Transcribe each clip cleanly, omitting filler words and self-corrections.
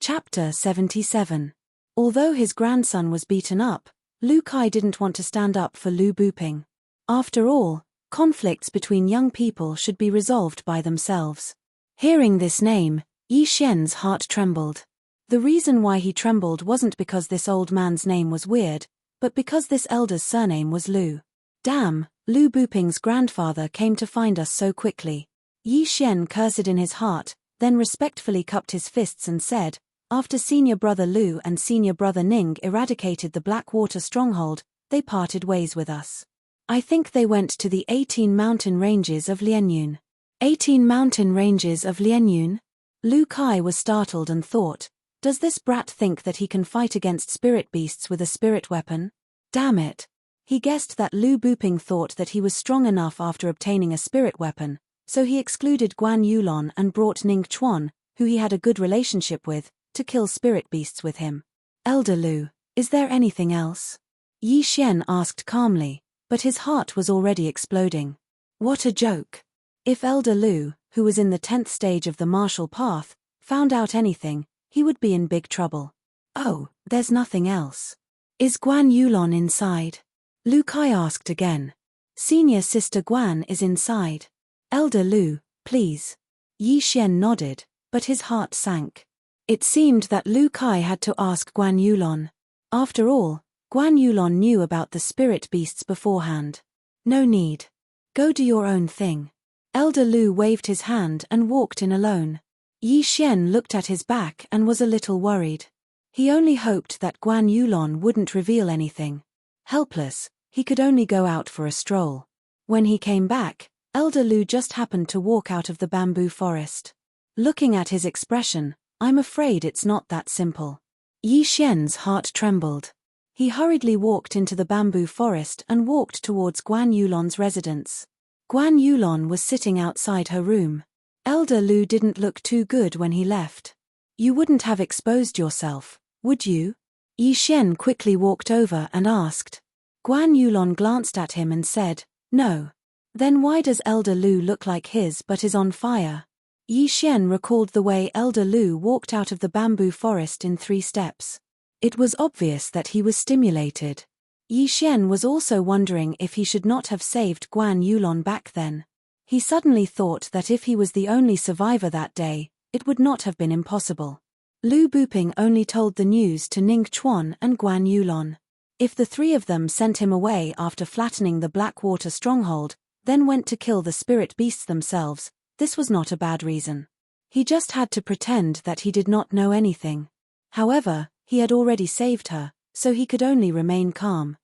Chapter 77. Although his grandson was beaten up, Lu Kai didn't want to stand up for Lu Buping. After all, conflicts between young people should be resolved by themselves. Hearing this name, Yi Xian's heart trembled. The reason why he trembled wasn't because this old man's name was weird, but because this elder's surname was Lu. Damn, Lu Buping's grandfather came to find us so quickly. Yi Xian cursed in his heart, then respectfully cupped his fists and said, after senior brother Lu and senior brother Ning eradicated the Blackwater stronghold, they parted ways with us. I think they went to the 18 mountain ranges of Lianyun. 18 mountain ranges of Lianyun? Lu Kai was startled and thought, does this brat think that he can fight against spirit beasts with a spirit weapon? Damn it. He guessed that Lu Buping thought that he was strong enough after obtaining a spirit weapon, so he excluded Guan Yulon and brought Ning Chuan, who he had a good relationship with, to kill spirit beasts with him. Elder Lu, is there anything else? Yi Xian asked calmly, but his heart was already exploding. What a joke. If Elder Lu, who was in the 10th stage of the martial path, found out anything, he would be in big trouble. Oh, there's nothing else. Is Guan Yulon inside? Lu Kai asked again. Senior sister Guan is inside. Elder Lu, please. Yi Xian nodded, but his heart sank. It seemed that Lu Kai had to ask Guan Yulon. After all, Guan Yulon knew about the spirit beasts beforehand. No need. Go do your own thing. Elder Lu waved his hand and walked in alone. Yi Xian looked at his back and was a little worried. He only hoped that Guan Yulon wouldn't reveal anything. Helpless, he could only go out for a stroll. When he came back, Elder Lu just happened to walk out of the bamboo forest. Looking at his expression, I'm afraid it's not that simple. Yi Xian's heart trembled. He hurriedly walked into the bamboo forest and walked towards Guan Yulon's residence. Guan Yulon was sitting outside her room. Elder Lu didn't look too good when he left. You wouldn't have exposed yourself, would you? Yi Xian quickly walked over and asked. Guan Yulon glanced at him and said, no. Then why does Elder Lu look like his but is on fire? Yi Xian recalled the way Elder Lu walked out of the bamboo forest in 3 steps. It was obvious that he was stimulated. Yi Xian was also wondering if he should not have saved Guan Yulon back then. He suddenly thought that if he was the only survivor that day, it would not have been impossible. Lu Buping only told the news to Ning Chuan and Guan Yulon. If the 3 of them sent him away after flattening the Blackwater stronghold, then went to kill the spirit beasts themselves, this was not a bad reason. He just had to pretend that he did not know anything. However, he had already saved her, so he could only remain calm.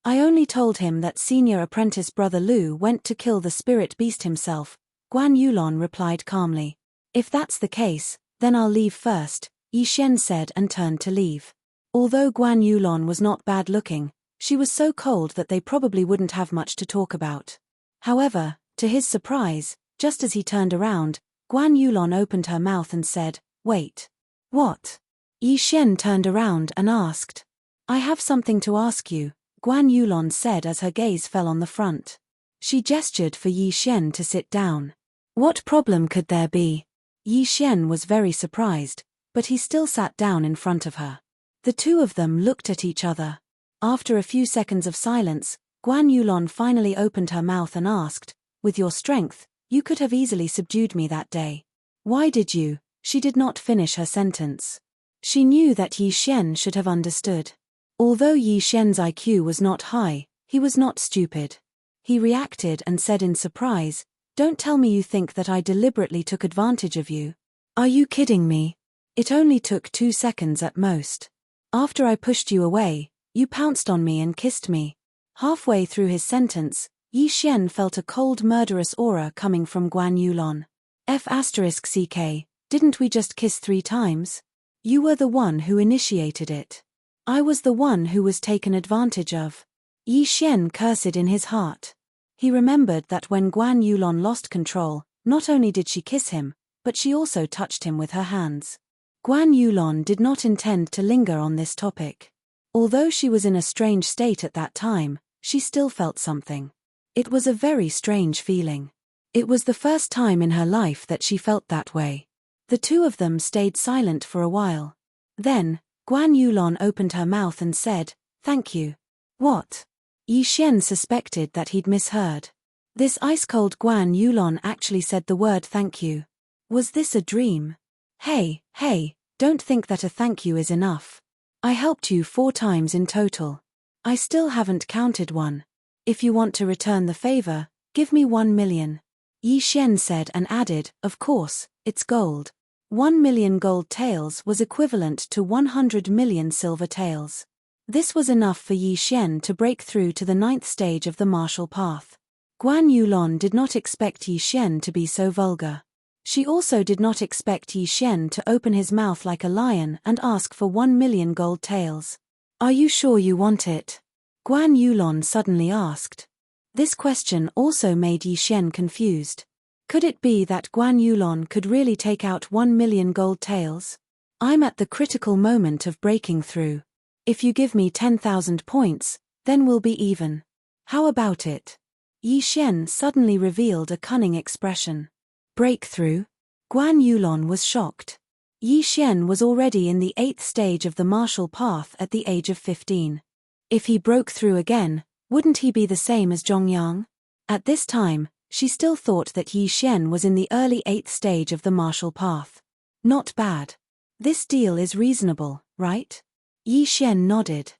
I only told him that senior apprentice brother Lu went to kill the spirit beast himself, Guan Yulon replied calmly. If that's the case, then I'll leave first, Yi Xian said and turned to leave. Although Guan Yulon was not bad looking, she was so cold that they probably wouldn't have much to talk about. However, to his surprise, just as he turned around, Guan Yulon opened her mouth and said, wait. What? Yi Xian turned around and asked. I have something to ask you, Guan Yulon said as her gaze fell on the front. She gestured for Yi Xian to sit down. What problem could there be? Yi Xian was very surprised, but he still sat down in front of her. The 2 of them looked at each other. After a few seconds of silence, Guan Yulon finally opened her mouth and asked, with your strength, you could have easily subdued me that day. Why did you? She did not finish her sentence. She knew that Yi Xian should have understood. Although Yi Xian's IQ was not high, he was not stupid. He reacted and said in surprise, don't tell me you think that I deliberately took advantage of you. Are you kidding me? It only took 2 seconds at most. After I pushed you away, you pounced on me and kissed me. Halfway through his sentence, Yi Xian felt a cold murderous aura coming from Guan Yulon. F***ck, didn't we just kiss 3 times? You were the one who initiated it. I was the one who was taken advantage of. Yi Xian cursed in his heart. He remembered that when Guan Yulon lost control, not only did she kiss him, but she also touched him with her hands. Guan Yulon did not intend to linger on this topic. Although she was in a strange state at that time, she still felt something. It was a very strange feeling. It was the first time in her life that she felt that way. The 2 of them stayed silent for a while. Then, Guan Yulon opened her mouth and said, "Thank you." What? Yi Xian suspected that he'd misheard. This ice-cold Guan Yulon actually said the word thank you. Was this a dream? Hey, don't think that a thank you is enough. I helped you 4 times in total. I still haven't counted one. If you want to return the favor, give me 1 million. Yi Xian said and added, of course, it's gold. 1 million gold taels was equivalent to 100 million silver taels. This was enough for Yi Xian to break through to the 9th stage of the martial path. Guan Yulon did not expect Yi Xian to be so vulgar. She also did not expect Yi Xian to open his mouth like a lion and ask for 1 million gold taels. Are you sure you want it? Guan Yulon suddenly asked. This question also made Yi Xian confused. Could it be that Guan Yulon could really take out 1 million gold taels? I'm at the critical moment of breaking through. If you give me 10,000 points, then we'll be even. How about it? Yi Xian suddenly revealed a cunning expression. Breakthrough? Guan Yulon was shocked. Yi Xian was already in the 8th stage of the martial path at the age of 15. If he broke through again, wouldn't he be the same as Zhongyang? At this time, she still thought that Yi Xian was in the early 8th stage of the martial path. Not bad. This deal is reasonable, right? Yi Xian nodded.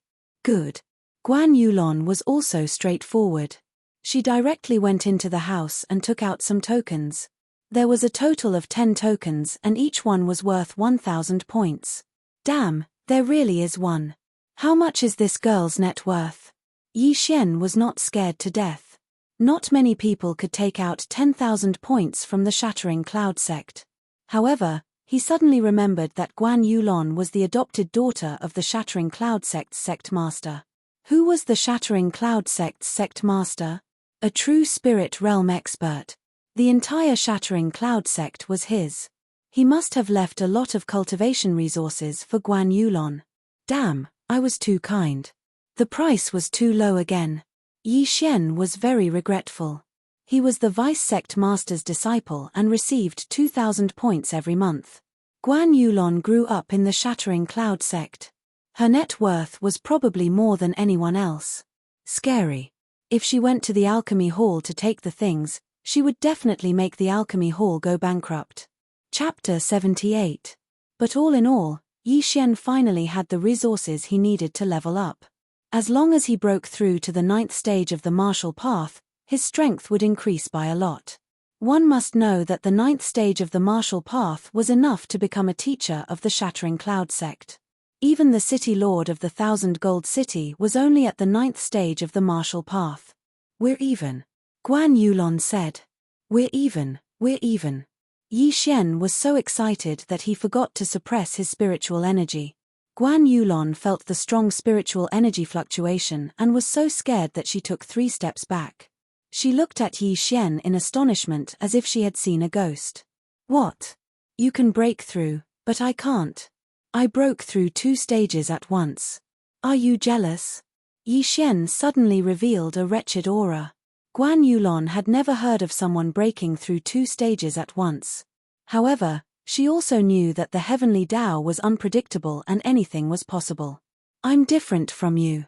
Good. Guan Yulon was also straightforward. She directly went into the house and took out some tokens. There was a total of 10 tokens and each one was worth 1,000 points. Damn, there really is one. How much is this girl's net worth? Yi Xian was not scared to death. Not many people could take out 10,000 points from the Shattering Cloud sect. However, he suddenly remembered that Guan Yulon was the adopted daughter of the Shattering Cloud sect's sect master. Who was the Shattering Cloud sect's sect master? A true spirit realm expert. The entire Shattering Cloud sect was his. He must have left a lot of cultivation resources for Guan Yulon. Damn, I was too kind. The price was too low again. Yi Xian was very regretful. He was the vice sect master's disciple and received 2,000 points every month. Guan Yulon grew up in the Shattering Cloud sect. Her net worth was probably more than anyone else. Scary. If she went to the alchemy hall to take the things, she would definitely make the alchemy hall go bankrupt. Chapter 78. But all in all, Yi Xian finally had the resources he needed to level up. As long as he broke through to the 9th stage of the martial path, his strength would increase by a lot. One must know that the 9th stage of the martial path was enough to become a teacher of the Shattering Cloud sect. Even the city lord of the 1,000 Gold City was only at the 9th stage of the martial path. We're even. Guan Yulon said. We're even. Yi Xian was so excited that he forgot to suppress his spiritual energy. Guan Yulon felt the strong spiritual energy fluctuation and was so scared that she took 3 steps back. She looked at Yi Xian in astonishment as if she had seen a ghost. What? You can break through, but I can't. I broke through 2 stages at once. Are you jealous? Yi Xian suddenly revealed a wretched aura. Guan Yulon had never heard of someone breaking through 2 stages at once. However, she also knew that the heavenly Tao was unpredictable and anything was possible. I'm different from you.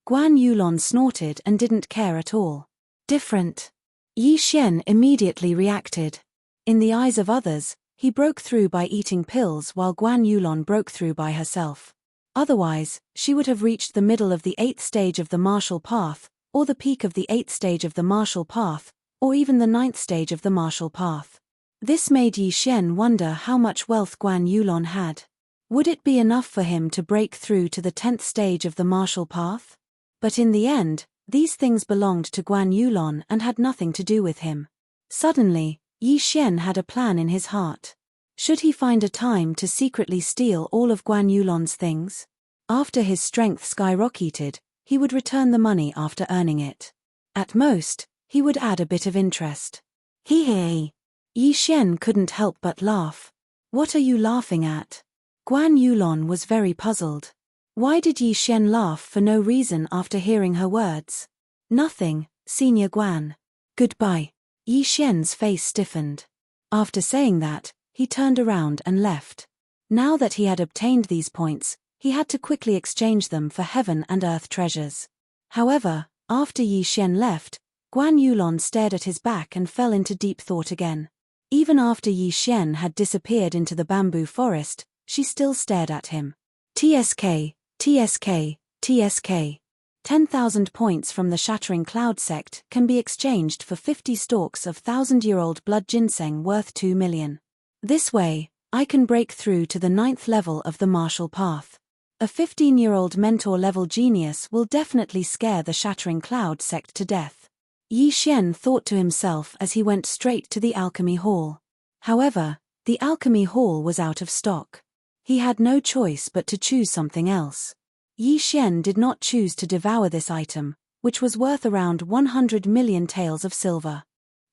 Guan Yulon snorted and didn't care at all. Different? Yi Xian immediately reacted. In the eyes of others, he broke through by eating pills while Guan Yulon broke through by herself. Otherwise, she would have reached the middle of the 8th stage of the martial path, or the peak of the 8th stage of the martial path, or even the 9th stage of the martial path. This made Yi Xian wonder how much wealth Guan Yulon had. Would it be enough for him to break through to the 10th stage of the martial path? But in the end, these things belonged to Guan Yulon and had nothing to do with him. Suddenly, Yi Xian had a plan in his heart. Should he find a time to secretly steal all of Guan Yulon's things? After his strength skyrocketed, he would return the money after earning it. At most, he would add a bit of interest. Hee. Yi Xian couldn't help but laugh. What are you laughing at? Guan Yulon was very puzzled. Why did Yi Xian laugh for no reason after hearing her words? Nothing, Senior Guan. Goodbye. Yi Xian's face stiffened. After saying that, he turned around and left. Now that he had obtained these points, he had to quickly exchange them for heaven and earth treasures. However, after Yi Xian left, Guan Yulon stared at his back and fell into deep thought again. Even after Yi Xian had disappeared into the bamboo forest, she still stared at him. TSK, TSK, TSK. 10,000 points from the Shattering Cloud sect can be exchanged for 50 stalks of 1,000-year-old blood ginseng worth 2 million. This way, I can break through to the 9th level of the martial path. A 15-year-old mentor-level genius will definitely scare the Shattering Cloud sect to death. Yi Xian thought to himself as he went straight to the alchemy hall. However, the alchemy hall was out of stock. He had no choice but to choose something else. Yi Xian did not choose to devour this item, which was worth around 100 million taels of silver.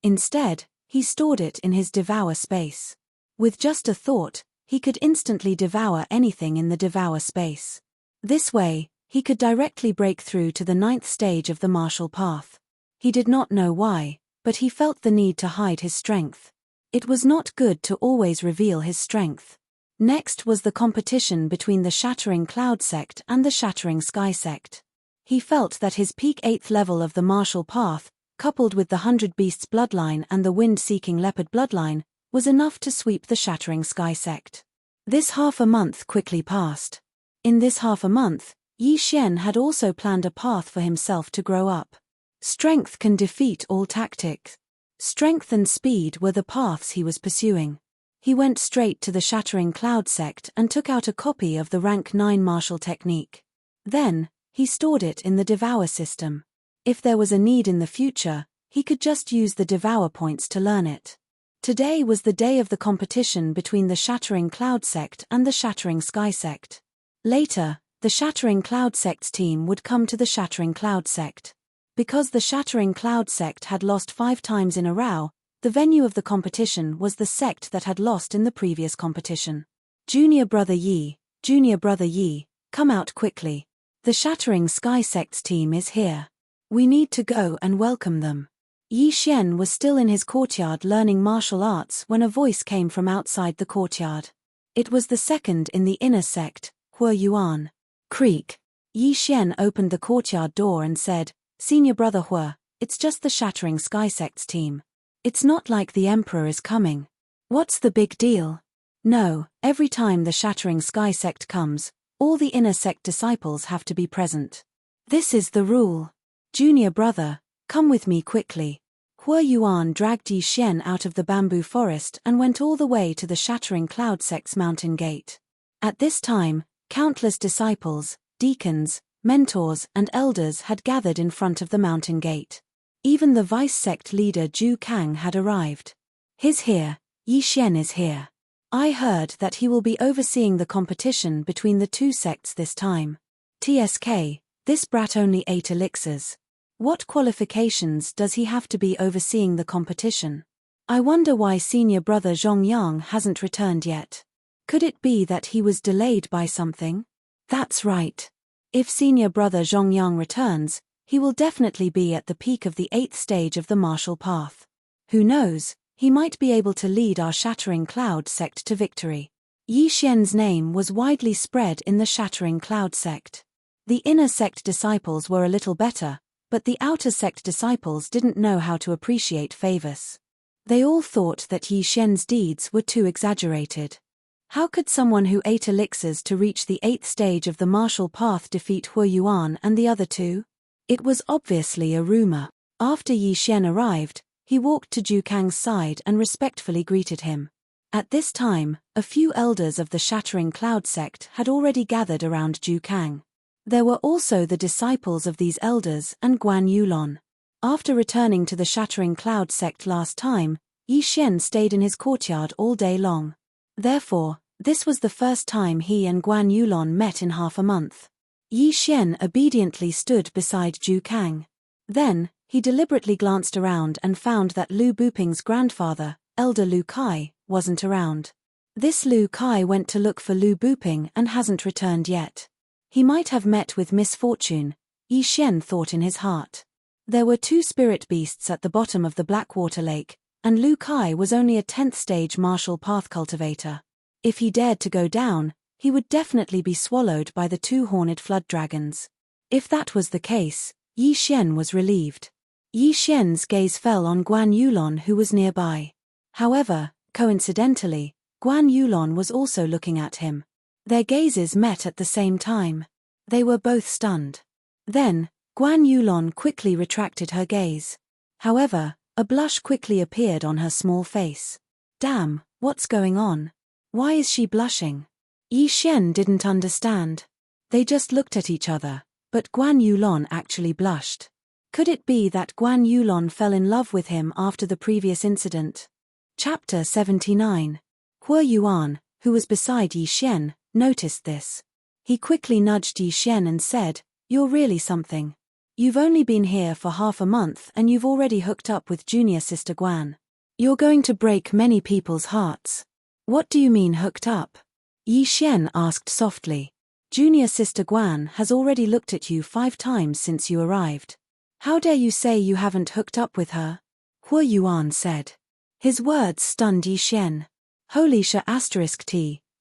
Instead, he stored it in his Devour space. With just a thought, he could instantly devour anything in the Devour space. This way, he could directly break through to the 9th stage of the martial path. He did not know why, but he felt the need to hide his strength. It was not good to always reveal his strength. Next was the competition between the Shattering Cloud sect and the Shattering Sky sect. He felt that his peak 8th level of the martial path, coupled with the 100 Beasts bloodline and the Wind-Seeking Leopard bloodline, was enough to sweep the Shattering Sky sect. This half a month quickly passed. In this half a month, Yi Xian had also planned a path for himself to grow up. Strength can defeat all tactics. Strength and speed were the paths he was pursuing. He went straight to the Shattering Cloud sect and took out a copy of the Rank 9 martial technique. Then, he stored it in the Devour system. If there was a need in the future, he could just use the Devour points to learn it. Today was the day of the competition between the Shattering Cloud sect and the Shattering Sky sect. Later, the Shattering Cloud sect's team would come to the Shattering Cloud sect. Because the Shattering Cloud sect had lost 5 times in a row, the venue of the competition was the sect that had lost in the previous competition. Junior Brother Yi, come out quickly. The Shattering Sky sect's team is here. We need to go and welcome them. Yi Xian was still in his courtyard learning martial arts when a voice came from outside the courtyard. It was the second in the inner sect, Hue Yuan. Creak. Yi Xian opened the courtyard door and said, Senior Brother Hue, it's just the Shattering Sky sect's team. It's not like the Emperor is coming. What's the big deal? No, every time the Shattering Sky sect comes, all the inner sect disciples have to be present. This is the rule. Junior brother, come with me quickly. Hue Yuan dragged Yi Xian out of the bamboo forest and went all the way to the Shattering Cloud sect's mountain gate. At this time, countless disciples, deacons, mentors and elders had gathered in front of the mountain gate. Even the vice-sect leader Zhu Kang had arrived. He's here, Yi Xian is here. I heard that he will be overseeing the competition between the two sects this time. TSK, this brat only 8 elixirs. What qualifications does he have to be overseeing the competition? I wonder why senior brother Zhongyang hasn't returned yet. Could it be that he was delayed by something? That's right. If senior brother Zhongyang returns, he will definitely be at the peak of the 8th stage of the martial path. Who knows, he might be able to lead our Shattering Cloud sect to victory. Yi Xian's name was widely spread in the Shattering Cloud sect. The inner sect disciples were a little better, but the outer sect disciples didn't know how to appreciate favors. They all thought that Yi Xian's deeds were too exaggerated. How could someone who ate elixirs to reach the 8th stage of the martial path defeat Hue Yuan and the other two? It was obviously a rumor. After Yi Xian arrived, he walked to Zhu Kang's side and respectfully greeted him. At this time, a few elders of the Shattering Cloud sect had already gathered around Zhu Kang. There were also the disciples of these elders and Guan Yulon. After returning to the Shattering Cloud sect last time, Yi Xian stayed in his courtyard all day long. Therefore, this was the first time he and Guan Yulon met in half a month. Yi Xian obediently stood beside Zhu Kang. Then, he deliberately glanced around and found that Lu Buping's grandfather, Elder Lu Kai, wasn't around. This Lu Kai went to look for Lu Buping and hasn't returned yet. He might have met with misfortune, Yi Xian thought in his heart. There were 2 spirit beasts at the bottom of the Blackwater Lake, and Lu Kai was only a 10th stage martial path cultivator. If he dared to go down, he would definitely be swallowed by the two horned flood dragons. If that was the case, Yi Xian was relieved. Yi Xian's gaze fell on Guan Yulon, who was nearby. However, coincidentally, Guan Yulon was also looking at him. Their gazes met at the same time. They were both stunned. Then, Guan Yulon quickly retracted her gaze. However, a blush quickly appeared on her small face. Damn, what's going on? Why is she blushing? Yi Xian didn't understand. They just looked at each other, but Guan Yulon actually blushed. Could it be that Guan Yulon fell in love with him after the previous incident? Chapter 79. Hua Yuan, who was beside Yi Xian, noticed this. He quickly nudged Yi Xian and said, "You're really something. You've only been here for half a month and you've already hooked up with junior sister Guan. You're going to break many people's hearts." "What do you mean hooked up?" Yi Xian asked softly. "Junior sister Guan has already looked at you 5 times since you arrived. How dare you say you haven't hooked up with her?" Hua Yuan said. His words stunned Yi Xian. Holy sh**,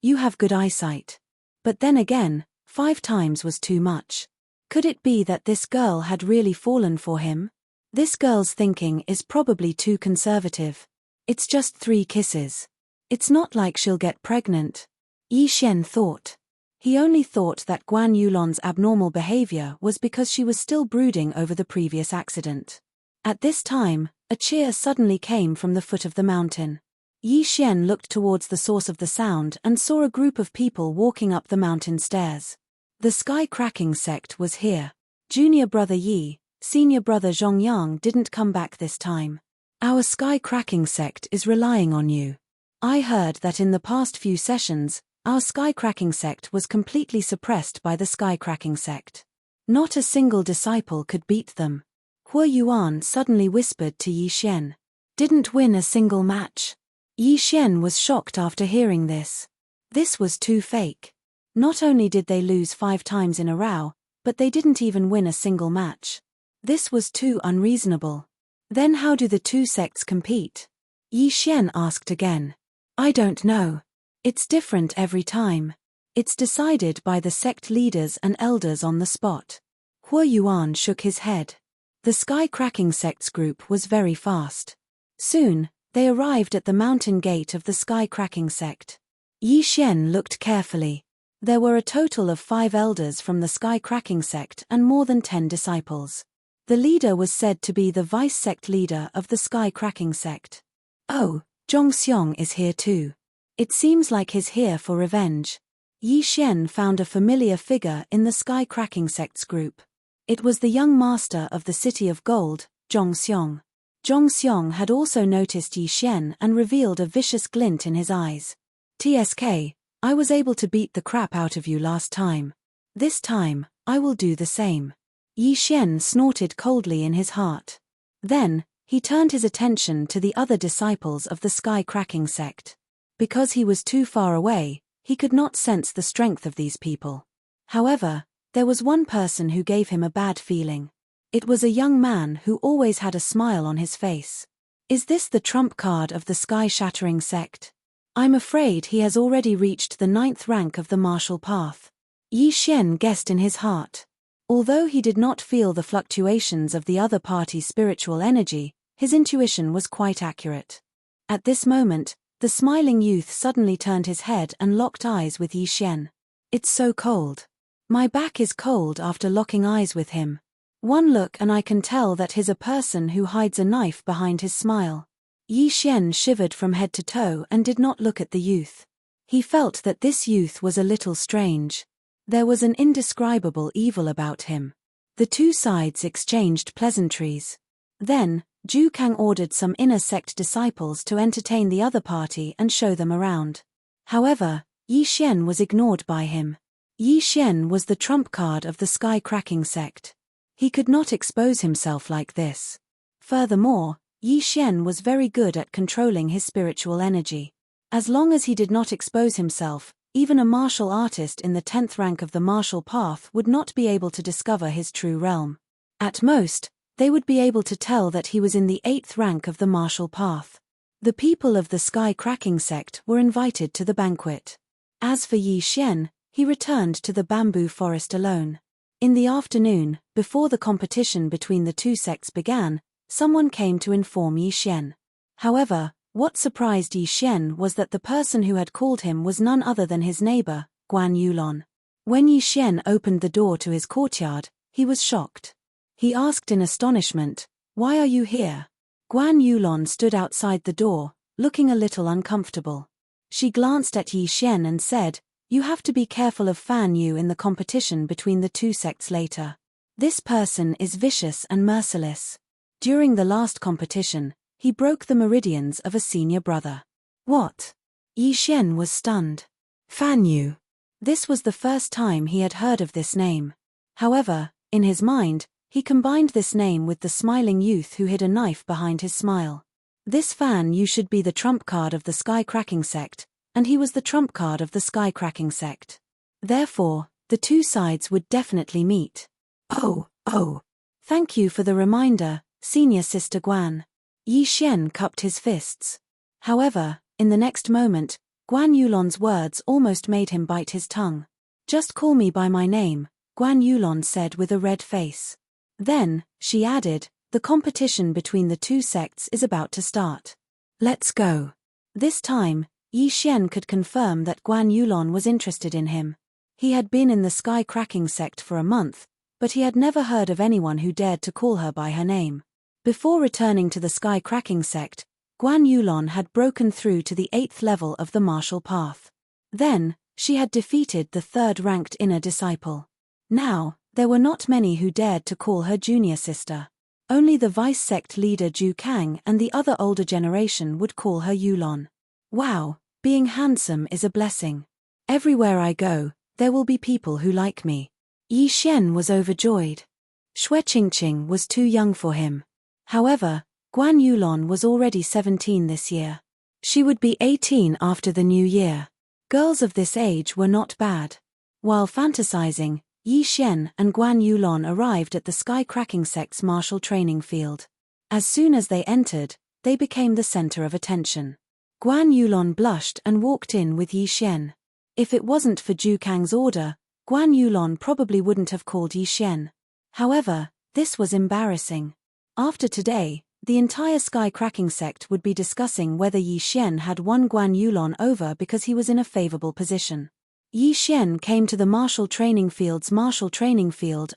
you have good eyesight. But then again, 5 times was too much. Could it be that this girl had really fallen for him? This girl's thinking is probably too conservative. It's just 3 kisses. It's not like she'll get pregnant. Yi Xian thought. He only thought that Guan Yulon's abnormal behavior was because she was still brooding over the previous accident. At this time, a cheer suddenly came from the foot of the mountain. Yi Xian looked towards the source of the sound and saw a group of people walking up the mountain stairs. The sky-cracking sect was here. Junior brother Yi, senior brother Zhongyang didn't come back this time. "Our sky-cracking sect is relying on you. I heard that in the past few sessions, our sky-cracking sect was completely suppressed by the sky-cracking sect. Not a single disciple could beat them." Hua Yuan suddenly whispered to Yi Xian. "Didn't win a single match." Yi Xian was shocked after hearing this. This was too fake. Not only did they lose 5 times in a row, but they didn't even win a single match. This was too unreasonable. Then how do the 2 sects compete? Yi Xian asked again. "I don't know. It's different every time. It's decided by the sect leaders and elders on the spot." Hua Yuan shook his head. The sky-cracking sects group was very fast. Soon, they arrived at the mountain gate of the sky-cracking sect. Yi Xian looked carefully. There were a total of 5 elders from the sky-cracking sect and more than 10 disciples. The leader was said to be the vice-sect leader of the sky-cracking sect. "Oh, Zhongxiong is here too. It seems like he's here for revenge." Yi Xian found a familiar figure in the sky-cracking sect's group. It was the young master of the City of Gold, Zhongxiong. Zhongxiong had also noticed Yi Xian and revealed a vicious glint in his eyes. "TSK, I was able to beat the crap out of you last time. This time, I will do the same." Yi Xian snorted coldly in his heart. Then, he turned his attention to the other disciples of the sky-cracking sect. Because he was too far away, he could not sense the strength of these people. However, there was one person who gave him a bad feeling. It was a young man who always had a smile on his face. Is this the trump card of the sky-shattering sect? I'm afraid he has already reached the 9th rank of the martial path. Yi Xian guessed in his heart. Although he did not feel the fluctuations of the other party's spiritual energy, his intuition was quite accurate. At this moment, the smiling youth suddenly turned his head and locked eyes with Yi Xian. "It's so cold. My back is cold after locking eyes with him. One look and I can tell that he's a person who hides a knife behind his smile." Yi Xian shivered from head to toe and did not look at the youth. He felt that this youth was a little strange. There was an indescribable evil about him. The 2 sides exchanged pleasantries. Then, Zhu Kang ordered some inner sect disciples to entertain the other party and show them around. However, Yi Xian was ignored by him. Yi Xian was the trump card of the sky-cracking sect. He could not expose himself like this. Furthermore, Yi Xian was very good at controlling his spiritual energy. As long as he did not expose himself, even a martial artist in the 10th rank of the martial path would not be able to discover his true realm. At most, they would be able to tell that he was in the 8th rank of the martial path. The people of the Sky Cracking sect were invited to the banquet. As for Yi Xian, he returned to the bamboo forest alone. In the afternoon, before the competition between the two sects began, someone came to inform Yi Xian. However, what surprised Yi Xian was that the person who had called him was none other than his neighbor, Guan Yulon. When Yi Xian opened the door to his courtyard, he was shocked. He asked in astonishment, "Why are you here?" Guan Yulon stood outside the door, looking a little uncomfortable. She glanced at Yi Xian and said, "You have to be careful of Fan Yu in the competition between the two sects later. This person is vicious and merciless. During the last competition, he broke the meridians of a senior brother." What? Yi Xian was stunned. Fan Yu. This was the first time he had heard of this name. However, in his mind, he combined this name with the smiling youth who hid a knife behind his smile. This Fan Yu should be the trump card of the Sky Cracking sect, and he was the trump card of the Sky Cracking sect. Therefore, the two sides would definitely meet. Oh. Thank you for the reminder, Senior Sister Guan. Yi Xian cupped his fists. However, in the next moment, Guan Yulon's words almost made him bite his tongue. "Just call me by my name," Guan Yulon said with a red face. Then, she added, "The competition between the two sects is about to start. Let's go." This time, Yi Xian could confirm that Guan Yulon was interested in him. He had been in the Sky Cracking sect for a month, but he had never heard of anyone who dared to call her by her name. Before returning to the Sky Cracking sect, Guan Yulon had broken through to the 8th level of the martial path. Then, she had defeated the 3rd-ranked inner disciple. Now, there were not many who dared to call her junior sister. Only the vice sect leader Zhu Kang and the other older generation would call her Yulon. Wow, being handsome is a blessing. Everywhere I go, there will be people who like me. Yi Xian was overjoyed. Xue Qingqing was too young for him. However, Guan Yulon was already 17 this year. She would be 18 after the new year. Girls of this age were not bad. While fantasizing, Yi Xian and Guan Yulon arrived at the Sky Cracking sect's martial training field. As soon as they entered, they became the center of attention. Guan Yulon blushed and walked in with Yi Xian. If it wasn't for Zhu Kang's order, Guan Yulon probably wouldn't have called Yi Xian. However, this was embarrassing. After today, the entire Sky Cracking sect would be discussing whether Yi Xian had won Guan Yulon over because he was in a favorable position. Yi Xian came to the martial training field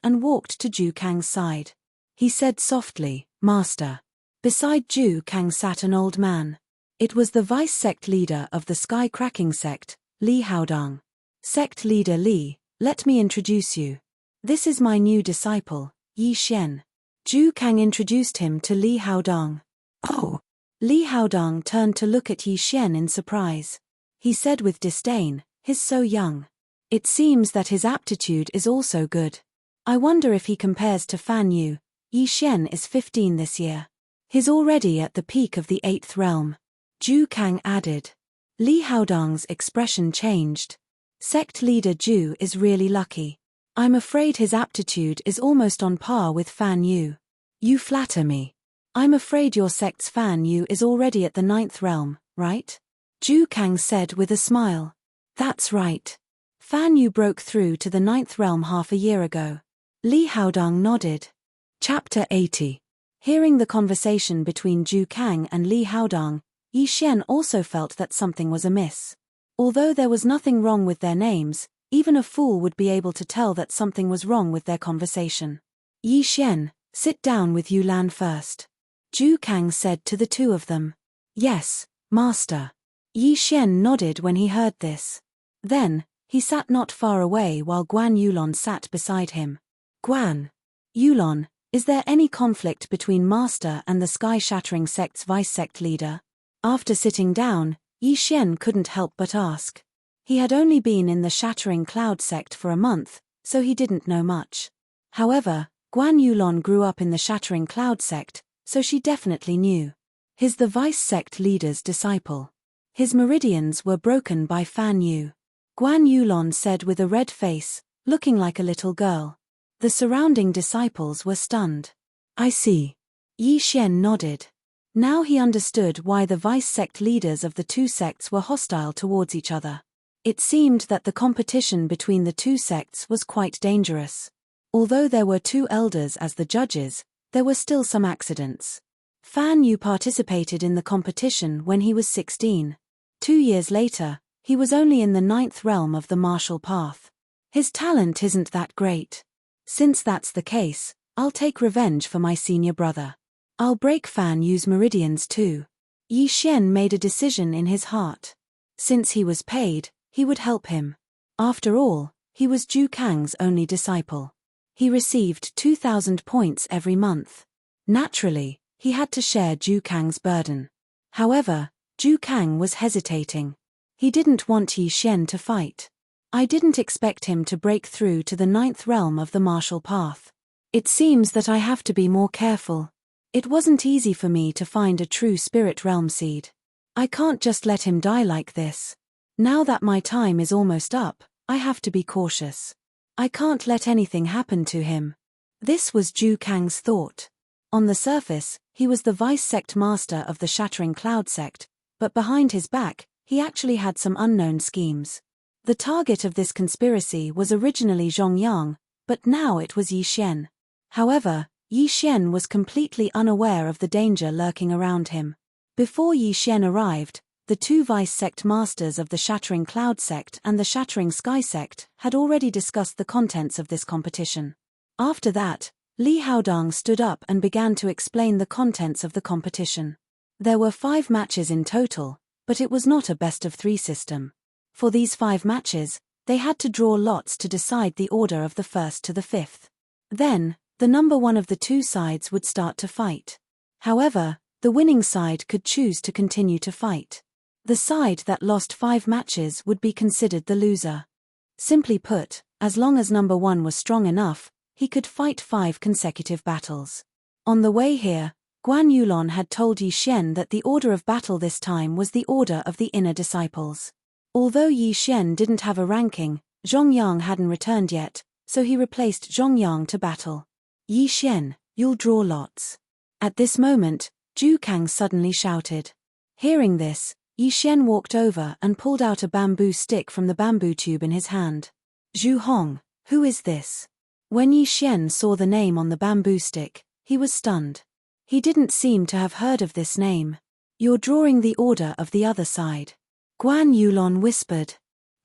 and walked to Zhu Kang's side. He said softly, "Master." Beside Zhu Kang sat an old man. It was the vice sect leader of the Sky Cracking sect, Li Haodong. "Sect leader Li, let me introduce you. This is my new disciple, Yi Xian." Zhu Kang introduced him to Li Haodong. "Oh." Li Haodong turned to look at Yi Xian in surprise. He said with disdain, "He's so young. It seems that his aptitude is also good. I wonder if he compares to Fan Yu. Yi Xian is 15 this year. He's already at the peak of the 8th realm." Zhu Kang added. Li Haodong's expression changed. "Sect leader Zhu is really lucky. I'm afraid his aptitude is almost on par with Fan Yu. You flatter me. I'm afraid your sect's Fan Yu is already at the 9th realm, right?" Zhu Kang said with a smile. "That's right. Fan Yu broke through to the 9th realm half a year ago." Li Haodong nodded. Chapter 80. Hearing the conversation between Zhu Kang and Li Haodong, Yi Xian also felt that something was amiss. Although there was nothing wrong with their names, even a fool would be able to tell that something was wrong with their conversation. "Yi Xian, sit down with Yulan first," Zhu Kang said to the two of them. "Yes, master." Yi Xian nodded when he heard this. Then, he sat not far away while Guan Yulon sat beside him. "Guan Yulon, is there any conflict between master and the Sky Shattering sect's vice sect leader?" After sitting down, Yi Xian couldn't help but ask. He had only been in the Shattering Cloud sect for a month, so he didn't know much. However, Guan Yulon grew up in the Shattering Cloud sect, so she definitely knew. He's the vice sect leader's disciple. His meridians were broken by Fan Yu. Guan Yulon said with a red face, looking like a little girl. The surrounding disciples were stunned. "I see." Yi Xian nodded. Now he understood why the vice sect leaders of the two sects were hostile towards each other. It seemed that the competition between the two sects was quite dangerous. Although there were two elders as the judges, there were still some accidents. Fan Yu participated in the competition when he was 16. 2 years later, he was only in the 9th realm of the martial path. His talent isn't that great. Since that's the case, I'll take revenge for my senior brother. I'll break Fan Yu's meridians too. Yi Xian made a decision in his heart. Since he was paid, he would help him. After all, he was Zhu Kang's only disciple. He received 2,000 points every month. Naturally, he had to share Zhu Kang's burden. However, Zhu Kang was hesitating. He didn't want Yi Xian to fight. I didn't expect him to break through to the 9th realm of the martial path. It seems that I have to be more careful. It wasn't easy for me to find a true spirit realm seed. I can't just let him die like this. Now that my time is almost up, I have to be cautious. I can't let anything happen to him. This was Zhu Kang's thought. On the surface, he was the vice sect master of the Shattering Cloud sect, but behind his back, he actually had some unknown schemes. The target of this conspiracy was originally Zhongyang, but now it was Yi Xian. However, Yi Xian was completely unaware of the danger lurking around him. Before Yi Xian arrived, the two vice sect masters of the Shattering Cloud sect and the Shattering Sky sect had already discussed the contents of this competition. After that, Li Haodong stood up and began to explain the contents of the competition. There were 5 matches in total, but it was not a best-of-3 system. For these 5 matches, they had to draw lots to decide the order of the 1st to the 5th. Then, the number 1 of the two sides would start to fight. However, the winning side could choose to continue to fight. The side that lost 5 matches would be considered the loser. Simply put, as long as number 1 was strong enough, he could fight 5 consecutive battles. On the way here, Guan Yulon had told Yi Xian that the order of battle this time was the order of the inner disciples. Although Yi Xian didn't have a ranking, Zhongyang hadn't returned yet, so he replaced Zhongyang to battle. Yi Xian, you'll draw lots. At this moment, Zhu Kang suddenly shouted. Hearing this, Yi Xian walked over and pulled out a bamboo stick from the bamboo tube in his hand. Zhu Hong, who is this? When Yi Xian saw the name on the bamboo stick, he was stunned. He didn't seem to have heard of this name. You're drawing the order of the other side. Guan Yulon whispered.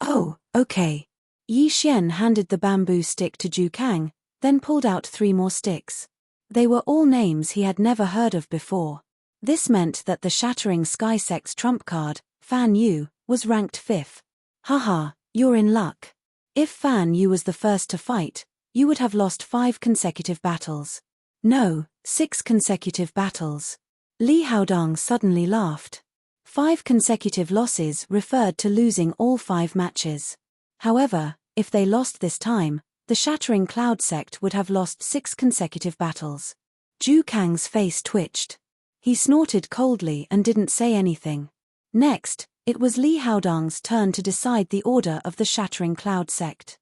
Oh, okay. Yi Xian handed the bamboo stick to Zhu Kang, then pulled out 3 more sticks. They were all names he had never heard of before. This meant that the Shattering Sky sect's trump card, Fan Yu, was ranked 5th. Haha, you're in luck. If Fan Yu was the first to fight, you would have lost 5 consecutive battles. No, 6 consecutive battles. Li Haodong suddenly laughed. 5 consecutive losses referred to losing all 5 matches. However, if they lost this time, the Shattering Cloud sect would have lost 6 consecutive battles. Zhu Kang's face twitched. He snorted coldly and didn't say anything. Next, it was Li Haodong's turn to decide the order of the Shattering Cloud sect.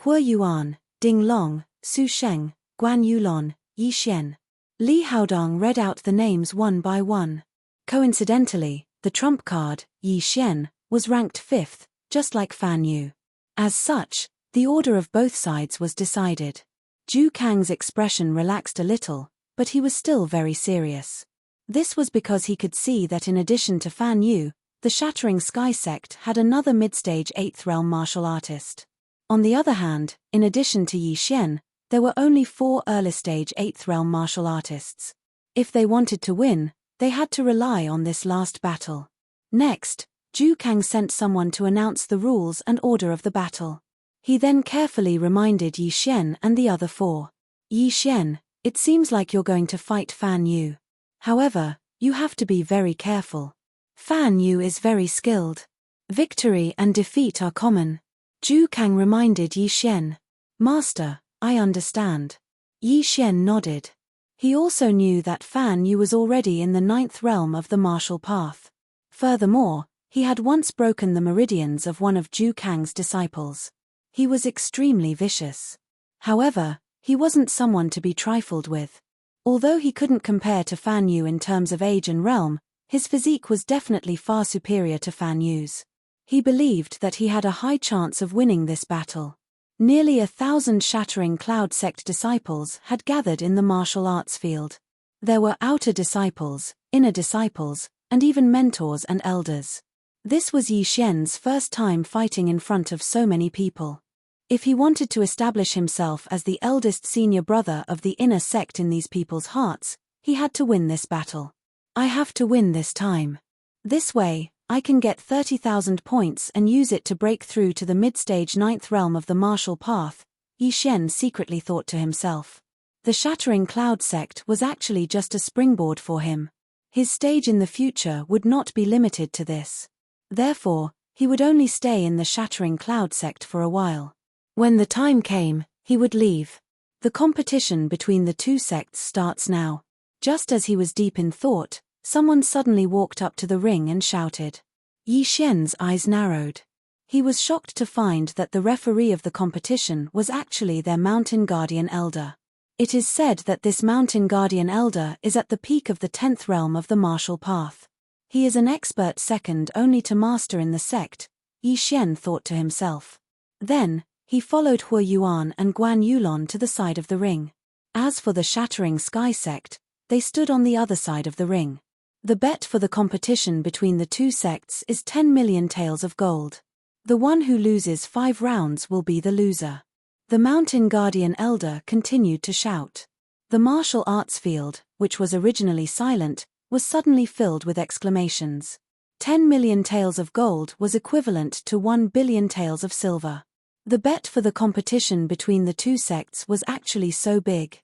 Hue Yuan, Ding Long, Su Sheng, Guan Yulon, Yi Xian. Li Haodong read out the names one by one. Coincidentally, the trump card, Yi Xian, was ranked 5th, just like Fan Yu. As such, the order of both sides was decided. Zhu Kang's expression relaxed a little, but he was still very serious. This was because he could see that in addition to Fan Yu, the Shattering Sky sect had another mid-stage 8th realm martial artist. On the other hand, in addition to Yi Xian, there were only 4 early-stage 8th realm martial artists. If they wanted to win, they had to rely on this last battle. Next, Zhu Kang sent someone to announce the rules and order of the battle. He then carefully reminded Yi Xian and the other 4. Yi Xian, it seems like you're going to fight Fan Yu. However, you have to be very careful. Fan Yu is very skilled. Victory and defeat are common. Zhu Kang reminded Yi Xian. Master, I understand. Yi Xian nodded. He also knew that Fan Yu was already in the 9th realm of the martial path. Furthermore, he had once broken the meridians of one of Zhu Kang's disciples. He was extremely vicious. However, he wasn't someone to be trifled with. Although he couldn't compare to Fan Yu in terms of age and realm, his physique was definitely far superior to Fan Yu's. He believed that he had a high chance of winning this battle. Nearly 1,000 Shattering Cloud Sect disciples had gathered in the martial arts field. There were outer disciples, inner disciples, and even mentors and elders. This was Yi Xian's first time fighting in front of so many people. If he wanted to establish himself as the eldest senior brother of the inner sect in these people's hearts, he had to win this battle. I have to win this time. This way, I can get 30,000 points and use it to break through to the mid-stage 9th realm of the martial path, Yi Xian secretly thought to himself. The Shattering Cloud Sect was actually just a springboard for him. His stage in the future would not be limited to this. Therefore, he would only stay in the Shattering Cloud Sect for a while. When the time came, he would leave. The competition between the two sects starts now. Just as he was deep in thought, someone suddenly walked up to the ring and shouted. Yi Xian's eyes narrowed. He was shocked to find that the referee of the competition was actually their Mountain Guardian Elder. It is said that this Mountain Guardian Elder is at the peak of the 10th realm of the martial path. He is an expert second only to master in the sect, Yi Xian thought to himself. Then, he followed Hua Yuan and Guan Yulon to the side of the ring. As for the Shattering Sky Sect, they stood on the other side of the ring. The bet for the competition between the two sects is 10 million taels of gold. The one who loses 5 rounds will be the loser. The Mountain Guardian Elder continued to shout. The martial arts field, which was originally silent, was suddenly filled with exclamations. 10 million taels of gold was equivalent to 1 billion taels of silver. The bet for the competition between the two sects was actually so big.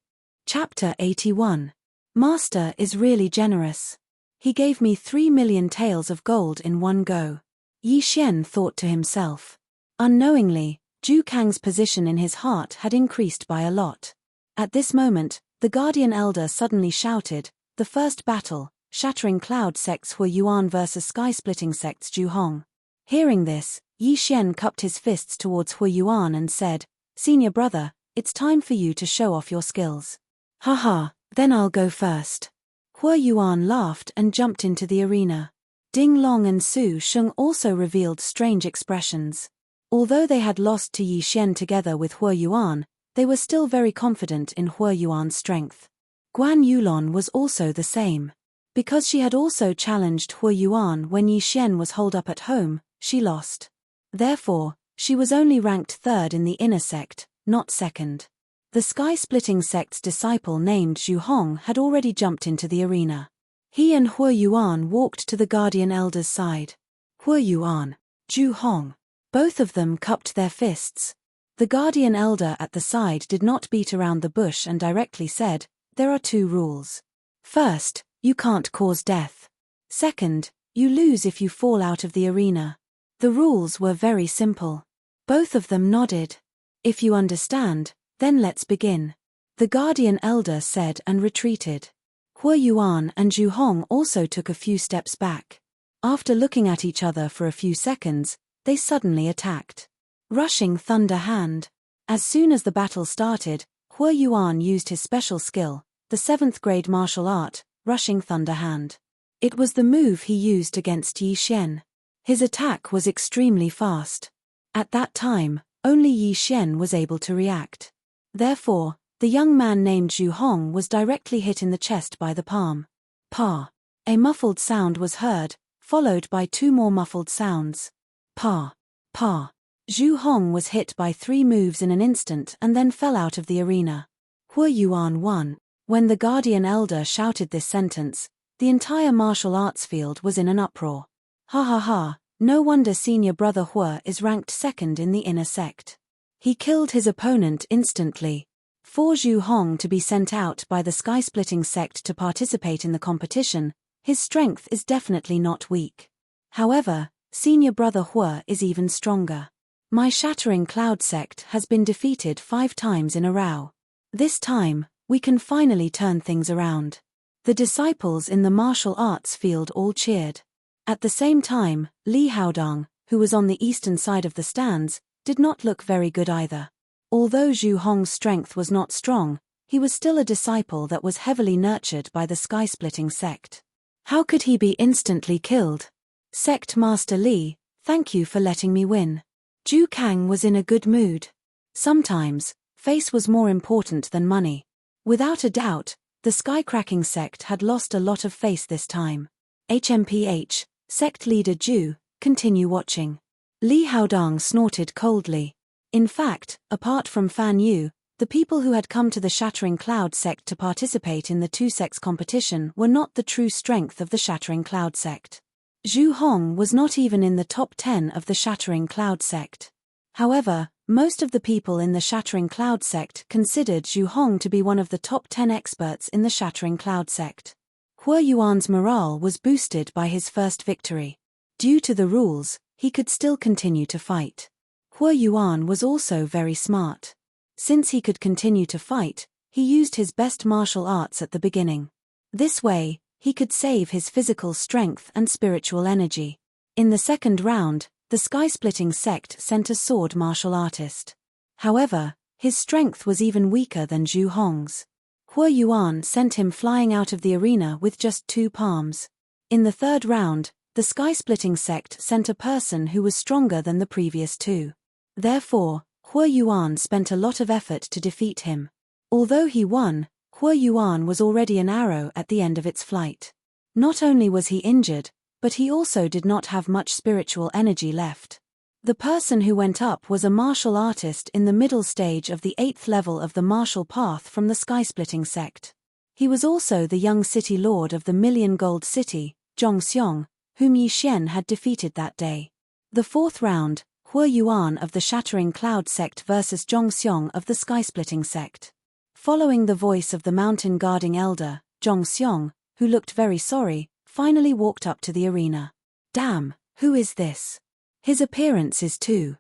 Chapter 81. Master is really generous. He gave me 3 million taels of gold in one go. Yi Xian thought to himself. Unknowingly, Zhu Kang's position in his heart had increased by a lot. At this moment, the Guardian Elder suddenly shouted, the first battle, Shattering Cloud Sects Hua Yuan vs Sky-Splitting Sects Zhu Hong. Hearing this, Yi Xian cupped his fists towards Hua Yuan and said, Senior brother, it's time for you to show off your skills. Haha, then I'll go first. Hua Yuan laughed and jumped into the arena. Ding Long and Su Sheng also revealed strange expressions. Although they had lost to Yi Xian together with Hua Yuan, they were still very confident in Hua Yuan's strength. Guan Yulon was also the same. Because she had also challenged Hua Yuan when Yi Xian was holed up at home, she lost. Therefore, she was only ranked 3rd in the inner sect, not 2nd. The Sky-Splitting Sect's disciple named Zhu Hong had already jumped into the arena. He and Hua Yuan walked to the Guardian Elder's side. Hua Yuan, Zhu Hong. Both of them cupped their fists. The Guardian Elder at the side did not beat around the bush and directly said, there are 2 rules. First, you can't cause death. Second, you lose if you fall out of the arena. The rules were very simple. Both of them nodded. If you understand, then let's begin. The Guardian Elder said and retreated. Hua Yuan and Zhu Hong also took a few steps back. After looking at each other for a few seconds, they suddenly attacked. Rushing Thunder Hand. As soon as the battle started, Hua Yuan used his special skill, the 7th grade martial art, Rushing Thunder Hand. It was the move he used against Yi Xian. His attack was extremely fast. At that time, only Yi Xian was able to react. Therefore, the young man named Zhu Hong was directly hit in the chest by the palm. Pa. A muffled sound was heard, followed by 2 more muffled sounds. Pa. Pa. Zhu Hong was hit by 3 moves in an instant and then fell out of the arena. Hua Yuan won. When the Guardian Elder shouted this sentence, the entire martial arts field was in an uproar. Ha ha ha, no wonder senior brother Hua is ranked 2nd in the inner sect. He killed his opponent instantly. For Zhu Hong to be sent out by the Sky-Splitting Sect to participate in the competition, his strength is definitely not weak. However, senior brother Hua is even stronger. My Shattering Cloud Sect has been defeated 5 times in a row. This time, we can finally turn things around. The disciples in the martial arts field all cheered. At the same time, Li Haodong, who was on the eastern side of the stands, did not look very good either. Although Zhu Hong's strength was not strong, he was still a disciple that was heavily nurtured by the sky-splitting sect. How could he be instantly killed? Sect Master Li, thank you for letting me win. Zhu Kang was in a good mood. Sometimes, face was more important than money. Without a doubt, the sky-cracking sect had lost a lot of face this time. HMPH, sect leader Zhu, continue watching. Li Haodong snorted coldly. In fact, apart from Fan Yu, the people who had come to the Shattering Cloud sect to participate in the two sects competition were not the true strength of the Shattering Cloud sect. Zhu Hong was not even in the top 10 of the Shattering Cloud sect. However, most of the people in the Shattering Cloud sect considered Zhu Hong to be one of the top 10 experts in the Shattering Cloud sect. Hua Yuan's morale was boosted by his first victory. Due to the rules, he could still continue to fight. Hua Yuan was also very smart. Since he could continue to fight, he used his best martial arts at the beginning. This way, he could save his physical strength and spiritual energy. In the second round, the sky-splitting sect sent a sword martial artist. However, his strength was even weaker than Zhu Hong's. Hua Yuan sent him flying out of the arena with just 2 palms. In the third round, the sky-splitting sect sent a person who was stronger than the previous 2. Therefore, Hua Yuan spent a lot of effort to defeat him. Although he won, Hua Yuan was already an arrow at the end of its flight. Not only was he injured, but he also did not have much spiritual energy left. The person who went up was a martial artist in the middle stage of the 8th level of the martial path from the sky-splitting sect. He was also the young city lord of the Million Gold City, Zhong Xiong, whom Yi Xian had defeated that day. The fourth round, Hua Yuan of the Shattering Cloud sect versus Zhong Xiong of the sky-splitting sect. Following the voice of the mountain guarding elder, Zhong Xiong, who looked very sorry, finally walked up to the arena. Damn, who is this? His appearance is too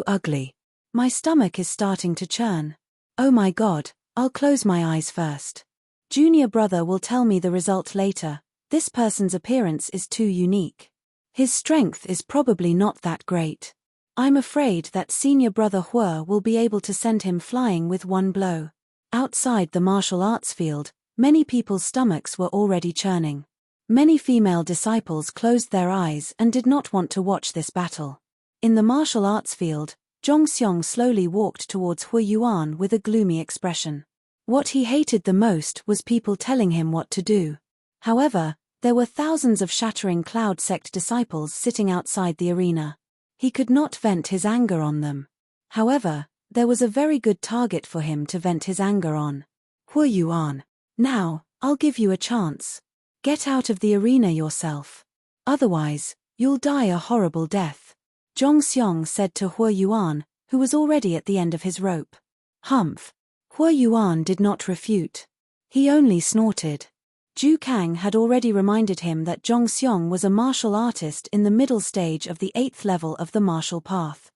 ugly. My stomach is starting to churn. Oh my god, I'll close my eyes first. Junior brother will tell me the result later. This person's appearance is too unique. His strength is probably not that great. I'm afraid that senior brother Hua will be able to send him flying with one blow. Outside the martial arts field, many people's stomachs were already churning. Many female disciples closed their eyes and did not want to watch this battle. In the martial arts field, Zhong Xiong slowly walked towards Hua Yuan with a gloomy expression. What he hated the most was people telling him what to do. However, there were thousands of Shattering Cloud sect disciples sitting outside the arena. He could not vent his anger on them. However, there was a very good target for him to vent his anger on. Hua Yuan, now, I'll give you a chance. Get out of the arena yourself. Otherwise, you'll die a horrible death. Zhong Xiong said to Hua Yuan, who was already at the end of his rope. Humph. Hua Yuan did not refute. He only snorted. Zhu Kang had already reminded him that Zhong Xiong was a martial artist in the middle stage of the 8th level of the martial path.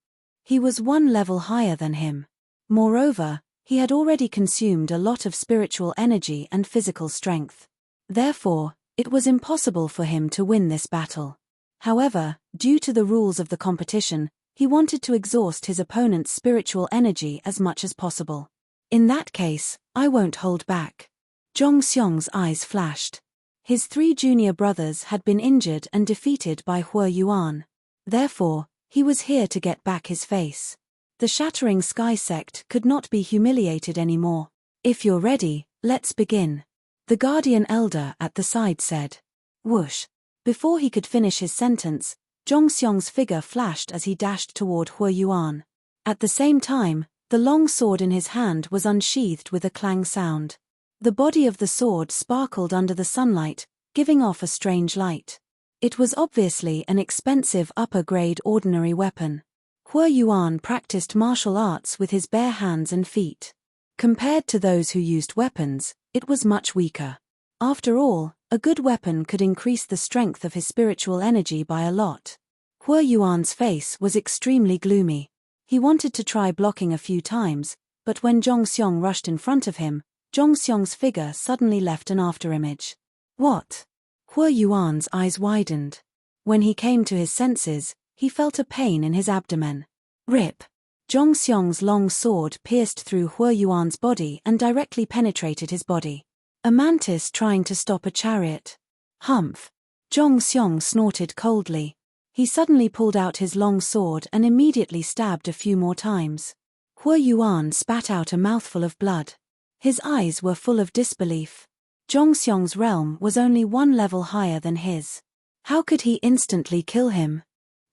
He was 1 level higher than him. Moreover, he had already consumed a lot of spiritual energy and physical strength. Therefore, it was impossible for him to win this battle. However, due to the rules of the competition, he wanted to exhaust his opponent's spiritual energy as much as possible. In that case, I won't hold back. Zhong Xiong's eyes flashed. His 3 junior brothers had been injured and defeated by Hua Yuan. Therefore, he was here to get back his face. The Shattering Sky sect could not be humiliated anymore. If you're ready, let's begin. The guardian elder at the side said. Whoosh. Before he could finish his sentence, Zhong Xiong's figure flashed as he dashed toward Hua Yuan. At the same time, the long sword in his hand was unsheathed with a clang sound. The body of the sword sparkled under the sunlight, giving off a strange light. It was obviously an expensive upper-grade ordinary weapon. Hua Yuan practiced martial arts with his bare hands and feet. Compared to those who used weapons, it was much weaker. After all, a good weapon could increase the strength of his spiritual energy by a lot. Hua Yuan's face was extremely gloomy. He wanted to try blocking a few times, but when Zhong Xiong rushed in front of him, Zhong Xiong's figure suddenly left an afterimage. What? Hua Yuan's eyes widened. When he came to his senses, he felt a pain in his abdomen. Rip. Zhongxiong's long sword pierced through Hue Yuan's body and directly penetrated his body. A mantis trying to stop a chariot. Humph. Zhongxiong snorted coldly. He suddenly pulled out his long sword and immediately stabbed a few more times. Hue Yuan spat out a mouthful of blood. His eyes were full of disbelief. Zhongxiong's realm was only one level higher than his. How could he instantly kill him?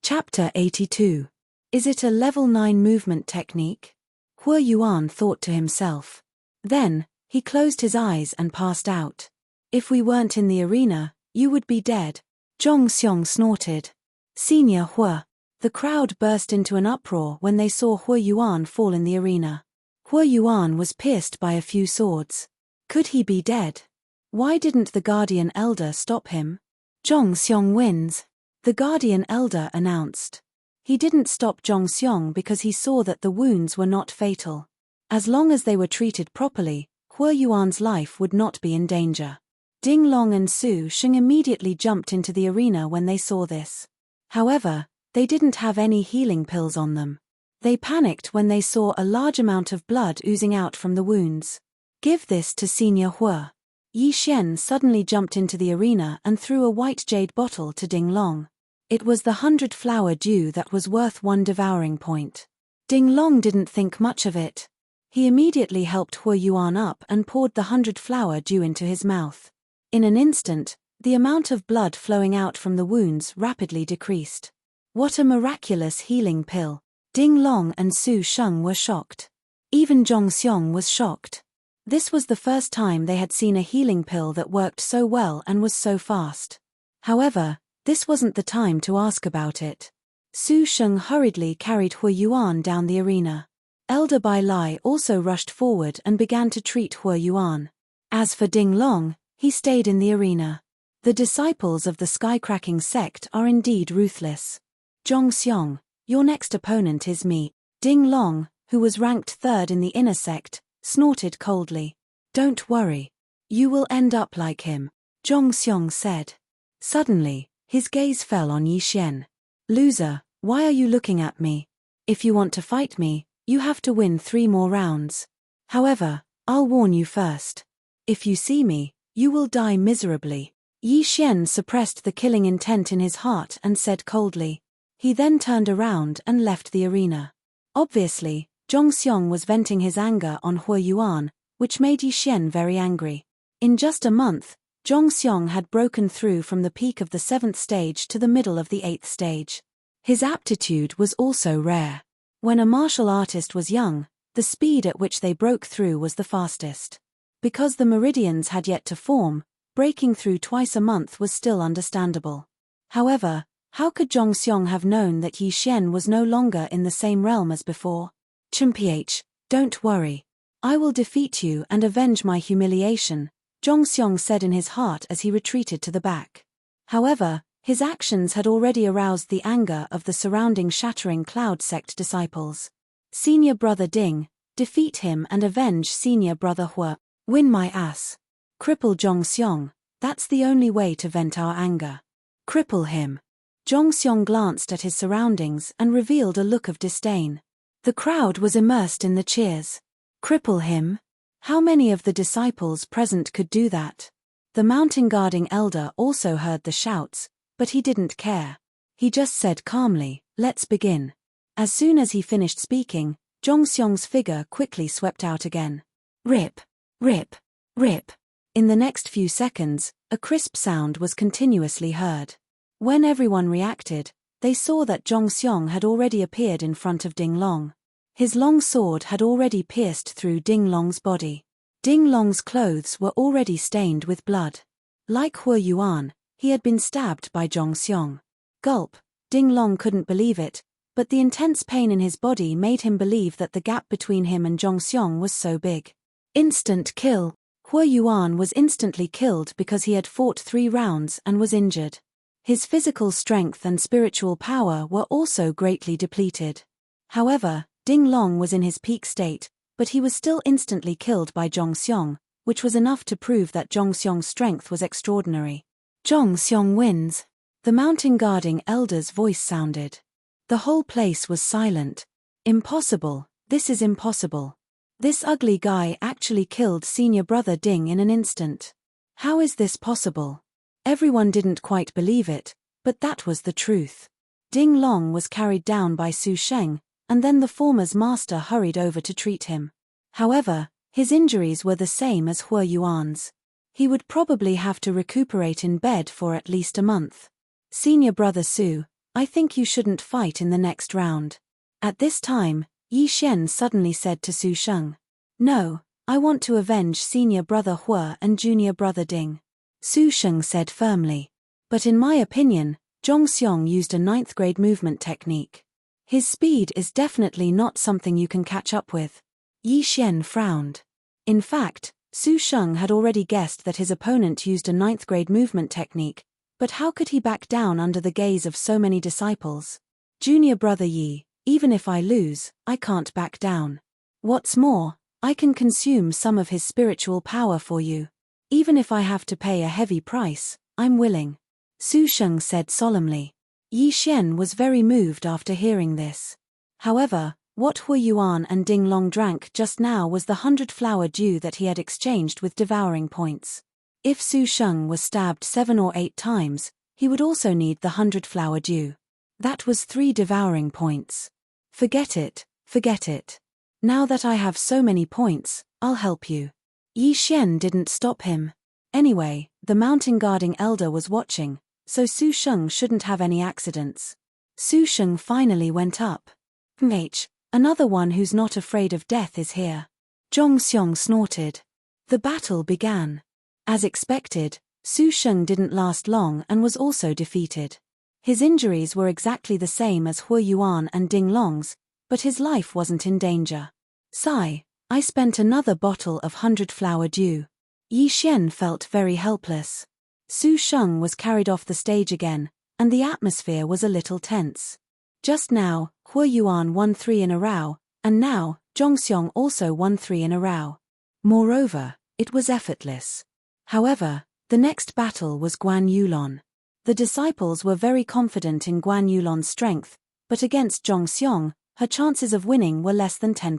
Chapter 82. Is it a level 9 movement technique? Hue Yuan thought to himself. Then, he closed his eyes and passed out. If we weren't in the arena, you would be dead. Zhongxiong snorted. Senior Hue. The crowd burst into an uproar when they saw Hue Yuan fall in the arena. Hue Yuan was pierced by a few swords. Could he be dead? Why didn't the Guardian Elder stop him? Zhongxiong wins. The Guardian Elder announced. He didn't stop Zhongxiong because he saw that the wounds were not fatal. As long as they were treated properly, Hue Yuan's life would not be in danger. Ding Long and Su Sheng immediately jumped into the arena when they saw this. However, they didn't have any healing pills on them. They panicked when they saw a large amount of blood oozing out from the wounds. Give this to Senior Hue. Yi Xian suddenly jumped into the arena and threw a white jade bottle to Ding Long. It was the 100-flower dew that was worth 1 devouring point. Ding Long didn't think much of it. He immediately helped Hue Yuan up and poured the 100-flower dew into his mouth. In an instant, the amount of blood flowing out from the wounds rapidly decreased. What a miraculous healing pill! Ding Long and Su Sheng were shocked. Even Zhongxiong was shocked. This was the first time they had seen a healing pill that worked so well and was so fast. However, this wasn't the time to ask about it. Su Sheng hurriedly carried Hue Yuan down the arena. Elder Bai Lai also rushed forward and began to treat Hue Yuan. As for Ding Long, he stayed in the arena. The disciples of the Skycracking sect are indeed ruthless. Zhongxiong, your next opponent is me. Ding Long, who was ranked 3rd in the inner sect, snorted coldly. Don't worry. You will end up like him, Zhongxiong said. Suddenly, his gaze fell on Yi Xian. Loser, why are you looking at me? If you want to fight me, you have to win 3 more rounds. However, I'll warn you first. If you see me, you will die miserably. Yi Xian suppressed the killing intent in his heart and said coldly. He then turned around and left the arena. Obviously, Zhongxiong was venting his anger on Hue Yuan, which made Yi Xian very angry. In just a month, Zhongxiong had broken through from the peak of the 7th stage to the middle of the 8th stage. His aptitude was also rare. When a martial artist was young, the speed at which they broke through was the fastest. Because the meridians had yet to form, breaking through twice a month was still understandable. However, how could Zhongxiong have known that Yi Xian was no longer in the same realm as before? Chimph, don't worry. I will defeat you and avenge my humiliation, Zhongxiong said in his heart as he retreated to the back. However, his actions had already aroused the anger of the surrounding Shattering Cloud sect disciples. Senior brother Ding, defeat him and avenge senior brother Hue. Win my ass. Cripple Zhongxiong, that's the only way to vent our anger. Cripple him. Zhongxiong glanced at his surroundings and revealed a look of disdain. The crowd was immersed in the cheers. Cripple him? How many of the disciples present could do that? The mountain guarding elder also heard the shouts, but he didn't care. He just said calmly, let's begin. As soon as he finished speaking, Zhongxiong's figure quickly swept out again. Rip, rip, rip. In the next few seconds, a crisp sound was continuously heard. When everyone reacted, they saw that Zhongxiong had already appeared in front of Ding Long. His long sword had already pierced through Ding Long's body. Ding Long's clothes were already stained with blood. Like Hue Yuan, he had been stabbed by Zhongxiong. Gulp, Ding Long couldn't believe it, but the intense pain in his body made him believe that the gap between him and Zhongxiong was so big. Instant kill. Hue Yuan was instantly killed because he had fought 3 rounds and was injured. His physical strength and spiritual power were also greatly depleted. However, Ding Long was in his peak state, but he was still instantly killed by Zhongxiong, which was enough to prove that Zhongxiong's strength was extraordinary. Zhongxiong wins. The mountain guarding elder's voice sounded. The whole place was silent. Impossible, this is impossible. This ugly guy actually killed senior brother Ding in an instant. How is this possible? Everyone didn't quite believe it, but that was the truth. Ding Long was carried down by Su Sheng, and then the former's master hurried over to treat him. However, his injuries were the same as Hua Yuan's. He would probably have to recuperate in bed for at least a month. Senior brother Su, I think you shouldn't fight in the next round. At this time, Yi Xian suddenly said to Su Sheng. No, I want to avenge senior brother Hua and junior brother Ding. Su Sheng said firmly. But in my opinion, Zhong Xiong used a 9th grade movement technique. His speed is definitely not something you can catch up with. Yi Xian frowned. In fact, Su Sheng had already guessed that his opponent used a 9th grade movement technique, but how could he back down under the gaze of so many disciples? Junior brother Yi, even if I lose, I can't back down. What's more, I can consume some of his spiritual power for you. Even if I have to pay a heavy price, I'm willing. Su Sheng said solemnly. Yi Xian was very moved after hearing this. However, what Hua Yuan and Ding Long drank just now was the 100-flower dew that he had exchanged with devouring points. If Su Sheng was stabbed 7 or 8 times, he would also need the 100-flower dew. That was 3 devouring points. Forget it, forget it. Now that I have so many points, I'll help you. Yi Xian didn't stop him. Anyway, the mountain guarding elder was watching, so Su Sheng shouldn't have any accidents. Su Sheng finally went up. Another one who's not afraid of death is here. Zhong Xiong snorted. The battle began. As expected, Su Sheng didn't last long and was also defeated. His injuries were exactly the same as Hua Yuan and Ding Long's, but his life wasn't in danger. Sigh, I spent another bottle of 100-flower dew. Yi Xian felt very helpless. Su Sheng was carried off the stage again, and the atmosphere was a little tense. Just now, Hua Yuan won 3 in a row, and now, Zhong Xiong also won 3 in a row. Moreover, it was effortless. However, the next battle was Guan Yulon. The disciples were very confident in Guan Yulon's strength, but against Zhong Xiong, her chances of winning were less than 10%.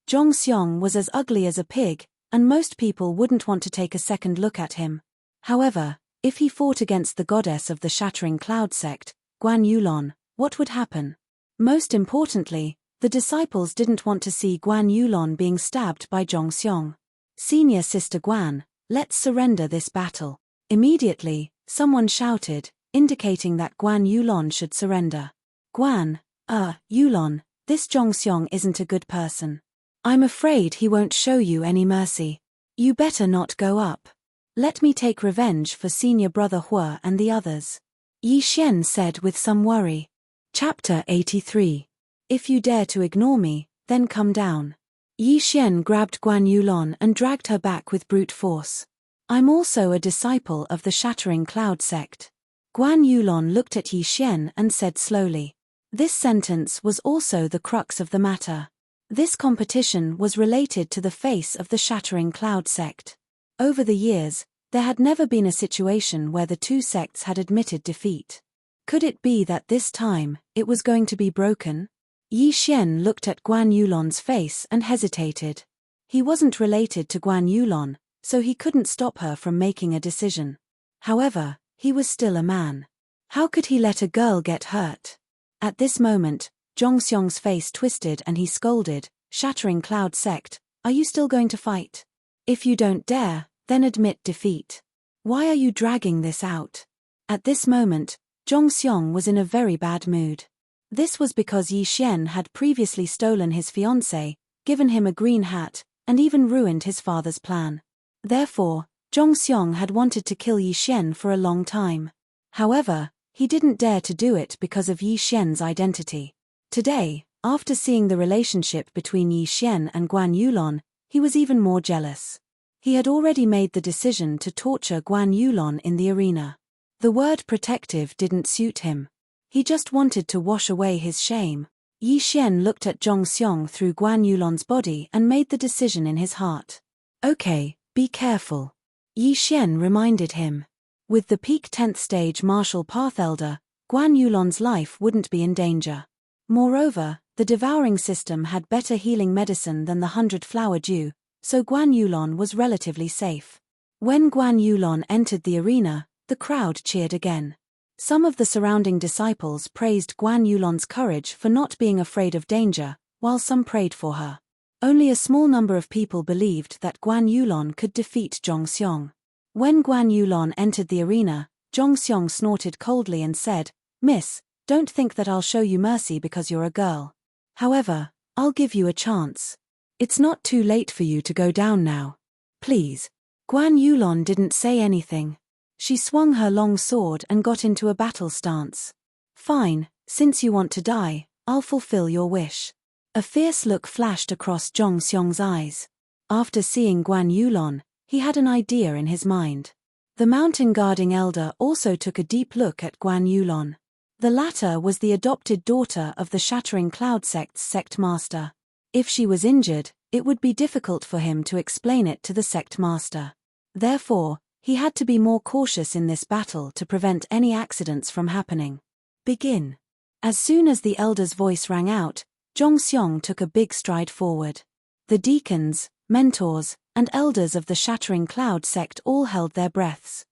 Zhong Xiong was as ugly as a pig, and most people wouldn't want to take a second look at him. However, if he fought against the goddess of the Shattering Cloud sect, Guan Yulon, what would happen? Most importantly, the disciples didn't want to see Guan Yulon being stabbed by Zhong Xiong. Senior Sister Guan, let's surrender this battle. Immediately, someone shouted, indicating that Guan Yulon should surrender. Guan, Yulon, this Zhong Xiong isn't a good person. I'm afraid he won't show you any mercy. You better not go up. Let me take revenge for senior brother Hua and the others. Yi Xian said with some worry. Chapter 83. If you dare to ignore me, then come down. Yi Xian grabbed Guan Yulon and dragged her back with brute force. I'm also a disciple of the Shattering Cloud sect. Guan Yulon looked at Yi Xian and said slowly. This sentence was also the crux of the matter. This competition was related to the face of the Shattering Cloud sect. Over the years, there had never been a situation where the two sects had admitted defeat. Could it be that this time, it was going to be broken? Yi Xian looked at Guan Yulon's face and hesitated. He wasn't related to Guan Yulon, so he couldn't stop her from making a decision. However, he was still a man. How could he let a girl get hurt? At this moment, Zhong Xiong's face twisted and he scolded, Shattering Cloud sect, are you still going to fight? If you don't dare, then admit defeat. Why are you dragging this out? At this moment, Zhong Xiong was in a very bad mood. This was because Yi Xian had previously stolen his fiancée, given him a green hat, and even ruined his father's plan. Therefore, Zhong Xiong had wanted to kill Yi Xian for a long time. However, he didn't dare to do it because of Yi Xian's identity. Today, after seeing the relationship between Yi Xian and Guan Yulon, he was even more jealous. He had already made the decision to torture Guan Yulon in the arena. The word protective didn't suit him. He just wanted to wash away his shame. Yi Xian looked at Zhong Xiong through Guan Yulon's body and made the decision in his heart. Okay, be careful. Yi Xian reminded him. With the peak 10th stage martial path elder, Guan Yulon's life wouldn't be in danger. Moreover, The devouring system had better healing medicine than the 100-flower dew, so Guan Yulon was relatively safe. When Guan Yulon entered the arena, the crowd cheered again. Some of the surrounding disciples praised Guan Yulon's courage for not being afraid of danger, while some prayed for her. Only a small number of people believed that Guan Yulon could defeat Zhongxiong. When Guan Yulon entered the arena, Zhongxiong snorted coldly and said, "Miss, don't think that I'll show you mercy because you're a girl. However, I'll give you a chance. It's not too late for you to go down now. Please." Guan Yulon didn't say anything. She swung her long sword and got into a battle stance. "Fine, since you want to die, I'll fulfill your wish." A fierce look flashed across Zhongxiong's eyes. After seeing Guan Yulon, he had an idea in his mind. The mountain guarding elder also took a deep look at Guan Yulon. The latter was the adopted daughter of the Shattering Cloud Sect's sect master. If she was injured, it would be difficult for him to explain it to the sect master. Therefore, he had to be more cautious in this battle to prevent any accidents from happening. "Begin." As soon as the elder's voice rang out, Zhongxiong took a big stride forward. The deacons, mentors, and elders of the Shattering Cloud sect all held their breaths.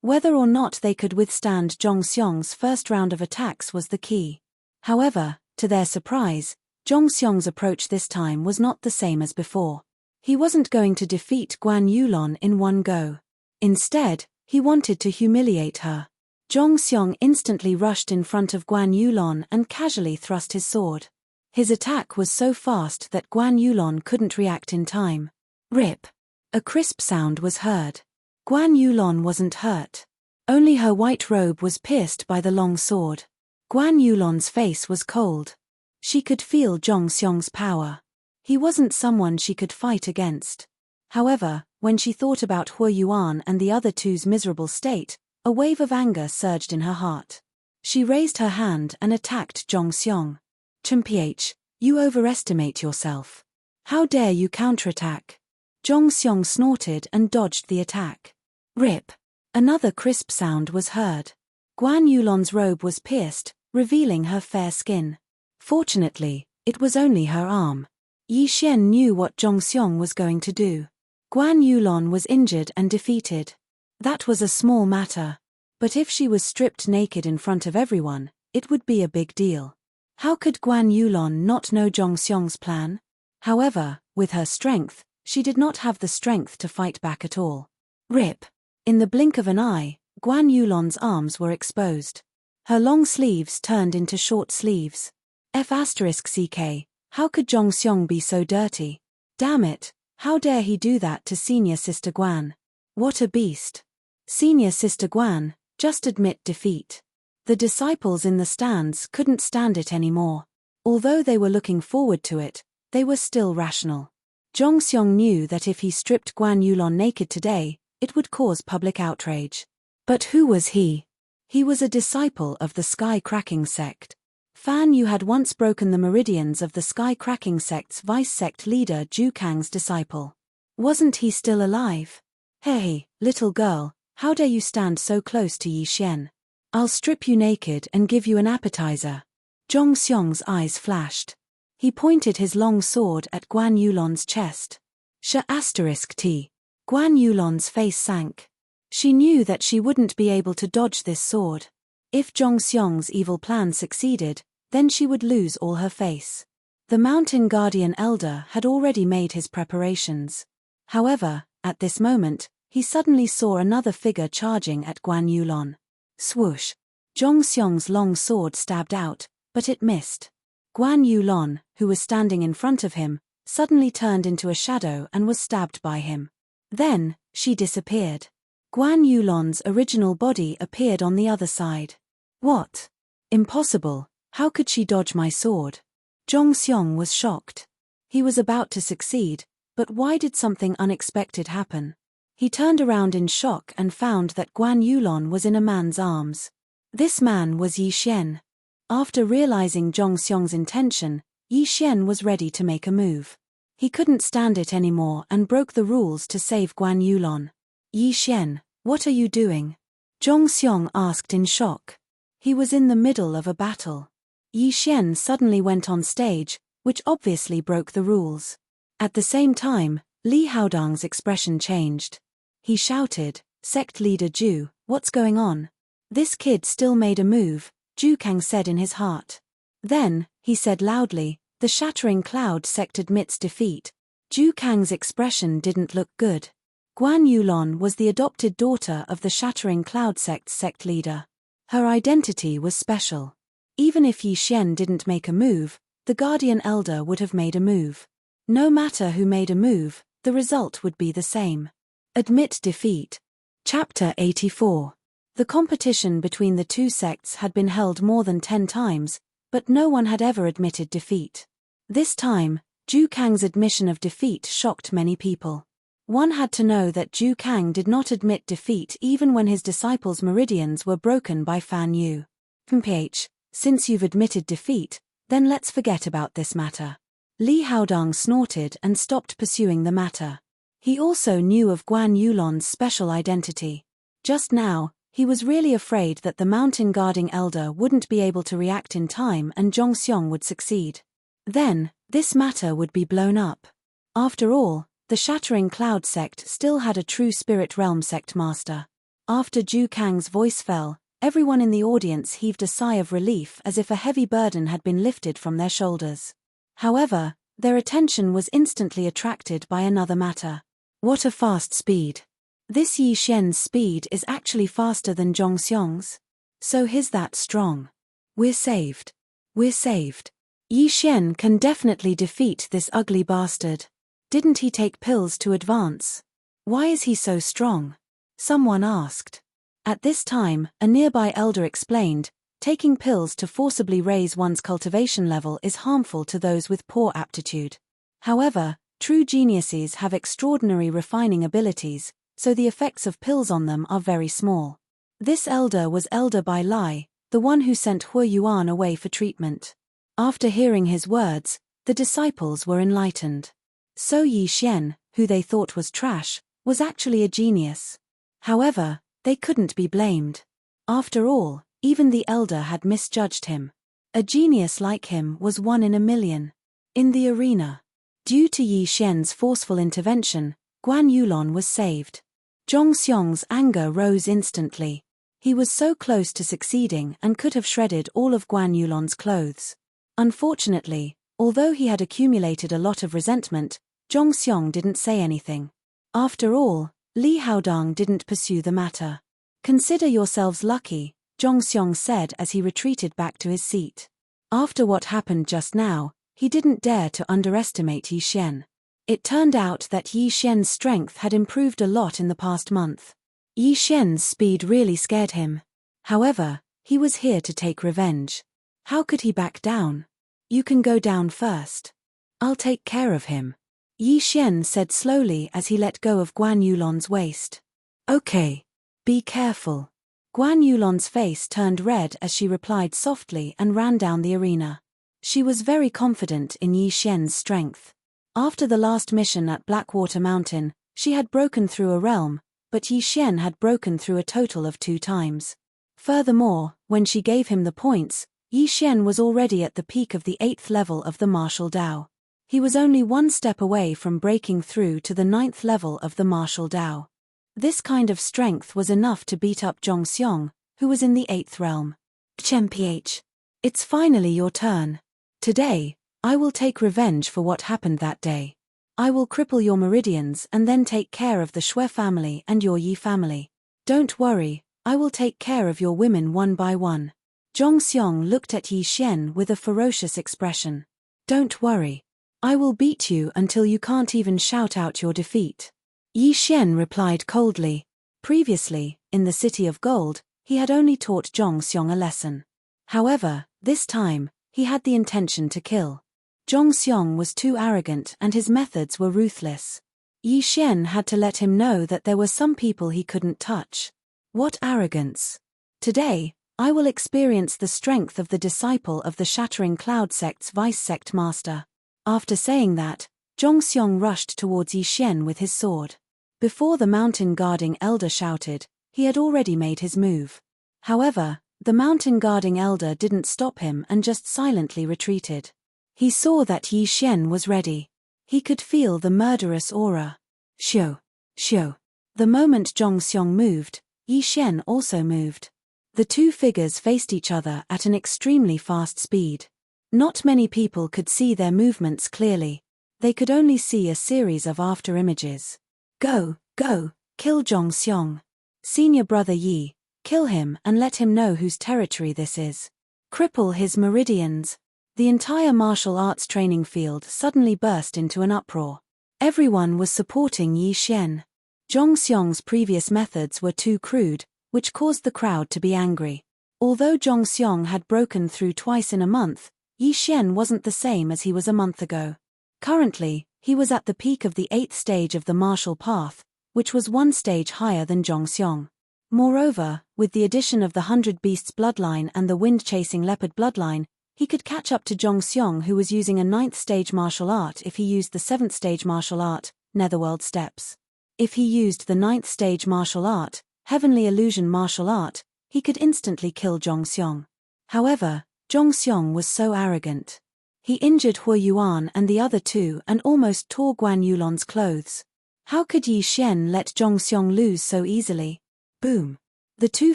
Whether or not they could withstand Zhongxiong's first round of attacks was the key. However, to their surprise, Zhongxiong's approach this time was not the same as before. He wasn't going to defeat Guan Yulon in one go. Instead, he wanted to humiliate her. Zhongxiong instantly rushed in front of Guan Yulon and casually thrust his sword. His attack was so fast that Guan Yulon couldn't react in time. Rip! A crisp sound was heard. Guan Yulon wasn't hurt. Only her white robe was pierced by the long sword. Guan Yulon's face was cold. She could feel Zhongxiong's power. He wasn't someone she could fight against. However, when she thought about Hua Yuan and the other two's miserable state, a wave of anger surged in her heart. She raised her hand and attacked Zhongxiong. "Mph, you overestimate yourself. How dare you counterattack?" Zhongxiong snorted and dodged the attack. Rip! Another crisp sound was heard. Guan Yulon's robe was pierced, revealing her fair skin. Fortunately, it was only her arm. Yi Xian knew what Zhongxiong was going to do. Guan Yulon was injured and defeated. That was a small matter. But if she was stripped naked in front of everyone, it would be a big deal. How could Guan Yulon not know Zhongxiong's plan? However, with her strength, she did not have the strength to fight back at all. Rip! In the blink of an eye, Guan Yulon's arms were exposed. Her long sleeves turned into short sleeves. F*ck, how could Zhongxiong be so dirty? Damn it, how dare he do that to Senior Sister Guan? What a beast. Senior Sister Guan, just admit defeat. The disciples in the stands couldn't stand it anymore. Although they were looking forward to it, they were still rational. Zhongxiong knew that if he stripped Guan Yulon naked today, it would cause public outrage. But who was he? He was a disciple of the Sky Cracking sect. Fan Yu had once broken the meridians of the Sky Cracking sect's vice-sect leader Zhu Kang's disciple. Wasn't he still alive? "Hey, little girl, how dare you stand so close to Yi Xian? I'll strip you naked and give you an appetizer." Zhongxiong's eyes flashed. He pointed his long sword at Guan Yulon's chest. **T. Guan Yulon's face sank. She knew that she wouldn't be able to dodge this sword. If Zhongxiong's evil plan succeeded, then she would lose all her face. The Mountain Guardian Elder had already made his preparations. However, at this moment, he suddenly saw another figure charging at Guan Yulon. Swoosh! Zhongxiong's long sword stabbed out, but it missed. Guan Yulon, who was standing in front of him, suddenly turned into a shadow and was stabbed by him. Then, she disappeared. Guan Yulon's original body appeared on the other side. What? Impossible, how could she dodge my sword? Zhongxiong was shocked. He was about to succeed, but why did something unexpected happen? He turned around in shock and found that Guan Yulon was in a man's arms. This man was Yi Xian. After realizing Zhongxiong's intention, Yi Xian was ready to make a move. He couldn't stand it anymore and broke the rules to save Guan Yulon. "Yi Xian, what are you doing?" Zhongxiong asked in shock. He was in the middle of a battle. Yi Xian suddenly went on stage, which obviously broke the rules. At the same time, Li Haodong's expression changed. He shouted, "Sect leader Zhu, what's going on?" "This kid still made a move," Zhu Kang said in his heart. Then, he said loudly, "The Shattering Cloud sect admits defeat." Zhu Kang's expression didn't look good. Guan Yulon was the adopted daughter of the Shattering Cloud sect's sect leader. Her identity was special. Even if Yi Xian didn't make a move, the Guardian Elder would have made a move. No matter who made a move, the result would be the same. Admit defeat. Chapter 84. The competition between the two sects had been held more than 10 times, but no one had ever admitted defeat. This time, Zhu Kang's admission of defeat shocked many people. One had to know that Zhu Kang did not admit defeat even when his disciples' meridians were broken by Fan Yu. "Mph, since you've admitted defeat, then let's forget about this matter." Li Haodong snorted and stopped pursuing the matter. He also knew of Guan Yulon's special identity. Just now, he was really afraid that the mountain guarding elder wouldn't be able to react in time and Zhongxiong would succeed. Then, this matter would be blown up. After all, the Shattering Cloud sect still had a true Spirit Realm sect master. After Zhu Kang's voice fell, everyone in the audience heaved a sigh of relief as if a heavy burden had been lifted from their shoulders. However, their attention was instantly attracted by another matter. What a fast speed! This Yi Xian's speed is actually faster than Zhongxiong's. So he's that strong. We're saved. We're saved. Yi Xian can definitely defeat this ugly bastard. Didn't he take pills to advance? Why is he so strong? Someone asked. At this time, a nearby elder explained, taking pills to forcibly raise one's cultivation level is harmful to those with poor aptitude. However, true geniuses have extraordinary refining abilities, so the effects of pills on them are very small. This elder was Elder Bai Lai, the one who sent Hu Yuan away for treatment. After hearing his words, the disciples were enlightened. So Yi Xian, who they thought was trash, was actually a genius. However, they couldn't be blamed. After all, even the elder had misjudged him. A genius like him was one in a million. In the arena, due to Yi Xian's forceful intervention, Guan Yulon was saved. Zhongxiong's anger rose instantly. He was so close to succeeding and could have shredded all of Guan Yulon's clothes. Unfortunately, although he had accumulated a lot of resentment, Zhongxiong didn't say anything. After all, Li Haodong didn't pursue the matter. "Consider yourselves lucky," Zhongxiong said as he retreated back to his seat. After what happened just now, he didn't dare to underestimate Yi Xian. It turned out that Yi Xian's strength had improved a lot in the past month. Yi Xian's speed really scared him. However, he was here to take revenge. How could he back down? "You can go down first. I'll take care of him," Yi Xian said slowly as he let go of Guan Yulon's waist. "Okay. Be careful." Guan Yulon's face turned red as she replied softly and ran down the arena. She was very confident in Yi Xian's strength. After the last mission at Blackwater Mountain, she had broken through a realm, but Yi Xian had broken through a total of 2 times. Furthermore, when she gave him the points, Yi Xian was already at the peak of the 8th level of the martial Dao. He was only 1 step away from breaking through to the 9th level of the martial Dao. This kind of strength was enough to beat up Zhongxiong, who was in the 8th realm. "Mph. It's finally your turn. Today, I will take revenge for what happened that day. I will cripple your meridians and then take care of the Shui family and your Yi family. Don't worry, I will take care of your women one by one." Zhongxiong looked at Yi Xian with a ferocious expression. "Don't worry. I will beat you until you can't even shout out your defeat." Yi Xian replied coldly. Previously, in the City of Gold, he had only taught Zhongxiong a lesson. However, this time, he had the intention to kill. Zhongxiong was too arrogant and his methods were ruthless. Yi Xian had to let him know that there were some people he couldn't touch. What arrogance! Today, I will experience the strength of the disciple of the Shattering Cloud sect's vice-sect master. After saying that, Zhongxiong rushed towards Yi Xian with his sword. Before the mountain guarding elder shouted, he had already made his move. However, The mountain-guarding elder didn't stop him and just silently retreated. He saw that Yi Xian was ready. He could feel the murderous aura. Xiu, xiu. The moment Zhongxiong moved, Yi Xian also moved. The two figures faced each other at an extremely fast speed. Not many people could see their movements clearly. They could only see a series of after-images. Go, kill Zhongxiong. Senior brother Yi, kill him and let him know whose territory this is. Cripple his meridians. The entire martial arts training field suddenly burst into an uproar. Everyone was supporting Yi Xian. Zhongxiong's previous methods were too crude, which caused the crowd to be angry. Although Zhongxiong had broken through twice in a month, Yi Xian wasn't the same as he was a month ago. Currently, he was at the peak of the 8th stage of the martial path, which was one stage higher than Zhongxiong. Moreover, with the addition of the 100 Beasts bloodline and the wind-chasing leopard bloodline, he could catch up to Zhongxiong, who was using a 9th stage martial art if he used the 7th stage martial art, Netherworld Steps. If he used the 9th stage martial art, Heavenly Illusion martial art, he could instantly kill Zhongxiong. However, Zhongxiong was so arrogant. He injured Hua Yuan and the other two and almost tore Guan Yulon's clothes. How could Yi Xian let Zhongxiong lose so easily? Boom! The two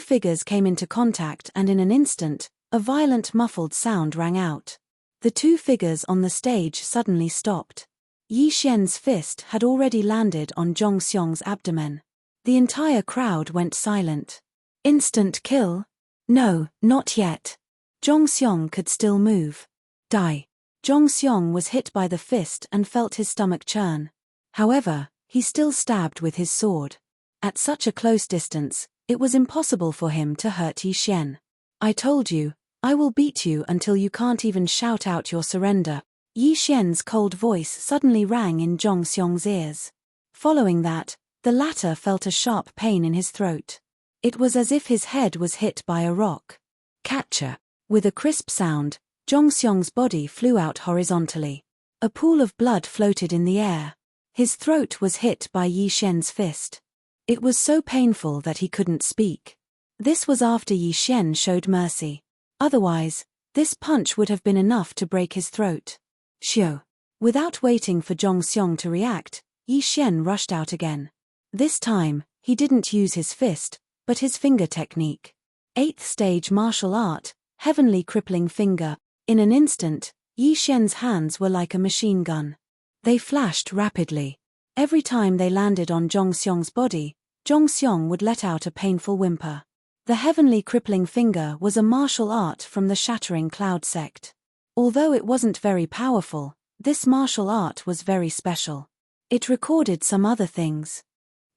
figures came into contact and in an instant, a violent muffled sound rang out. The two figures on the stage suddenly stopped. Yi Xian's fist had already landed on Zhongxiong's abdomen. The entire crowd went silent. Instant kill? No, not yet. Zhongxiong could still move. Die. Zhongxiong was hit by the fist and felt his stomach churn. However, he still stabbed with his sword. At such a close distance, it was impossible for him to hurt Yi Xian. I told you, I will beat you until you can't even shout out your surrender. Yi Xian's cold voice suddenly rang in Zhongxiong's ears. Following that, the latter felt a sharp pain in his throat. It was as if his head was hit by a rock. Catcher. With a crisp sound, Zhongxiong's body flew out horizontally. A pool of blood floated in the air. His throat was hit by Yi Xian's fist. It was so painful that he couldn't speak. This was after Yi Xian showed mercy. Otherwise, this punch would have been enough to break his throat. Xiu. Without waiting for Zhongxiong to react, Yi Xian rushed out again. This time, he didn't use his fist, but his finger technique. 8th stage martial art, Heavenly Crippling Finger. In an instant, Yi Xian's hands were like a machine gun. They flashed rapidly. Every time they landed on Zhongxiong's body, Zhongxiong would let out a painful whimper. The Heavenly Crippling Finger was a martial art from the Shattering Cloud sect. Although it wasn't very powerful, this martial art was very special. It recorded some other things.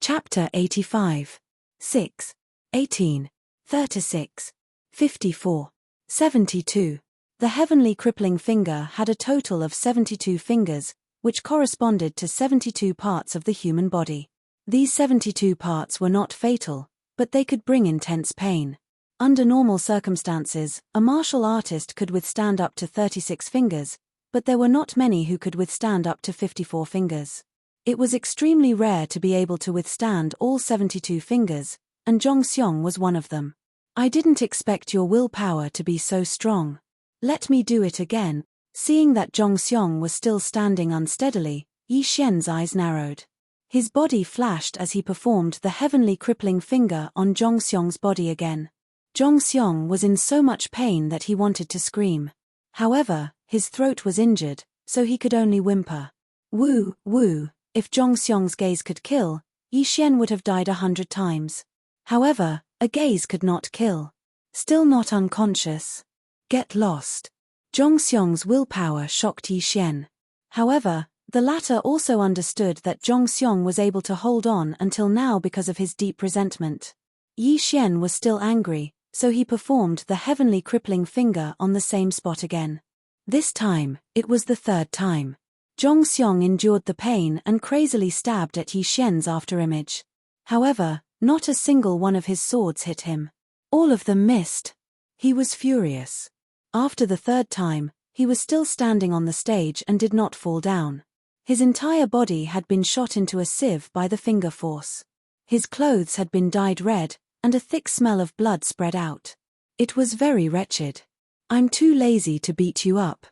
Chapter 85. 6. 18. 36. 54. 72. The Heavenly Crippling Finger had a total of 72 fingers, which corresponded to 72 parts of the human body. These 72 parts were not fatal, but they could bring intense pain. Under normal circumstances, a martial artist could withstand up to 36 fingers, but there were not many who could withstand up to 54 fingers. It was extremely rare to be able to withstand all 72 fingers, and Zhongxiong was one of them. I didn't expect your willpower to be so strong. Let me do it again. Seeing that Zhongxiong was still standing unsteadily, Yi Xian's eyes narrowed. His body flashed as he performed the Heavenly Crippling Finger on Zhongxiong's body again. Zhongxiong was in so much pain that he wanted to scream. However, his throat was injured, so he could only whimper. Woo, woo. If Zhongxiong's gaze could kill, Yi Xian would have died 100 times. However, a gaze could not kill. Still not unconscious. Get lost. Zhongxiong's willpower shocked Yi Xian. However, the latter also understood that Zhongxiong was able to hold on until now because of his deep resentment. Yi Xian was still angry, so he performed the Heavenly Crippling Finger on the same spot again. This time, it was the third time. Zhongxiong endured the pain and crazily stabbed at Yi Xian's afterimage. However, not a single one of his swords hit him. All of them missed. He was furious. After the third time, he was still standing on the stage and did not fall down. His entire body had been shot into a sieve by the finger force. His clothes had been dyed red, and a thick smell of blood spread out. It was very wretched. I'm too lazy to beat you up.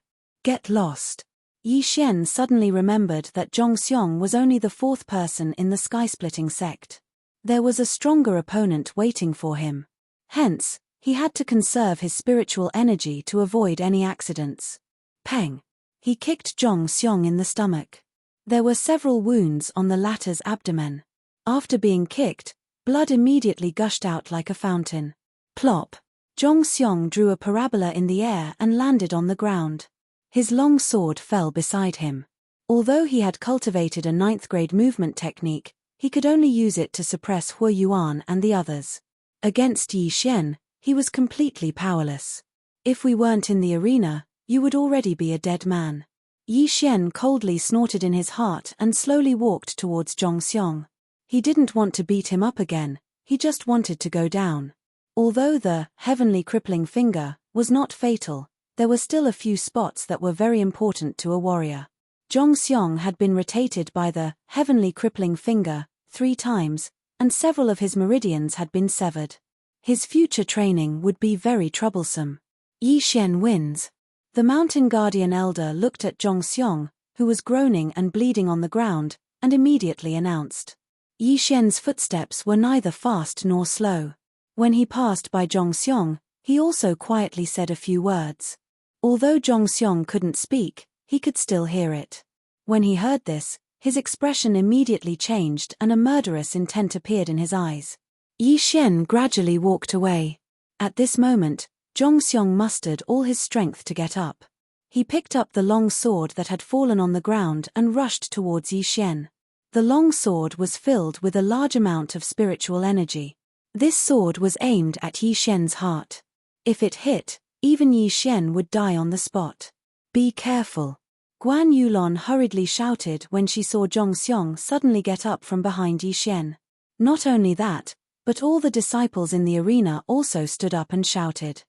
Get lost. Yi Xian suddenly remembered that Zhongxiong was only the fourth person in the sky-splitting sect. There was a stronger opponent waiting for him. Hence, he had to conserve his spiritual energy to avoid any accidents. Peng. He kicked Zhongxiong in the stomach. There were several wounds on the latter's abdomen. After being kicked, blood immediately gushed out like a fountain. Plop. Zhongxiong drew a parabola in the air and landed on the ground. His long sword fell beside him. Although he had cultivated a 9th-grade movement technique, he could only use it to suppress Hu Yuan and the others. Against Yi Xian, he was completely powerless. If we weren't in the arena, you would already be a dead man. Yi Xian coldly snorted in his heart and slowly walked towards Zhongxiong. He didn't want to beat him up again, he just wanted to go down. Although the heavenly crippling finger was not fatal, there were still a few spots that were very important to a warrior. Zhongxiong had been rotated by the heavenly crippling finger 3 times, and several of his meridians had been severed. His future training would be very troublesome. Yi Xian wins. The mountain guardian elder looked at Zhongxiong, who was groaning and bleeding on the ground, and immediately announced. Yi Xian's footsteps were neither fast nor slow. When he passed by Zhongxiong, he also quietly said a few words. Although Zhongxiong couldn't speak, he could still hear it. When he heard this, his expression immediately changed and a murderous intent appeared in his eyes. Yi Xian gradually walked away. At this moment, Zhongxiong mustered all his strength to get up. He picked up the long sword that had fallen on the ground and rushed towards Yi Xian. The long sword was filled with a large amount of spiritual energy. This sword was aimed at Yi Xian's heart. If it hit, even Yi Xian would die on the spot. Be careful. Guan Yulon hurriedly shouted when she saw Zhongxiong suddenly get up from behind Yi Xian. Not only that, but all the disciples in the arena also stood up and shouted.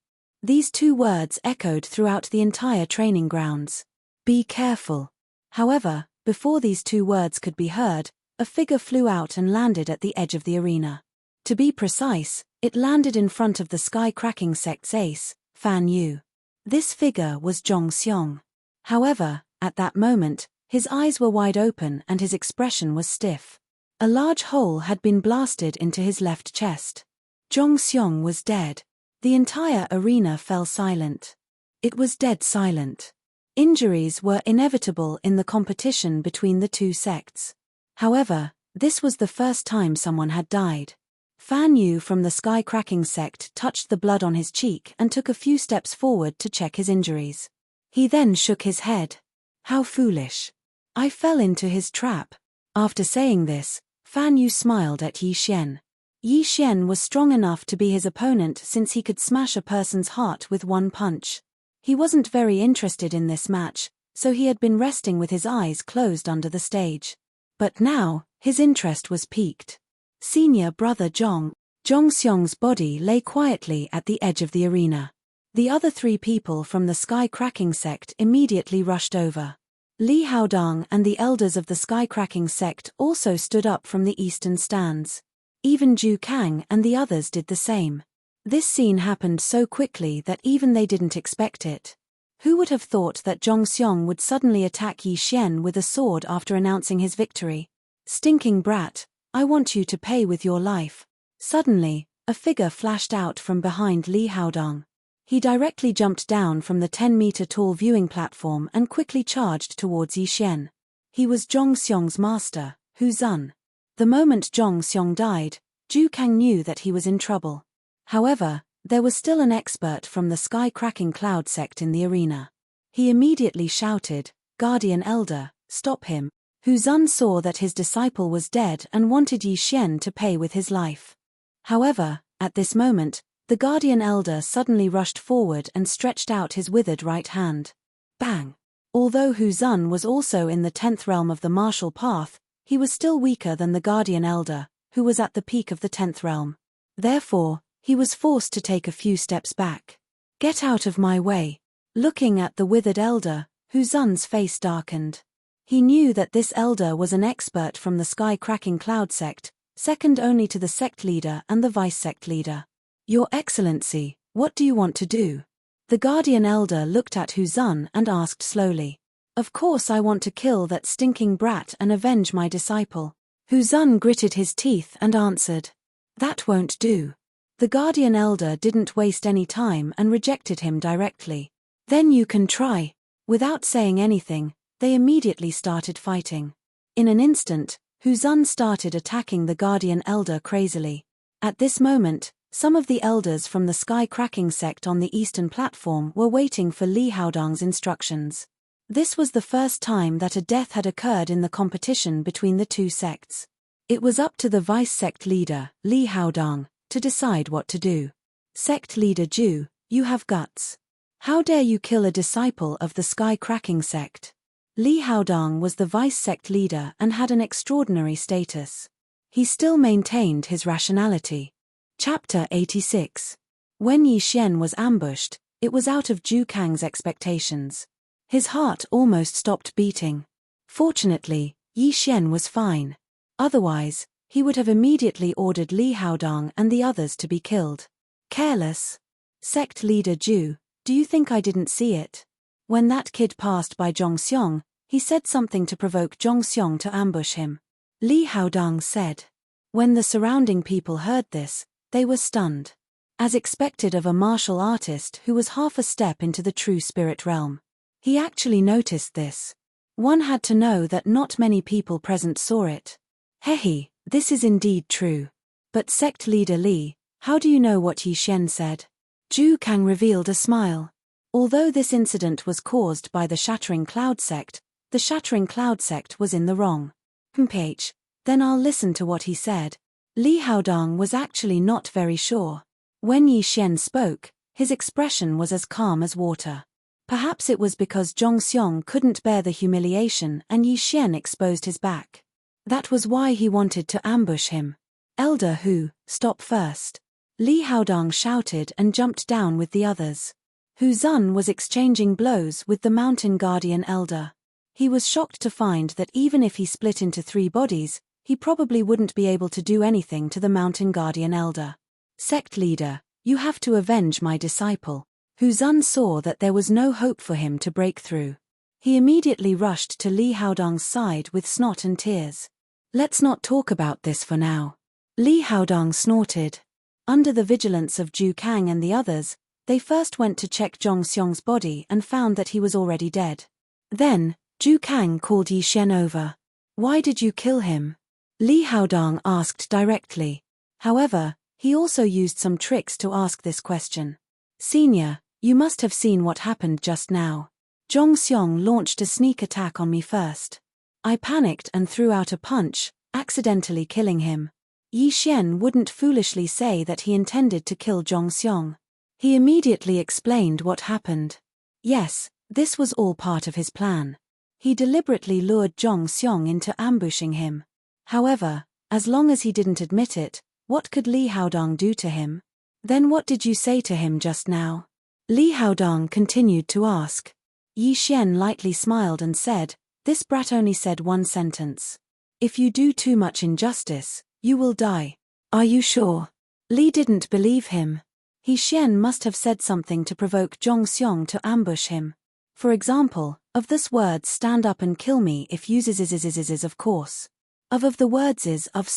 These 2 words echoed throughout the entire training grounds. Be careful. However, before these 2 words could be heard, a figure flew out and landed at the edge of the arena. To be precise, it landed in front of the sky-cracking sect's ace, Fan Yu. This figure was Zhongxiong. However, at that moment, his eyes were wide open and his expression was stiff. A large hole had been blasted into his left chest. Zhongxiong was dead. The entire arena fell silent. It was dead silent. Injuries were inevitable in the competition between the 2 sects. However, this was the first time someone had died. Fan Yu from the sky-cracking sect touched the blood on his cheek and took a few steps forward to check his injuries. He then shook his head. How foolish. I fell into his trap. After saying this, Fan Yu smiled at Yi Xian. Yi Xian was strong enough to be his opponent since he could smash a person's heart with 1 punch. He wasn't very interested in this match, so he had been resting with his eyes closed under the stage. But now, his interest was piqued. Senior brother Zhongxiong's body lay quietly at the edge of the arena. The other 3 people from the sky-cracking sect immediately rushed over. Li Haodong and the elders of the sky-cracking sect also stood up from the eastern stands. Even Zhu Kang and the others did the same. This scene happened so quickly that even they didn't expect it. Who would have thought that Zhongxiong would suddenly attack Yi Xian with a sword after announcing his victory? Stinking brat, I want you to pay with your life. Suddenly, a figure flashed out from behind Li Haodong. He directly jumped down from the 10-meter-tall viewing platform and quickly charged towards Yi Xian. He was Zhongxiong's master, Hu Zun. The moment Zhongxiong died, Zhu Kang knew that he was in trouble. However, there was still an expert from the sky-cracking cloud sect in the arena. He immediately shouted, Guardian Elder, stop him. Hu Zun saw that his disciple was dead and wanted Yi Xian to pay with his life. However, at this moment, the Guardian Elder suddenly rushed forward and stretched out his withered right hand. Bang! Although Hu Zun was also in the 10th realm of the martial path, he was still weaker than the Guardian Elder, who was at the peak of the 10th realm. Therefore, he was forced to take a few steps back. Get out of my way. Looking at the withered elder, Hu Zun's face darkened. He knew that this elder was an expert from the sky-cracking cloud sect, second only to the sect leader and the vice-sect leader. Your Excellency, What do you want to do? The guardian elder looked at Huzun and asked slowly. Of course I want to kill that stinking brat and avenge my disciple. Huzun gritted his teeth and answered. That won't do. The guardian elder didn't waste any time and rejected him directly. Then you can try. Without saying anything, they immediately started fighting. In an instant, Huzun started attacking the guardian elder crazily. At this moment, some of the elders from the Sky Cracking sect on the eastern platform were waiting for Li Haodong's instructions. This was the first time that a death had occurred in the competition between the two sects. It was up to the vice sect leader, Li Haodong, to decide what to do. Sect leader Ju, you have guts. How dare you kill a disciple of the Sky Cracking sect? Li Haodong was the vice sect leader and had an extraordinary status. He still maintained his rationality. Chapter 86. When Yi Xian was ambushed, it was out of Zhu Kang's expectations. His heart almost stopped beating. Fortunately, Yi Xian was fine. Otherwise, he would have immediately ordered Li Haodong and the others to be killed. Careless. Sect leader Zhu, do you think I didn't see it? When that kid passed by Zhongxiong, he said something to provoke Zhongxiong to ambush him. Li Haodong said. When the surrounding people heard this, they were stunned. As expected of a martial artist who was half a step into the true spirit realm. He actually noticed this. One had to know that not many people present saw it. Hehe, this is indeed true. But sect leader Li, how do you know what Yi Xian said? Zhu Kang revealed a smile. Although this incident was caused by the Shattering Cloud sect, the Shattering Cloud sect was in the wrong. Then I'll listen to what he said. Li Haodong was actually not very sure. When Yi Xian spoke, his expression was as calm as water. Perhaps it was because Zhongxiong couldn't bear the humiliation and Yi Xian exposed his back. That was why he wanted to ambush him. Elder Hu, stop first. Li Haodong shouted and jumped down with the others. Huzun was exchanging blows with the mountain guardian elder. He was shocked to find that even if he split into 3 bodies, he probably wouldn't be able to do anything to the mountain guardian elder. Sect leader, you have to avenge my disciple. Huzun saw that there was no hope for him to break through. He immediately rushed to Li Haodong's side with snot and tears. Let's not talk about this for now. Li Haodong snorted. Under the vigilance of Zhu Kang and the others, they first went to check Zhongxiong's body and found that he was already dead. Then, Zhu Kang called Yi Xian over. Why did you kill him? Li Haodong asked directly. However, he also used some tricks to ask this question. Senior, you must have seen what happened just now. Zhongxiong launched a sneak attack on me first. I panicked and threw out a punch, accidentally killing him. Yi Xian wouldn't foolishly say that he intended to kill Zhongxiong. He immediately explained what happened. Yes, this was all part of his plan. He deliberately lured Zhongxiong into ambushing him. However, as long as he didn't admit it, what could Li Haodong do to him? Then what did you say to him just now? Li Haodong continued to ask. Yi Xian lightly smiled and said, this brat only said one sentence. If you do too much injustice, you will die. Are you sure? Li didn't believe him. Yi Xian must have said something to provoke Zhongxiong to ambush him. For example, of this word stand up and kill me if uses is of course. Of the words is of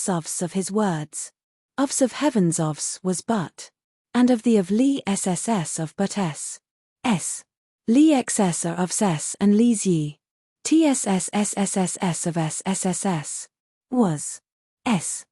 his words. Ofs of heavens ofs was but. And of the of Li SSS of but S. Li XS of S and Li's Yi. TSSSSS of SSS. Was. S.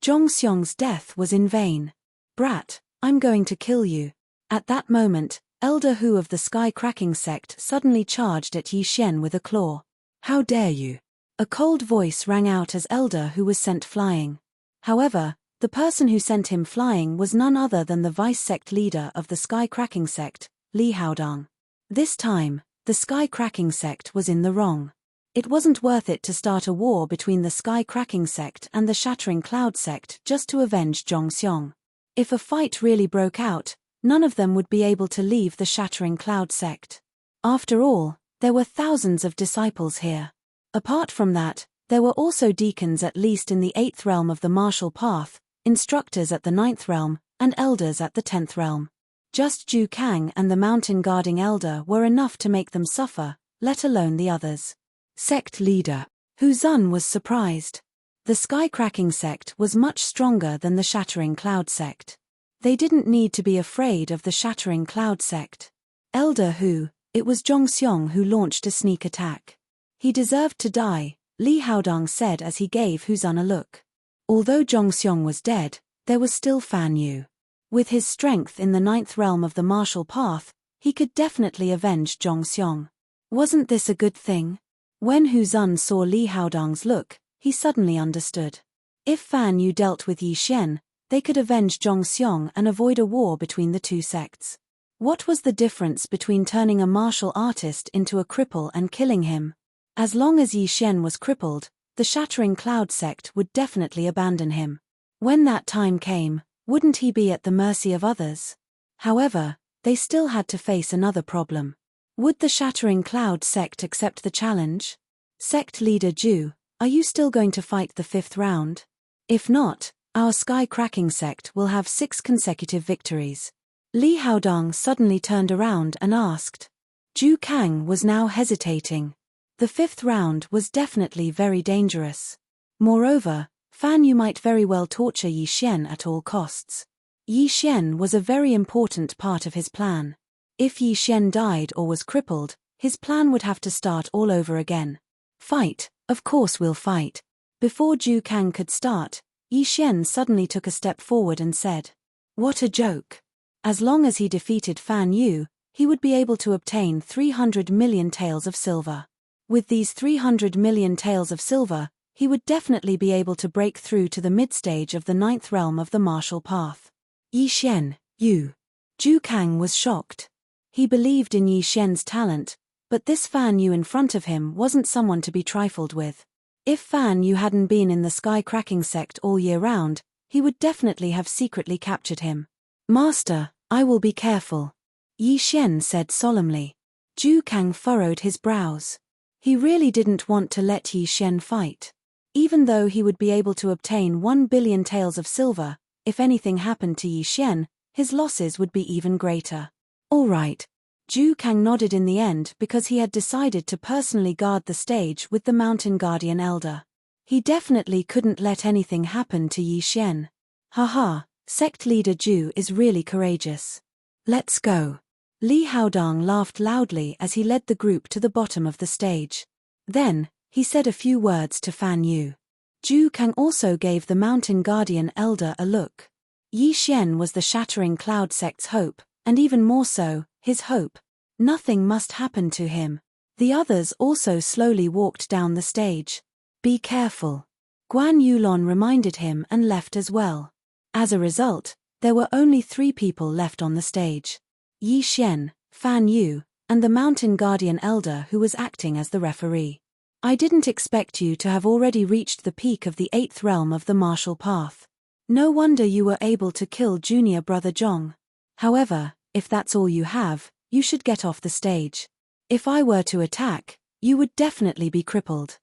Zhongxiong's death was in vain. Brat, I'm going to kill you. At that moment, Elder Hu of the Sky Cracking sect suddenly charged at Yi Xian with a claw. How dare you? A cold voice rang out as Elder Hu was sent flying. However, the person who sent him flying was none other than the vice sect leader of the Sky Cracking sect, Li Haodong. This time, the Sky Cracking sect was in the wrong. It wasn't worth it to start a war between the Sky Cracking sect and the Shattering Cloud sect just to avenge Zhongxiong. If a fight really broke out, none of them would be able to leave the Shattering Cloud sect. After all, there were thousands of disciples here. Apart from that, there were also deacons at least in the 8th realm of the martial path, instructors at the 9th realm, and elders at the 10th realm. Just Zhu Kang and the mountain guarding elder were enough to make them suffer, let alone the others. Sect leader. Hu Zun was surprised. The sky-cracking sect was much stronger than the shattering cloud sect. They didn't need to be afraid of the shattering cloud sect. Elder Hu, it was Zhongxiong who launched a sneak attack. He deserved to die, Li Haodong said as he gave Hu Zun a look. Although Zhongxiong was dead, there was still Fan Yu. With his strength in the 9th realm of the martial path, he could definitely avenge Zhongxiong. Wasn't this a good thing? When Hu Zun saw Li Haodong's look, he suddenly understood. If Fan Yu dealt with Yi Xian, they could avenge Zhongxiong and avoid a war between the two sects. What was the difference between turning a martial artist into a cripple and killing him? As long as Yi Xian was crippled, the shattering cloud sect would definitely abandon him. When that time came, wouldn't he be at the mercy of others? However, they still had to face another problem. Would the shattering cloud sect accept the challenge? Sect leader Zhu, are you still going to fight the 5th round? If not, our sky-cracking sect will have 6 consecutive victories. Li Haodong suddenly turned around and asked. Zhu Kang was now hesitating. The 5th round was definitely very dangerous. Moreover, Fan Yu might very well torture Yi Xian at all costs. Yi Xian was a very important part of his plan. If Yi Xian died or was crippled, his plan would have to start all over again. Fight, of course we'll fight. Before Zhu Kang could start, Yi Xian suddenly took a step forward and said, "What a joke. As long as he defeated Fan Yu, he would be able to obtain 300 million taels of silver. With these 300 million taels of silver, he would definitely be able to break through to the mid-stage of the 9th realm of the martial path." Yi Xian, you. Zhu Kang was shocked. He believed in Yi Xian's talent, but this Fan Yu in front of him wasn't someone to be trifled with. If Fan Yu hadn't been in the sky-cracking sect all year round, he would definitely have secretly captured him. "Master, I will be careful," Yi Xian said solemnly. Zhu Kang furrowed his brows. He really didn't want to let Yi Xian fight. Even though he would be able to obtain 1 billion taels of silver, if anything happened to Yi Xian, his losses would be even greater. All right. Zhu Kang nodded in the end because he had decided to personally guard the stage with the Mountain Guardian Elder. He definitely couldn't let anything happen to Yi Xian. Haha, sect leader Zhu is really courageous. Let's go. Li Haodong laughed loudly as he led the group to the bottom of the stage. Then, he said a few words to Fan Yu. Zhu Kang also gave the Mountain Guardian Elder a look. Yi Xian was the shattering cloud sect's hope, and even more so, his hope. Nothing must happen to him. The others also slowly walked down the stage. Be careful. Guan Yulon reminded him and left as well. As a result, there were only 3 people left on the stage. Yi Xian, Fan Yu, and the Mountain Guardian Elder who was acting as the referee. I didn't expect you to have already reached the peak of the 8th realm of the martial path. No wonder you were able to kill junior brother Zhong. However, if that's all you have, you should get off the stage. If I were to attack, you would definitely be crippled.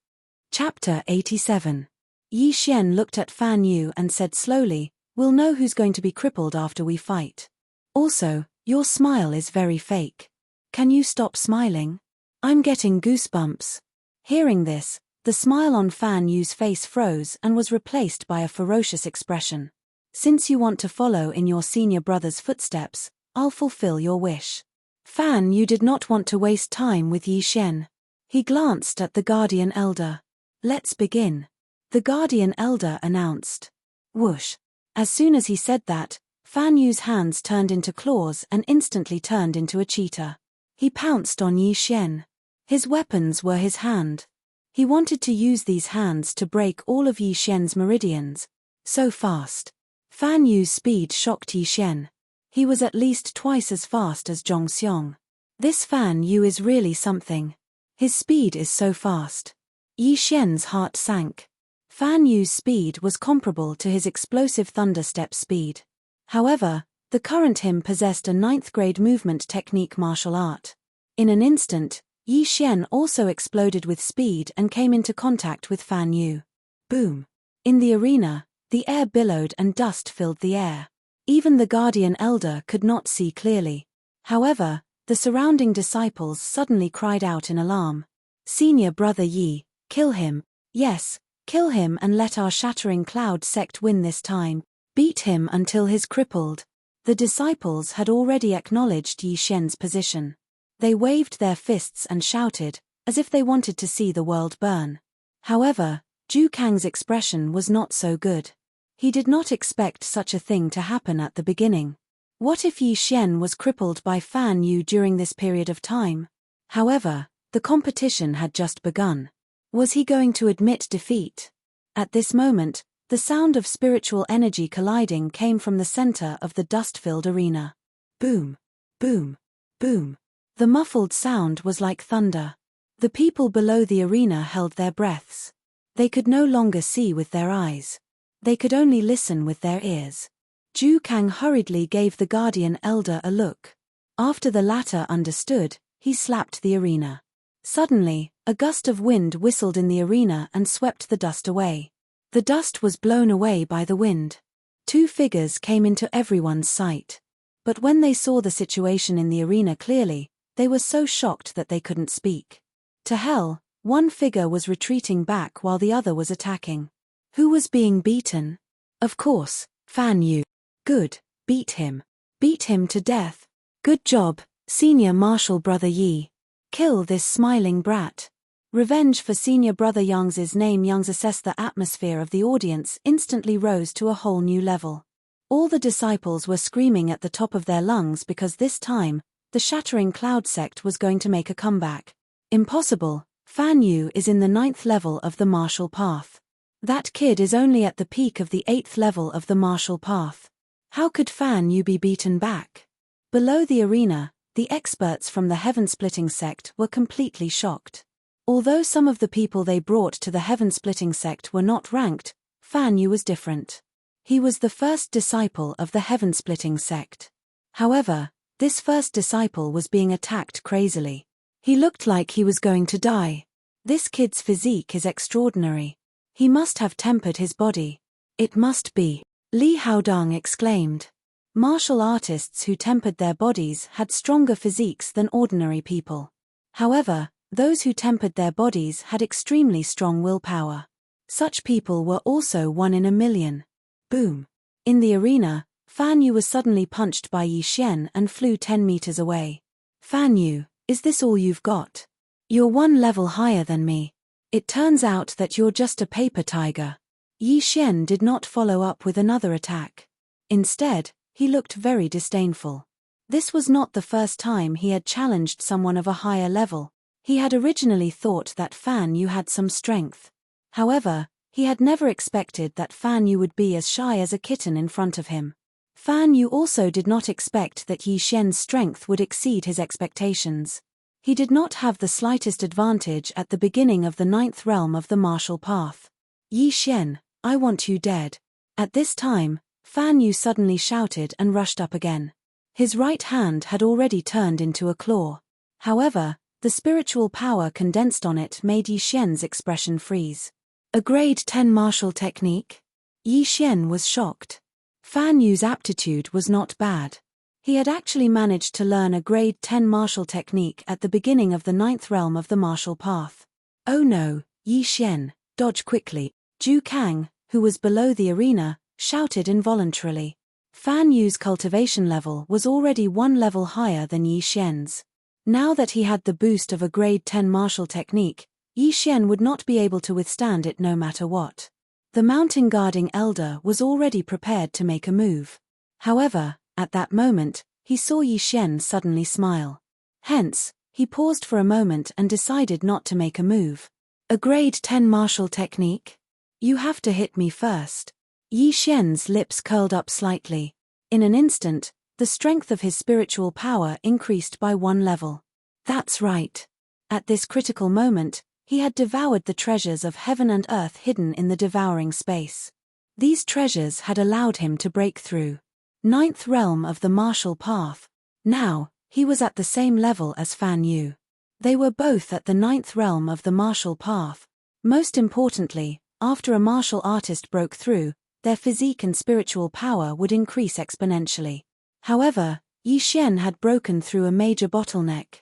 Chapter 87. Yi Xian looked at Fan Yu and said slowly, "We'll know who's going to be crippled after we fight. Also, your smile is very fake. Can you stop smiling? I'm getting goosebumps." Hearing this, the smile on Fan Yu's face froze and was replaced by a ferocious expression. "Since you want to follow in your senior brother's footsteps, I'll fulfill your wish." Fan Yu did not want to waste time with Yi Xian. He glanced at the Guardian Elder. "Let's begin," the Guardian Elder announced. Whoosh. As soon as he said that, Fan Yu's hands turned into claws and instantly turned into a cheetah. He pounced on Yi Xian. His weapons were his hand. He wanted to use these hands to break all of Yi Xian's meridians. So fast. Fan Yu's speed shocked Yi Xian. He was at least twice as fast as Zhongxiong. This Fan Yu is really something. His speed is so fast. Yi Xian's heart sank. Fan Yu's speed was comparable to his explosive thunderstep speed. However, the current him possessed a 9th-grade movement technique martial art. In an instant, Yi Xian also exploded with speed and came into contact with Fan Yu. Boom! In the arena, the air billowed and dust filled the air. Even the guardian elder could not see clearly. However, the surrounding disciples suddenly cried out in alarm. "Senior brother Yi, kill him. Yes, kill him and let our shattering cloud sect win this time. Beat him until he's crippled." The disciples had already acknowledged Yi Xian's position. They waved their fists and shouted, as if they wanted to see the world burn. However, Zhu Kang's expression was not so good. He did not expect such a thing to happen at the beginning. What if Yi Xian was crippled by Fan Yu during this period of time? However, the competition had just begun. Was he going to admit defeat? At this moment, the sound of spiritual energy colliding came from the center of the dust-filled arena. Boom, boom, boom. The muffled sound was like thunder. The people below the arena held their breaths. They could no longer see with their eyes. They could only listen with their ears. Zhu Kang hurriedly gave the guardian elder a look. After the latter understood, he slapped the arena. Suddenly, a gust of wind whistled in the arena and swept the dust away. The dust was blown away by the wind. Two figures came into everyone's sight. But when they saw the situation in the arena clearly, they were so shocked that they couldn't speak. To hell, one figure was retreating back while the other was attacking. Who was being beaten? Of course, Fan Yu. Good, beat him. Beat him to death. Good job, senior martial brother Yi. Kill this smiling brat. Revenge for senior brother Yang's name. Yang's assessed the atmosphere of the audience instantly rose to a whole new level. All the disciples were screaming at the top of their lungs because this time, the shattering cloud sect was going to make a comeback. Impossible, Fan Yu is in the 9th level of the martial path. That kid is only at the peak of the 8th level of the martial path. How could Fan Yu be beaten back? Below the arena, the experts from the heaven-splitting sect were completely shocked. Although some of the people they brought to the heaven-splitting sect were not ranked, Fan Yu was different. He was the first disciple of the heaven-splitting sect. However, this first disciple was being attacked crazily. He looked like he was going to die. This kid's physique is extraordinary. He must have tempered his body. It must be. Li Haodong exclaimed. Martial artists who tempered their bodies had stronger physiques than ordinary people. However, those who tempered their bodies had extremely strong willpower. Such people were also 1 in a million. Boom. In the arena, Fan Yu was suddenly punched by Yi Xian and flew 10 meters away. Fan Yu, is this all you've got? You're 1 level higher than me. It turns out that you're just a paper tiger. Yi Xian did not follow up with another attack. Instead, he looked very disdainful. This was not the first time he had challenged someone of a higher level. He had originally thought that Fan Yu had some strength. However, he had never expected that Fan Yu would be as shy as a kitten in front of him. Fan Yu also did not expect that Yi Xian's strength would exceed his expectations. He did not have the slightest advantage at the beginning of the 9th realm of the martial path. Yi Xian, I want you dead. At this time, Fan Yu suddenly shouted and rushed up again. His right hand had already turned into a claw. However, the spiritual power condensed on it made Yi Xian's expression freeze. A grade 10 martial technique? Yi Xian was shocked. Fan Yu's aptitude was not bad. He had actually managed to learn a grade 10 martial technique at the beginning of the 9th realm of the martial path. Oh no, Yi Xian, dodge quickly. Zhu Kang, who was below the arena, shouted involuntarily. Fan Yu's cultivation level was already 1 level higher than Yi Xian's. Now that he had the boost of a grade 10 martial technique, Yi Xian would not be able to withstand it no matter what. The mounting guarding elder was already prepared to make a move. However, at that moment, he saw Yi Xian suddenly smile. Hence, he paused for a moment and decided not to make a move. A grade 10 martial technique? You have to hit me first. Yi Xian's lips curled up slightly. In an instant, the strength of his spiritual power increased by 1 level. That's right. At this critical moment, he had devoured the treasures of heaven and earth hidden in the devouring space. These treasures had allowed him to break through 9th realm of the martial path. Now, he was at the same level as Fan Yu. They were both at the 9th realm of the martial path. Most importantly, after a martial artist broke through, their physique and spiritual power would increase exponentially. However, Yi Xian had broken through a major bottleneck.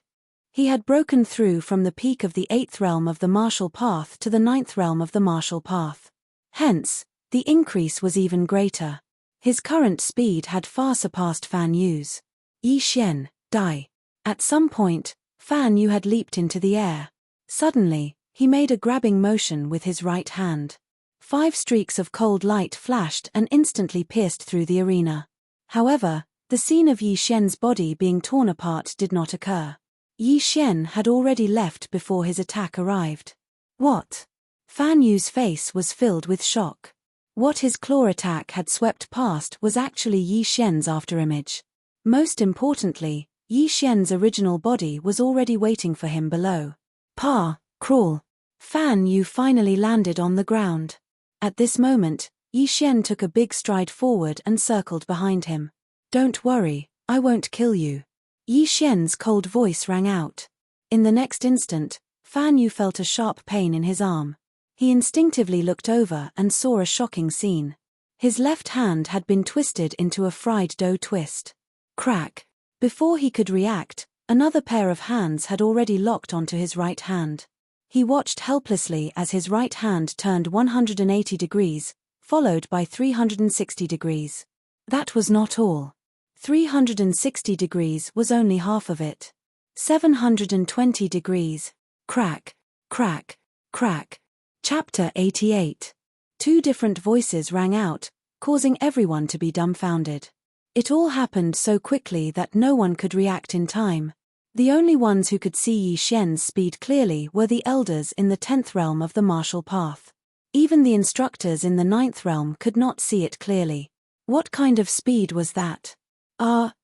He had broken through from the peak of the 8th realm of the martial path to the 9th realm of the martial path. Hence, the increase was even greater. His current speed had far surpassed Fan Yu's. Yi Xian, die. At some point, Fan Yu had leaped into the air. Suddenly, he made a grabbing motion with his right hand. 5 streaks of cold light flashed and instantly pierced through the arena. However, the scene of Yi Xian's body being torn apart did not occur. Yi Xian had already left before his attack arrived. What? Fan Yu's face was filled with shock. What his claw attack had swept past was actually Yi Xian's afterimage. Most importantly, Yi Xian's original body was already waiting for him below. Crawl. Fan Yu finally landed on the ground. At this moment, Yi Xian took a big stride forward and circled behind him. Don't worry, I won't kill you. Yi Xian's cold voice rang out. In the next instant, Fan Yu felt a sharp pain in his arm. He instinctively looked over and saw a shocking scene. His left hand had been twisted into a fried dough twist. Crack. Before he could react, another pair of hands had already locked onto his right hand. He watched helplessly as his right hand turned 180 degrees, followed by 360 degrees. That was not all. 360 degrees was only half of it. 720 degrees. Crack, crack, crack. Chapter 88. 2 different voices rang out, causing everyone to be dumbfounded. It all happened so quickly that no one could react in time. The only ones who could see Yi Xian's speed clearly were the elders in the 10th realm of the martial path. Even the instructors in the 9th realm could not see it clearly. What kind of speed was that?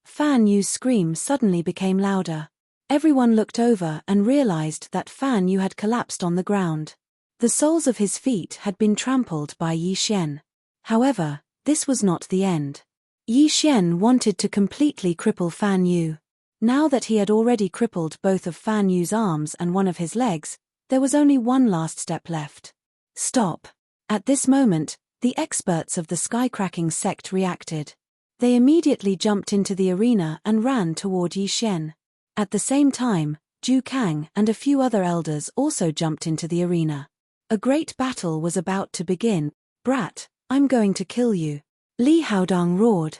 Fan Yu's scream suddenly became louder. Everyone looked over and realized that Fan Yu had collapsed on the ground. The soles of his feet had been trampled by Yi Xian. However, this was not the end. Yi Xian wanted to completely cripple Fan Yu. Now that he had already crippled both of Fan Yu's arms and one of his legs, there was only one last step left. Stop. At this moment, the experts of the Skycracking sect reacted. They immediately jumped into the arena and ran toward Yi Xian. At the same time, Zhu Kang and a few other elders also jumped into the arena. A great battle was about to begin. Brat, I'm going to kill you. Li Haodong roared.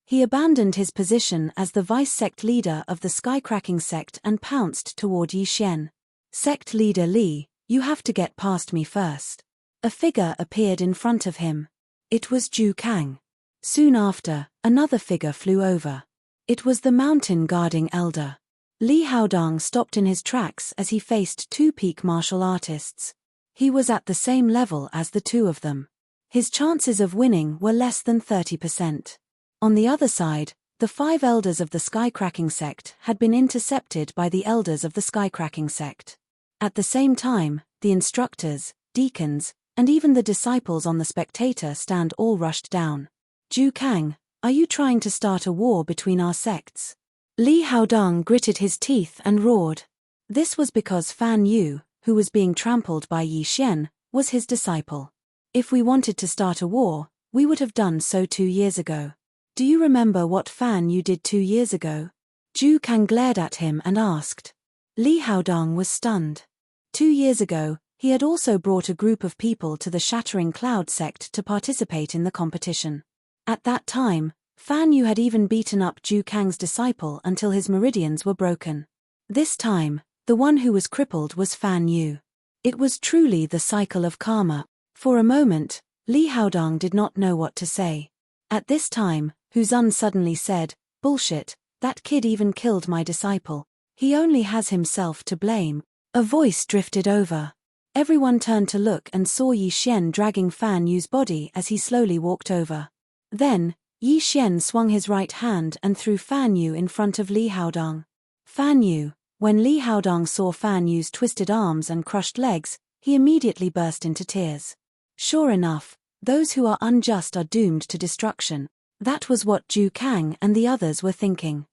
He abandoned his position as the vice-sect leader of the Skycracking sect and pounced toward Yi Xian. Sect leader Li, you have to get past me first. A figure appeared in front of him. It was Zhu Kang. Soon after, another figure flew over. It was the mountain-guarding elder. Li Haodong stopped in his tracks as he faced 2 peak martial artists. He was at the same level as the 2 of them. His chances of winning were less than 30%. On the other side, the 5 elders of the Skycracking sect had been intercepted by the elders of the Skycracking sect. At the same time, the instructors, deacons, and even the disciples on the spectator stand all rushed down. Zhu Kang, are you trying to start a war between our sects? Li Haodong gritted his teeth and roared. This was because Fan Yu, who was being trampled by Yi Xian, was his disciple. If we wanted to start a war, we would have done so 2 years ago. Do you remember what Fan Yu did 2 years ago? Zhu Kang glared at him and asked. Li Haodong was stunned. 2 years ago, he had also brought a group of people to the Shattering Cloud sect to participate in the competition. At that time, Fan Yu had even beaten up Zhu Kang's disciple until his meridians were broken. This time, the one who was crippled was Fan Yu. It was truly the cycle of karma. For a moment, Li Haodong did not know what to say. At this time, Huzun suddenly said, "Bullshit, that kid even killed my disciple. He only has himself to blame." A voice drifted over. Everyone turned to look and saw Yi Xian dragging Fan Yu's body as he slowly walked over. Then, Yi Xian swung his right hand and threw Fan Yu in front of Li Haodong. Fan Yu, when Li Haodong saw Fan Yu's twisted arms and crushed legs, he immediately burst into tears. Sure enough, those who are unjust are doomed to destruction. That was what Zhu Kang and the others were thinking.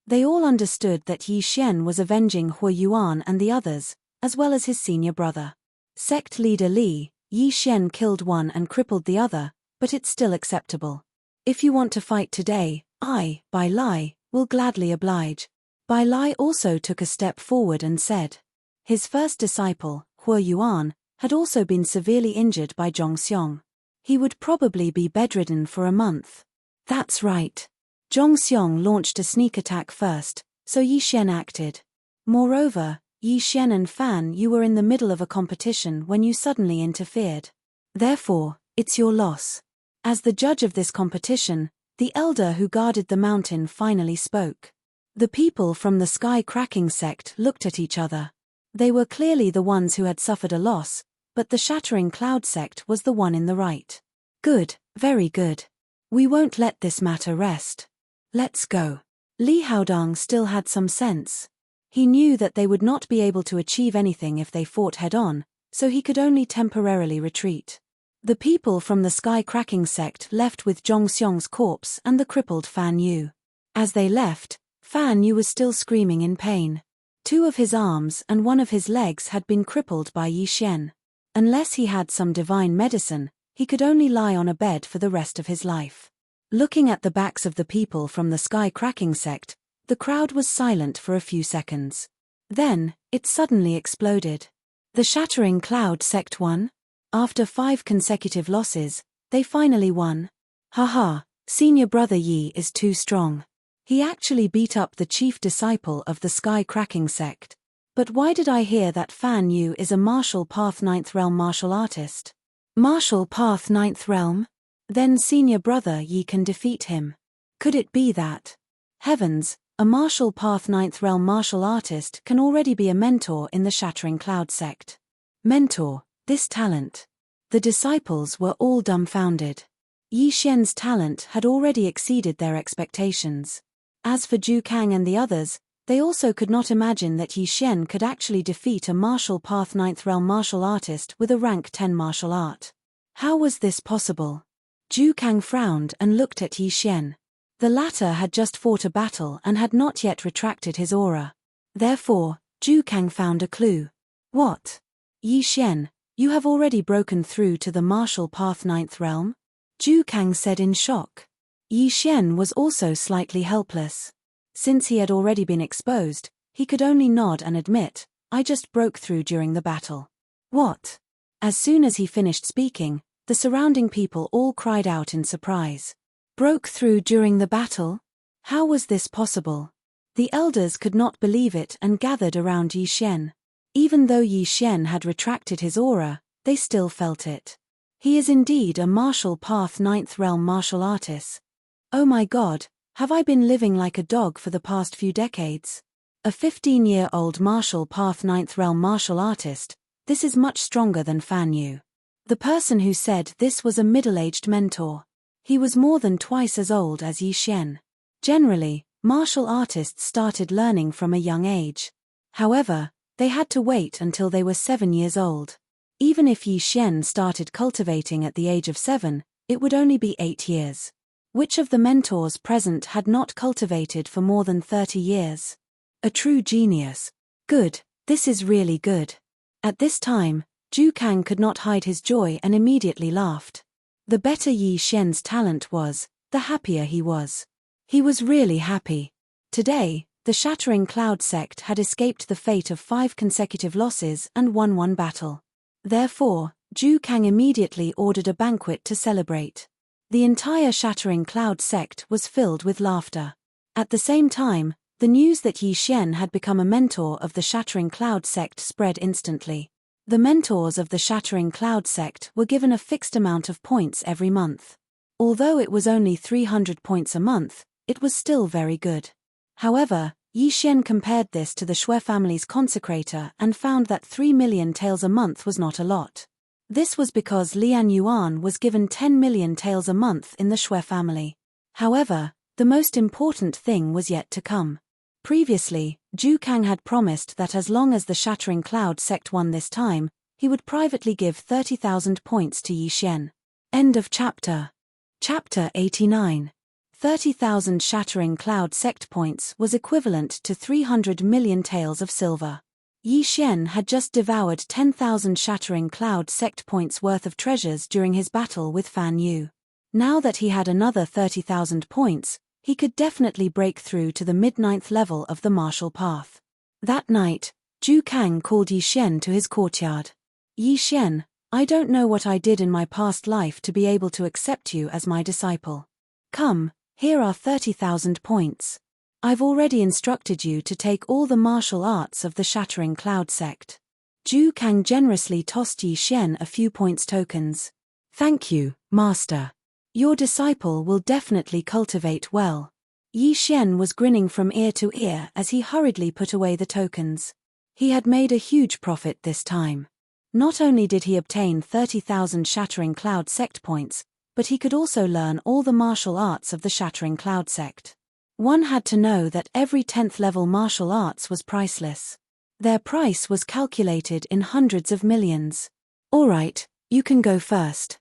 They all understood that Yi Xian was avenging Hua Yuan and the others, as well as his senior brother. Sect leader Li, Yi Xian killed one and crippled the other, but it's still acceptable. If you want to fight today, I, Bai Lai, will gladly oblige. Bai Lai also took a step forward and said. His first disciple, Huo Yuan, had also been severely injured by Zhong Xiong. He would probably be bedridden for a month. That's right. Zhong Xiong launched a sneak attack first, so Yi Xian acted. Moreover, Yi Xian and Fan Yu were in the middle of a competition when you suddenly interfered. Therefore, it's your loss. As the judge of this competition, the elder who guarded the mountain finally spoke. The people from the Sky Cracking sect looked at each other. They were clearly the ones who had suffered a loss, but the Shattering Cloud sect was the one in the right. Good, very good. We won't let this matter rest. Let's go. Li Haodong still had some sense. He knew that they would not be able to achieve anything if they fought head-on, so he could only temporarily retreat. The people from the Sky Cracking sect left with Zhong Xiong's corpse and the crippled Fan Yu. As they left, Fan Yu was still screaming in pain. 2 of his arms and 1 of his legs had been crippled by Yi Xian. Unless he had some divine medicine, he could only lie on a bed for the rest of his life. Looking at the backs of the people from the Sky Cracking sect, the crowd was silent for a few seconds. Then, it suddenly exploded. The Shattering Cloud sect won? After 5 consecutive losses, they finally won. Haha, senior brother Yi is too strong. He actually beat up the chief disciple of the Sky Cracking sect. But why did I hear that Fan Yu is a martial path 9th realm martial artist? Martial path 9th realm? Then senior brother Yi can defeat him. Could it be that? Heavens, a martial path 9th realm martial artist can already be a mentor in the Shattering Cloud sect. Mentor, this talent. The disciples were all dumbfounded. Yi Xian's talent had already exceeded their expectations. As for Zhu Kang and the others, they also could not imagine that Yi Xian could actually defeat a martial path 9th realm martial artist with a rank 10 martial art. How was this possible? Zhu Kang frowned and looked at Yi Xian. The latter had just fought a battle and had not yet retracted his aura. Therefore, Zhu Kang found a clue. What? Yi Xian, you have already broken through to the martial path 9th realm? Zhu Kang said in shock. Yi Xian was also slightly helpless. Since he had already been exposed, he could only nod and admit, I just broke through during the battle. What? As soon as he finished speaking, the surrounding people all cried out in surprise. Broke through during the battle? How was this possible? The elders could not believe it and gathered around Yi Xian. Even though Yi Xian had retracted his aura, they still felt it. He is indeed a martial path 9th realm martial artist. Oh my god, have I been living like a dog for the past few decades? A 15-year-old martial path 9th realm martial artist, this is much stronger than Fan Yu. The person who said this was a middle-aged mentor. He was more than twice as old as Yi Xian. Generally, martial artists started learning from a young age. However, they had to wait until they were 7 years old. Even if Yi Xian started cultivating at the age of 7, it would only be 8 years. Which of the mentors present had not cultivated for more than 30 years? A true genius. Good, this is really good. At this time, Zhu Kang could not hide his joy and immediately laughed. The better Yi Xian's talent was, the happier he was. He was really happy. Today, the Shattering Cloud sect had escaped the fate of 5 consecutive losses and won 1 battle. Therefore, Zhu Kang immediately ordered a banquet to celebrate. The entire Shattering Cloud sect was filled with laughter. At the same time, the news that Yi Xian had become a mentor of the Shattering Cloud sect spread instantly. The mentors of the Shattering Cloud sect were given a fixed amount of points every month. Although it was only 300 points a month, it was still very good. However, Yi Xian compared this to the Shui family's consecrator and found that 3 million taels a month was not a lot. This was because Lian Yuan was given 10 million taels a month in the Shui family. However, the most important thing was yet to come. Previously, Zhu Kang had promised that as long as the Shattering Cloud sect won this time, he would privately give 30,000 points to Yi Xian. End of chapter. Chapter 89. 30,000 Shattering Cloud sect points was equivalent to 300 million taels of silver. Yi Xian had just devoured 10,000 Shattering Cloud sect points worth of treasures during his battle with Fan Yu. Now that he had another 30,000 points, he could definitely break through to the mid-9th level of the martial path. That night, Zhu Kang called Yi Xian to his courtyard. Yi Xian, I don't know what I did in my past life to be able to accept you as my disciple. Come, here are 30,000 points. I've already instructed you to take all the martial arts of the Shattering Cloud sect. Zhu Kang generously tossed Yi Xian a few points tokens. Thank you, Master. Your disciple will definitely cultivate well. Yi Xian was grinning from ear to ear as he hurriedly put away the tokens. He had made a huge profit this time. Not only did he obtain 30,000 Shattering Cloud sect points, but he could also learn all the martial arts of the Shattering Cloud sect. One had to know that every 10th level martial arts was priceless. Their price was calculated in hundreds of millions. All right, you can go first.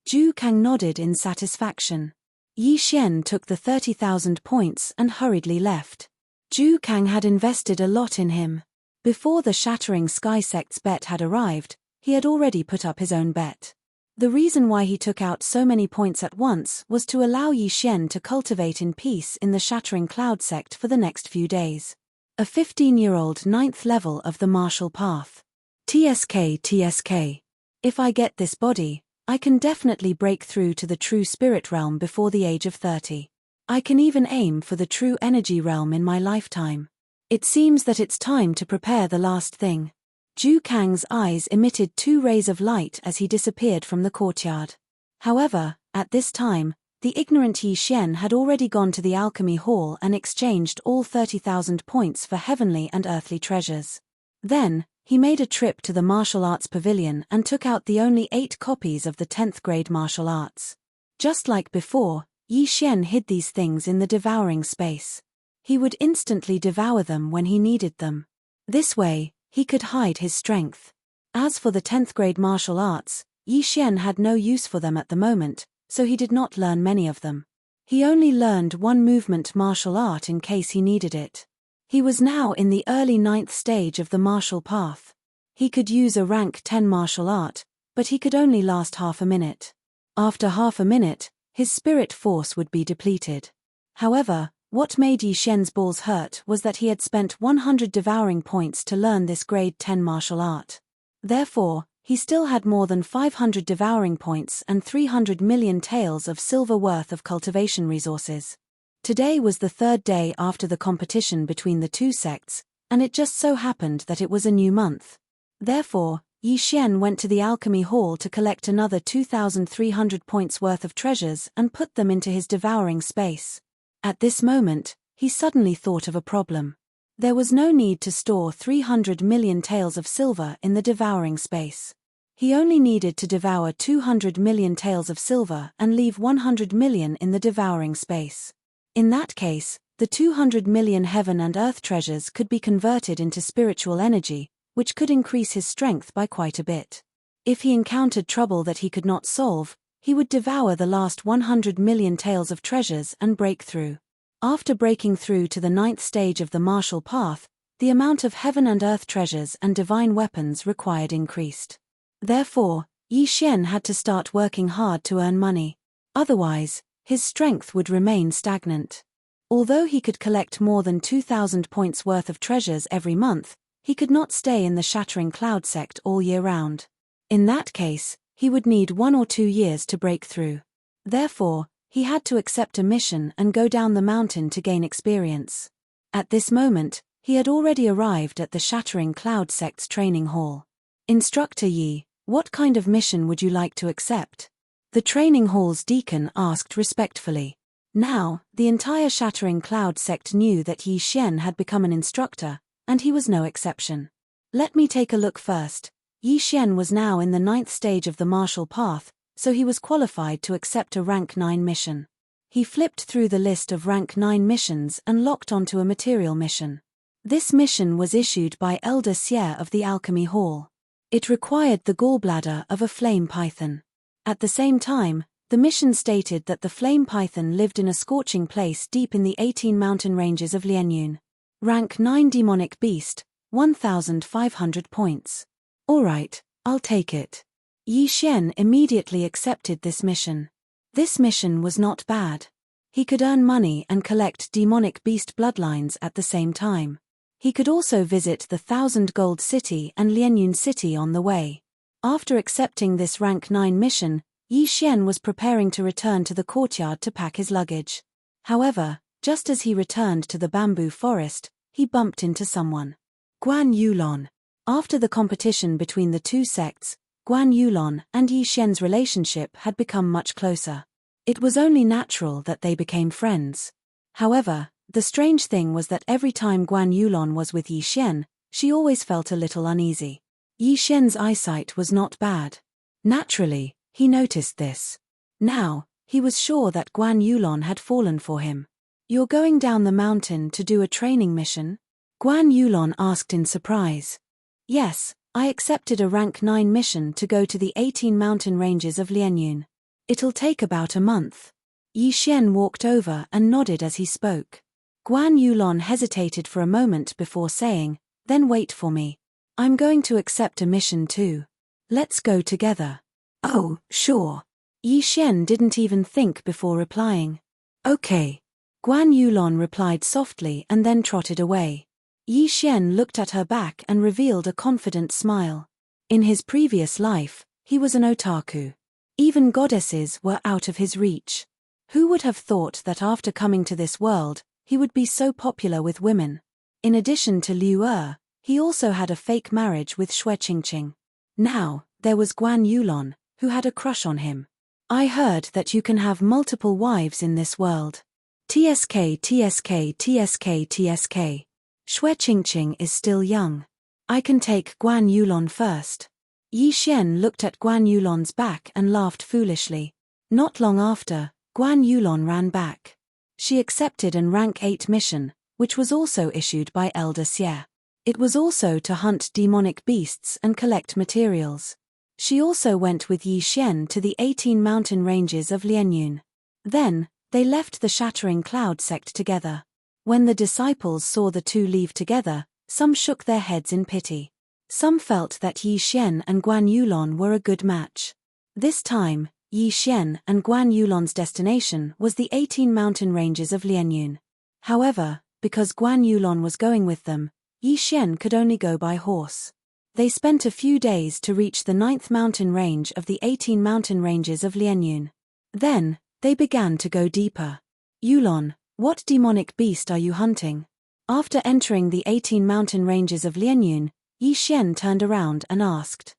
Zhu Kang nodded in satisfaction. Yi Xian took the 30,000 points and hurriedly left. Zhu Kang had invested a lot in him. Before the Shattering Sky sect's bet had arrived, he had already put up his own bet. The reason why he took out so many points at once was to allow Yi Xian to cultivate in peace in the Shattering Cloud sect for the next few days. A 15-year-old 9th level of the martial path. TSK. If I get this body, I can definitely break through to the true spirit realm before the age of 30. I can even aim for the true energy realm in my lifetime. It seems that it's time to prepare the last thing. Zhu Kang's eyes emitted 2 rays of light as he disappeared from the courtyard. However, at this time, the ignorant Yi Xian had already gone to the alchemy hall and exchanged all 30,000 points for heavenly and earthly treasures. Then, he made a trip to the martial arts pavilion and took out the only 8 copies of the 10th grade martial arts. Just like before, Yi Xian hid these things in the devouring space. He would instantly devour them when he needed them. This way, he could hide his strength. As for the 10th grade martial arts, Yi Xian had no use for them at the moment, so he did not learn many of them. He only learned one movement martial art in case he needed it. He was now in the early 9th stage of the martial path. He could use a rank 10 martial art, but he could only last half a minute. After half a minute, his spirit force would be depleted. However, what made Yi Xian's balls hurt was that he had spent 100 devouring points to learn this grade 10 martial art. Therefore, he still had more than 500 devouring points and 300 million taels of silver worth of cultivation resources. Today was the 3rd day after the competition between the 2 sects, and it just so happened that it was a new month. Therefore, Yi Xian went to the alchemy hall to collect another 2,300 points worth of treasures and put them into his devouring space. At this moment, he suddenly thought of a problem. There was no need to store 300 million taels of silver in the devouring space. He only needed to devour 200 million taels of silver and leave 100 million in the devouring space. In that case, the 200 million heaven and earth treasures could be converted into spiritual energy, which could increase his strength by quite a bit. If he encountered trouble that he could not solve, he would devour the last 100 million taels of treasures and break through. After breaking through to the 9th stage of the martial path, the amount of heaven and earth treasures and divine weapons required increased. Therefore, Yi Xian had to start working hard to earn money. Otherwise, his strength would remain stagnant. Although he could collect more than 2,000 points worth of treasures every month, he could not stay in the Shattering Cloud sect all year round. In that case, he would need 1 or 2 years to break through. Therefore, he had to accept a mission and go down the mountain to gain experience. At this moment, he had already arrived at the Shattering Cloud sect's training hall. Instructor Yi, what kind of mission would you like to accept? The training hall's deacon asked respectfully. Now, the entire Shattering Cloud sect knew that Yi Xian had become an instructor, and he was no exception. Let me take a look first. Yi Xian was now in the 9th stage of the martial path, so he was qualified to accept a rank 9 mission. He flipped through the list of rank 9 missions and locked onto a material mission. This mission was issued by Elder Xie of the Alchemy Hall. It required the gallbladder of a flame python. At the same time, the mission stated that the flame python lived in a scorching place deep in the 18 mountain ranges of Lianyun. Rank 9 demonic beast, 1,500 points. Alright, I'll take it. Yi Xian immediately accepted this mission. This mission was not bad. He could earn money and collect demonic beast bloodlines at the same time. He could also visit the 1,000 Gold City and Lianyun City on the way. After accepting this rank 9 mission, Yi Xian was preparing to return to the courtyard to pack his luggage. However, just as he returned to the bamboo forest, he bumped into someone. Guan Yulon. After the competition between the two sects, Guan Yulon and Yi Xian's relationship had become much closer. It was only natural that they became friends. However, the strange thing was that every time Guan Yulon was with Yi Xian, she always felt a little uneasy. Yi Xian's eyesight was not bad. Naturally, he noticed this. Now, he was sure that Guan Yulon had fallen for him. "You're going down the mountain to do a training mission?" Guan Yulon asked in surprise. "Yes, I accepted a rank 9 mission to go to the 18 mountain ranges of Lianyun. It'll take about a month." Yi Xian walked over and nodded as he spoke. Guan Yulon hesitated for a moment before saying, "Then wait for me. I'm going to accept a mission too. Let's go together." "Oh, sure." Yi Xian didn't even think before replying. "Okay." Guan Yulon replied softly and then trotted away. Yi Xian looked at her back and revealed a confident smile. In his previous life, he was an otaku. Even goddesses were out of his reach. Who would have thought that after coming to this world, he would be so popular with women? In addition to Liu Er, he also had a fake marriage with Xue Qingqing. Now, there was Guan Yulon, who had a crush on him. "I heard that you can have multiple wives in this world. TSK TSK TSK TSK. Xue Qingqing is still young. I can take Guan Yulon first." Yi Xian looked at Guan Yulon's back and laughed foolishly. Not long after, Guan Yulon ran back. She accepted an rank 8 mission, which was also issued by Elder Xie. It was also to hunt demonic beasts and collect materials. She also went with Yi Xian to the 18 mountain ranges of Lianyun. Then, they left the Shattering Cloud sect together. When the disciples saw the two leave together, some shook their heads in pity. Some felt that Yi Xian and Guan Yulon were a good match. This time, Yi Xian and Guan Yulon's destination was the 18 mountain ranges of Lianyun. However, because Guan Yulon was going with them, Yi Xian could only go by horse. They spent a few days to reach the 9th mountain range of the 18 mountain ranges of Lianyun. Then, they began to go deeper. "Yulon, what demonic beast are you hunting?" After entering the 18 mountain ranges of Lianyun, Yi Xian turned around and asked.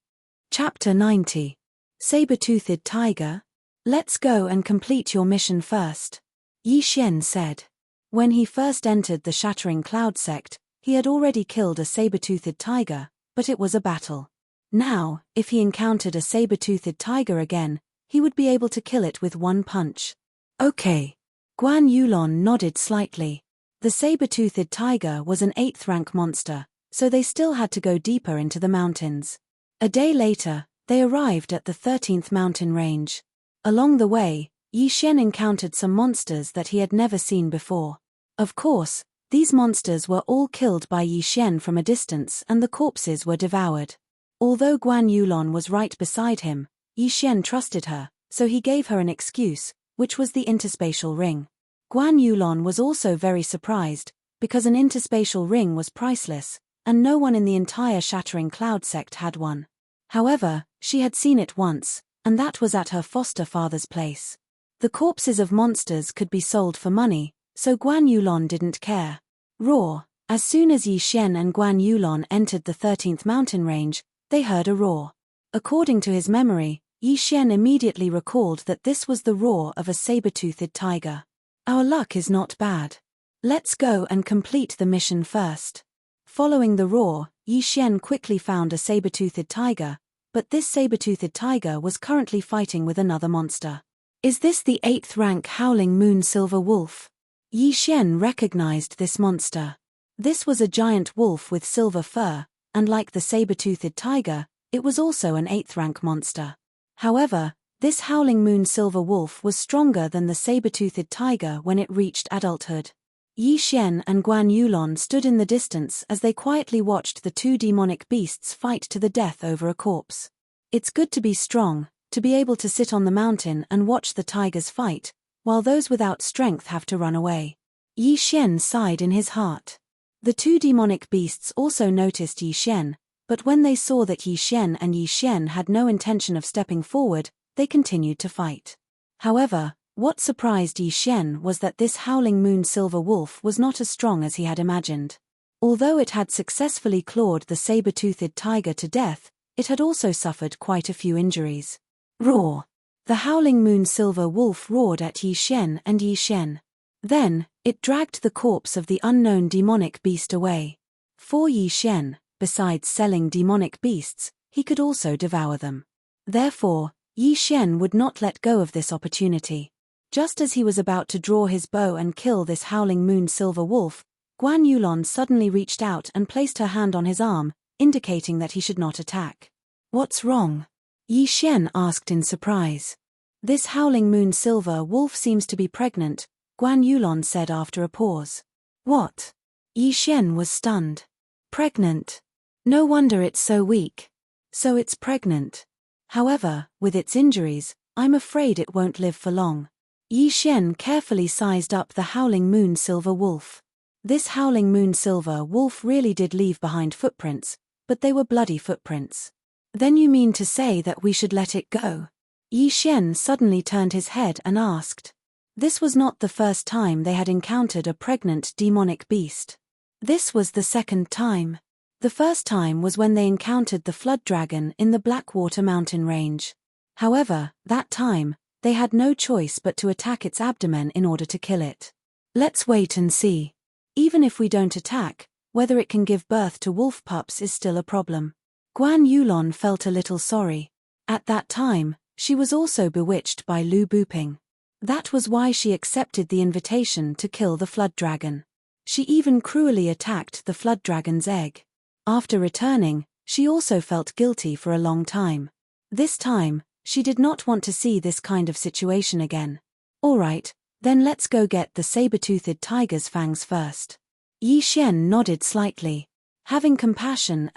Chapter 90. Saber-toothed Tiger? "Let's go and complete your mission first," Yi Xian said. When he first entered the Shattering Cloud sect, he had already killed a saber-toothed tiger, but it was a battle. Now, if he encountered a saber-toothed tiger again, he would be able to kill it with one punch. "Okay." Guan Yulon nodded slightly. The saber-toothed tiger was an 8th rank monster, so they still had to go deeper into the mountains. A day later, they arrived at the 13th mountain range. Along the way, Yi Xian encountered some monsters that he had never seen before. Of course, these monsters were all killed by Yi Xian from a distance and the corpses were devoured. Although Guan Yulon was right beside him, Yi Xian trusted her, so he gave her an excuse, which was the interspatial ring. Guan Yulon was also very surprised, because an interspatial ring was priceless, and no one in the entire Shattering Cloud sect had one. However, she had seen it once, and that was at her foster father's place. The corpses of monsters could be sold for money, so Guan Yulon didn't care. Roar. As soon as Yi Xian and Guan Yulon entered the 13th mountain range, they heard a roar. According to his memory, Yi Xian immediately recalled that this was the roar of a saber-toothed tiger. "Our luck is not bad. Let's go and complete the mission first." Following the roar, Yi Xian quickly found a saber-toothed tiger, but this saber-toothed tiger was currently fighting with another monster. "Is this the 8th rank Howling Moon Silver Wolf?" Yi Xian recognized this monster. This was a giant wolf with silver fur, and like the saber-toothed tiger, it was also an 8th rank monster. However, this Howling Moon Silver Wolf was stronger than the saber-toothed tiger when it reached adulthood. Yi Xian and Guan Yulon stood in the distance as they quietly watched the two demonic beasts fight to the death over a corpse. It's good to be strong, to be able to sit on the mountain and watch the tigers fight, while those without strength have to run away. Yi Xian sighed in his heart. The two demonic beasts also noticed Yi Xian, but when they saw that Yi Xian and Yi Xian had no intention of stepping forward, they continued to fight. However, what surprised Yi Xian was that this howling moon silver wolf was not as strong as he had imagined. Although it had successfully clawed the saber-toothed tiger to death, it had also suffered quite a few injuries. Roar! The howling moon silver wolf roared at Yi Xian and Yi Xian. Then, it dragged the corpse of the unknown demonic beast away. For Yi Xian, besides selling demonic beasts, he could also devour them. Therefore, Yi Xian would not let go of this opportunity. Just as he was about to draw his bow and kill this howling moon silver wolf, Guan Yulon suddenly reached out and placed her hand on his arm, indicating that he should not attack. "What's wrong?" Yi Xian asked in surprise. "This howling moon silver wolf seems to be pregnant," Guan Yulon said after a pause. "What?" Yi Xian was stunned. "Pregnant? No wonder it's so weak. So it's pregnant. However, with its injuries, I'm afraid it won't live for long." Yi Xian carefully sized up the howling moon silver wolf. This howling moon silver wolf really did leave behind footprints, but they were bloody footprints. "Then you mean to say that we should let it go?" Yi Xian suddenly turned his head and asked. This was not the first time they had encountered a pregnant demonic beast. This was the second time. The first time was when they encountered the flood dragon in the Blackwater mountain range. However, that time, they had no choice but to attack its abdomen in order to kill it. "Let's wait and see. Even if we don't attack, whether it can give birth to wolf pups is still a problem." Guan Yulon felt a little sorry. At that time, she was also bewitched by Lu Buping. That was why she accepted the invitation to kill the flood dragon. She even cruelly attacked the flood dragon's egg. After returning, she also felt guilty for a long time. This time, she did not want to see this kind of situation again. "Alright, then let's go get the saber-toothed tiger's fangs first." Yi Xian nodded slightly. Having compassion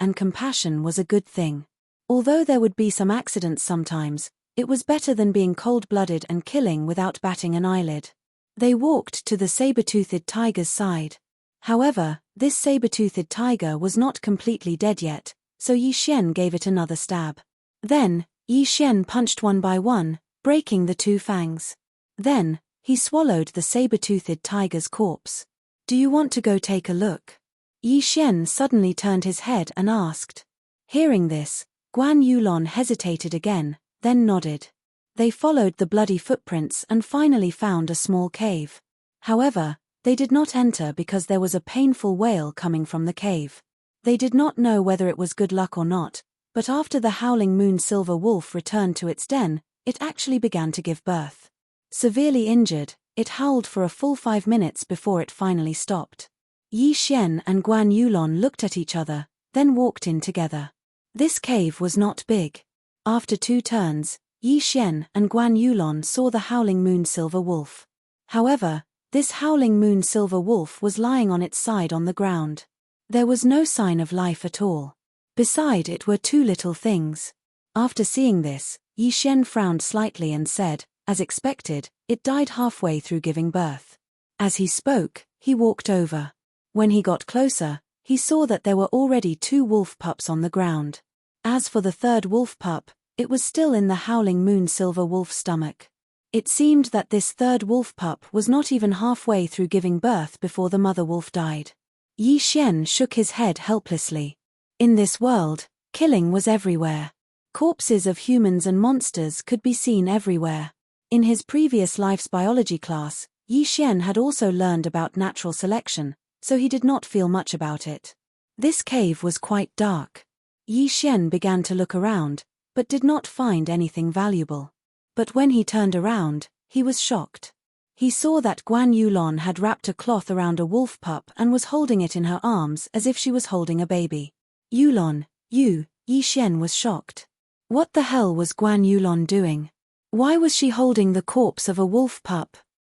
was a good thing. Although there would be some accidents sometimes, it was better than being cold-blooded and killing without batting an eyelid. They walked to the saber-toothed tiger's side. However, this saber-toothed tiger was not completely dead yet, so Yi Xian gave it another stab. Then, Yi Xian punched one by one, breaking the two fangs. Then, he swallowed the saber-toothed tiger's corpse. "Do you want to go take a look?" Yi Xian suddenly turned his head and asked. Hearing this, Guan Yulon hesitated again, then nodded. They followed the bloody footprints and finally found a small cave. However, they did not enter because there was a painful wail coming from the cave. They did not know whether it was good luck or not, but after the howling moon silver wolf returned to its den, it actually began to give birth. Severely injured, it howled for a full 5 minutes before it finally stopped. Yi Xian and Guan Yulon looked at each other, then walked in together. This cave was not big. After 2 turns, Yi Xian and Guan Yulon saw the howling moon silver wolf. However, this howling moon silver wolf was lying on its side on the ground. There was no sign of life at all. Beside it were 2 little things. After seeing this, Yi Xian frowned slightly and said, as expected, it died halfway through giving birth. As he spoke, he walked over. When he got closer, he saw that there were already 2 wolf pups on the ground. As for the third wolf pup, it was still in the howling moon silver wolf's stomach. It seemed that this third wolf pup was not even halfway through giving birth before the mother wolf died. Yi Xian shook his head helplessly. In this world, killing was everywhere. Corpses of humans and monsters could be seen everywhere. In his previous life's biology class, Yi Xian had also learned about natural selection, so he did not feel much about it. This cave was quite dark. Yi Xian began to look around, but did not find anything valuable. But when he turned around, he was shocked. He saw that Guan Yulon had wrapped a cloth around a wolf pup and was holding it in her arms as if she was holding a baby. "Yulon, Yi Xian was shocked. What the hell was Guan Yulon doing? Why was she holding the corpse of a wolf pup?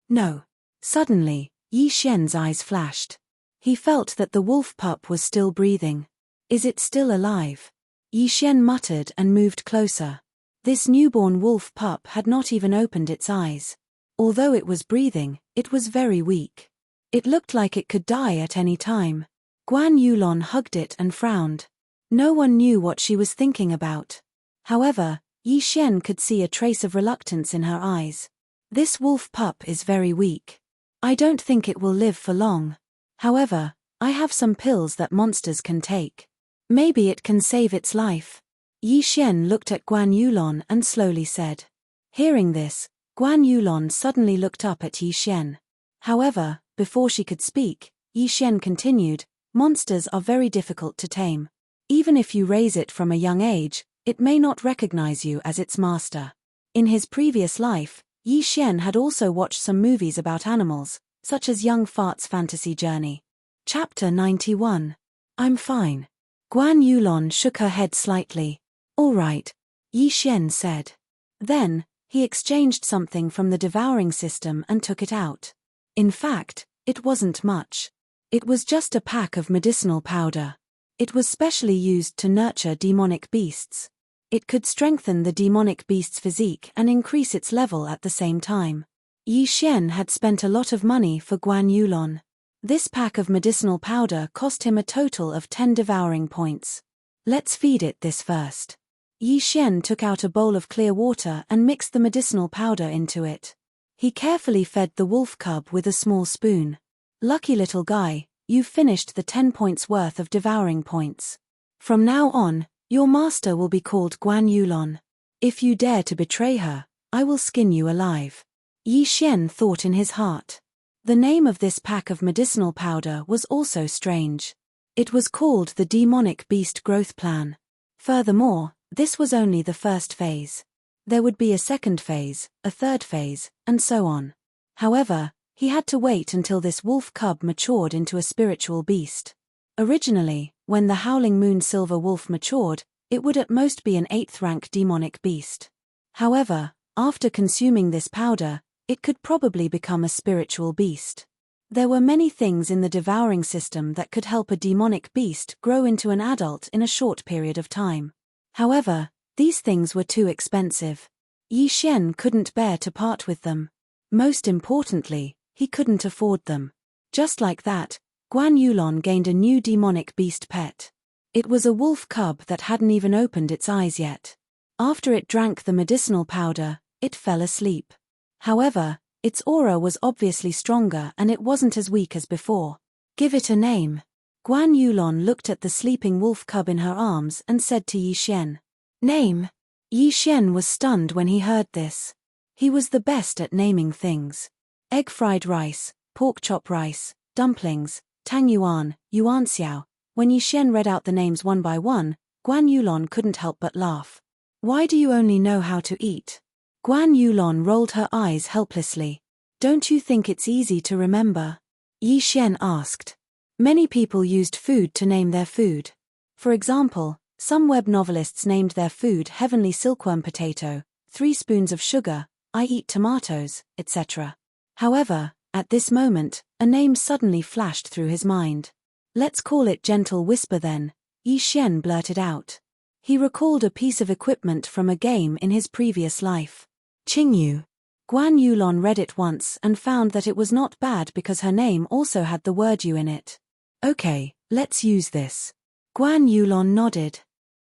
No. Suddenly, Yi Xian's eyes flashed. He felt that the wolf pup was still breathing. Is it still alive? Yi Xian muttered and moved closer. This newborn wolf pup had not even opened its eyes. Although it was breathing, it was very weak. It looked like it could die at any time. Guan Yulon hugged it and frowned. No one knew what she was thinking about. However, Yi Xian could see a trace of reluctance in her eyes. This wolf pup is very weak. I don't think it will live for long. However, I have some pills that monsters can take. Maybe it can save its life. Yi Xian looked at Guan Yulon and slowly said. Hearing this, Guan Yulon suddenly looked up at Yi Xian. However, before she could speak, Yi Xian continued, monsters are very difficult to tame. Even if you raise it from a young age, it may not recognize you as its master. In his previous life, Yi Xian had also watched some movies about animals, such as Young Fart's Fantasy Journey. Chapter 91. I'm fine. Guan Yulon shook her head slightly. All right, Yi Xian said. Then, he exchanged something from the devouring system and took it out. In fact, it wasn't much. It was just a pack of medicinal powder. It was specially used to nurture demonic beasts. It could strengthen the demonic beast's physique and increase its level at the same time. Yi Xian had spent a lot of money for Guan Yulon. This pack of medicinal powder cost him a total of 10 devouring points. Let's feed it this first. Yi Xian took out a bowl of clear water and mixed the medicinal powder into it. He carefully fed the wolf cub with a small spoon. Lucky little guy, you've finished the 10 points worth of devouring points. From now on, your master will be called Guan Yulon. If you dare to betray her, I will skin you alive. Yi Xian thought in his heart. The name of this pack of medicinal powder was also strange. It was called the Demonic Beast Growth Plan. Furthermore, this was only the first phase. There would be a second phase, a third phase, and so on. However, he had to wait until this wolf cub matured into a spiritual beast. Originally, when the Howling Moon Silver Wolf matured, it would at most be an 8th rank demonic beast. However, after consuming this powder, it could probably become a spiritual beast. There were many things in the devouring system that could help a demonic beast grow into an adult in a short period of time. However, these things were too expensive. Yi Xian couldn't bear to part with them. Most importantly, he couldn't afford them. Just like that, Guan Yulon gained a new demonic beast pet. It was a wolf cub that hadn't even opened its eyes yet. After it drank the medicinal powder, it fell asleep. However, its aura was obviously stronger and it wasn't as weak as before. Give it a name. Guan Yulon looked at the sleeping wolf cub in her arms and said to Yi Xian. Name. Yi Xian was stunned when he heard this. He was the best at naming things. Egg fried rice, pork chop rice, dumplings, tang yuan, yuan xiao. When Yi Xian read out the names one by one, Guan Yulon couldn't help but laugh. Why do you only know how to eat? Guan Yulon rolled her eyes helplessly. Don't you think it's easy to remember? Yi Xian asked. Many people used food to name their food. For example, some web novelists named their food Heavenly Silkworm Potato, 3 spoons of sugar, I eat tomatoes, etc. However, at this moment, a name suddenly flashed through his mind. Let's call it Gentle Whisper then, Yi Xian blurted out. He recalled a piece of equipment from a game in his previous life. Qingyu. Guan Yulon read it once and found that it was not bad because her name also had the word you in it. Okay, let's use this. Guan Yulon nodded.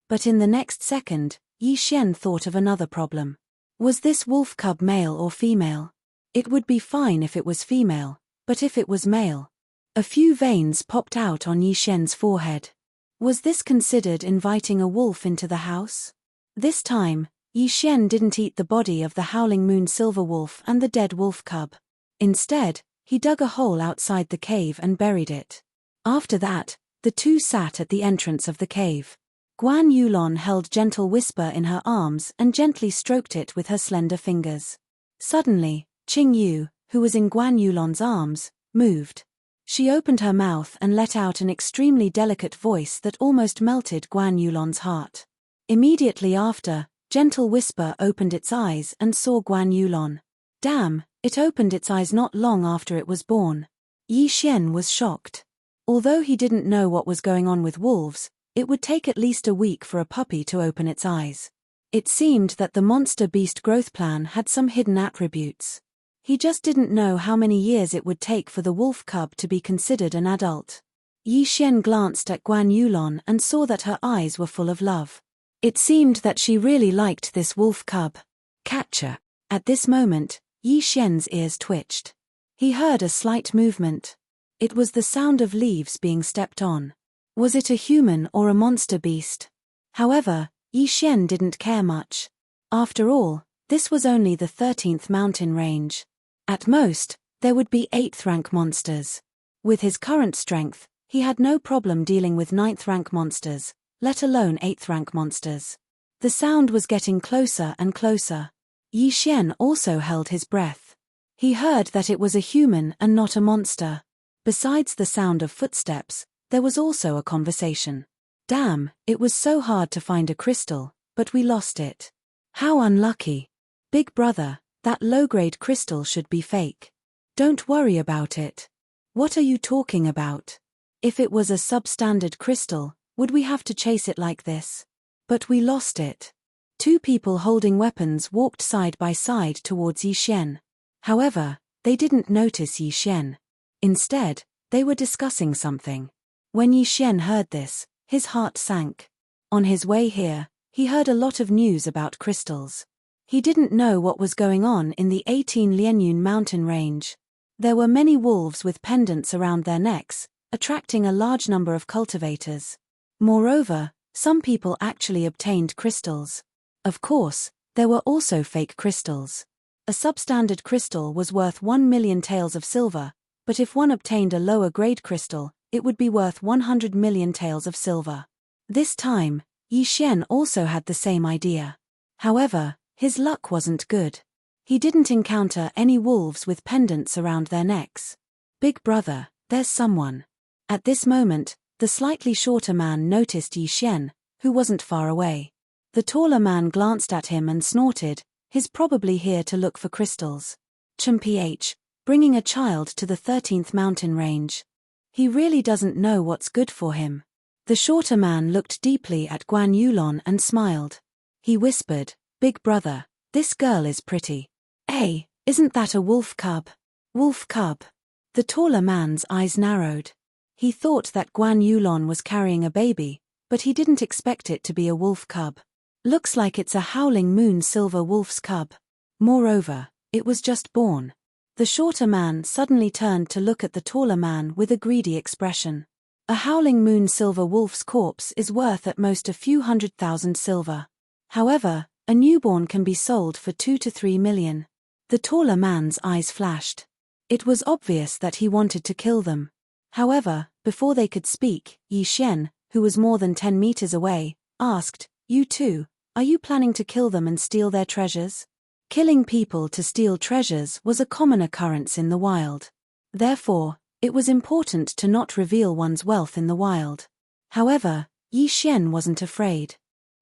But in the next second, Yi Xian thought of another problem. Was this wolf cub male or female? It would be fine if it was female, but if it was male? A few veins popped out on Yi Xian's forehead. Was this considered inviting a wolf into the house? This time, Yi Xian didn't eat the body of the Howling Moon Silver Wolf and the dead wolf cub. Instead, he dug a hole outside the cave and buried it. After that, the two sat at the entrance of the cave. Guan Yulon held Gentle Whisper in her arms and gently stroked it with her slender fingers. Suddenly, Qingyu, who was in Guan Yulon's arms, moved. She opened her mouth and let out an extremely delicate voice that almost melted Guan Yulon's heart. Immediately after, Gentle Whisper opened its eyes and saw Guan Yulon. Damn, it opened its eyes not long after it was born. Yi Xian was shocked. Although he didn't know what was going on with wolves, it would take at least a week for a puppy to open its eyes. It seemed that the monster beast growth plan had some hidden attributes. He just didn't know how many years it would take for the wolf cub to be considered an adult. Yi Xian glanced at Guan Yulon and saw that her eyes were full of love. It seemed that she really liked this wolf cub. Catcher. At this moment, Yi Xian's ears twitched. He heard a slight movement. It was the sound of leaves being stepped on. Was it a human or a monster beast? However, Yi Xian didn't care much. After all, this was only the 13th mountain range. At most, there would be 8th rank monsters. With his current strength, he had no problem dealing with 9th rank monsters, let alone 8th rank monsters. The sound was getting closer and closer. Yi Xian also held his breath. He heard that it was a human and not a monster. Besides the sound of footsteps, there was also a conversation. Damn, it was so hard to find a crystal, but we lost it. How unlucky. Big brother, that low-grade crystal should be fake. Don't worry about it. What are you talking about? If it was a substandard crystal, would we have to chase it like this? But we lost it. Two people holding weapons walked side by side towards Yi Xian. However, they didn't notice Yi Xian. Instead, they were discussing something. When Yi Xian heard this, his heart sank. On his way here, he heard a lot of news about crystals. He didn't know what was going on in the 18 Lianyun mountain range. There were many wolves with pendants around their necks, attracting a large number of cultivators. Moreover, some people actually obtained crystals. Of course, there were also fake crystals. A substandard crystal was worth 1 million taels of silver, but if one obtained a lower grade crystal, it would be worth 100 million taels of silver. This time, Yi Xian also had the same idea. However, his luck wasn't good. He didn't encounter any wolves with pendants around their necks. Big brother, there's someone. At this moment, the slightly shorter man noticed Yi Xian, who wasn't far away. The taller man glanced at him and snorted, he's probably here to look for crystals. H, bringing a child to the 13th mountain range. He really doesn't know what's good for him. The shorter man looked deeply at Guan Yulon and smiled. He whispered, Big brother, this girl is pretty. Hey, isn't that a wolf cub? Wolf cub. The taller man's eyes narrowed. He thought that Guan Yulon was carrying a baby, but he didn't expect it to be a wolf cub. Looks like it's a howling moon silver wolf's cub. Moreover, it was just born. The shorter man suddenly turned to look at the taller man with a greedy expression. A howling moon silver wolf's corpse is worth at most a few 100,000 silver. However, a newborn can be sold for 2 to 3 million. The taller man's eyes flashed. It was obvious that he wanted to kill them. However, before they could speak, Yi Xian, who was more than 10 meters away, asked, You too, are you planning to kill them and steal their treasures? Killing people to steal treasures was a common occurrence in the wild. Therefore, it was important to not reveal one's wealth in the wild. However, Yi Xian wasn't afraid.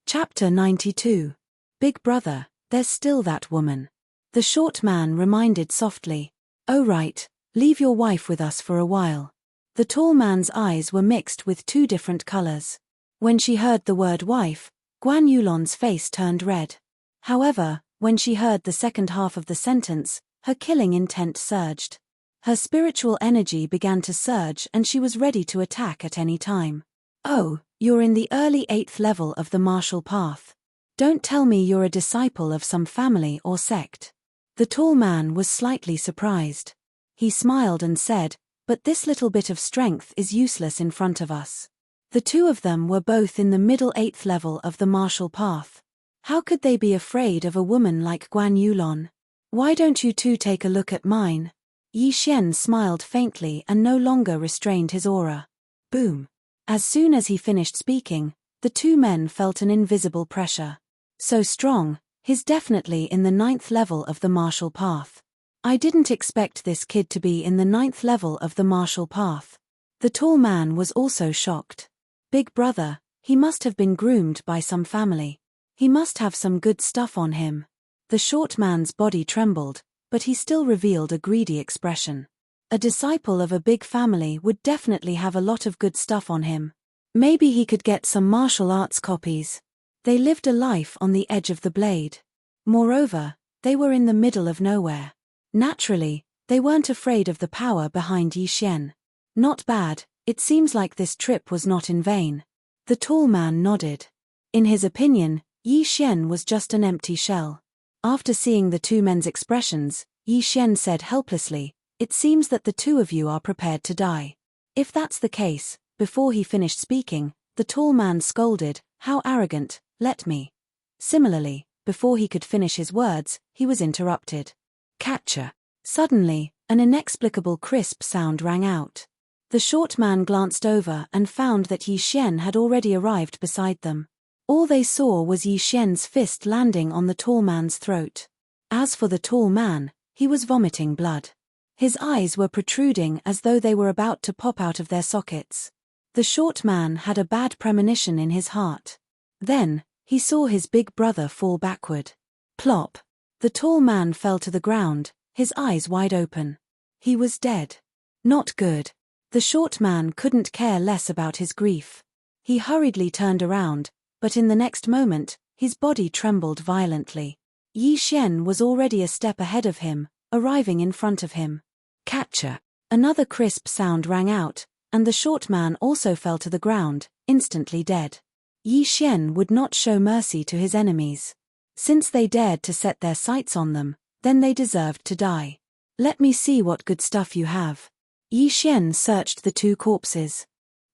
Chapter 92. Big brother, there's still that woman. The short man reminded softly. Oh right, leave your wife with us for a while. The tall man's eyes were mixed with two different colors. When she heard the word wife, Guan Yulon's face turned red. However, when she heard the second half of the sentence, her killing intent surged. Her spiritual energy began to surge and she was ready to attack at any time. Oh, you're in the early 8th level of the martial path. Don't tell me you're a disciple of some family or sect. The tall man was slightly surprised. He smiled and said, But this little bit of strength is useless in front of us. The two of them were both in the middle 8th level of the martial path. How could they be afraid of a woman like Guan Yulon? Why don't you two take a look at mine? Yi Xian smiled faintly and no longer restrained his aura. Boom. As soon as he finished speaking, the two men felt an invisible pressure. So strong, he's definitely in the 9th level of the martial path. I didn't expect this kid to be in the 9th level of the martial path. The tall man was also shocked. Big brother, he must have been groomed by some family. He must have some good stuff on him. The short man's body trembled, but he still revealed a greedy expression. A disciple of a big family would definitely have a lot of good stuff on him. Maybe he could get some martial arts copies. They lived a life on the edge of the blade. Moreover, they were in the middle of nowhere. Naturally, they weren't afraid of the power behind Yi Xian. Not bad, it seems like this trip was not in vain. The tall man nodded. In his opinion, Yi Xian was just an empty shell. After seeing the two men's expressions, Yi Xian said helplessly, "It seems that the two of you are prepared to die." If that's the case, before he finished speaking, the tall man scolded, "How arrogant, let me." Similarly, before he could finish his words, he was interrupted. Catcher. Suddenly, an inexplicable crisp sound rang out. The short man glanced over and found that Yi Xian had already arrived beside them. All they saw was Yi Xian's fist landing on the tall man's throat. As for the tall man, he was vomiting blood. His eyes were protruding as though they were about to pop out of their sockets. The short man had a bad premonition in his heart. Then, he saw his big brother fall backward. Plop! The tall man fell to the ground, his eyes wide open. He was dead. Not good. The short man couldn't care less about his grief. He hurriedly turned around, but in the next moment, his body trembled violently. Yi Xian was already a step ahead of him, arriving in front of him. Catcher! Another crisp sound rang out, and the short man also fell to the ground, instantly dead. Yi Xian would not show mercy to his enemies. Since they dared to set their sights on them, then they deserved to die. Let me see what good stuff you have. Yi Xian searched the two corpses.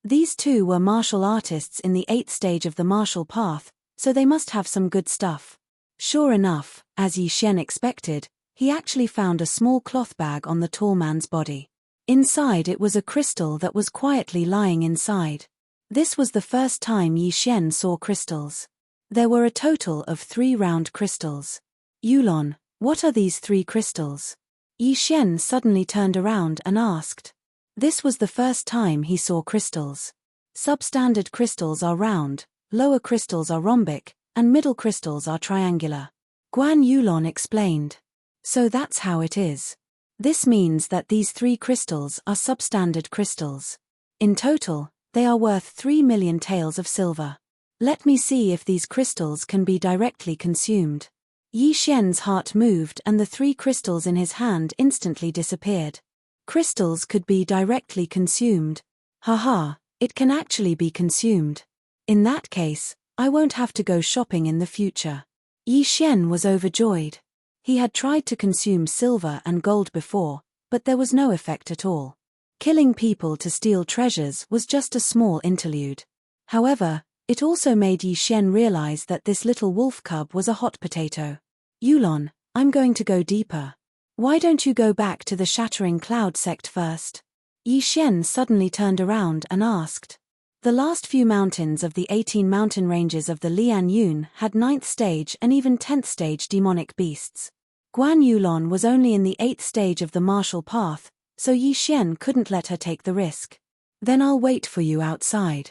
These two were martial artists in the 8th stage of the martial path, so they must have some good stuff. Sure enough, as Yi Xian expected, he actually found a small cloth bag on the tall man's body. Inside it was a crystal that was quietly lying inside. This was the first time Yi Xian saw crystals. There were a total of 3 round crystals. Yulon, what are these 3 crystals? Yi Xian suddenly turned around and asked. This was the first time he saw crystals. Substandard crystals are round, lower crystals are rhombic, and middle crystals are triangular. Guan Yulon explained. So that's how it is. This means that these 3 crystals are substandard crystals. In total, they are worth 3 million taels of silver. Let me see if these crystals can be directly consumed. Yi Xian's heart moved and the 3 crystals in his hand instantly disappeared. Crystals could be directly consumed. Haha, it can actually be consumed. In that case, I won't have to go shopping in the future. Yi Xian was overjoyed. He had tried to consume silver and gold before, but there was no effect at all. Killing people to steal treasures was just a small interlude. However, it also made Yi Xian realize that this little wolf cub was a hot potato. Yulon, I'm going to go deeper. Why don't you go back to the Shattering Cloud sect first? Yi Xian suddenly turned around and asked. The last few mountains of the 18 mountain ranges of the Lian Yun had 9th stage and even 10th stage demonic beasts. Guan Yulon was only in the 8th stage of the martial path, so Yi Xian couldn't let her take the risk. Then I'll wait for you outside.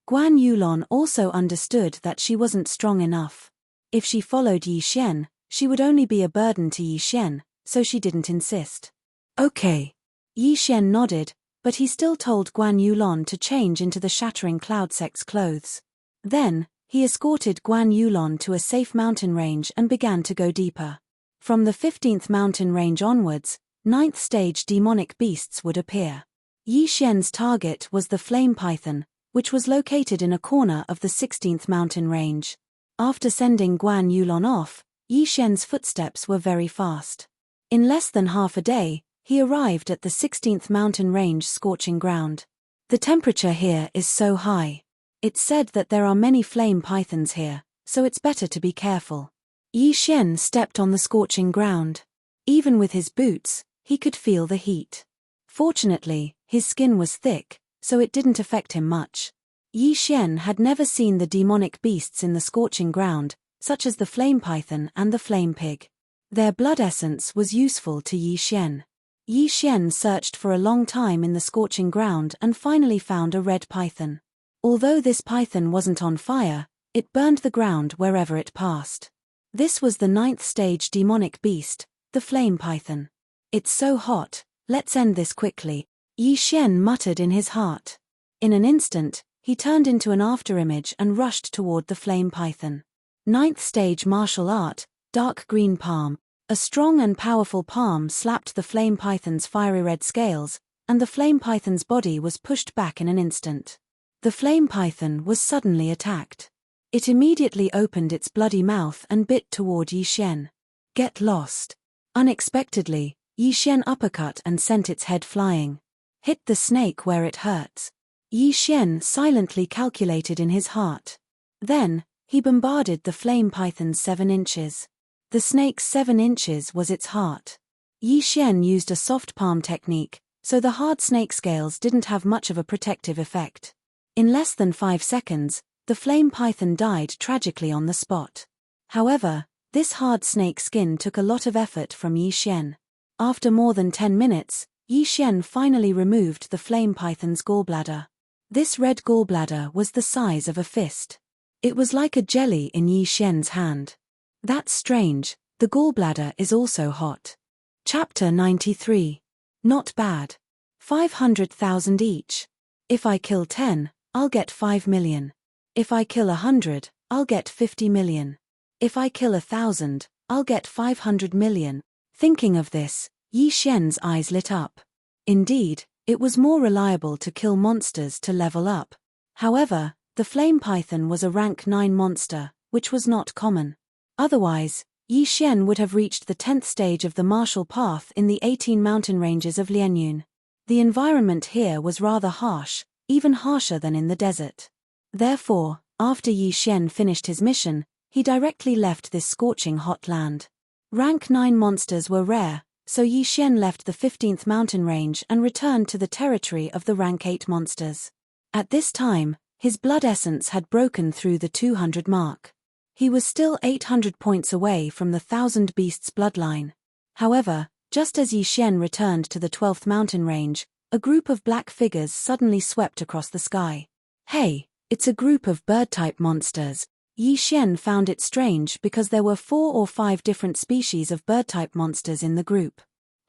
Guan Yulon also understood that she wasn't strong enough. If she followed Yi Xian, she would only be a burden to Yi Xian, so she didn't insist. Okay. Yi Xian nodded, but he still told Guan Yulon to change into the Shattering Cloud sect's clothes. Then, he escorted Guan Yulon to a safe mountain range and began to go deeper. From the 15th mountain range onwards, 9th stage demonic beasts would appear. Yi Xian's target was the flame python, which was located in a corner of the 16th mountain range. After sending Guan Yulon off, Yi Xian's footsteps were very fast. In less than half a day, he arrived at the 16th mountain range scorching ground. The temperature here is so high. It's said that there are many flame pythons here, so it's better to be careful. Yi Xian stepped on the scorching ground. Even with his boots, he could feel the heat. Fortunately, his skin was thick, so it didn't affect him much. Yi Xian had never seen the demonic beasts in the scorching ground, such as the flame python and the flame pig. Their blood essence was useful to Yi Xian. Yi Xian searched for a long time in the scorching ground and finally found a red python. Although this python wasn't on fire, it burned the ground wherever it passed. This was the 9th stage demonic beast, the flame python. It's so hot, let's end this quickly, Yi Xian muttered in his heart. In an instant, he turned into an afterimage and rushed toward the flame python. Ninth stage martial art, dark green palm. A strong and powerful palm slapped the flame python's fiery red scales, and the flame python's body was pushed back in an instant. The flame python was suddenly attacked. It immediately opened its bloody mouth and bit toward Yi Xian. Get lost. Unexpectedly, Yi Xian uppercut and sent its head flying. Hit the snake where it hurts. Yi Xian silently calculated in his heart. Then, he bombarded the flame python's 7 inches. The snake's 7 inches was its heart. Yi Xian used a soft palm technique, so the hard snake scales didn't have much of a protective effect. In less than 5 seconds, the flame python died tragically on the spot. However, this hard snake skin took a lot of effort from Yi Xian. After more than 10 minutes, Yi Xian finally removed the flame python's gallbladder. This red gallbladder was the size of a fist. It was like a jelly in Yi Xian's hand. That's strange, the gallbladder is also hot. Chapter 93. Not bad. 500,000 each. If I kill 10, I'll get 5 million. If I kill 100, I'll get 50 million. If I kill 1,000, I'll get 500 million. Thinking of this, Yi Xian's eyes lit up. Indeed, it was more reliable to kill monsters to level up. However, the flame python was a rank 9 monster, which was not common. Otherwise, Yi Xian would have reached the 10th stage of the martial path in the 18 mountain ranges of Lianyun. The environment here was rather harsh, even harsher than in the desert. Therefore, after Yi Xian finished his mission, he directly left this scorching hot land. Rank 9 monsters were rare, so Yi Xian left the 15th mountain range and returned to the territory of the rank 8 monsters. At this time, his blood essence had broken through the 200 mark. He was still 800 points away from the 1,000 beasts bloodline. However, just as Yi Xian returned to the 12th mountain range, a group of black figures suddenly swept across the sky. Hey, it's a group of bird-type monsters. Yi Xian found it strange because there were 4 or 5 different species of bird-type monsters in the group.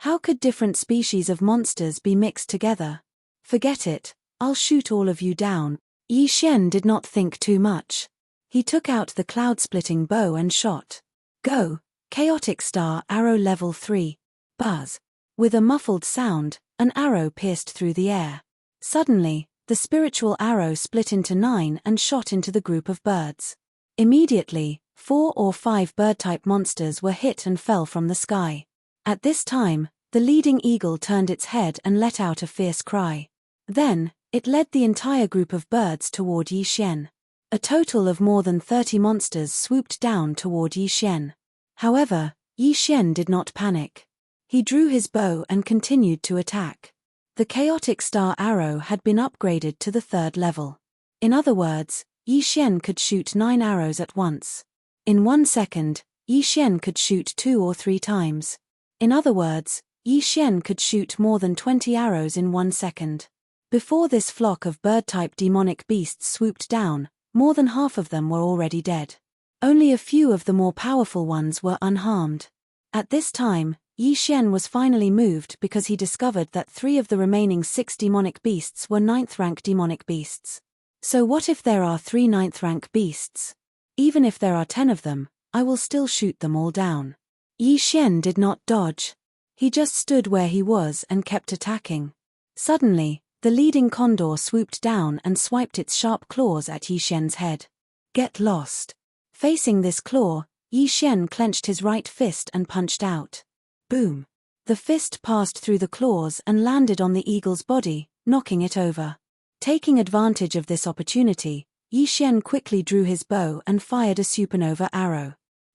How could different species of monsters be mixed together? Forget it, I'll shoot all of you down. Yi Xian did not think too much. He took out the cloud-splitting bow and shot. Go, Chaotic Star Arrow Level 3. Buzz. With a muffled sound, an arrow pierced through the air. Suddenly, the spiritual arrow split into 9 and shot into the group of birds. Immediately, 4 or 5 bird-type monsters were hit and fell from the sky. At this time, the leading eagle turned its head and let out a fierce cry. Then, it led the entire group of birds toward Yi Xian. A total of more than 30 monsters swooped down toward Yi Xian. However, Yi Xian did not panic. He drew his bow and continued to attack. The Chaotic Star Arrow had been upgraded to the 3rd level. In other words, Yi Xian could shoot 9 arrows at once. In 1 second, Yi Xian could shoot 2 or 3 times. In other words, Yi Xian could shoot more than 20 arrows in 1 second. Before this flock of bird-type demonic beasts swooped down, more than half of them were already dead. Only a few of the more powerful ones were unharmed. At this time, Yi Xian was finally moved because he discovered that 3 of the remaining 6 demonic beasts were 9th rank demonic beasts. So what if there are 3 9th rank beasts? Even if there are 10 of them, I will still shoot them all down. Yi Xian did not dodge. He just stood where he was and kept attacking. Suddenly, the leading condor swooped down and swiped its sharp claws at Yi Xian's head. Get lost. Facing this claw, Yi Xian clenched his right fist and punched out. Boom. The fist passed through the claws and landed on the eagle's body, knocking it over. Taking advantage of this opportunity, Yi Xian quickly drew his bow and fired a supernova arrow.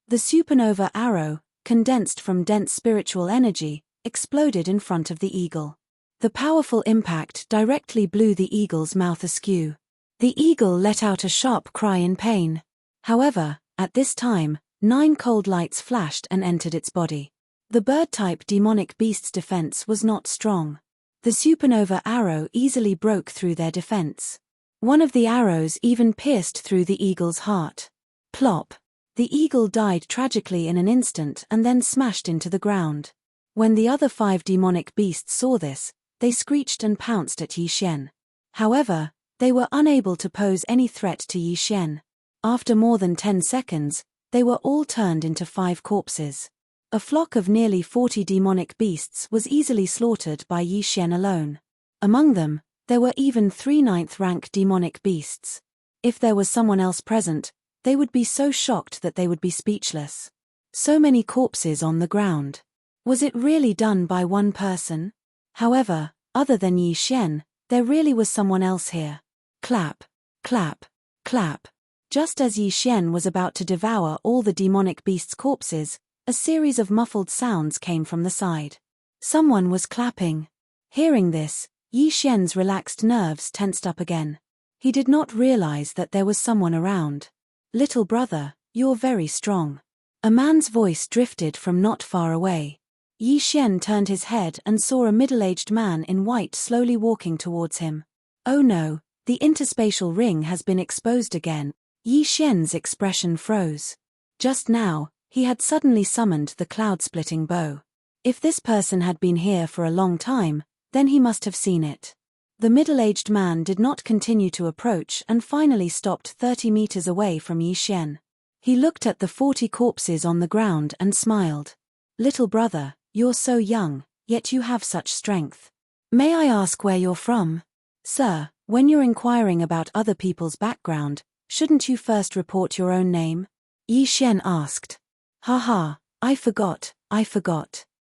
The supernova arrow, condensed from dense spiritual energy, exploded in front of the eagle. The powerful impact directly blew the eagle's mouth askew. The eagle let out a sharp cry in pain. However, at this time, 9 cold lights flashed and entered its body. The bird-type demonic beast's defense was not strong. The supernova arrow easily broke through their defense. One of the arrows even pierced through the eagle's heart. Plop! The eagle died tragically in an instant and then smashed into the ground. When the other 5 demonic beasts saw this, they screeched and pounced at Yi Xian. However, they were unable to pose any threat to Yi Xian. After more than 10 seconds, they were all turned into 5 corpses. A flock of nearly 40 demonic beasts was easily slaughtered by Yi Xian alone. Among them, there were even 3 ninth-rank demonic beasts. If there was someone else present, they would be so shocked that they would be speechless. So many corpses on the ground. Was it really done by one person? However, other than Yi Xian, there really was someone else here. Clap, clap, clap. Just as Yi Xian was about to devour all the demonic beasts' corpses, a series of muffled sounds came from the side. Someone was clapping. Hearing this, Yi Xian's relaxed nerves tensed up again. He did not realize that there was someone around. Little brother, you're very strong. A man's voice drifted from not far away. Yi Xian turned his head and saw a middle-aged man in white slowly walking towards him. Oh no, the interspatial ring has been exposed again. Yi Xian's expression froze. Just now, he had suddenly summoned the cloud-splitting bow. If this person had been here for a long time, then he must have seen it. The middle-aged man did not continue to approach and finally stopped 30 meters away from Yi Xian. He looked at the 40 corpses on the ground and smiled. Little brother, you're so young, yet you have such strength. May I ask where you're from? Sir, when you're inquiring about other people's background, shouldn't you first report your own name? Yi Xian asked. Haha, I forgot.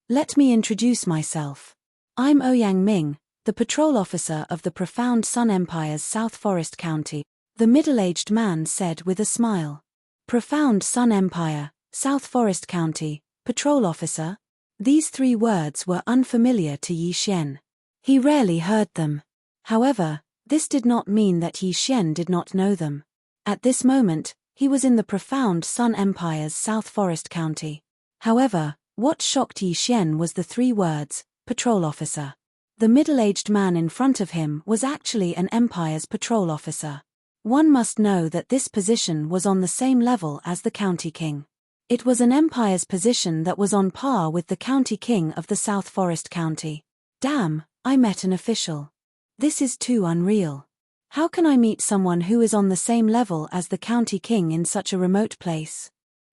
Let me introduce myself. I'm Ouyang Ming, the patrol officer of the Profound Sun Empire's South Forest County, the middle-aged man said with a smile. Profound Sun Empire, South Forest County, patrol officer? These 3 words were unfamiliar to Yi Xian. He rarely heard them. However, this did not mean that Yi Xian did not know them. At this moment, he was in the Profound Sun Empire's South Forest County. However, what shocked Yi Xian was the 3 words, patrol officer. The middle-aged man in front of him was actually an Empire's patrol officer. One must know that this position was on the same level as the County King. It was an Empire's position that was on par with the County King of the South Forest County. Damn, I met an official. This is too unreal. How can I meet someone who is on the same level as the County King in such a remote place?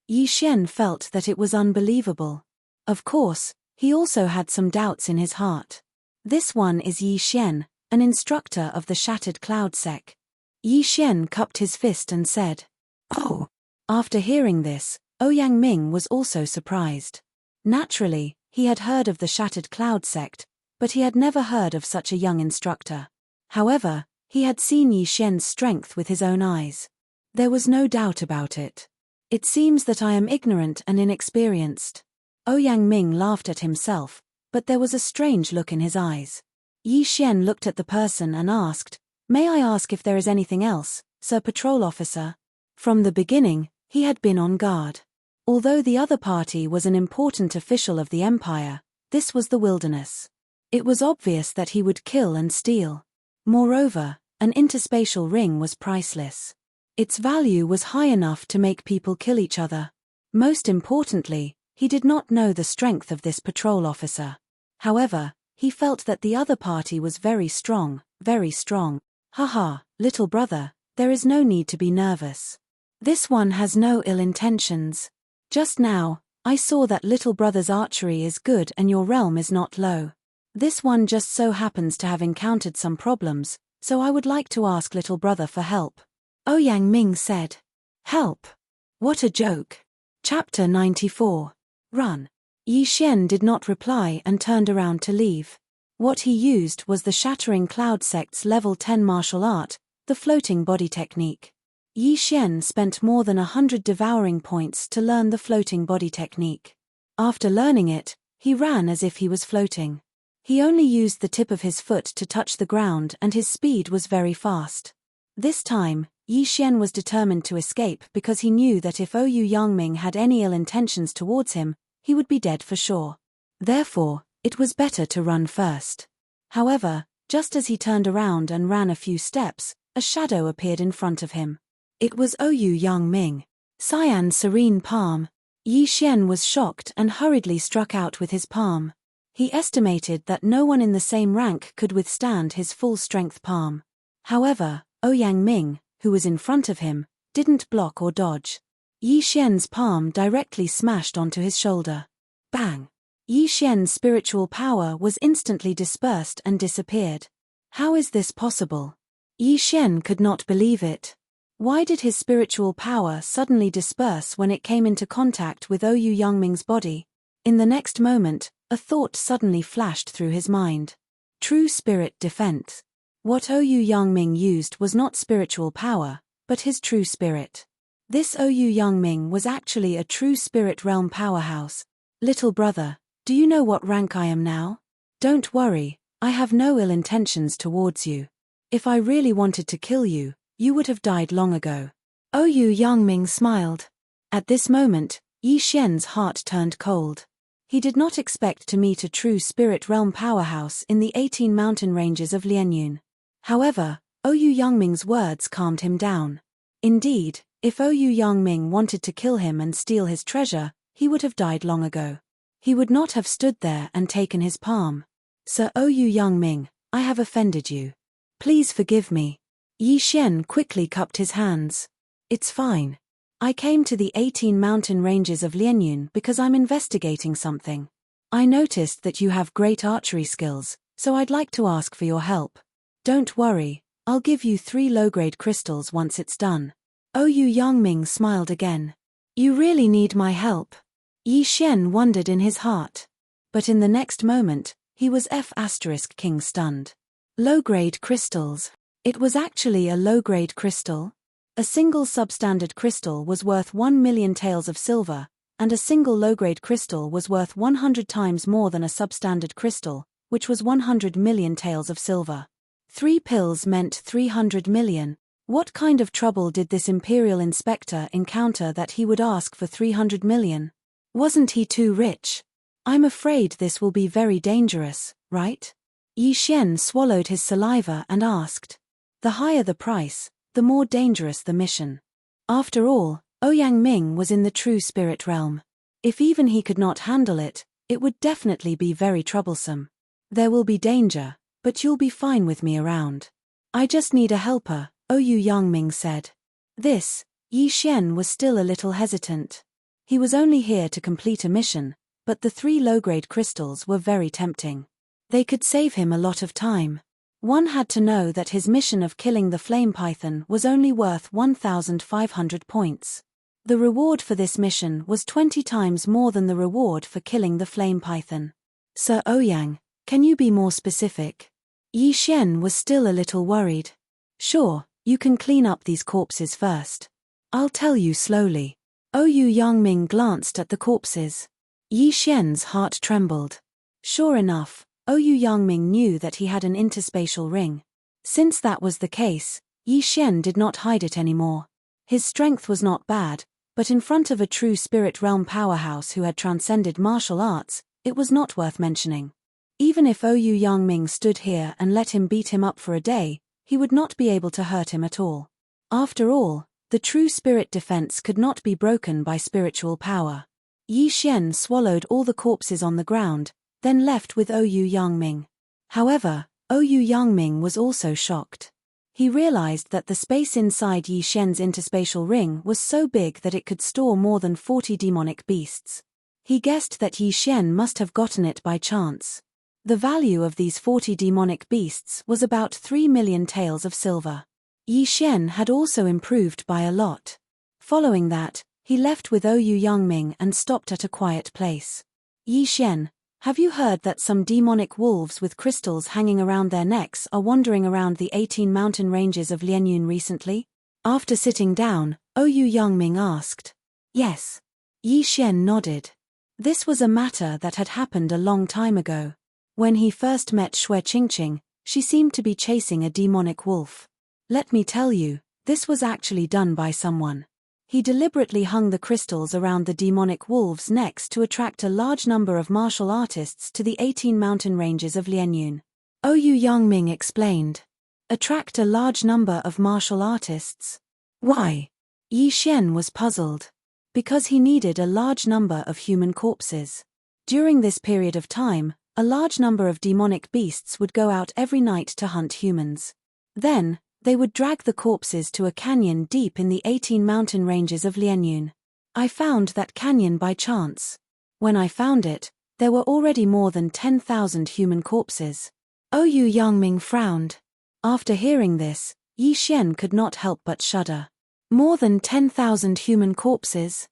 Yi Xian felt that it was unbelievable. Of course, he also had some doubts in his heart. This one is Yi Xian, an instructor of the Shattered Cloud Sect. Yi Xian cupped his fist and said, "Oh." After hearing this, Ouyang Ming was also surprised. Naturally, he had heard of the Shattered Cloud Sect, but he had never heard of such a young instructor. However, he had seen Yi Xian's strength with his own eyes. There was no doubt about it. It seems that I am ignorant and inexperienced. Ouyang Ming laughed at himself, but there was a strange look in his eyes. Yi Xian looked at the person and asked, "May I ask if there is anything else, Sir Patrol Officer?" From the beginning, he had been on guard. Although the other party was an important official of the Empire, this was the wilderness. It was obvious that he would kill and steal. Moreover, an interspatial ring was priceless. Its value was high enough to make people kill each other. Most importantly, he did not know the strength of this patrol officer. However, he felt that the other party was very strong, very strong. Haha, little brother, there is no need to be nervous. This one has no ill intentions. Just now, I saw that little brother's archery is good and your realm is not low. This one just so happens to have encountered some problems, so I would like to ask little brother for help. Ouyang Ming said. Help? What a joke. Chapter 94. Run. Yi Xian did not reply and turned around to leave. What he used was the Shattering Cloud Sect's level 10 martial art, the floating body technique. Yi Xian spent more than 100 devouring points to learn the floating body technique. After learning it, he ran as if he was floating. He only used the tip of his foot to touch the ground and his speed was very fast. This time, Yi Xian was determined to escape because he knew that if Ouyang Ming had any ill intentions towards him, he would be dead for sure. Therefore, it was better to run first. However, just as he turned around and ran a few steps, a shadow appeared in front of him. It was Ouyang Ming. Cyan's serene palm. Yi Xian was shocked and hurriedly struck out with his palm. He estimated that no one in the same rank could withstand his full-strength palm. However, Ouyang Ming, who was in front of him, didn't block or dodge. Yi Xian's palm directly smashed onto his shoulder. Bang! Yi Xian's spiritual power was instantly dispersed and disappeared. How is this possible? Yi Xian could not believe it. Why did his spiritual power suddenly disperse when it came into contact with Oyu Yangming's body? In the next moment, a thought suddenly flashed through his mind. True spirit defense. What Oyu Yangming used was not spiritual power, but his true spirit. This Oyu Yangming was actually a true spirit realm powerhouse. Little brother, do you know what rank I am now? Don't worry, I have no ill intentions towards you. If I really wanted to kill you, you would have died long ago. Oyu Yangming smiled. At this moment, Yi Xian's heart turned cold. He did not expect to meet a true spirit realm powerhouse in the 18 mountain ranges of Lianyun. However, Oyu Yangming's words calmed him down. Indeed, if Oyu Yangming wanted to kill him and steal his treasure, he would have died long ago. He would not have stood there and taken his palm. Sir Oyu Yangming, I have offended you. Please forgive me. Yi Xian quickly cupped his hands. It's fine. I came to the 18 mountain ranges of Lianyun because I'm investigating something. I noticed that you have great archery skills, so I'd like to ask for your help. Don't worry, I'll give you 3 low-grade crystals once it's done. Oyu Yangming smiled again. You really need my help? Yi Xian wondered in his heart. But in the next moment, he was King stunned. Low-grade crystals. It was actually a low-grade crystal. A single substandard crystal was worth 1 million taels of silver, and a single low-grade crystal was worth 100 times more than a substandard crystal, which was 100 million taels of silver. 3 pills meant 300 million. What kind of trouble did this imperial inspector encounter that he would ask for 300 million? Wasn't he too rich? I'm afraid this will be very dangerous, right? Yi Xian swallowed his saliva and asked. The higher the price, the more dangerous the mission. After all, Ouyang Ming was in the true spirit realm. If even he could not handle it, it would definitely be very troublesome. There will be danger, but you'll be fine with me around. I just need a helper, Oyu Yangming said. Yi Xian was still a little hesitant. He was only here to complete a mission, but the 3 low-grade crystals were very tempting. They could save him a lot of time. One had to know that his mission of killing the flame python was only worth 1,500 points. The reward for this mission was 20 times more than the reward for killing the flame python. Sir Ouyang, can you be more specific? Yi Xian was still a little worried. Sure, you can clean up these corpses first. I'll tell you slowly. Oyu Yangming glanced at the corpses. Yi Xian's heart trembled. Sure enough, Oyu Yangming knew that he had an interspatial ring. Since that was the case, Yi Xian did not hide it anymore. His strength was not bad, but in front of a true spirit realm powerhouse who had transcended martial arts, it was not worth mentioning. Even if Oyu Yangming stood here and let him beat him up for a day, he would not be able to hurt him at all. After all, the true spirit defense could not be broken by spiritual power. Yi Xian swallowed all the corpses on the ground, then left with Oyu Yangming. However, Oyu Yangming was also shocked. He realized that the space inside Yi Xian's interspatial ring was so big that it could store more than 40 demonic beasts. He guessed that Yi Xian must have gotten it by chance. The value of these 40 demonic beasts was about 3 million taels of silver. Yi Xian had also improved by a lot. Following that, he left with Oyu Yangming and stopped at a quiet place. Yi Xian, have you heard that some demonic wolves with crystals hanging around their necks are wandering around the 18 mountain ranges of Lianyun recently? After sitting down, Oyu Yangming asked. Yes. Yi Xian nodded. This was a matter that had happened a long time ago. When he first met Xue Qingqing, she seemed to be chasing a demonic wolf. Let me tell you, this was actually done by someone. He deliberately hung the crystals around the demonic wolves' necks to attract a large number of martial artists to the 18 mountain ranges of Lianyun. Oyu Yangming explained. Attract a large number of martial artists? Why? Yi Xian was puzzled. Because he needed a large number of human corpses. During this period of time, a large number of demonic beasts would go out every night to hunt humans. Then, they would drag the corpses to a canyon deep in the 18 mountain ranges of Lianyun. I found that canyon by chance. When I found it, there were already more than 10,000 human corpses. Oyu Yangming frowned. After hearing this, Yi Xian could not help but shudder. More than 10,000 human corpses?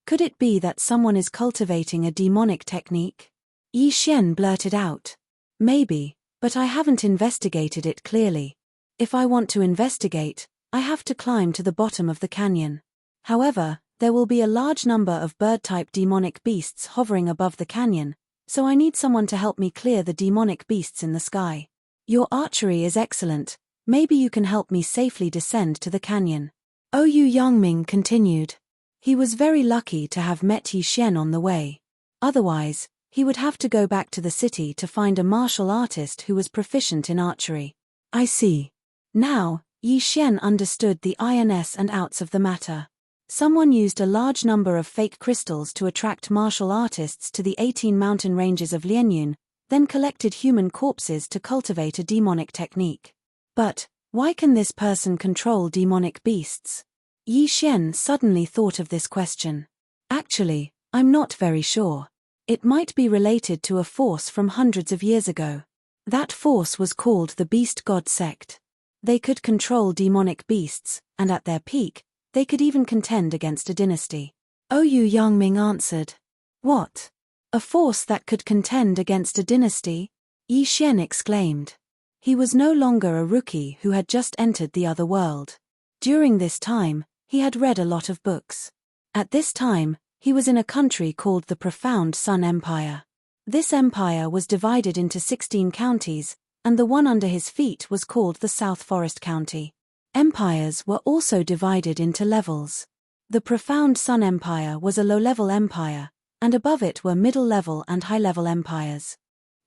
Could it be that someone is cultivating a demonic technique? Yi Xian blurted out. Maybe, but I haven't investigated it clearly. If I want to investigate, I have to climb to the bottom of the canyon. However, there will be a large number of bird-type demonic beasts hovering above the canyon, so I need someone to help me clear the demonic beasts in the sky. Your archery is excellent, maybe you can help me safely descend to the canyon. Oyu Yangming continued. He was very lucky to have met Yi Xian on the way. Otherwise, he would have to go back to the city to find a martial artist who was proficient in archery. I see. Now, Yi Xian understood the ins and outs of the matter. Someone used a large number of fake crystals to attract martial artists to the 18 mountain ranges of Lianyun, then collected human corpses to cultivate a demonic technique. But, why can this person control demonic beasts? Yi Xian suddenly thought of this question. Actually, I'm not very sure. It might be related to a force from hundreds of years ago. That force was called the Beast God Sect. They could control demonic beasts, and at their peak, they could even contend against a dynasty. Oyu Yangming answered. What? A force that could contend against a dynasty? Yi Xian exclaimed. He was no longer a rookie who had just entered the other world. During this time, he had read a lot of books. At this time, he was in a country called the Profound Sun Empire. This empire was divided into 16 counties, and the one under his feet was called the South Forest County. Empires were also divided into levels. The Profound Sun Empire was a low-level empire, and above it were middle-level and high-level empires.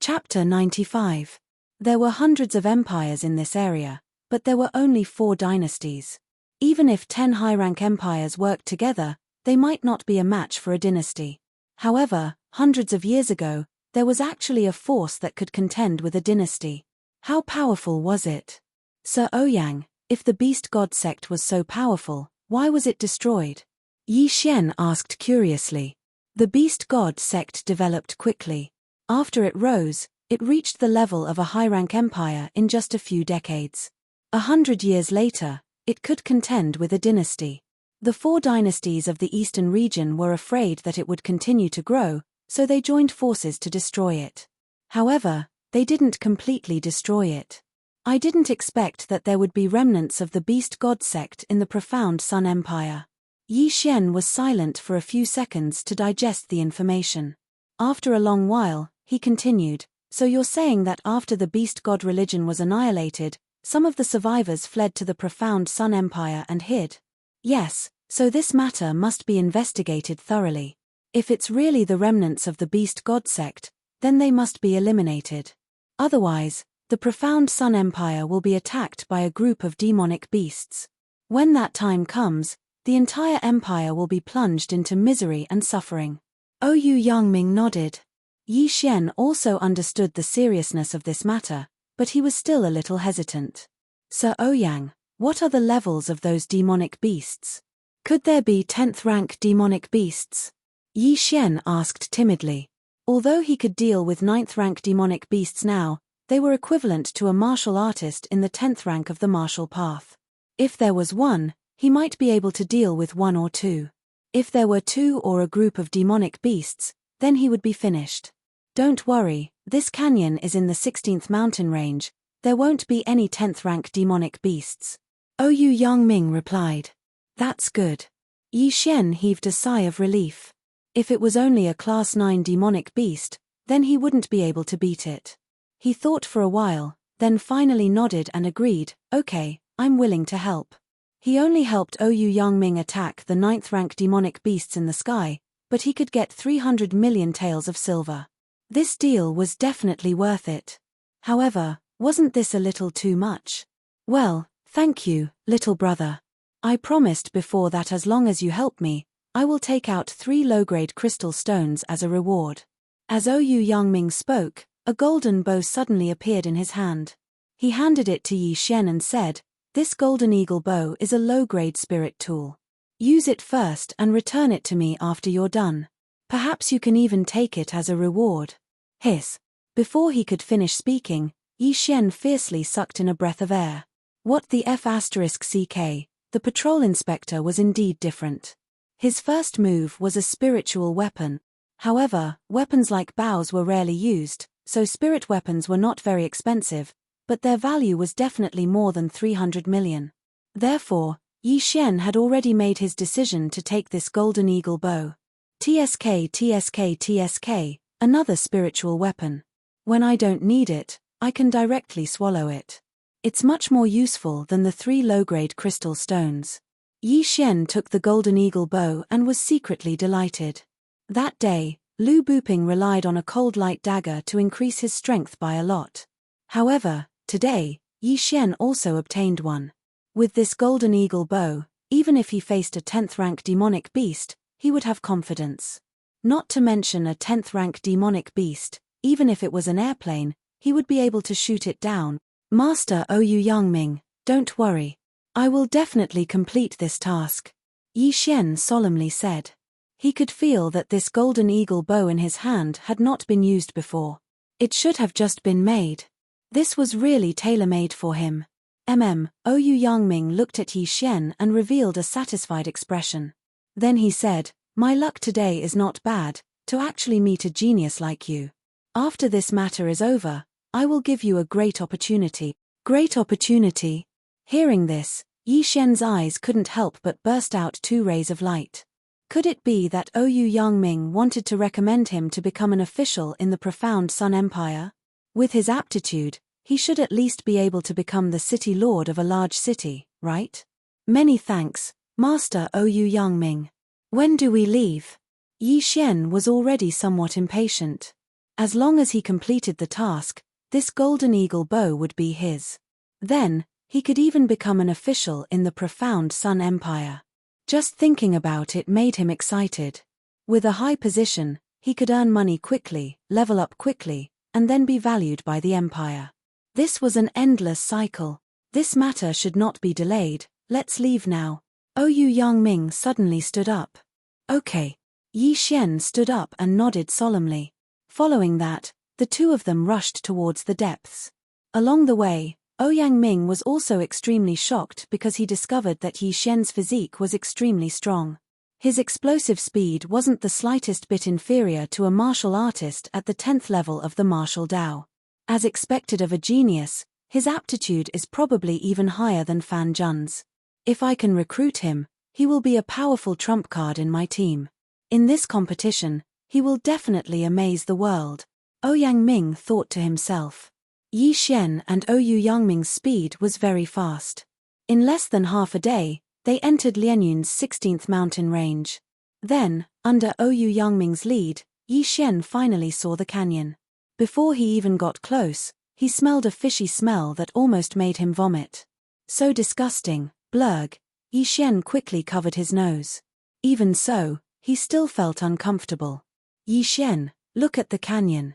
Chapter 95. There were hundreds of empires in this area, but there were only 4 dynasties. Even if 10 high-rank empires worked together, they might not be a match for a dynasty. However, hundreds of years ago, there was actually a force that could contend with a dynasty. How powerful was it? Sir Ouyang, if the Beast God Sect was so powerful, why was it destroyed? Yi Xian asked curiously. The Beast God Sect developed quickly. After it rose, it reached the level of a high-rank empire in just a few decades. 100 years later, it could contend with a dynasty. The 4 dynasties of the eastern region were afraid that it would continue to grow, so they joined forces to destroy it. However, they didn't completely destroy it. I didn't expect that there would be remnants of the Beast God Sect in the Profound Sun Empire. Yi Xian was silent for a few seconds to digest the information. After a long while, he continued, so you're saying that after the Beast God religion was annihilated, some of the survivors fled to the Profound Sun Empire and hid? Yes, so this matter must be investigated thoroughly. If it's really the remnants of the Beast God Sect, then they must be eliminated. Otherwise, the Profound Sun Empire will be attacked by a group of demonic beasts. When that time comes, the entire empire will be plunged into misery and suffering. Oyu Yangming nodded. Yi Xian also understood the seriousness of this matter, but he was still a little hesitant. Sir Ouyang, what are the levels of those demonic beasts? Could there be 10th rank demonic beasts? Yi Xian asked timidly. Although he could deal with 9th rank demonic beasts now, they were equivalent to a martial artist in the 10th rank of the martial path. If there was one, he might be able to deal with 1 or 2. If there were 2 or a group of demonic beasts, then he would be finished. Don't worry, this canyon is in the 16th mountain range, there won't be any 10th rank demonic beasts. Oyu Yangming replied. That's good. Yi Xian heaved a sigh of relief. If it was only a class 9 demonic beast, then he wouldn't be able to beat it. He thought for a while, then finally nodded and agreed, okay, I'm willing to help. He only helped Oyu Yangming attack the 9th rank demonic beasts in the sky, but he could get 300 million taels of silver. This deal was definitely worth it. However, wasn't this a little too much? Well, thank you, little brother. I promised before that as long as you help me, I will take out 3 low-grade crystal stones as a reward. As Oyu Yangming spoke, a golden bow suddenly appeared in his hand. He handed it to Yi Xian and said, this golden eagle bow is a low-grade spirit tool. Use it first and return it to me after you're done. Perhaps you can even take it as a reward. Hiss. Before he could finish speaking, Yi Xian fiercely sucked in a breath of air. What the F***ck, the patrol inspector was indeed different. His first move was a spiritual weapon. However, weapons like bows were rarely used, so spirit weapons were not very expensive, but their value was definitely more than 300 million. Therefore, Yi Xian had already made his decision to take this golden eagle bow. TSK, another spiritual weapon. When I don't need it, I can directly swallow it. It's much more useful than the 3 low-grade crystal stones. Yi Xian took the golden eagle bow and was secretly delighted. That day, Lu Buping relied on a cold light dagger to increase his strength by a lot. However, today, Yi Xian also obtained one. With this golden eagle bow, even if he faced a 10th rank demonic beast, he would have confidence. Not to mention a 10th rank demonic beast, even if it was an airplane, he would be able to shoot it down. Master Oyu Yangming, don't worry. I will definitely complete this task, Yi Xian solemnly said. He could feel that this golden eagle bow in his hand had not been used before. It should have just been made. This was really tailor-made for him. Oyu Yangming looked at Yi Xian and revealed a satisfied expression. Then he said, my luck today is not bad, to actually meet a genius like you. After this matter is over, I will give you a great opportunity. Great opportunity? Hearing this, Yi Xian's eyes couldn't help but burst out 2 rays of light. Could it be that Oyu Yangming wanted to recommend him to become an official in the profound Sun Empire? With his aptitude, he should at least be able to become the city lord of a large city, right? Many thanks, Master Oyu Yangming. When do we leave? Yi Xian was already somewhat impatient. As long as he completed the task, this golden eagle bow would be his. Then, he could even become an official in the profound Sun Empire. Just thinking about it made him excited. With a high position, he could earn money quickly, level up quickly, and then be valued by the empire. This was an endless cycle. This matter should not be delayed, let's leave now. Oyu Yangming suddenly stood up. Okay. Yi Xian stood up and nodded solemnly. Following that, the 2 of them rushed towards the depths. Along the way, Ouyang Ming was also extremely shocked because he discovered that Yi Xian's physique was extremely strong. His explosive speed wasn't the slightest bit inferior to a martial artist at the 10th level of the martial Dao. As expected of a genius, his aptitude is probably even higher than Fan Zhen's. If I can recruit him, he will be a powerful trump card in my team. In this competition, he will definitely amaze the world, Ouyang Ming thought to himself. Yi Xian and Oyu Yangming's speed was very fast. In less than half a day, they entered Lianyun's 16th mountain range. Then, under Oyu Yangming's lead, Yi Xian finally saw the canyon. Before he even got close, he smelled a fishy smell that almost made him vomit. So disgusting, blurg. Yi Xian quickly covered his nose. Even so, he still felt uncomfortable. Yi Xian, look at the canyon.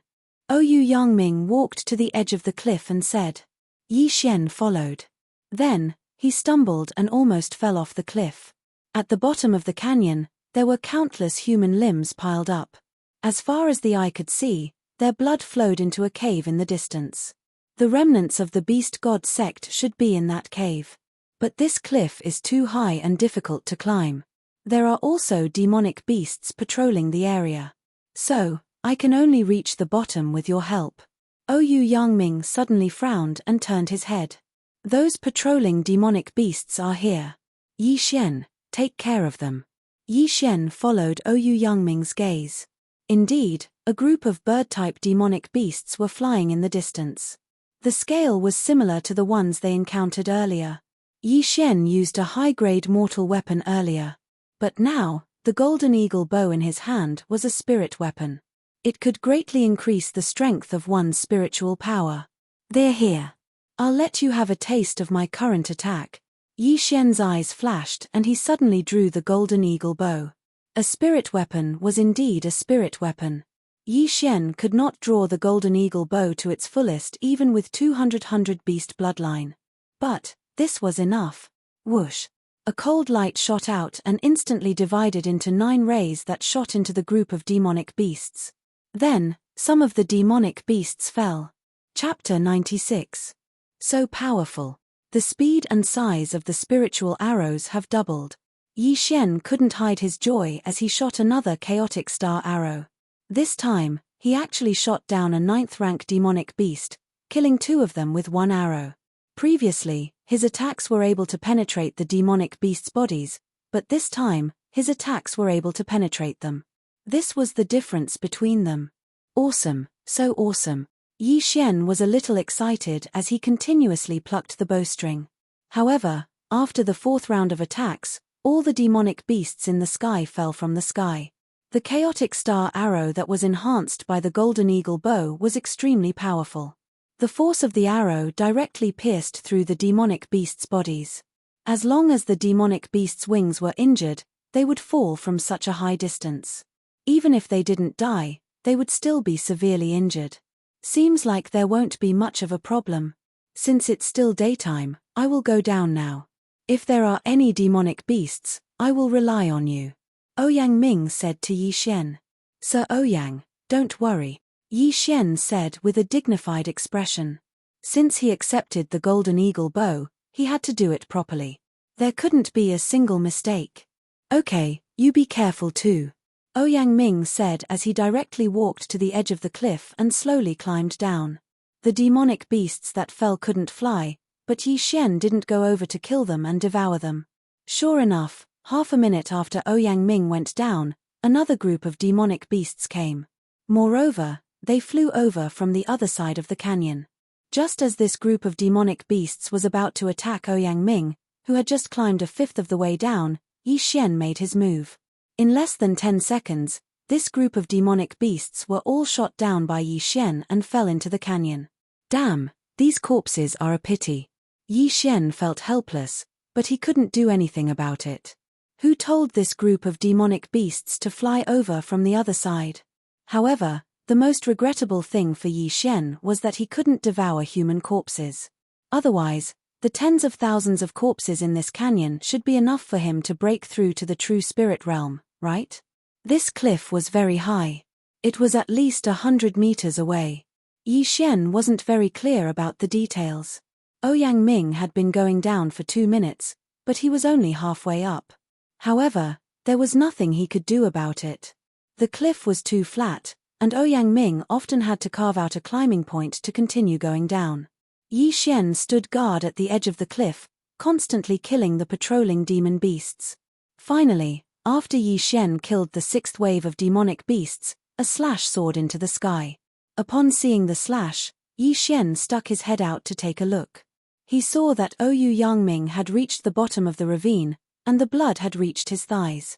Oyu Yangming walked to the edge of the cliff and said. Yi Xian followed. Then, he stumbled and almost fell off the cliff. At the bottom of the canyon, there were countless human limbs piled up. As far as the eye could see, their blood flowed into a cave in the distance. The remnants of the beast god sect should be in that cave. But this cliff is too high and difficult to climb. There are also demonic beasts patrolling the area. So, I can only reach the bottom with your help. Oyu Yangming suddenly frowned and turned his head. Those patrolling demonic beasts are here. Yi Xian, take care of them. Yi Xian followed Oyu Yangming's gaze. Indeed, a group of bird-type demonic beasts were flying in the distance. The scale was similar to the ones they encountered earlier. Yi Xian used a high-grade mortal weapon earlier. But now, the golden eagle bow in his hand was a spirit weapon. It could greatly increase the strength of one's spiritual power. They're here. I'll let you have a taste of my current attack. Yi Xian's eyes flashed and he suddenly drew the golden eagle bow. A spirit weapon was indeed a spirit weapon. Yi Xian could not draw the golden eagle bow to its fullest even with 200 beast bloodline. But, this was enough. Whoosh. A cold light shot out and instantly divided into 9 rays that shot into the group of demonic beasts. Then, some of the demonic beasts fell. Chapter 96. So powerful. The speed and size of the spiritual arrows have doubled. Yi Xian couldn't hide his joy as he shot another chaotic star arrow. This time, he actually shot down a 9th-rank demonic beast, killing 2 of them with 1 arrow. Previously, his attacks were able to penetrate the demonic beasts' bodies, but this time, his attacks were able to penetrate them. This was the difference between them. Awesome, so awesome. Yi Xian was a little excited as he continuously plucked the bowstring. However, after the 4th round of attacks, all the demonic beasts in the sky fell from the sky. The chaotic star arrow that was enhanced by the golden eagle bow was extremely powerful. The force of the arrow directly pierced through the demonic beasts' bodies. As long as the demonic beasts' wings were injured, they would fall from such a high distance. Even if they didn't die, they would still be severely injured. Seems like there won't be much of a problem. Since it's still daytime, I will go down now. If there are any demonic beasts, I will rely on you. Ouyang Ming said to Yi Xian. Sir Ouyang, don't worry, Yi Xian said with a dignified expression. Since he accepted the golden eagle bow, he had to do it properly. There couldn't be a single mistake. Okay, you be careful too. Ouyang Ming said as he directly walked to the edge of the cliff and slowly climbed down. The demonic beasts that fell couldn't fly, but Yi Xian didn't go over to kill them and devour them. Sure enough, half a minute after Ouyang Ming went down, another group of demonic beasts came. Moreover, they flew over from the other side of the canyon. Just as this group of demonic beasts was about to attack Ouyang Ming, who had just climbed a 5th of the way down, Yi Xian made his move. In less than 10 seconds, this group of demonic beasts were all shot down by Yi Xian and fell into the canyon. Damn, these corpses are a pity. Yi Xian felt helpless, but he couldn't do anything about it. Who told this group of demonic beasts to fly over from the other side? However, the most regrettable thing for Yi Xian was that he couldn't devour human corpses. Otherwise, the tens of thousands of corpses in this canyon should be enough for him to break through to the true spirit realm, right? This cliff was very high. It was at least 100 meters away. Yi Xian wasn't very clear about the details. Ouyang Ming had been going down for 2 minutes, but he was only halfway up. However, there was nothing he could do about it. The cliff was too flat, and Ouyang Ming often had to carve out a climbing point to continue going down. Yi Xian stood guard at the edge of the cliff, constantly killing the patrolling demon beasts. Finally, after Yi Xian killed the 6th wave of demonic beasts, a slash soared into the sky. Upon seeing the slash, Yi Xian stuck his head out to take a look. He saw that Ouyang Ming had reached the bottom of the ravine, and the blood had reached his thighs.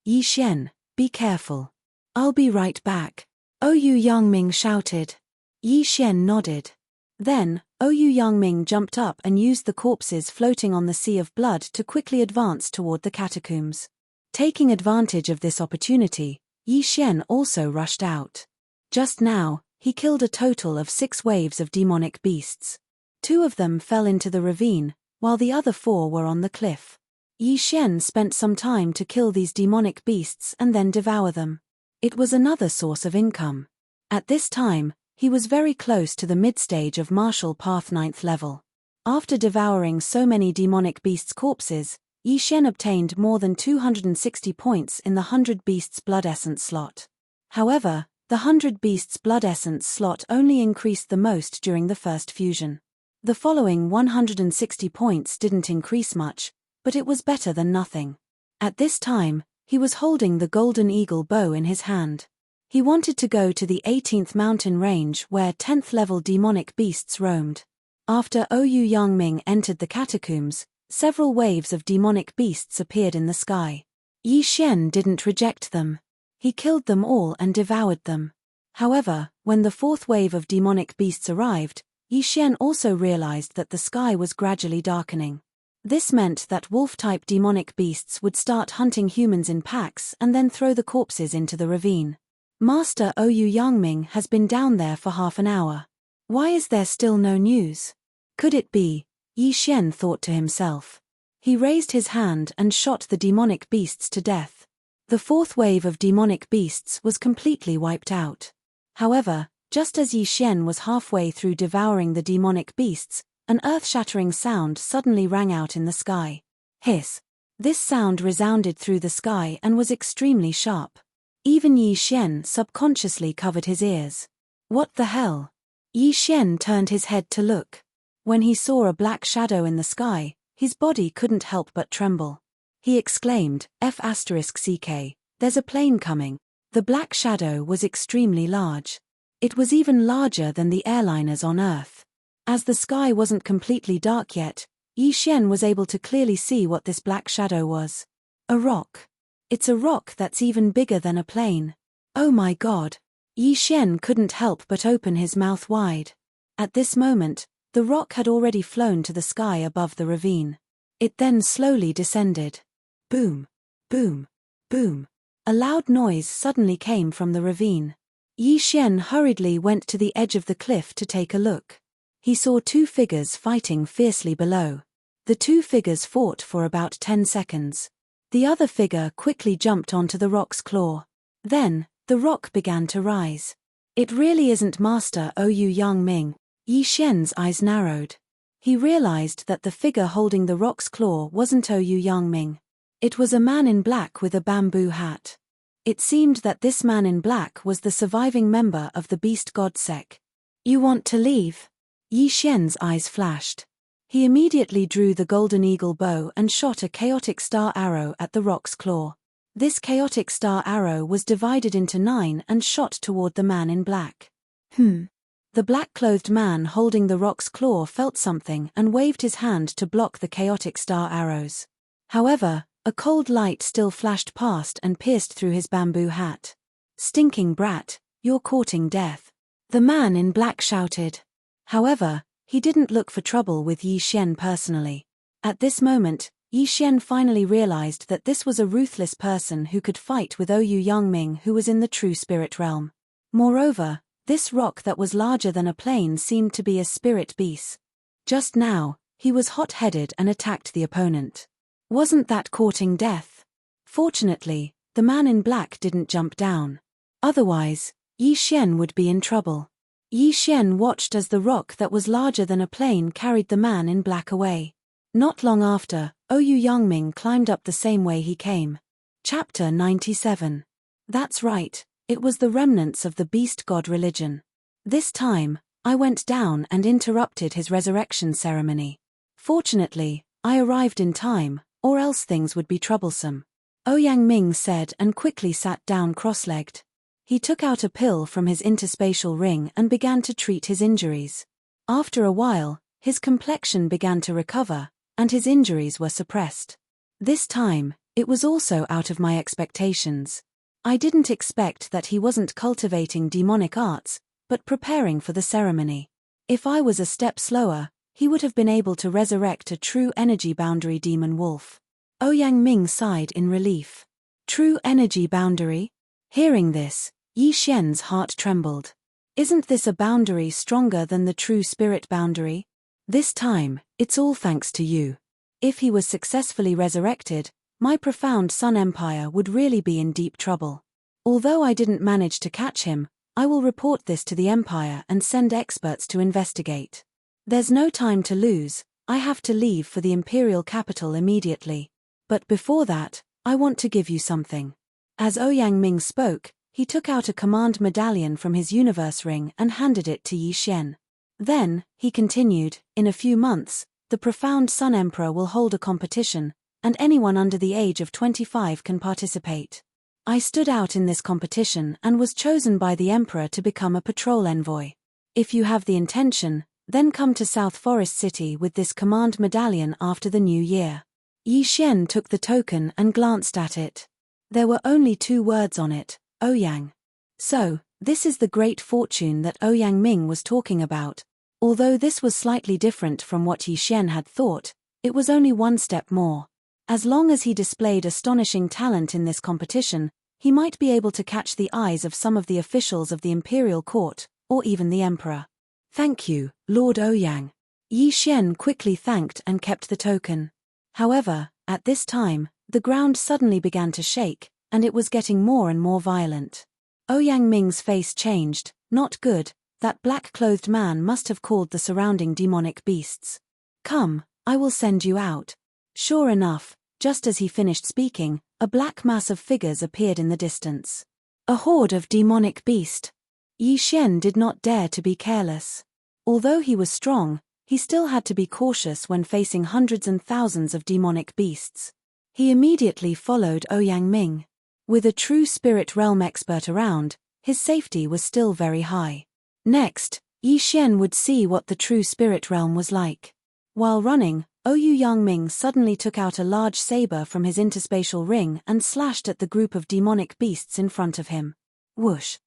Yi Xian, be careful. I'll be right back, Ouyang Ming shouted. Yi Xian nodded. Then, Ouyang Ming jumped up and used the corpses floating on the sea of blood to quickly advance toward the catacombs. Taking advantage of this opportunity, Yi Xian also rushed out. Just now, he killed a total of 6 waves of demonic beasts. 2 of them fell into the ravine, while the other 4 were on the cliff. Yi Xian spent some time to kill these demonic beasts and then devour them. It was another source of income. At this time, he was very close to the mid-stage of martial path 9th level. After devouring so many demonic beasts' corpses, Yi Xian obtained more than 260 points in the 100 Beasts Blood Essence slot. However, the 100 Beasts Blood Essence slot only increased the most during the first fusion. The following 160 points didn't increase much, but it was better than nothing. At this time, he was holding the golden eagle bow in his hand. He wanted to go to the 18th mountain range where 10th level demonic beasts roamed. After Ouyang Ming entered the catacombs, several waves of demonic beasts appeared in the sky. Yi Xian didn't reject them. He killed them all and devoured them. However, when the 4th wave of demonic beasts arrived, Yi Xian also realized that the sky was gradually darkening. This meant that wolf-type demonic beasts would start hunting humans in packs and then throw the corpses into the ravine. Master Ouyang Ming has been down there for half an hour. Why is there still no news? Could it be? Yi Xian thought to himself. He raised his hand and shot the demonic beasts to death. The fourth wave of demonic beasts was completely wiped out. However, just as Yi Xian was halfway through devouring the demonic beasts, an earth-shattering sound suddenly rang out in the sky. Hiss. This sound resounded through the sky and was extremely sharp. Even Yi Xian subconsciously covered his ears. What the hell? Yi Xian turned his head to look. When he saw a black shadow in the sky, his body couldn't help but tremble. He exclaimed, F***CK, there's a plane coming. The black shadow was extremely large. It was even larger than the airliners on Earth. As the sky wasn't completely dark yet, Yi Xian was able to clearly see what this black shadow was. A rock. It's a rock that's even bigger than a plane. Oh my god. Yi Xian couldn't help but open his mouth wide. At this moment, the rock had already flown to the sky above the ravine. It then slowly descended. Boom. Boom. Boom. A loud noise suddenly came from the ravine. Yi Xian hurriedly went to the edge of the cliff to take a look. He saw two figures fighting fiercely below. The two figures fought for about 10 seconds. The other figure quickly jumped onto the rock's claw. Then, the rock began to rise. It really isn't Master Ouyang Yangming. Yi Xian's eyes narrowed. He realized that the figure holding the rock's claw wasn't Ouyang Yangming. It was a man in black with a bamboo hat. It seemed that this man in black was the surviving member of the beast god sect. You want to leave? Yi Xian's eyes flashed. He immediately drew the golden eagle bow and shot a chaotic star arrow at the rock's claw. This chaotic star arrow was divided into 9 and shot toward the man in black. The black-clothed man holding the rock's claw felt something and waved his hand to block the chaotic star arrows. However, a cold light still flashed past and pierced through his bamboo hat. Stinking brat, you're courting death. The man in black shouted. However, he didn't look for trouble with Yi Xian personally. At this moment, Yi Xian finally realized that this was a ruthless person who could fight with Ouyang Yangming, who was in the true spirit realm. Moreover, this rock that was larger than a plane seemed to be a spirit beast. Just now, he was hot-headed and attacked the opponent. Wasn't that courting death? Fortunately, the man in black didn't jump down. Otherwise, Yi Xian would be in trouble. Yi Xian watched as the rock that was larger than a plane carried the man in black away. Not long after, Ouyang Yangming climbed up the same way he came. Chapter 97. That's right, it was the remnants of the beast god religion. This time, I went down and interrupted his resurrection ceremony. Fortunately, I arrived in time, or else things would be troublesome. Ouyang Ming said and quickly sat down cross-legged. He took out a pill from his interspatial ring and began to treat his injuries. After a while, his complexion began to recover, and his injuries were suppressed. This time, it was also out of my expectations. I didn't expect that he wasn't cultivating demonic arts, but preparing for the ceremony. If I was a step slower, he would have been able to resurrect a true energy boundary demon wolf. Ouyang Ming sighed in relief. True energy boundary? Hearing this, Yi Xian's heart trembled. Isn't this a boundary stronger than the true spirit boundary? This time, it's all thanks to you. If he was successfully resurrected, my profound Sun Empire would really be in deep trouble. Although I didn't manage to catch him, I will report this to the Empire and send experts to investigate. There's no time to lose, I have to leave for the imperial capital immediately. But before that, I want to give you something. As Ouyang Ming spoke, he took out a command medallion from his universe ring and handed it to Yi Xian. Then, he continued, in a few months, the profound Sun Emperor will hold a competition, and anyone under the age of 25 can participate. I stood out in this competition and was chosen by the Emperor to become a patrol envoy. If you have the intention, then come to South Forest City with this command medallion after the new year. Yi Xian took the token and glanced at it. There were only 2 words on it, Ouyang. So, this is the great fortune that Ouyang Ming was talking about. Although this was slightly different from what Yi Xian had thought, it was only one step more. As long as he displayed astonishing talent in this competition, he might be able to catch the eyes of some of the officials of the imperial court, or even the emperor. Thank you, Lord Ouyang. Yi Xian quickly thanked and kept the token. However, at this time, the ground suddenly began to shake, and it was getting more and more violent. Ouyang Ming's face changed. Not good. That black-clothed man must have called the surrounding demonic beasts. Come, I will send you out. Sure enough, just as he finished speaking, a black mass of figures appeared in the distance. A horde of demonic beast. Yi Xian did not dare to be careless. Although he was strong, he still had to be cautious when facing hundreds and thousands of demonic beasts. He immediately followed Ouyang Ming. With a true spirit realm expert around, his safety was still very high. Next, Yi Xian would see what the true spirit realm was like. While running, Ouyang Ming suddenly took out a large saber from his interspatial ring and slashed at the group of demonic beasts in front of him. Whoosh!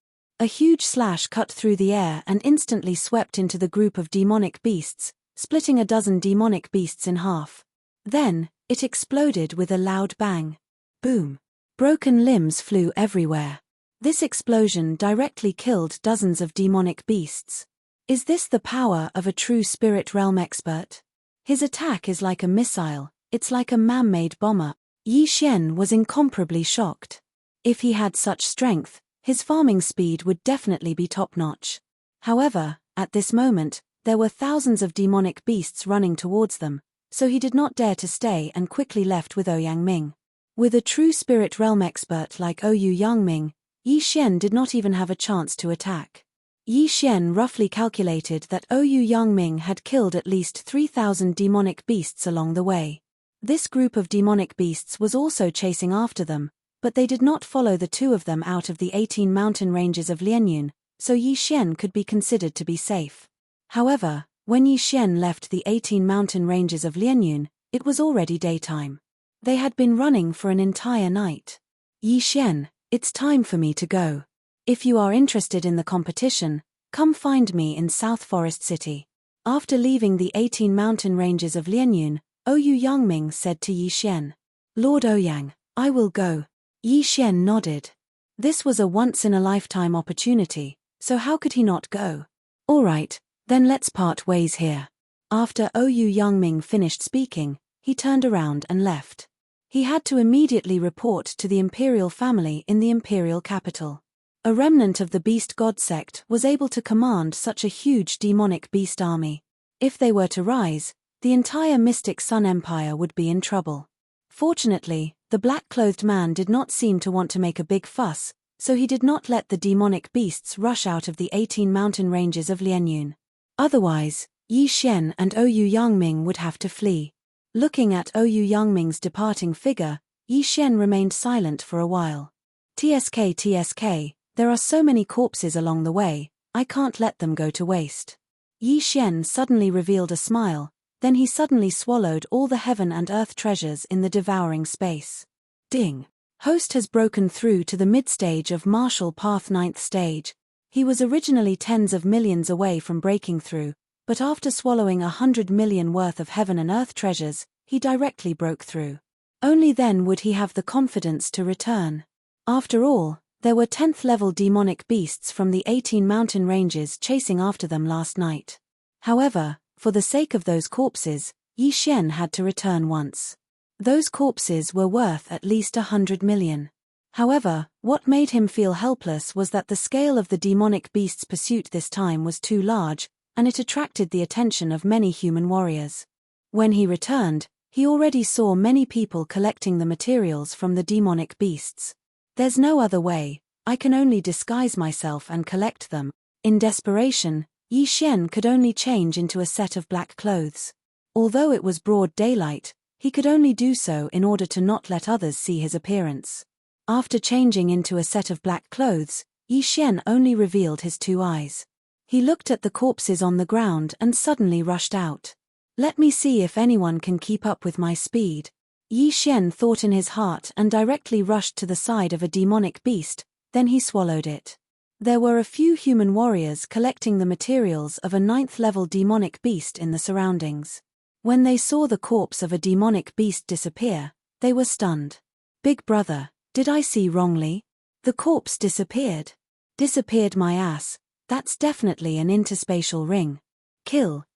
A huge slash cut through the air and instantly swept into the group of demonic beasts, splitting a dozen demonic beasts in half. Then, it exploded with a loud bang. Boom! Broken limbs flew everywhere. This explosion directly killed dozens of demonic beasts. Is this the power of a true spirit realm expert? His attack is like a missile, it's like a man-made bomber. Yi Xian was incomparably shocked. If he had such strength, his farming speed would definitely be top-notch. However, at this moment, there were thousands of demonic beasts running towards them, so he did not dare to stay and quickly left with Ouyang Ming. With a true spirit realm expert like Ouyang Ming, Yi Xian did not even have a chance to attack. Yi Xian roughly calculated that Ouyang Ming had killed at least 3,000 demonic beasts along the way. This group of demonic beasts was also chasing after them, but they did not follow the two of them out of the 18 mountain ranges of Lianyun, so Yi Xian could be considered to be safe. However, when Yi Xian left the 18 mountain ranges of Lianyun, it was already daytime. They had been running for an entire night. Yi Xian, it's time for me to go. If you are interested in the competition, come find me in South Forest City. After leaving the 18 mountain ranges of Lianyun, Ouyang Ming said to Yi Xian, Lord Ouyang, I will go. Yi Xian nodded. This was a once-in-a-lifetime opportunity, so how could he not go? All right, then let's part ways here. After Ouyang Ming finished speaking, he turned around and left. He had to immediately report to the imperial family in the imperial capital. A remnant of the beast god sect was able to command such a huge demonic beast army. If they were to rise, the entire Mystic Sun Empire would be in trouble. Fortunately, the black-clothed man did not seem to want to make a big fuss, so he did not let the demonic beasts rush out of the 18 mountain ranges of Lianyun. Otherwise, Yi Xian and Ouyang Ming would have to flee. Looking at Ouyang Ming's departing figure, Yi Xian remained silent for a while. TSK, there are so many corpses along the way, I can't let them go to waste. Yi Xian suddenly revealed a smile, then he suddenly swallowed all the heaven and earth treasures in the devouring space. Ding! Host has broken through to the mid-stage of Martial Path 9th stage. He was originally tens of millions away from breaking through, but after swallowing 100 million worth of heaven and earth treasures, he directly broke through. Only then would he have the confidence to return. After all, there were 10th level demonic beasts from the 18 mountain ranges chasing after them last night. However, for the sake of those corpses, Yi Xian had to return once. Those corpses were worth at least 100 million. However, what made him feel helpless was that the scale of the demonic beast's pursuit this time was too large, and it attracted the attention of many human warriors. When he returned, he already saw many people collecting the materials from the demonic beasts. There's no other way, I can only disguise myself and collect them. In desperation, Yi Xian could only change into a set of black clothes. Although it was broad daylight, he could only do so in order to not let others see his appearance. After changing into a set of black clothes, Yi Xian only revealed his two eyes. He looked at the corpses on the ground and suddenly rushed out. Let me see if anyone can keep up with my speed. Yi Xian thought in his heart and directly rushed to the side of a demonic beast, then he swallowed it. There were a few human warriors collecting the materials of a 9th level demonic beast in the surroundings. When they saw the corpse of a demonic beast disappear, they were stunned. Big brother, did I see wrongly? The corpse disappeared. Disappeared my ass, that's definitely an interspatial ring. Kill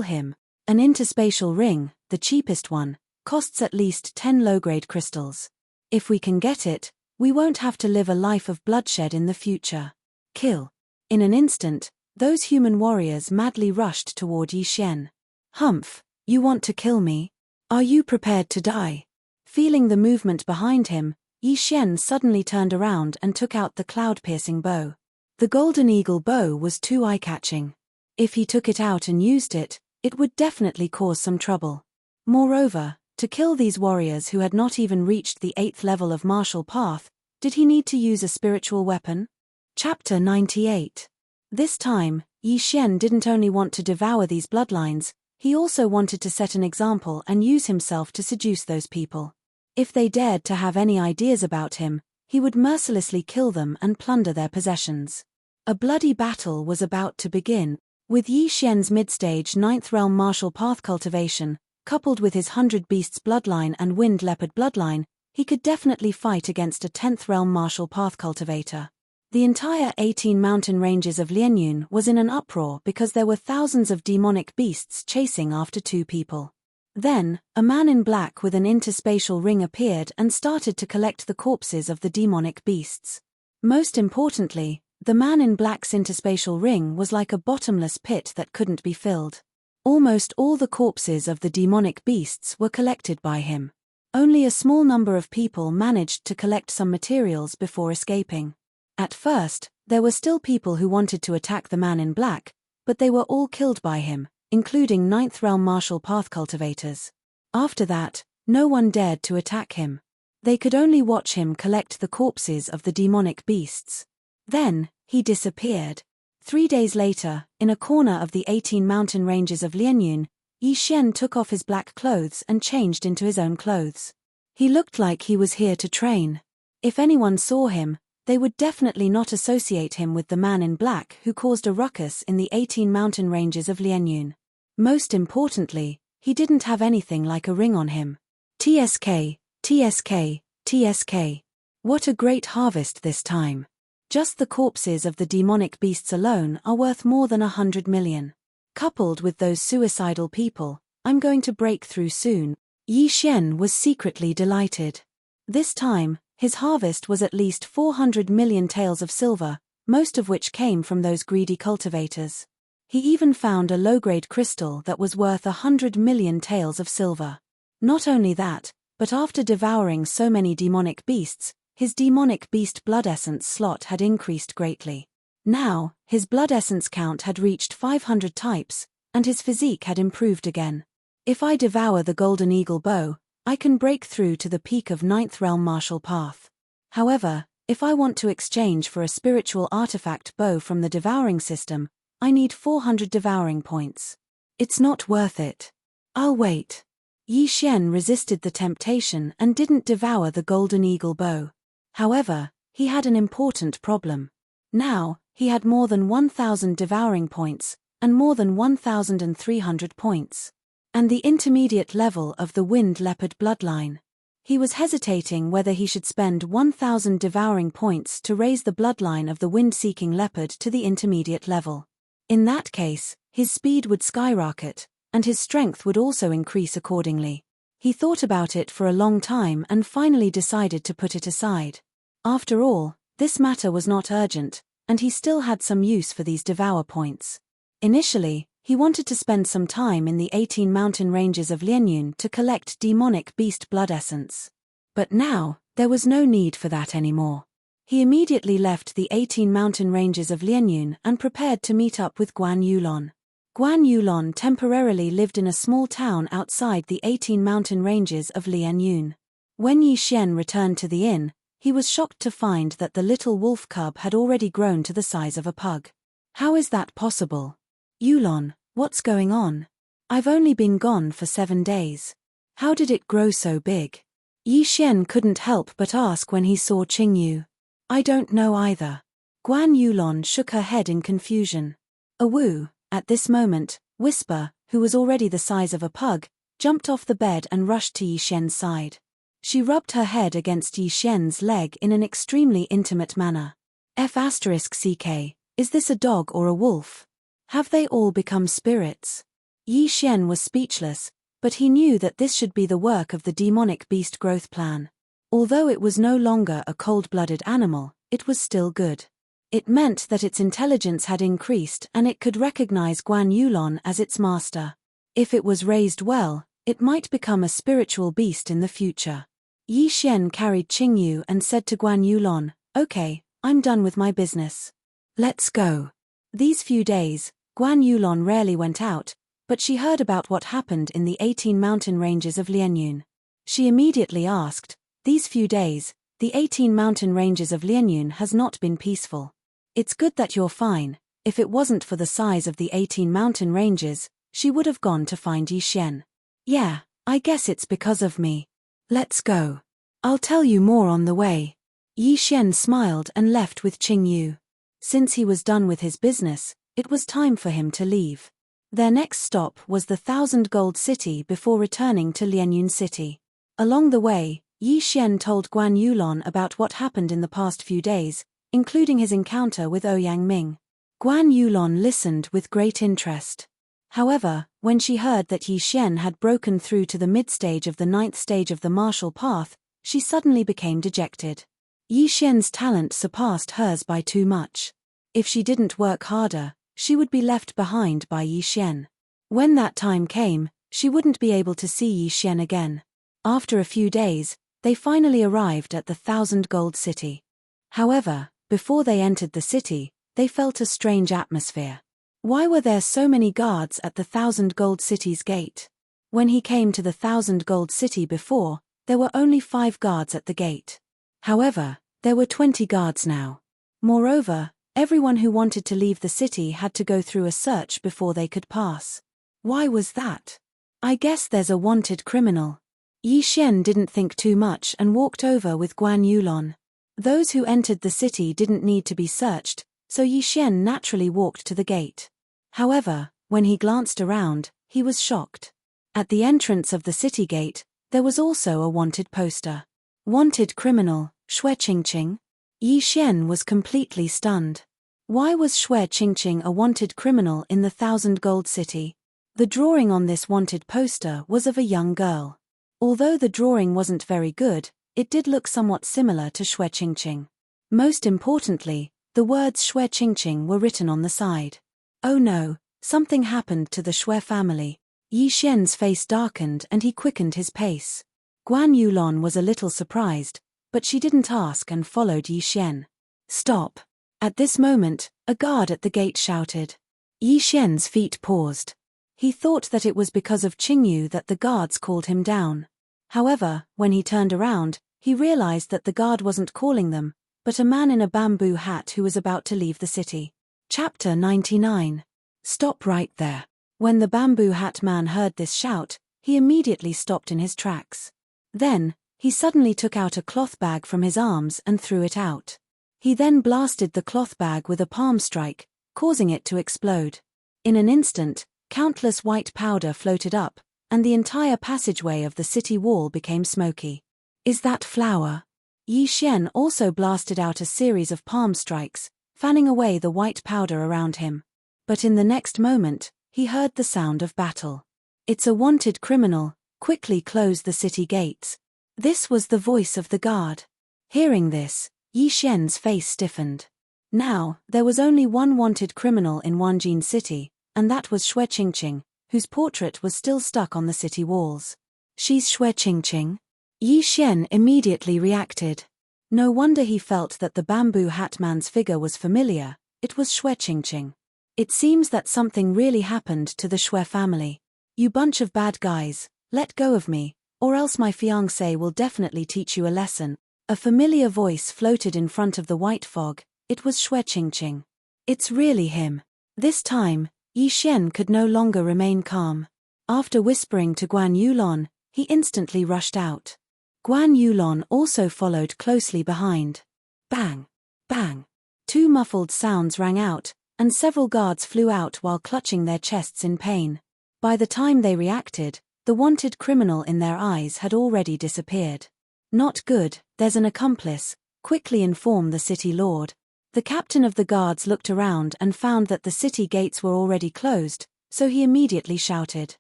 him. An interspatial ring, the cheapest one, costs at least 10 low-grade crystals. If we can get it, we won't have to live a life of bloodshed in the future. Kill. In an instant, those human warriors madly rushed toward Yi Xian. Humph, you want to kill me? Are you prepared to die? Feeling the movement behind him, Yi Xian suddenly turned around and took out the cloud-piercing bow. The golden eagle bow was too eye-catching. If he took it out and used it, it would definitely cause some trouble. Moreover, to kill these warriors who had not even reached the 8th level of martial path, did he need to use a spiritual weapon? Chapter 98. This time, Yi Xian didn't only want to devour these bloodlines, he also wanted to set an example and use himself to seduce those people. If they dared to have any ideas about him, he would mercilessly kill them and plunder their possessions. A bloody battle was about to begin. With Yi Xian's mid-stage 9th realm martial path cultivation, coupled with his 100 beasts bloodline and wind leopard bloodline, he could definitely fight against a 10th realm martial path cultivator. The entire 18 mountain ranges of Lianyun was in an uproar because there were thousands of demonic beasts chasing after two people. Then, a man in black with an interspatial ring appeared and started to collect the corpses of the demonic beasts. Most importantly, the man in black's interspatial ring was like a bottomless pit that couldn't be filled. Almost all the corpses of the demonic beasts were collected by him. Only a small number of people managed to collect some materials before escaping. At first, there were still people who wanted to attack the man in black, but they were all killed by him, including 9th realm martial path cultivators. After that, no one dared to attack him. They could only watch him collect the corpses of the demonic beasts. Then, he disappeared. 3 days later, in a corner of the 18 mountain ranges of Lianyun, Yi Xian took off his black clothes and changed into his own clothes. He looked like he was here to train. If anyone saw him, they would definitely not associate him with the man in black who caused a ruckus in the 18 mountain ranges of Lianyun. Most importantly, he didn't have anything like a ring on him. TSK, TSK, TSK. What a great harvest this time. Just the corpses of the demonic beasts alone are worth more than 100 million. Coupled with those suicidal people, I'm going to break through soon. Yi Xian was secretly delighted. This time, his harvest was at least 400 million taels of silver, most of which came from those greedy cultivators. He even found a low-grade crystal that was worth 100 million taels of silver. Not only that, but after devouring so many demonic beasts, his demonic beast blood essence slot had increased greatly. Now, his blood essence count had reached 500 types, and his physique had improved again. If I devour the golden eagle bow, I can break through to the peak of 9th realm martial path. However, if I want to exchange for a spiritual artifact bow from the devouring system, I need 400 devouring points. It's not worth it. I'll wait. Yi Xian resisted the temptation and didn't devour the golden eagle bow. However, he had an important problem. Now, he had more than 1,000 devouring points, and more than 1,300 points. And the intermediate level of the wind leopard bloodline. He was hesitating whether he should spend 1,000 devouring points to raise the bloodline of the wind-seeking leopard to the intermediate level. In that case, his speed would skyrocket, and his strength would also increase accordingly. He thought about it for a long time and finally decided to put it aside. After all, this matter was not urgent, and he still had some use for these devour points. Initially, he wanted to spend some time in the 18 mountain ranges of Lianyun to collect demonic beast blood essence. But now, there was no need for that anymore. He immediately left the 18 mountain ranges of Lianyun and prepared to meet up with Guan Yulon. Guan Yulon temporarily lived in a small town outside the 18 mountain ranges of Lianyun. When Yi Xian returned to the inn, he was shocked to find that the little wolf cub had already grown to the size of a pug. How is that possible? Yulon, what's going on? I've only been gone for 7 days. How did it grow so big? Yi Xian couldn't help but ask when he saw Qingyu. I don't know either. Guan Yulon shook her head in confusion. Awu, at this moment, Whisper, who was already the size of a pug, jumped off the bed and rushed to Yi Xian's side. She rubbed her head against Yi Xian's leg in an extremely intimate manner. F***CK, is this a dog or a wolf? Have they all become spirits? Yi Xian was speechless, But he knew that this should be the work of the demonic beast growth plan. Although it was no longer a cold-blooded animal, it was still good. It meant that its intelligence had increased and it could recognize Guan Yulon as its master. If it was raised well, it might become a spiritual beast in the future. Yi Xian carried Qingyu and said to Guan Yulon, "Okay, I'm done with my business. Let's go." These few days, Guan Yulon rarely went out, but she heard about what happened in the 18 mountain ranges of Lianyun. She immediately asked, "These few days, the 18 mountain ranges of Lianyun has not been peaceful. It's good that you're fine. If it wasn't for the size of the 18 mountain ranges, she would have gone to find Yi Xian." "Yeah, I guess it's because of me. Let's go. I'll tell you more on the way." Yi Xian smiled and left with Qingyu. Since he was done with his business, it was time for him to leave. Their next stop was the 1,000 Gold City before returning to Lianyun City. Along the way, Yi Xian told Guan Yulon about what happened in the past few days, including his encounter with Ouyang Ming. Guan Yulon listened with great interest. However, when she heard that Yi Xian had broken through to the mid-stage of the 9th stage of the martial path, she suddenly became dejected. Yi Xian's talent surpassed hers by too much. If she didn't work harder, she would be left behind by Yi Xian. When that time came, she wouldn't be able to see Yi Xian again. After a few days, they finally arrived at the 1,000 Gold City. However, before they entered the city, they felt a strange atmosphere. Why were there so many guards at the 1,000 Gold City's gate? When he came to the 1,000 Gold City before, there were only 5 guards at the gate. However, there were 20 guards now. Moreover, everyone who wanted to leave the city had to go through a search before they could pass. Why was that? "I guess there's a wanted criminal." Yi Xian didn't think too much and walked over with Guan Yulon. Those who entered the city didn't need to be searched, so Yi Xian naturally walked to the gate. However, when he glanced around, he was shocked. At the entrance of the city gate, there was also a wanted poster. "Wanted criminal, Xue Qingqing." Yi Xian was completely stunned. Why was Xue Qingqing a wanted criminal in the 1,000 Gold City? The drawing on this wanted poster was of a young girl. Although the drawing wasn't very good, it did look somewhat similar to Xue Qingqing. Most importantly, the words Xue Qingqing were written on the side. Oh no, something happened to the Xue family. Yi Xian's face darkened and he quickened his pace. Guan Yulon was a little surprised, but she didn't ask and followed Yi Xian. "Stop." At this moment, a guard at the gate shouted. Yi Xian's feet paused. He thought that it was because of Qingyu that the guards called him down. However, when he turned around, he realized that the guard wasn't calling them, but a man in a bamboo hat who was about to leave the city. Chapter 99. Stop right there. When the bamboo hat man heard this shout, he immediately stopped in his tracks. Then, he suddenly took out a cloth bag from his arms and threw it out. He then blasted the cloth bag with a palm strike, causing it to explode. In an instant, countless white powder floated up, and the entire passageway of the city wall became smoky. "Is that flour?" Yi Xian also blasted out a series of palm strikes, fanning away the white powder around him. But in the next moment, he heard the sound of battle. "It's a wanted criminal, quickly close the city gates." This was the voice of the guard. Hearing this, Yi Xian's face stiffened. Now, there was only one wanted criminal in Wanjin City, and that was Xue Qingqing, whose portrait was still stuck on the city walls. "She's Xue Qingqing?" Yi Xian immediately reacted. No wonder he felt that the bamboo hat man's figure was familiar. It was Xue Qingqing. It seems that something really happened to the Xue family. "You bunch of bad guys, let go of me, or else my fiancé will definitely teach you a lesson." A familiar voice floated in front of the white fog. It was Xue Qingqing. "It's really him." This time, Yi Xian could no longer remain calm. After whispering to Guan Yulon, he instantly rushed out. Guan Yulon also followed closely behind. Bang! Bang! 2 muffled sounds rang out, and several guards flew out while clutching their chests in pain. By the time they reacted, the wanted criminal in their eyes had already disappeared. "Not good, there's an accomplice. Quickly inform the city lord." The captain of the guards looked around and found that the city gates were already closed, so he immediately shouted.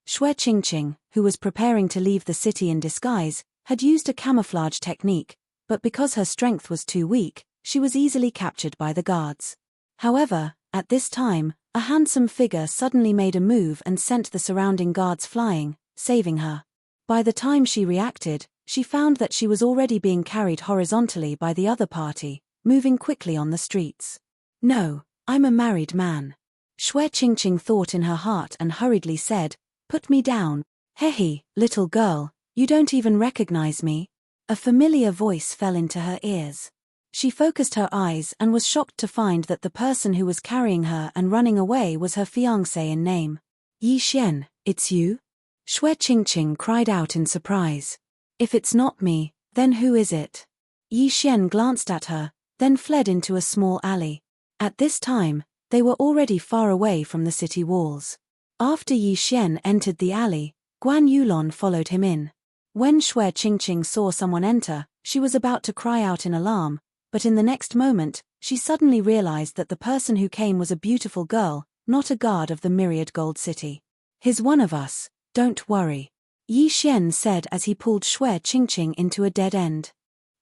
Xue Qingqing, who was preparing to leave the city in disguise, had used a camouflage technique, but because her strength was too weak, she was easily captured by the guards. However, at this time, a handsome figure suddenly made a move and sent the surrounding guards flying, saving her. By the time she reacted, she found that she was already being carried horizontally by the other party, moving quickly on the streets. "No, I'm a married man." Xue Qingqing thought in her heart and hurriedly said, "Put me down." "Hehe, little girl, you don't even recognize me?" A familiar voice fell into her ears. She focused her eyes and was shocked to find that the person who was carrying her and running away was her fiancé in name. "Yi Xian, it's you?" Xue Qingqing cried out in surprise. "If it's not me, then who is it?" Yi Xian glanced at her, then fled into a small alley. At this time, they were already far away from the city walls. After Yi Xian entered the alley, Guan Yulon followed him in. When Xue Qingqing saw someone enter, she was about to cry out in alarm, but in the next moment, she suddenly realized that the person who came was a beautiful girl, not a guard of the Myriad Gold City. "He's one of us, don't worry," Yi Xian said as he pulled Xue Qingqing into a dead end.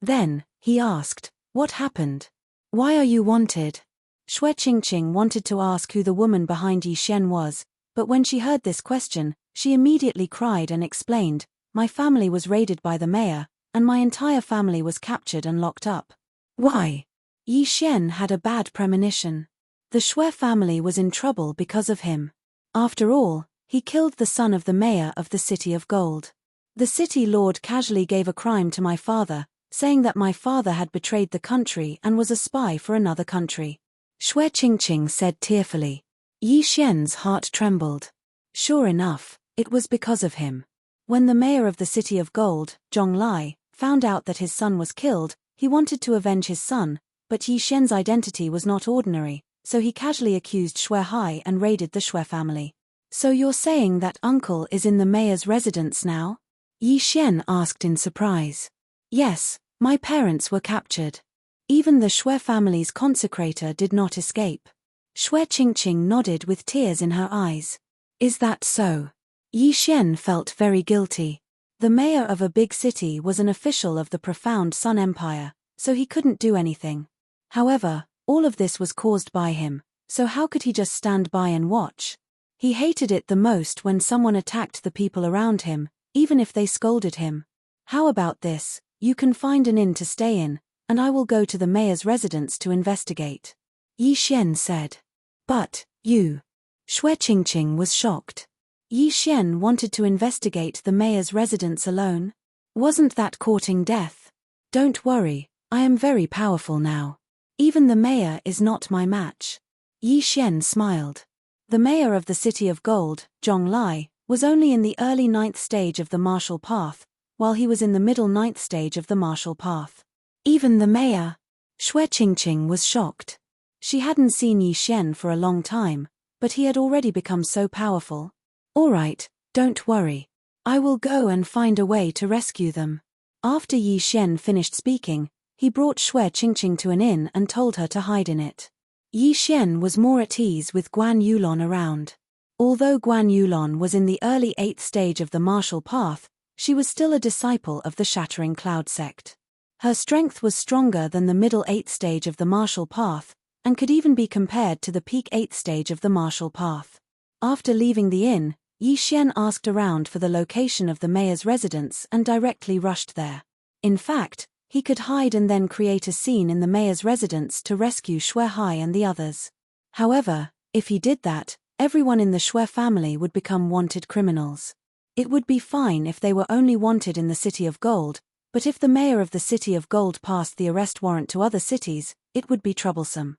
Then, he asked, "What happened? Why are you wanted?" Xue Qingqing wanted to ask who the woman behind Yi Xian was, but when she heard this question, she immediately cried and explained, "My family was raided by the mayor, and my entire family was captured and locked up." Why? Yi Xian had a bad premonition. The Xue family was in trouble because of him. After all, he killed the son of the mayor of the City of Gold. The city lord casually gave a crime to my father, saying that my father had betrayed the country and was a spy for another country. Xue Qingqing said tearfully. Yi Xian's heart trembled. Sure enough, it was because of him. When the mayor of the City of Gold, Zhong Lai, found out that his son was killed, he wanted to avenge his son, but Yi Xian's identity was not ordinary, so he casually accused Xue Hai and raided the Xue family. "So you're saying that uncle is in the mayor's residence now?" Yi Xian asked in surprise. "Yes, my parents were captured. Even the Xue family's consecrator did not escape." Xue Qingqing nodded with tears in her eyes. "Is that so?" Yi Xian felt very guilty. The mayor of a big city was an official of the profound Sun Empire, so he couldn't do anything. However, all of this was caused by him, so how could he just stand by and watch? He hated it the most when someone attacked the people around him, even if they scolded him. "How about this, you can find an inn to stay in, and I will go to the mayor's residence to investigate," Yi Xian said. "But, you..." Xue Qingqing was shocked. Yi Xian wanted to investigate the mayor's residence alone? Wasn't that courting death? "Don't worry, I am very powerful now. Even the mayor is not my match." Yi Xian smiled. The mayor of the City of Gold, Zhong Lai, was only in the early 9th stage of the martial path, while he was in the middle 9th stage of the martial path. Even the mayor? Xue Qingqing was shocked. She hadn't seen Yi Xian for a long time, but he had already become so powerful. "All right, don't worry. I will go and find a way to rescue them." After Yi Xian finished speaking, he brought Xue Qingqing to an inn and told her to hide in it. Yi Xian was more at ease with Guan Yulon around. Although Guan Yulon was in the early 8th stage of the martial path, she was still a disciple of the Shattering Cloud sect. Her strength was stronger than the middle 8th stage of the martial path, and could even be compared to the peak 8th stage of the martial path. After leaving the inn, Yi Xian asked around for the location of the mayor's residence and directly rushed there. In fact, he could hide and then create a scene in the mayor's residence to rescue Xue Hai and the others. However, if he did that, everyone in the Xue family would become wanted criminals. It would be fine if they were only wanted in the City of Gold, but if the mayor of the City of Gold passed the arrest warrant to other cities, it would be troublesome.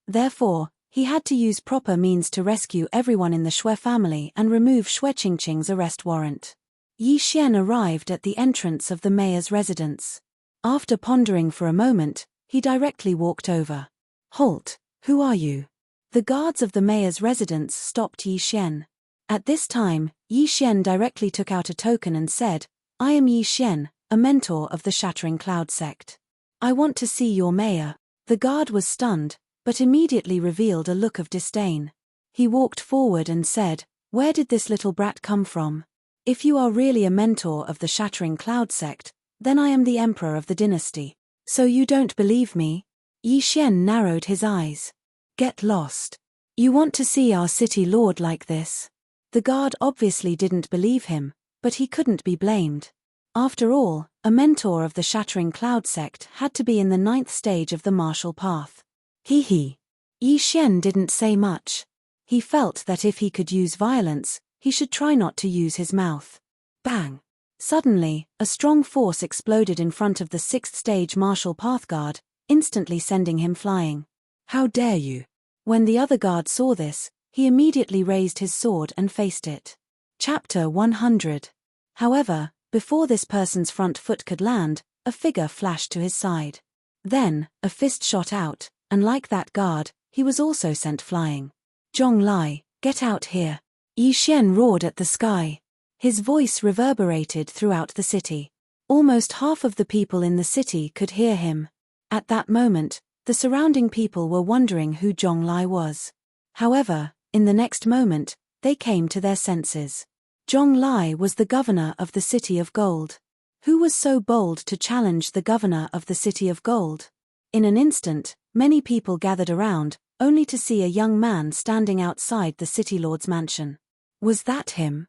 Therefore, he had to use proper means to rescue everyone in the Xue family and remove Xue Qingqing's arrest warrant. Yi Xian arrived at the entrance of the mayor's residence. After pondering for a moment, he directly walked over. "Halt, who are you?" The guards of the mayor's residence stopped Yi Xian. At this time, Yi Xian directly took out a token and said, "I am Yi Xian, a mentor of the Shattering Cloud sect. I want to see your mayor." The guard was stunned, but immediately revealed a look of disdain. He walked forward and said, Where did this little brat come from? If you are really a mentor of the Shattering Cloud sect, then I am the emperor of the dynasty. So you don't believe me? Yi Xian narrowed his eyes. Get lost. You want to see our city lord like this? The guard obviously didn't believe him, but he couldn't be blamed. After all, a mentor of the Shattering Cloud sect had to be in the 9th stage of the martial path. Hee. Yi Xian didn't say much. He felt that if he could use violence, he should try not to use his mouth. Bang! Suddenly, a strong force exploded in front of the 6th stage martial path guard, instantly sending him flying. How dare you! When the other guard saw this, he immediately raised his sword and faced it. Chapter 100. However, before this person's front foot could land, a figure flashed to his side. Then, a fist shot out, and like that guard, he was also sent flying. Zhonglai, get out here! Yi Xian roared at the sky. His voice reverberated throughout the city. Almost half of the people in the city could hear him. At that moment, the surrounding people were wondering who Zhonglai was. However, in the next moment, they came to their senses. Zhonglai was the governor of the City of Gold. Who was so bold to challenge the governor of the City of Gold? In an instant, many people gathered around, only to see a young man standing outside the city lord's mansion. Was that him?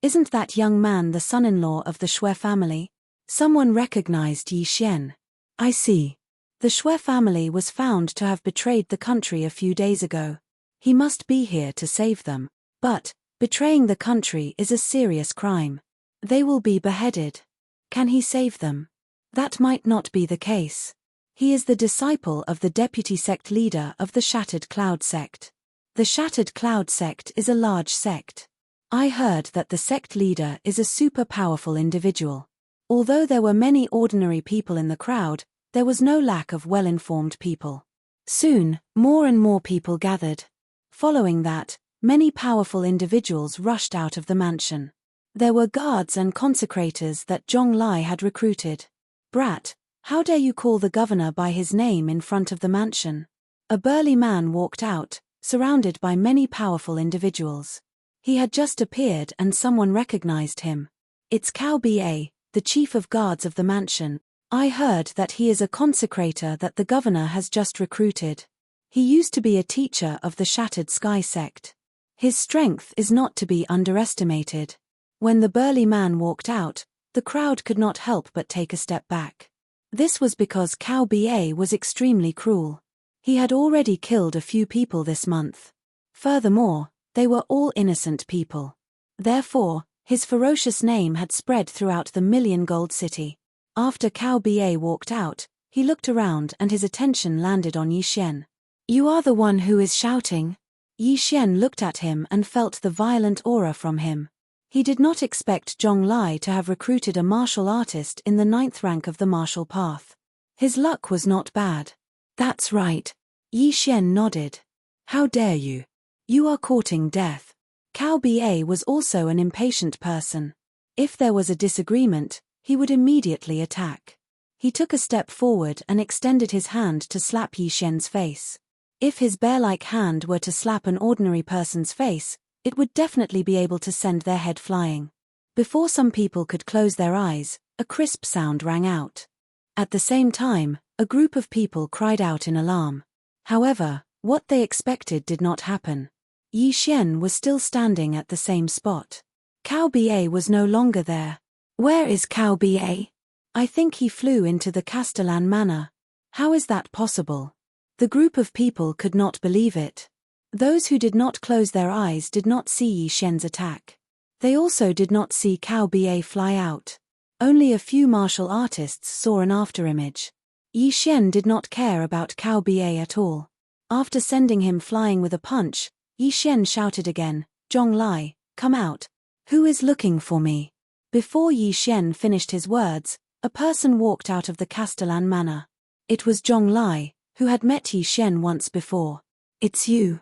Isn't that young man the son-in-law of the Shui family? Someone recognized Yi Xian. I see. The Shui family was found to have betrayed the country a few days ago. He must be here to save them. But, betraying the country is a serious crime. They will be beheaded. Can he save them? That might not be the case. He is the disciple of the deputy sect leader of the Shattered Cloud sect. The Shattered Cloud sect is a large sect. I heard that the sect leader is a super powerful individual. Although there were many ordinary people in the crowd, there was no lack of well-informed people. Soon, more and more people gathered. Following that, many powerful individuals rushed out of the mansion. There were guards and consecrators that Zhonglai had recruited. Brat, how dare you call the governor by his name in front of the mansion? A burly man walked out, surrounded by many powerful individuals. He had just appeared and someone recognized him. It's Cao Ba, the chief of guards of the mansion. I heard that he is a consecrator that the governor has just recruited. He used to be a teacher of the Shattered Sky sect. His strength is not to be underestimated. When the burly man walked out, the crowd could not help but take a step back. This was because Cao Ba was extremely cruel. He had already killed a few people this month. Furthermore, they were all innocent people. Therefore, his ferocious name had spread throughout the Million Gold City. After Cao Ba walked out, he looked around and his attention landed on Yi Xian. You are the one who is shouting? Yi Xian looked at him and felt the violent aura from him. He did not expect Zhonglai to have recruited a martial artist in the 9th rank of the martial path. His luck was not bad. That's right. Yi Xian nodded. How dare you? You are courting death. Cao Ba was also an impatient person. If there was a disagreement, he would immediately attack. He took a step forward and extended his hand to slap Yi Xian's face. If his bear-like hand were to slap an ordinary person's face, it would definitely be able to send their head flying. Before some people could close their eyes, a crisp sound rang out. At the same time, a group of people cried out in alarm. However, what they expected did not happen. Yi Xian was still standing at the same spot. Cao Ba was no longer there. Where is Cao Ba? I think he flew into the Castellan Manor. How is that possible? The group of people could not believe it. Those who did not close their eyes did not see Yi Xian's attack. They also did not see Cao Ba fly out. Only a few martial artists saw an afterimage. Yi Xian did not care about Cao Ba at all. After sending him flying with a punch, Yi Xian shouted again, Zhonglai, come out. Who is looking for me? Before Yi Xian finished his words, a person walked out of the Castellan Manor. It was Zhonglai, who had met Yi Xian once before. It's you.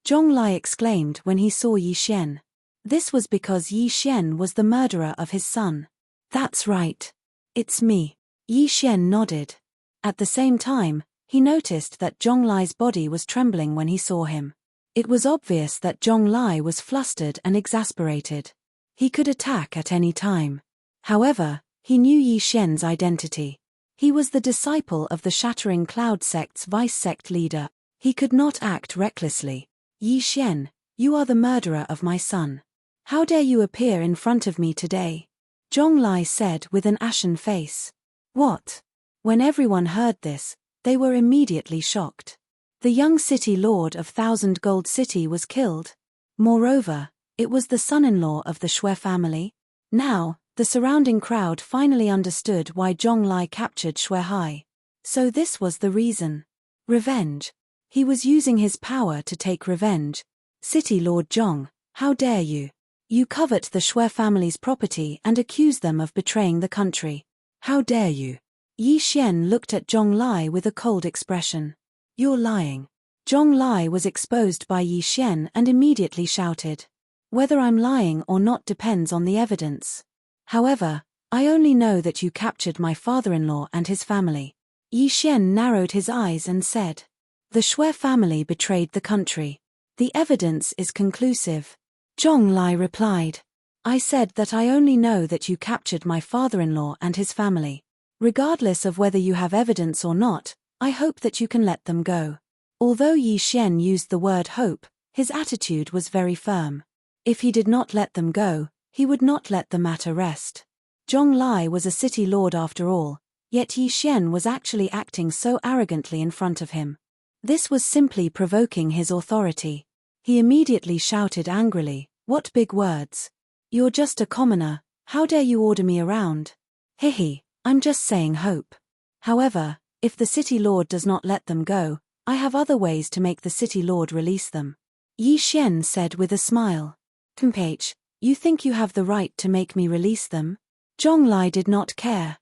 Zhonglai exclaimed when he saw Yi Xian. This was because Yi Xian was the murderer of his son. That's right. It's me. Yi Xian nodded. At the same time, he noticed that Zhonglai's body was trembling when he saw him. It was obvious that Zhong Lai was flustered and exasperated. He could attack at any time. However, he knew Yi Xian's identity. He was the disciple of the Shattering Cloud sect's vice-sect leader. He could not act recklessly. Yi Xian, you are the murderer of my son. How dare you appear in front of me today? Zhong Lai said with an ashen face. What? When everyone heard this, they were immediately shocked. The young city lord of Thousand Gold City was killed. Moreover, it was the son-in-law of the Shui family. Now, the surrounding crowd finally understood why Zhong Lai captured Shui Hai. So this was the reason. Revenge. He was using his power to take revenge. City Lord Zhong, how dare you? You covet the Shui family's property and accuse them of betraying the country. How dare you? Yi Xian looked at Zhong Lai with a cold expression. You're lying. Zhong Lai was exposed by Yi Xian and immediately shouted. Whether I'm lying or not depends on the evidence. However, I only know that you captured my father-in-law and his family. Yi Xian narrowed his eyes and said. The Shui family betrayed the country. The evidence is conclusive. Zhong Lai replied. I said that I only know that you captured my father-in-law and his family. Regardless of whether you have evidence or not, I hope that you can let them go. Although Yi Xian used the word hope, his attitude was very firm. If he did not let them go, he would not let the matter rest. Zhong Lai was a city lord after all, yet Yi Xian was actually acting so arrogantly in front of him. This was simply provoking his authority. He immediately shouted angrily, What big words! You're just a commoner, how dare you order me around? Hihi, I'm just saying hope. However, if the city lord does not let them go, I have other ways to make the city lord release them. Yi Xian said with a smile. Tempage, you think you have the right to make me release them? Zhong Lai did not care.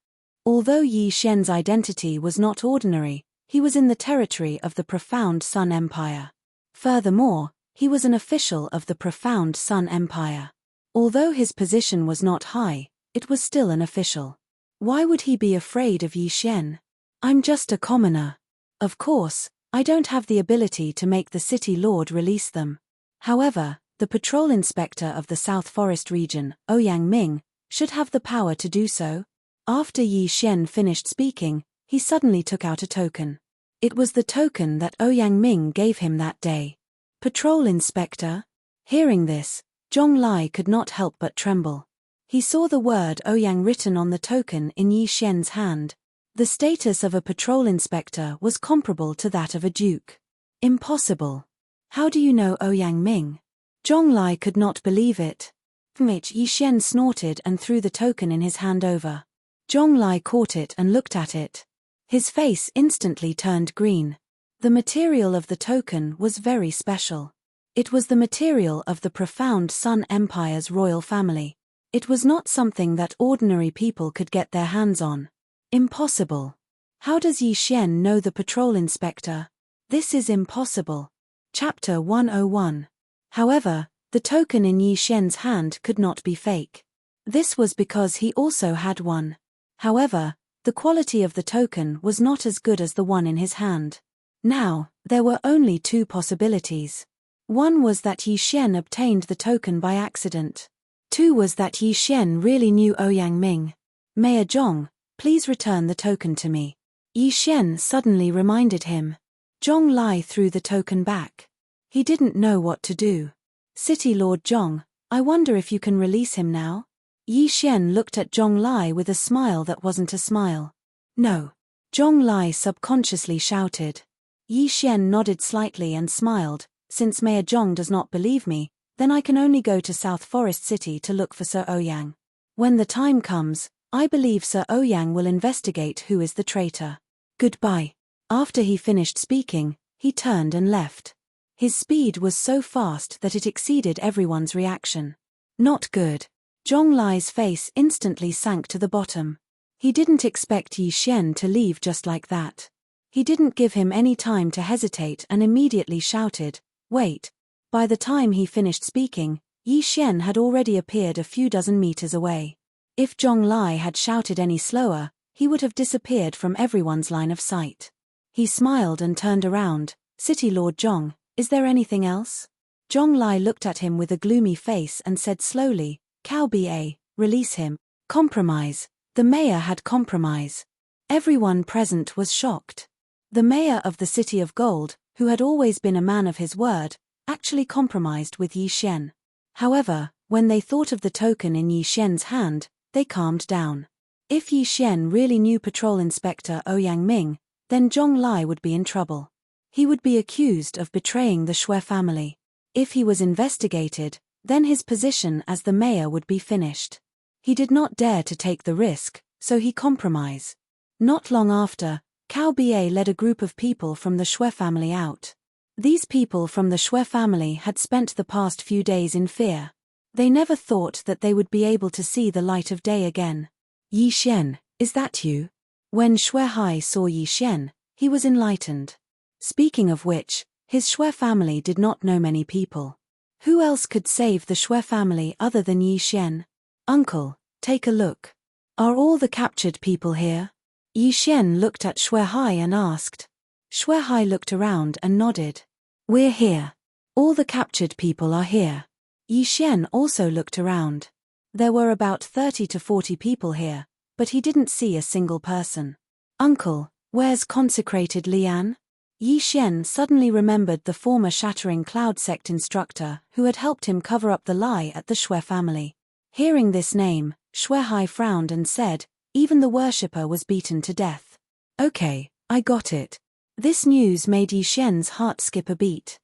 Although Yi Xian's identity was not ordinary, he was in the territory of the Profound Sun Empire. Furthermore, he was an official of the Profound Sun Empire. Although his position was not high, it was still an official. Why would he be afraid of Yi Xian? I'm just a commoner. Of course, I don't have the ability to make the city lord release them. However, the patrol inspector of the South Forest region, Ouyang Ming, should have the power to do so. After Yi Xian finished speaking, he suddenly took out a token. It was the token that Ouyang Ming gave him that day. Patrol inspector? Hearing this, Zhong Lai could not help but tremble. He saw the word Ouyang written on the token in Yi Xian's hand. The status of a patrol inspector was comparable to that of a duke. Impossible. How do you know Ouyang Ming? Zhong Lai could not believe it. Yi Xian snorted and threw the token in his hand over. Zhong Lai caught it and looked at it. His face instantly turned green. The material of the token was very special. It was the material of the Profound Sun Empire's royal family. It was not something that ordinary people could get their hands on. Impossible. How does Yi Xian know the patrol inspector? This is impossible. Chapter 101. However, the token in Yi Xian's hand could not be fake. This was because he also had one. However, the quality of the token was not as good as the one in his hand. Now, there were only two possibilities. One was that Yi Xian obtained the token by accident. Two was that Yi Xian really knew Ouyang Ming. Mayor Zhong, please return the token to me. Yi Xian suddenly reminded him. Zhong Lai threw the token back. He didn't know what to do. City Lord Zhong, I wonder if you can release him now? Yi Xian looked at Zhong Lai with a smile that wasn't a smile. No. Zhong Lai subconsciously shouted. Yi Xian nodded slightly and smiled. Since Mayor Zhong does not believe me, then I can only go to South Forest City to look for Sir Ouyang. When the time comes, I believe Sir Ouyang will investigate who is the traitor. Goodbye. After he finished speaking, he turned and left. His speed was so fast that it exceeded everyone's reaction. Not good. Zhong Lai's face instantly sank to the bottom. He didn't expect Yi Xian to leave just like that. He didn't give him any time to hesitate and immediately shouted, Wait. By the time he finished speaking, Yi Xian had already appeared a few dozen meters away. If Zhong Lai had shouted any slower, he would have disappeared from everyone's line of sight. He smiled and turned around. City Lord Zhong, Is there anything else? Zhong Lai looked at him with a gloomy face and said slowly, Cao Ba, release him. Compromise. The mayor had compromise. Everyone present was shocked. The mayor of the City of Gold, who had always been a man of his word, actually compromised with Yi Xian. However, when they thought of the token in Yi Xian's hand, they calmed down. If Yi Xian really knew Patrol Inspector Ouyang Ming, then Zhong Lai would be in trouble. He would be accused of betraying the Xue family. If he was investigated, then his position as the mayor would be finished. He did not dare to take the risk, so he compromised. Not long after, Cao Ba led a group of people from the Xue family out. These people from the Xue family had spent the past few days in fear. They never thought that they would be able to see the light of day again. Yi Xian, is that you? When Xue Hai saw Yi Xian, he was enlightened. Speaking of which, his Xue family did not know many people. Who else could save the Xue family other than Yi Xian? Uncle, take a look. Are all the captured people here? Yi Xian looked at Xue Hai and asked. Xue Hai looked around and nodded. We're here. All the captured people are here. Yi Xian also looked around. There were about 30 to 40 people here, but he didn't see a single person. Uncle, where's consecrated Lian? Yi Xian suddenly remembered the former Shattering Cloud sect instructor who had helped him cover up the lie at the Xue family. Hearing this name, Xue Hai frowned and said, even the worshipper was beaten to death. Okay, I got it. This news made Yi Xian's heart skip a beat.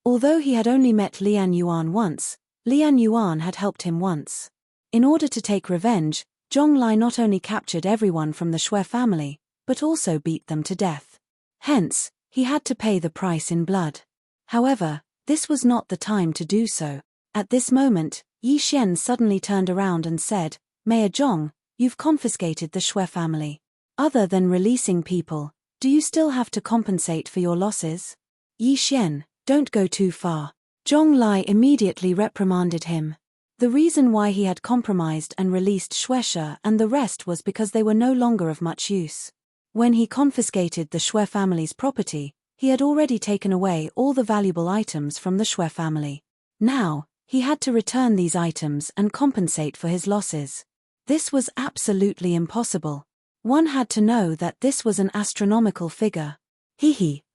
Although he had only met Lian Yuan once, Lian Yuan had helped him once. In order to take revenge, Zhong Lai not only captured everyone from the Xue family, but also beat them to death. Hence, he had to pay the price in blood. However, this was not the time to do so. At this moment, Yi Xian suddenly turned around and said, Mayor Zhong, you've confiscated the Xue family. Other than releasing people, do you still have to compensate for your losses? Yi Xian, don't go too far. Zhong Lai immediately reprimanded him. The reason why he had compromised and released Xueshe and the rest was because they were no longer of much use. When he confiscated the Xue family's property, he had already taken away all the valuable items from the Xue family. Now, he had to return these items and compensate for his losses. This was absolutely impossible. One had to know that this was an astronomical figure.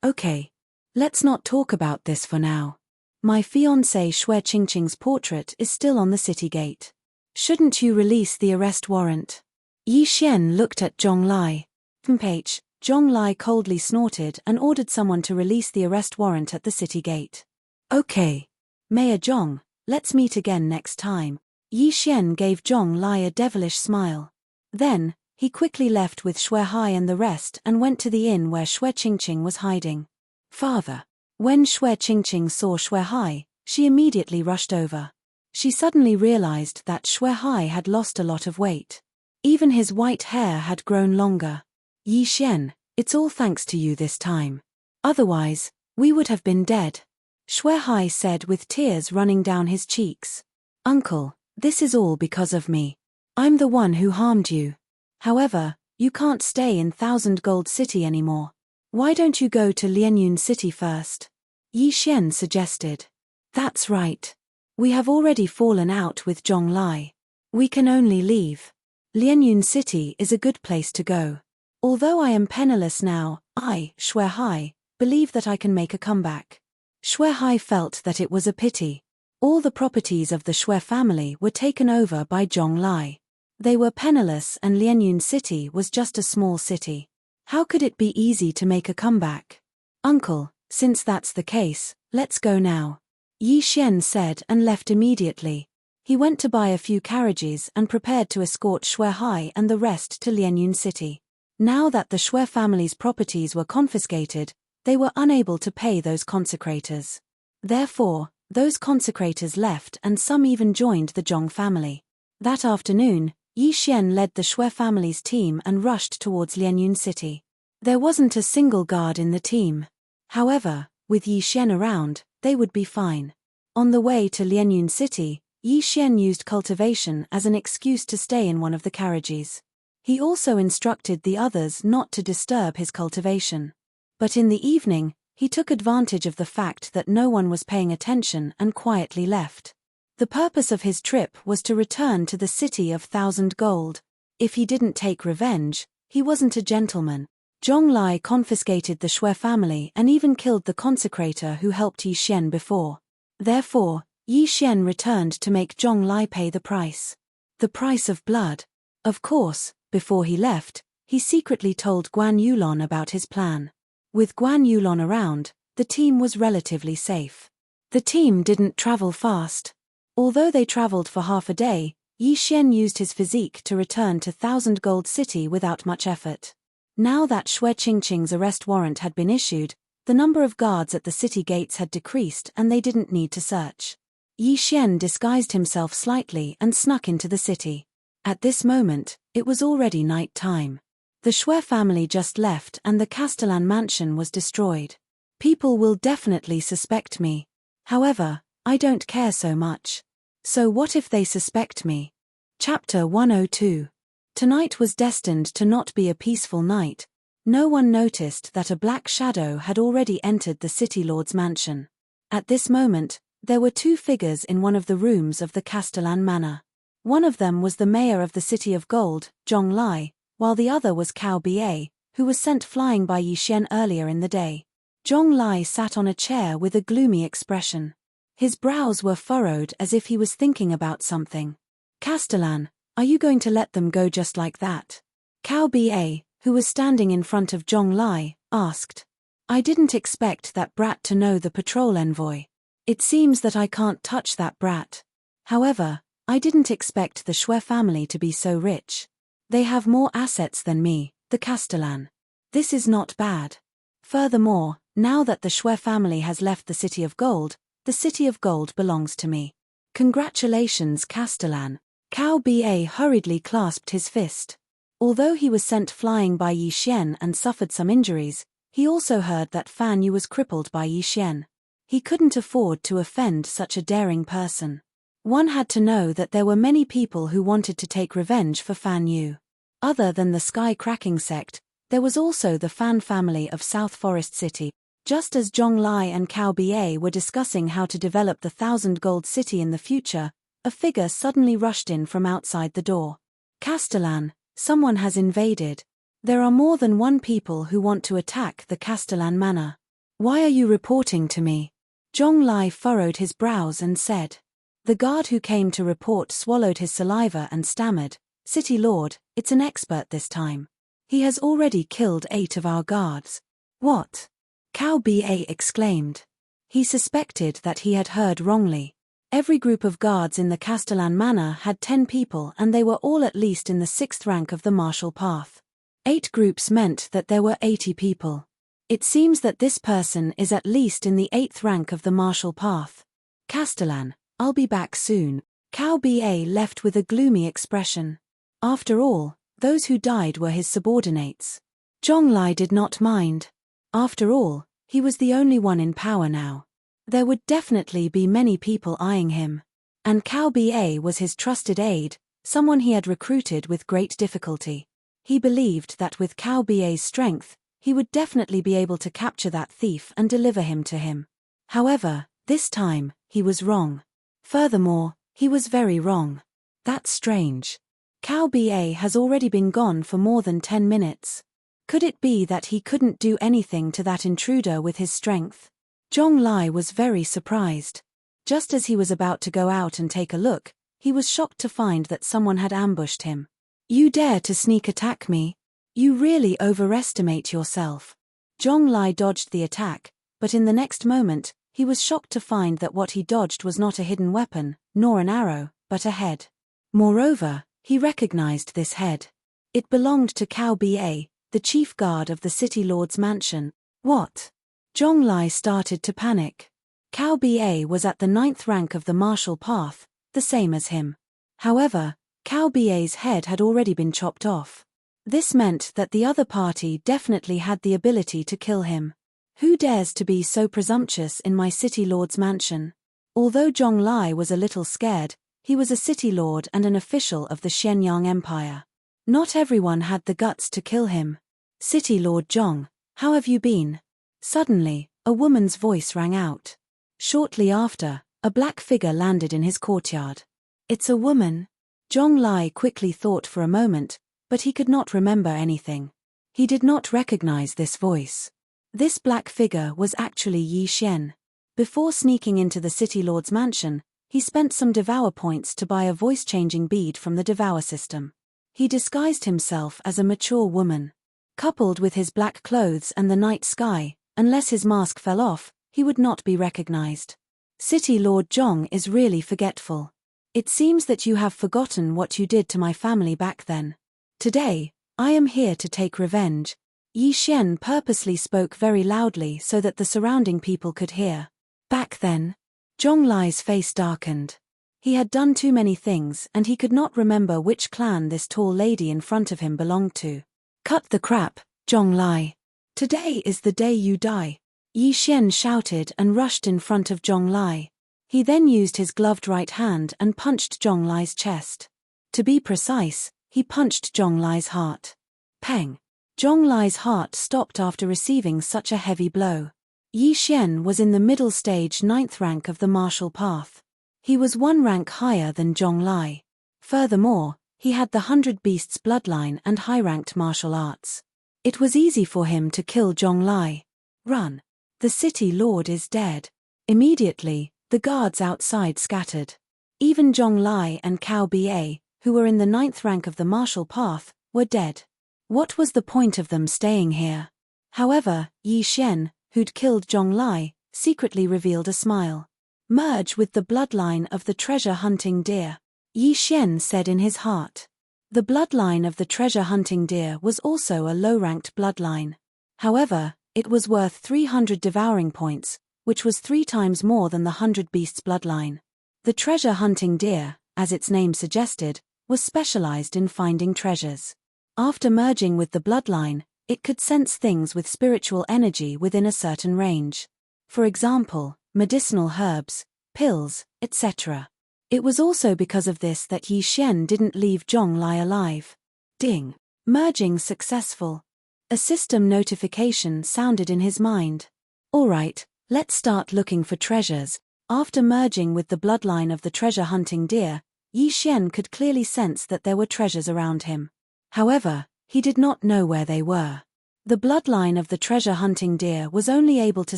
Okay. Let's not talk about this for now. My fiancée Xue Qingqing's portrait is still on the city gate. Shouldn't you release the arrest warrant? Yi Xian looked at Zhong Lai. Zhong Lai coldly snorted and ordered someone to release the arrest warrant at the city gate. Okay. Mayor Zhong, let's meet again next time. Yi Xian gave Zhong Lai a devilish smile. Then, he quickly left with Xue Hai and the rest and went to the inn where Xue Qingqing was hiding. Father. When Xue Qingqing saw Xue Hai, she immediately rushed over. She suddenly realized that Xue Hai had lost a lot of weight. Even his white hair had grown longer. Yi Xian, it's all thanks to you this time. Otherwise, we would have been dead. Xue Hai said with tears running down his cheeks. Uncle, this is all because of me. I'm the one who harmed you. However, you can't stay in Thousand Gold City anymore. Why don't you go to Lianyun City first? Yi Xian suggested. That's right. We have already fallen out with Zhong Lai. We can only leave. Lianyun City is a good place to go. Although I am penniless now, I, Xue Hai, believe that I can make a comeback. Xue Hai felt that it was a pity. All the properties of the Xue family were taken over by Zhong Lai. They were penniless and Lianyun City was just a small city. How could it be easy to make a comeback? Uncle, since that's the case, let's go now. Yi Xian said and left immediately. He went to buy a few carriages and prepared to escort Xue Hai and the rest to Lianyun City. Now that the Xue family's properties were confiscated, they were unable to pay those consecrators. Therefore, those consecrators left and some even joined the Zhong family. That afternoon, Yi Xian led the Xue family's team and rushed towards Lianyun City. There wasn't a single guard in the team. However, with Yi Xian around, they would be fine. On the way to Lianyun City, Yi Xian used cultivation as an excuse to stay in one of the carriages. He also instructed the others not to disturb his cultivation. But in the evening, He took advantage of the fact that no one was paying attention and quietly left. The purpose of his trip was to return to the city of 1,000 gold. If he didn't take revenge, he wasn't a gentleman. Zhonglai confiscated the Shui family and even killed the consecrator who helped Yi Xian before. Therefore, Yi Xian returned to make Zhonglai pay the price. The price of blood. Of course, before he left, he secretly told Guan Yulon about his plan. With Guan Yulon around, the team was relatively safe. The team didn't travel fast. Although they traveled for half a day, Yi Xian used his physique to return to 1,000 Gold City without much effort. Now that Shui Qingqing's arrest warrant had been issued, the number of guards at the city gates had decreased and they didn't need to search. Yi Xian disguised himself slightly and snuck into the city. At this moment, it was already night time. The Shui family just left and the Castellan mansion was destroyed. People will definitely suspect me. However, I don't care so much. So what if they suspect me? Chapter 102. Tonight was destined to not be a peaceful night. No one noticed that a black shadow had already entered the city lord's mansion. At this moment, there were two figures in one of the rooms of the Castellan manor. One of them was the mayor of the City of Gold, Zhonglai, while the other was Cao Ba, who was sent flying by Yi Xian earlier in the day. Zhonglai sat on a chair with a gloomy expression. His brows were furrowed as if he was thinking about something. Castellan, are you going to let them go just like that? Cao Ba, who was standing in front of Zhonglai, asked. I didn't expect that brat to know the patrol envoy. It seems that I can't touch that brat. However, I didn't expect the Shui family to be so rich. They have more assets than me, the Castellan. This is not bad. Furthermore, now that the Shui family has left the City of Gold, the City of Gold belongs to me. Congratulations, Castellan. Cao Ba hurriedly clasped his fist. Although he was sent flying by Yi Xian and suffered some injuries, he also heard that Fan Yu was crippled by Yi Xian. He couldn't afford to offend such a daring person. One had to know that there were many people who wanted to take revenge for Fan Yu. Other than the Sky-Cracking sect, there was also the Fan family of South Forest City. Just as Zhonglai and Cao Ba were discussing how to develop the 1,000 Gold City in the future, a figure suddenly rushed in from outside the door. Castellan, someone has invaded. There are more than one people who want to attack the Castellan manor. Why are you reporting to me? Zhonglai furrowed his brows and said. The guard who came to report swallowed his saliva and stammered, City Lord, it's an expert this time. He has already killed 8 of our guards. What? Cao Ba exclaimed. He suspected that he had heard wrongly. Every group of guards in the Castellan manor had 10 people and they were all at least in the 6th rank of the martial path. 8 groups meant that there were 80 people. It seems that this person is at least in the 8th rank of the martial path. Castellan, I'll be back soon. Cao Ba left with a gloomy expression. After all, those who died were his subordinates. Zhonglai did not mind. After all, he was the only one in power now. There would definitely be many people eyeing him. And Cao Ba was his trusted aide, someone he had recruited with great difficulty. He believed that with Cao Ba's strength, he would definitely be able to capture that thief and deliver him to him. However, this time, he was wrong. Furthermore, he was very wrong. That's strange. Cao Ba has already been gone for more than 10 minutes. Could it be that he couldn't do anything to that intruder with his strength? Zhonglai was very surprised. Just as he was about to go out and take a look, he was shocked to find that someone had ambushed him. You dare to sneak attack me? You really overestimate yourself. Zhonglai dodged the attack, but in the next moment, he was shocked to find that what he dodged was not a hidden weapon, nor an arrow, but a head. Moreover, he recognized this head. It belonged to Cao Ba, the chief guard of the city lord's mansion. What? Zhonglai started to panic. Cao Ba was at the 9th rank of the martial path, the same as him. However, Cao Ba's head had already been chopped off. This meant that the other party definitely had the ability to kill him. Who dares to be so presumptuous in my city lord's mansion? Although Zhonglai was a little scared, he was a city lord and an official of the Xianyang Empire. Not everyone had the guts to kill him. City Lord Zhong, how have you been? Suddenly, a woman's voice rang out. Shortly after, a black figure landed in his courtyard. It's a woman. Zhong Lai quickly thought for a moment, but he could not remember anything. He did not recognize this voice. This black figure was actually Yi Xian. Before sneaking into the city lord's mansion, he spent some Devour points to buy a voice-changing bead from the Devour system. He disguised himself as a mature woman. Coupled with his black clothes and the night sky, unless his mask fell off, he would not be recognized. City Lord Zhong is really forgetful. It seems that you have forgotten what you did to my family back then. Today, I am here to take revenge. Yi Xian purposely spoke very loudly so that the surrounding people could hear. Back then, Zhong Lai's face darkened. He had done too many things and he could not remember which clan this tall lady in front of him belonged to. Cut the crap, Zhong Lai. Today is the day you die. Yi Xian shouted and rushed in front of Zhong Lai. He then used his gloved right hand and punched Zhong Lai's chest. To be precise, he punched Zhong Lai's heart. Peng. Zhong Lai's heart stopped after receiving such a heavy blow. Yi Xian was in the middle stage 9th rank of the martial path. He was 1 rank higher than Zhong Lai. Furthermore, he had the 100 Beasts bloodline and high-ranked martial arts. It was easy for him to kill Zhong Lai. Run. The city lord is dead. Immediately, the guards outside scattered. Even Zhong Lai and Cao Ba, who were in the 9th rank of the martial path, were dead. What was the point of them staying here? However, Yi Xian, who'd killed Zhong Lai, secretly revealed a smile. Merge with the bloodline of the treasure-hunting deer, Yi Xian said in his heart. The bloodline of the treasure-hunting deer was also a low-ranked bloodline. However, it was worth 300 devouring points, which was 3 times more than the 100 Beasts bloodline. The treasure-hunting deer, as its name suggested, was specialized in finding treasures. After merging with the bloodline, it could sense things with spiritual energy within a certain range. For example, medicinal herbs, pills, etc. It was also because of this that Yi Xian didn't leave Zhong Lai alive. Ding! Merging successful. A system notification sounded in his mind. Alright, let's start looking for treasures. After merging with the bloodline of the treasure-hunting deer, Yi Xian could clearly sense that there were treasures around him. However, he did not know where they were. The bloodline of the treasure-hunting deer was only able to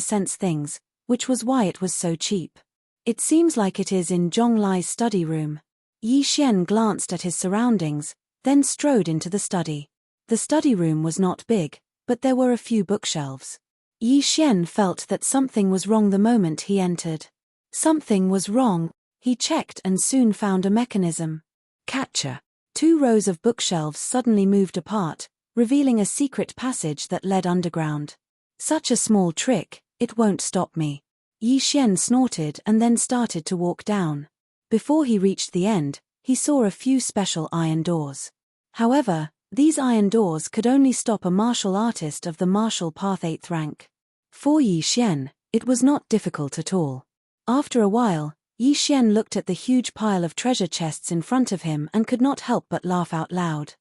sense things, which was why it was so cheap. It seems like it is in Zhong Lai's study room. Yi Xian glanced at his surroundings, then strode into the study. The study room was not big, but there were a few bookshelves. Yi Xian felt that something was wrong the moment he entered. Something was wrong. He checked and soon found a mechanism. Catcher. 2 rows of bookshelves suddenly moved apart, revealing a secret passage that led underground. Such a small trick, it won't stop me. Yi Xian snorted and then started to walk down. Before he reached the end, he saw a few special iron doors. However, these iron doors could only stop a martial artist of the martial path 8th rank. For Yi Xian, it was not difficult at all. After a while, Yi Xian looked at the huge pile of treasure chests in front of him and could not help but laugh out loud.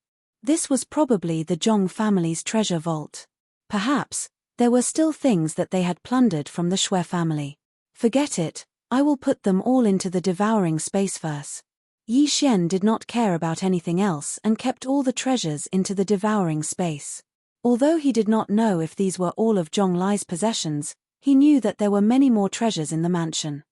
This was probably the Zhong family's treasure vault. Perhaps, there were still things that they had plundered from the Shui family. Forget it, I will put them all into the devouring space first. Yi Xian did not care about anything else and kept all the treasures into the devouring space. Although he did not know if these were all of Zhong Lai's possessions, he knew that there were many more treasures in the mansion.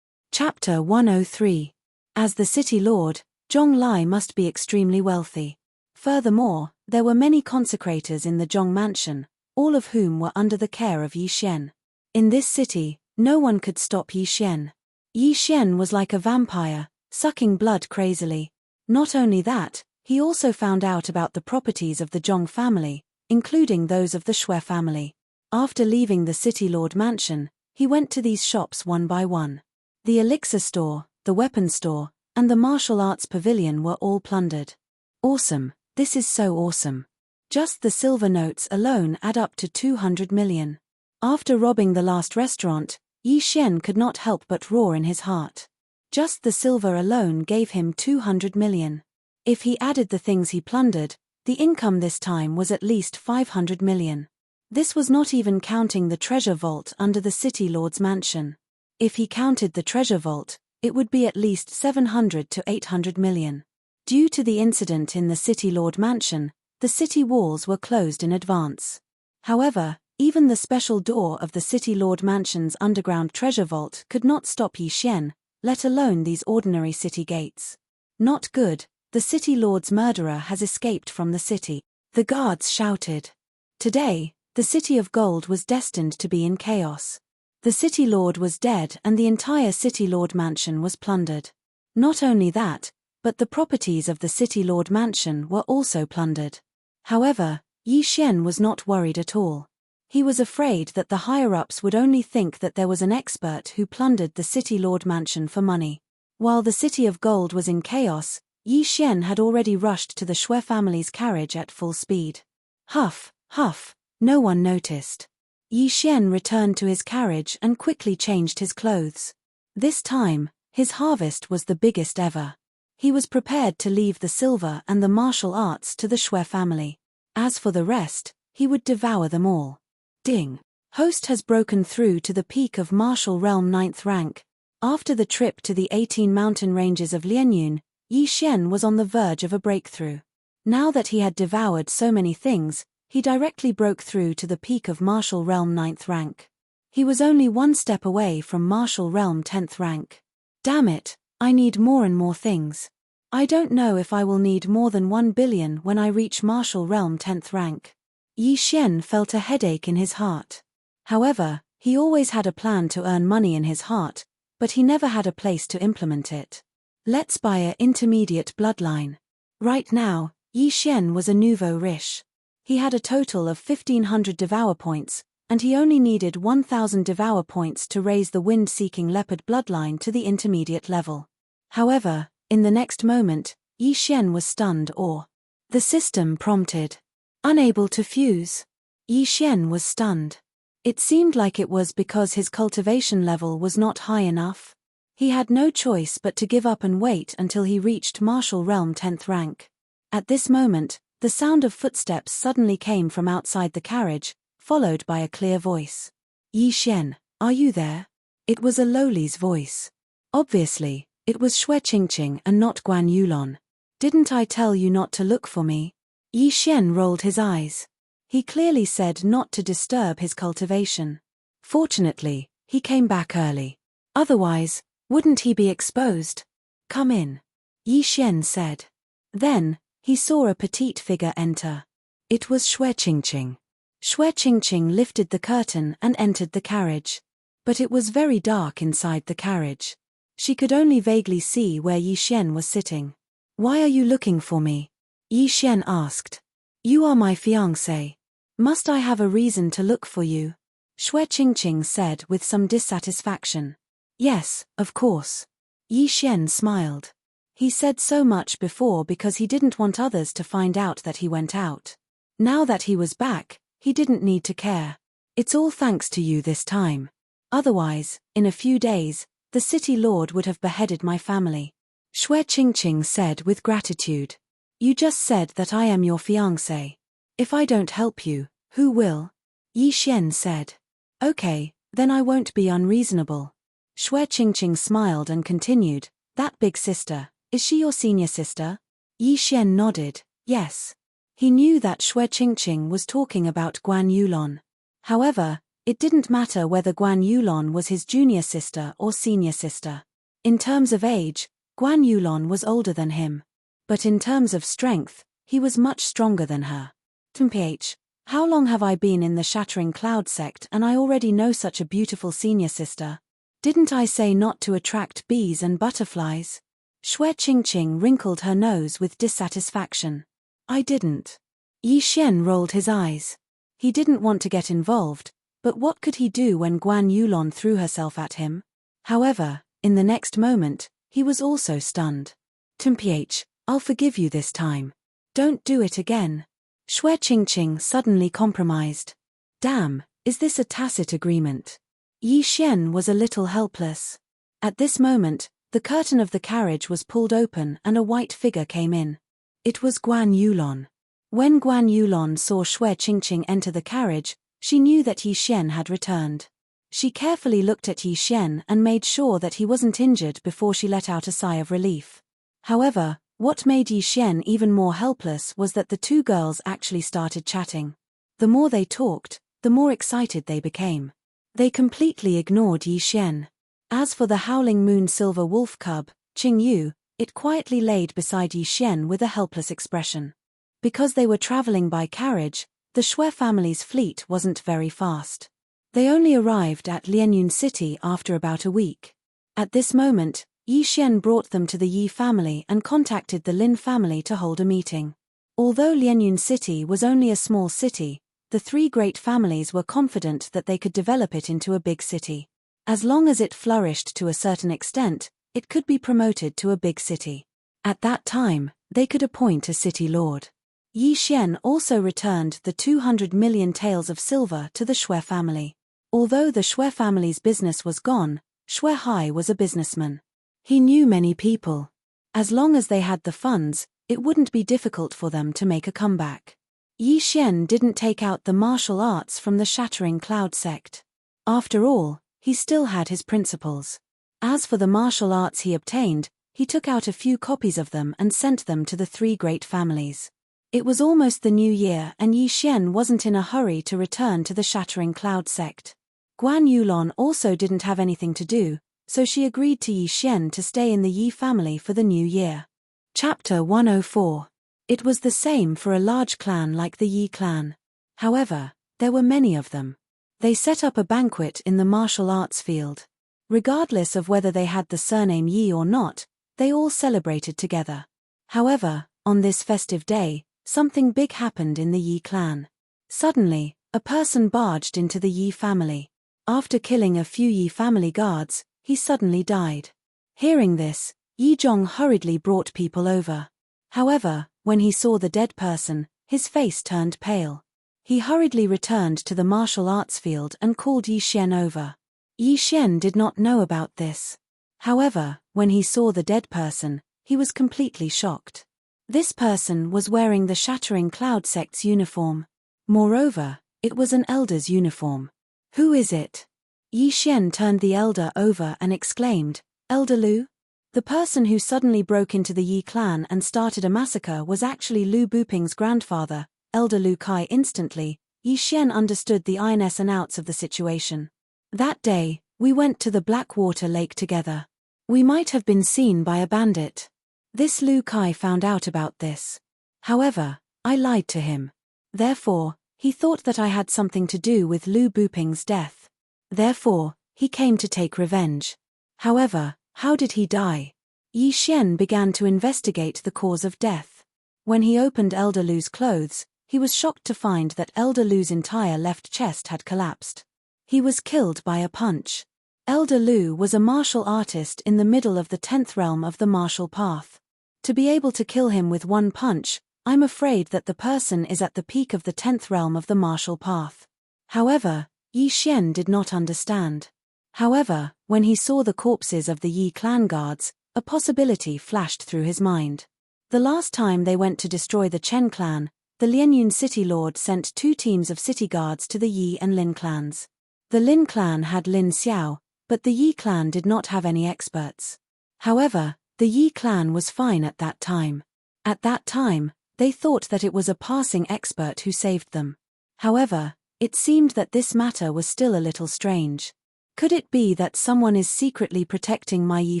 Chapter 103. As the city lord, Zhong Lai must be extremely wealthy. Furthermore, there were many consecrators in the Zhong mansion, all of whom were under the care of Yi Xian. In this city, no one could stop Yi Xian. Yi Xian was like a vampire, sucking blood crazily. Not only that, he also found out about the properties of the Zhong family, including those of the Shui family. After leaving the city lord mansion, he went to these shops one by one. The elixir store, the weapon store, and the martial arts pavilion were all plundered. Awesome, this is so awesome. Just the silver notes alone add up to 200 million. After robbing the last restaurant, Yi Xian could not help but roar in his heart. Just the silver alone gave him 200 million. If he added the things he plundered, the income this time was at least 500 million. This was not even counting the treasure vault under the city lord's mansion. If he counted the treasure vault, it would be at least 700 to 800 million. Due to the incident in the city lord mansion, the city walls were closed in advance. However, even the special door of the city lord mansion's underground treasure vault could not stop Yi Xian, let alone these ordinary city gates. Not good, the city lord's murderer has escaped from the city. The guards shouted. Today, the city of gold was destined to be in chaos. The city lord was dead and the entire city lord mansion was plundered. Not only that, but the properties of the city lord mansion were also plundered. However, Yi Xian was not worried at all. He was afraid that the higher-ups would only think that there was an expert who plundered the city lord mansion for money. While the city of gold was in chaos, Yi Xian had already rushed to the Shui family's carriage at full speed. Huff, huff, no one noticed. Yi Xian returned to his carriage and quickly changed his clothes. This time, his harvest was the biggest ever. He was prepared to leave the silver and the martial arts to the Shui family. As for the rest, he would devour them all. Ding! Host has broken through to the peak of martial realm 9th rank. After the trip to the 18 mountain ranges of Lianyun, Yi Xian was on the verge of a breakthrough. Now that he had devoured so many things, he directly broke through to the peak of martial realm 9th rank. He was only one step away from martial realm 10th rank. Damn it, I need more and more things. I don't know if I will need more than 1 billion when I reach martial realm 10th rank. Yi Xian felt a headache in his heart. However, he always had a plan to earn money in his heart, but he never had a place to implement it. Let's buy a intermediate bloodline. Right now, Yi Xian was a nouveau riche. He had a total of 1500 Devour points, and he only needed 1000 Devour points to raise the wind-seeking leopard bloodline to the intermediate level. However, in the next moment, Yi Xian was stunned or the system prompted. Unable to fuse. Yi Xian was stunned. It seemed like it was because his cultivation level was not high enough. He had no choice but to give up and wait until he reached martial realm 10th rank. At this moment, the sound of footsteps suddenly came from outside the carriage, followed by a clear voice. Yi Xian, are you there? It was a lowly's voice. Obviously, it was Shui Qingqing and not Guan Yulon. Didn't I tell you not to look for me? Yi Xian rolled his eyes. He clearly said not to disturb his cultivation. Fortunately, he came back early. Otherwise, wouldn't he be exposed? Come in. Yi Xian said. Then, he saw a petite figure enter. It was Shui Qingqing. Shui Qingqing lifted the curtain and entered the carriage. But it was very dark inside the carriage. She could only vaguely see where Yi Xian was sitting. Why are you looking for me? Yi Xian asked. You are my fiancé. Must I have a reason to look for you? Shui Qingqing said with some dissatisfaction. Yes, of course. Yi Xian smiled. He said so much before because he didn't want others to find out that he went out. Now that he was back, he didn't need to care. It's all thanks to you this time. Otherwise, in a few days, the city lord would have beheaded my family. Shui Qingqing said with gratitude. You just said that I am your fiancé. If I don't help you, who will? Yi Xian said. Okay, then I won't be unreasonable. Shui Qingqing smiled and continued, that big sister, is she your senior sister? Yi Xian nodded, yes. He knew that Shui Qingqing was talking about Guan Yulon. However, it didn't matter whether Guan Yulon was his junior sister or senior sister. In terms of age, Guan Yulon was older than him. But in terms of strength, he was much stronger than her. TMPH, how long have I been in the Shattering Cloud sect and I already know such a beautiful senior sister? Didn't I say not to attract bees and butterflies? Shui Qingqing wrinkled her nose with dissatisfaction. I didn't. Yi Xian rolled his eyes. He didn't want to get involved, but what could he do when Guan Yulon threw herself at him? However, in the next moment, he was also stunned. TMPH, I'll forgive you this time. Don't do it again. Shui Qingqing suddenly compromised. Damn, is this a tacit agreement? Yi Xian was a little helpless. At this moment, the curtain of the carriage was pulled open and a white figure came in. It was Guan Yulon. When Guan Yulon saw Shui Qingqing enter the carriage, She knew that Yi Xian had returned. She carefully looked at Yi Xian and made sure that he wasn't injured before she let out a sigh of relief. However, what made Yi Xian even more helpless was that the two girls actually started chatting. The more they talked, the more excited they became. They completely ignored Yi Xian. As for the howling moon silver wolf cub, Qing Yu, it quietly laid beside Yi Xian with a helpless expression. Because they were traveling by carriage, the Shui family's fleet wasn't very fast. They only arrived at Lianyun City after about a week. At this moment, Yi Xian brought them to the Yi family and contacted the Lin family to hold a meeting. Although Lianyun City was only a small city, the three great families were confident that they could develop it into a big city. As long as it flourished to a certain extent, it could be promoted to a big city. At that time, they could appoint a city lord. Yi Xian also returned the 200 million taels of silver to the Shui family. Although the Shui family's business was gone, Shui Hai was a businessman. He knew many people. As long as they had the funds, it wouldn't be difficult for them to make a comeback. Yi Xian didn't take out the martial arts from the Shattering Cloud sect. After all, he still had his principles. As for the martial arts he obtained, he took out a few copies of them and sent them to the three great families. It was almost the new year and Yi Xian wasn't in a hurry to return to the Shattering Cloud sect. Guan Yulon also didn't have anything to do, so she agreed to Yi Xian to stay in the Yi family for the new year. Chapter 104. It was the same for a large clan like the Yi clan. However, there were many of them. They set up a banquet in the martial arts field. Regardless of whether they had the surname Yi or not, they all celebrated together. However, on this festive day, something big happened in the Yi clan. Suddenly, a person barged into the Yi family. After killing a few Yi family guards, he suddenly died. Hearing this, Yi Zhong hurriedly brought people over. However, when he saw the dead person, his face turned pale. He hurriedly returned to the martial arts field and called Yi Xian over. Yi Xian did not know about this. However, when he saw the dead person, he was completely shocked. This person was wearing the Shattering Cloud sect's uniform. Moreover, it was an elder's uniform. Who is it? Yi Xian turned the elder over and exclaimed, "Elder Lu?" The person who suddenly broke into the Yi clan and started a massacre was actually Lu Buping's grandfather, Elder Lu Kai. Instantly, Yi Xian understood the ins and outs of the situation. That day, we went to the Blackwater Lake together. We might have been seen by a bandit. This Lu Kai found out about this. However, I lied to him. Therefore, he thought that I had something to do with Lu Buping's death. Therefore, he came to take revenge. However, how did he die? Yi Xian began to investigate the cause of death. When he opened Elder Lu's clothes, he was shocked to find that Elder Lu's entire left chest had collapsed. He was killed by a punch. Elder Lu was a martial artist in the middle of the 10th realm of the martial path. To be able to kill him with one punch, I'm afraid that the person is at the peak of the 10th realm of the martial path. However, Yi Xian did not understand. However, when he saw the corpses of the Yi clan guards, a possibility flashed through his mind. The last time they went to destroy the Chen clan, the Lianyun city lord sent 2 teams of city guards to the Yi and Lin clans. The Lin clan had Lin Xiao, but the Yi clan did not have any experts. However, the Yi clan was fine at that time. At that time, they thought that it was a passing expert who saved them. However, it seemed that this matter was still a little strange. Could it be that someone is secretly protecting my Yi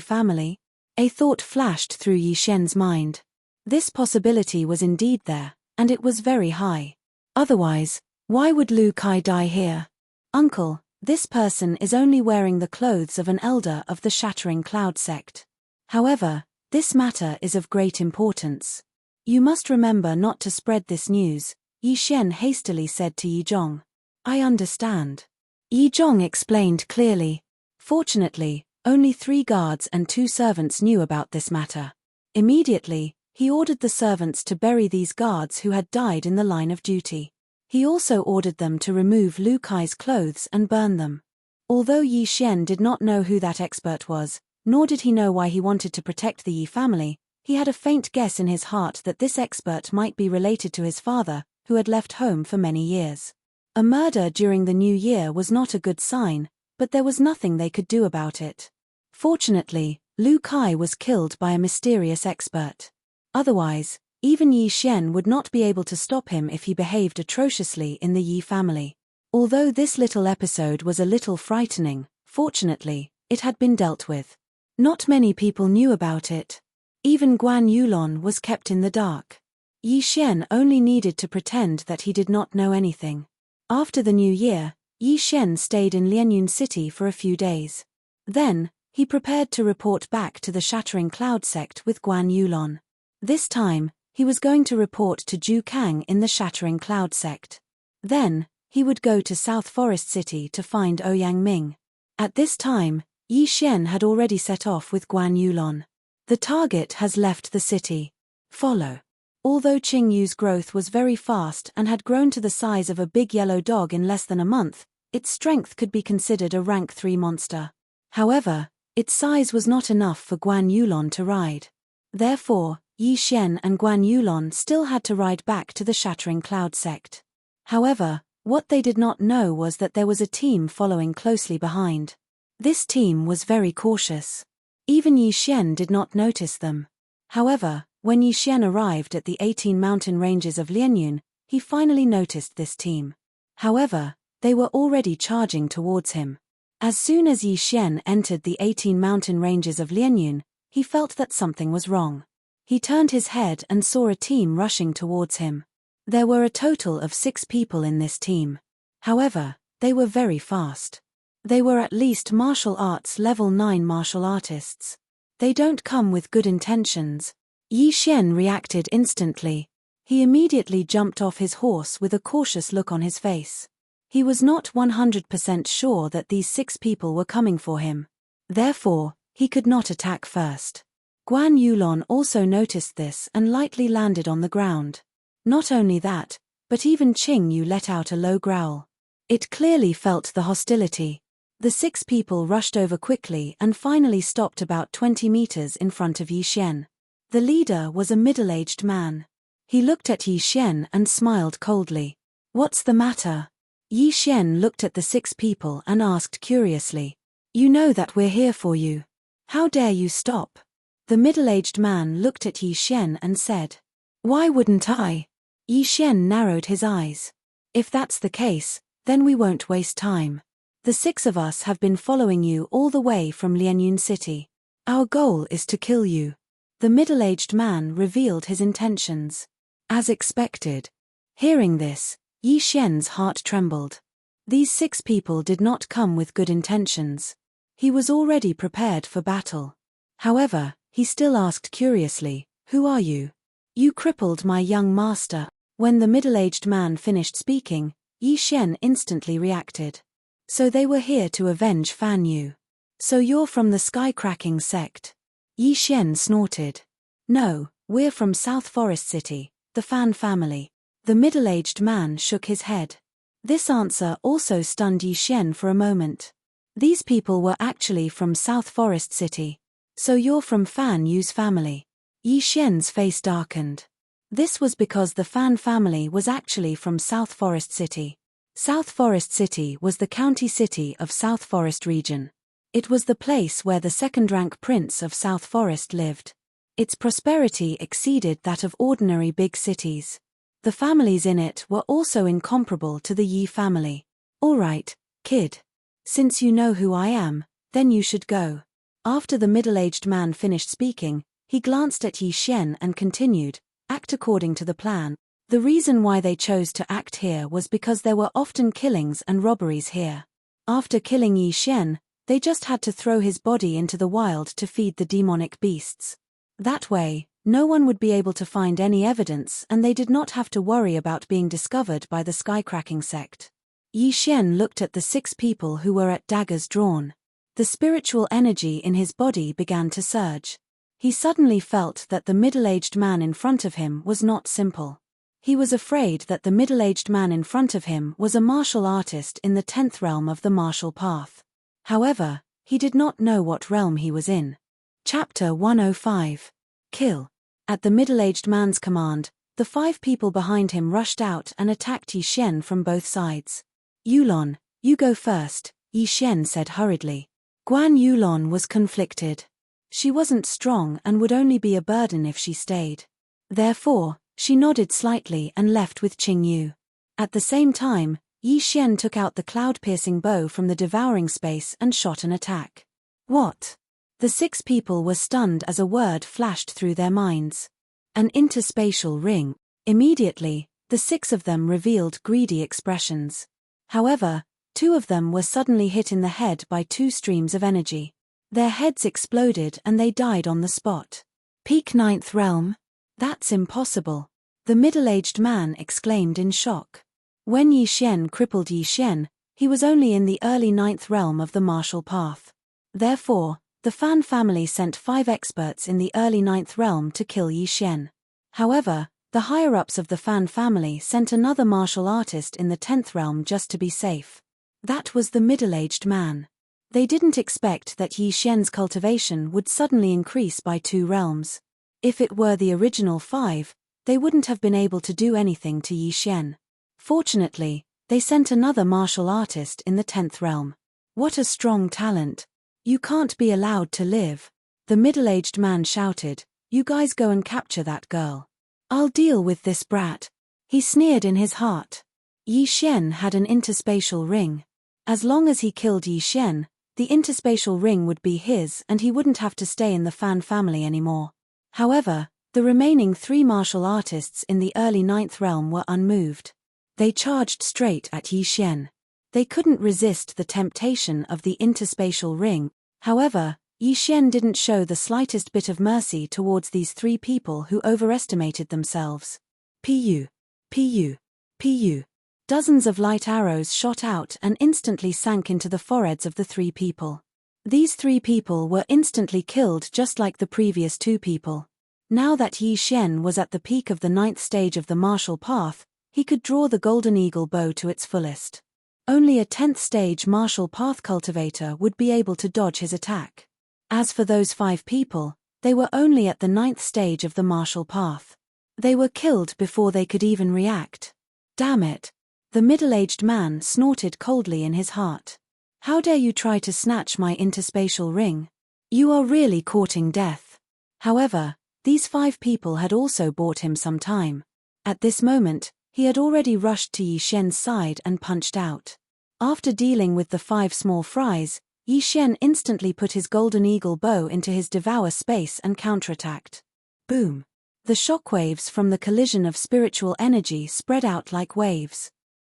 family? A thought flashed through Yi Xian's mind. This possibility was indeed there, and it was very high. Otherwise, why would Lu Kai die here? Uncle, this person is only wearing the clothes of an elder of the Shattering Cloud sect. However, this matter is of great importance. You must remember not to spread this news, Yi Xian hastily said to Yi Zhong. I understand. Yi Zhong explained clearly. Fortunately, only 3 guards and 2 servants knew about this matter. Immediately, he ordered the servants to bury these guards who had died in the line of duty. He also ordered them to remove Lu Kai's clothes and burn them. Although Yi Xian did not know who that expert was, nor did he know why he wanted to protect the Yi family, he had a faint guess in his heart that this expert might be related to his father, who had left home for many years. A murder during the new year was not a good sign, but there was nothing they could do about it. Fortunately, Lu Kai was killed by a mysterious expert. Otherwise, even Yi Xian would not be able to stop him if he behaved atrociously in the Yi family. Although this little episode was a little frightening, fortunately, it had been dealt with. Not many people knew about it. Even Guan Yulon was kept in the dark. Yi Xian only needed to pretend that he did not know anything. After the new year, Yi Xian stayed in Lianyun City for a few days. Then, he prepared to report back to the Shattering Cloud sect with Guan Yulon. This time, he was going to report to Zhu Kang in the Shattering Cloud sect. Then, he would go to South Forest City to find Ouyang Ming. At this time, Yi Xian had already set off with Guan Yulon. The target has left the city. Follow. Although Qing Yu's growth was very fast and had grown to the size of a big yellow dog in less than a month, its strength could be considered a rank 3 monster. However, its size was not enough for Guan Yulon to ride. Therefore, Yi Xian and Guan Yulon still had to ride back to the Shattering Cloud sect. However, what they did not know was that there was a team following closely behind. This team was very cautious. Even Yi Xian did not notice them. However, when Yi Xian arrived at the 18 mountain ranges of Lianyun, he finally noticed this team. However, they were already charging towards him. As soon as Yi Xian entered the 18 mountain ranges of Lianyun, he felt that something was wrong. He turned his head and saw a team rushing towards him. There were a total of 6 people in this team. However, they were very fast. They were at least martial arts level 9 martial artists. They don't come with good intentions. Yi Xian reacted instantly. He immediately jumped off his horse with a cautious look on his face. He was not 100% sure that these 6 people were coming for him. Therefore, he could not attack first. Guan Yulon also noticed this and lightly landed on the ground. Not only that, but even Qing Yu let out a low growl. It clearly felt the hostility. The 6 people rushed over quickly and finally stopped about 20 meters in front of Yi Xian. The leader was a middle-aged man. He looked at Yi Xian and smiled coldly. "What's the matter?" Yi Xian looked at the 6 people and asked curiously. "You know that we're here for you. How dare you stop?" The middle-aged man looked at Yi Xian and said, "Why wouldn't I?" Yi Xian narrowed his eyes. "If that's the case, then we won't waste time. The 6 of us have been following you all the way from Lianyun City. Our goal is to kill you." The middle-aged man revealed his intentions. As expected. Hearing this, Yi Xian's heart trembled. These 6 people did not come with good intentions. He was already prepared for battle. However, he still asked curiously, "Who are you?" "You crippled my young master." When the middle-aged man finished speaking, Yi Xian instantly reacted. "So they were here to avenge Fan Yu. So you're from the Sky-Cracking sect?" Yi Xian snorted. "No, we're from South Forest City, the Fan family." The middle-aged man shook his head. This answer also stunned Yi Xian for a moment. These people were actually from South Forest City. "So you're from Fan Yu's family?" Yi Xian's face darkened. This was because the Fan family was actually from South Forest City. South Forest City was the county city of South Forest region. It was the place where the second-rank prince of South Forest lived. Its prosperity exceeded that of ordinary big cities. The families in it were also incomparable to the Yi family. "All right, kid. Since you know who I am, then you should go." After the middle-aged man finished speaking, he glanced at Yi Xian and continued, "Act according to the plan." The reason why they chose to act here was because there were often killings and robberies here. After killing Yi Xian, they just had to throw his body into the wild to feed the demonic beasts. That way, no one would be able to find any evidence and they did not have to worry about being discovered by the Sky-Cracking sect. Yi Xian looked at the 6 people who were at daggers drawn. The spiritual energy in his body began to surge. He suddenly felt that the middle-aged man in front of him was not simple. He was afraid that the middle-aged man in front of him was a martial artist in the 10th realm of the martial path. However, he did not know what realm he was in. Chapter 105. Kill. At the middle-aged man's command, the The 5 people behind him rushed out and attacked Yi Xian from both sides. Yulon, you go first, Yi Xian said hurriedly. Guan Yulon was conflicted. She wasn't strong and would only be a burden if she stayed. Therefore, she nodded slightly and left with Qing Yu. At the same time, Yi Xian took out the cloud-piercing bow from the devouring space and shot an attack. What? The 6 people were stunned as a word flashed through their minds. An interspatial ring. Immediately, the 6 of them revealed greedy expressions. However, 2 of them were suddenly hit in the head by 2 streams of energy. Their heads exploded and they died on the spot. Peak 9th realm? That's impossible. The middle-aged man exclaimed in shock. When Yi Xian crippled Yi Xian, he was only in the early 9th realm of the martial path. Therefore, the Fan family sent 5 experts in the early 9th realm to kill Yi Xian. However, the higher-ups of the Fan family sent another martial artist in the 10th realm just to be safe. That was the middle-aged man. They didn't expect that Yi Xian's cultivation would suddenly increase by 2 realms. If it were the original 5, they wouldn't have been able to do anything to Yi Xian. Fortunately, they sent another martial artist in the 10th realm. What a strong talent. You can't be allowed to live. The middle-aged man shouted, you guys go and capture that girl. I'll deal with this brat. He sneered in his heart. Yi Xian had an interspatial ring. As long as he killed Yi Xian, the interspatial ring would be his and he wouldn't have to stay in the Fan family anymore. However, the remaining 3 martial artists in the early 9th realm were unmoved. They charged straight at Yi Xian. They couldn't resist the temptation of the interspatial ring. However, Yi Xian didn't show the slightest bit of mercy towards these 3 people who overestimated themselves. Pu. Pu. Pu. Dozens of light arrows shot out and instantly sank into the foreheads of the 3 people. These 3 people were instantly killed just like the previous 2 people. Now that Yi Xian was at the peak of the 9th stage of the martial path, he could draw the golden eagle bow to its fullest. Only a 10th stage martial path cultivator would be able to dodge his attack. As for those 5 people, they were only at the 9th stage of the martial path. They were killed before they could even react. Damn it! The middle-aged man snorted coldly in his heart. How dare you try to snatch my interspatial ring? You are really courting death. However, these 5 people had also bought him some time. At this moment, he had already rushed to Yi Xian's side and punched out. After dealing with the 5 small fries, Yi Xian instantly put his golden eagle bow into his Devour space and counterattacked. Boom! The shockwaves from the collision of spiritual energy spread out like waves.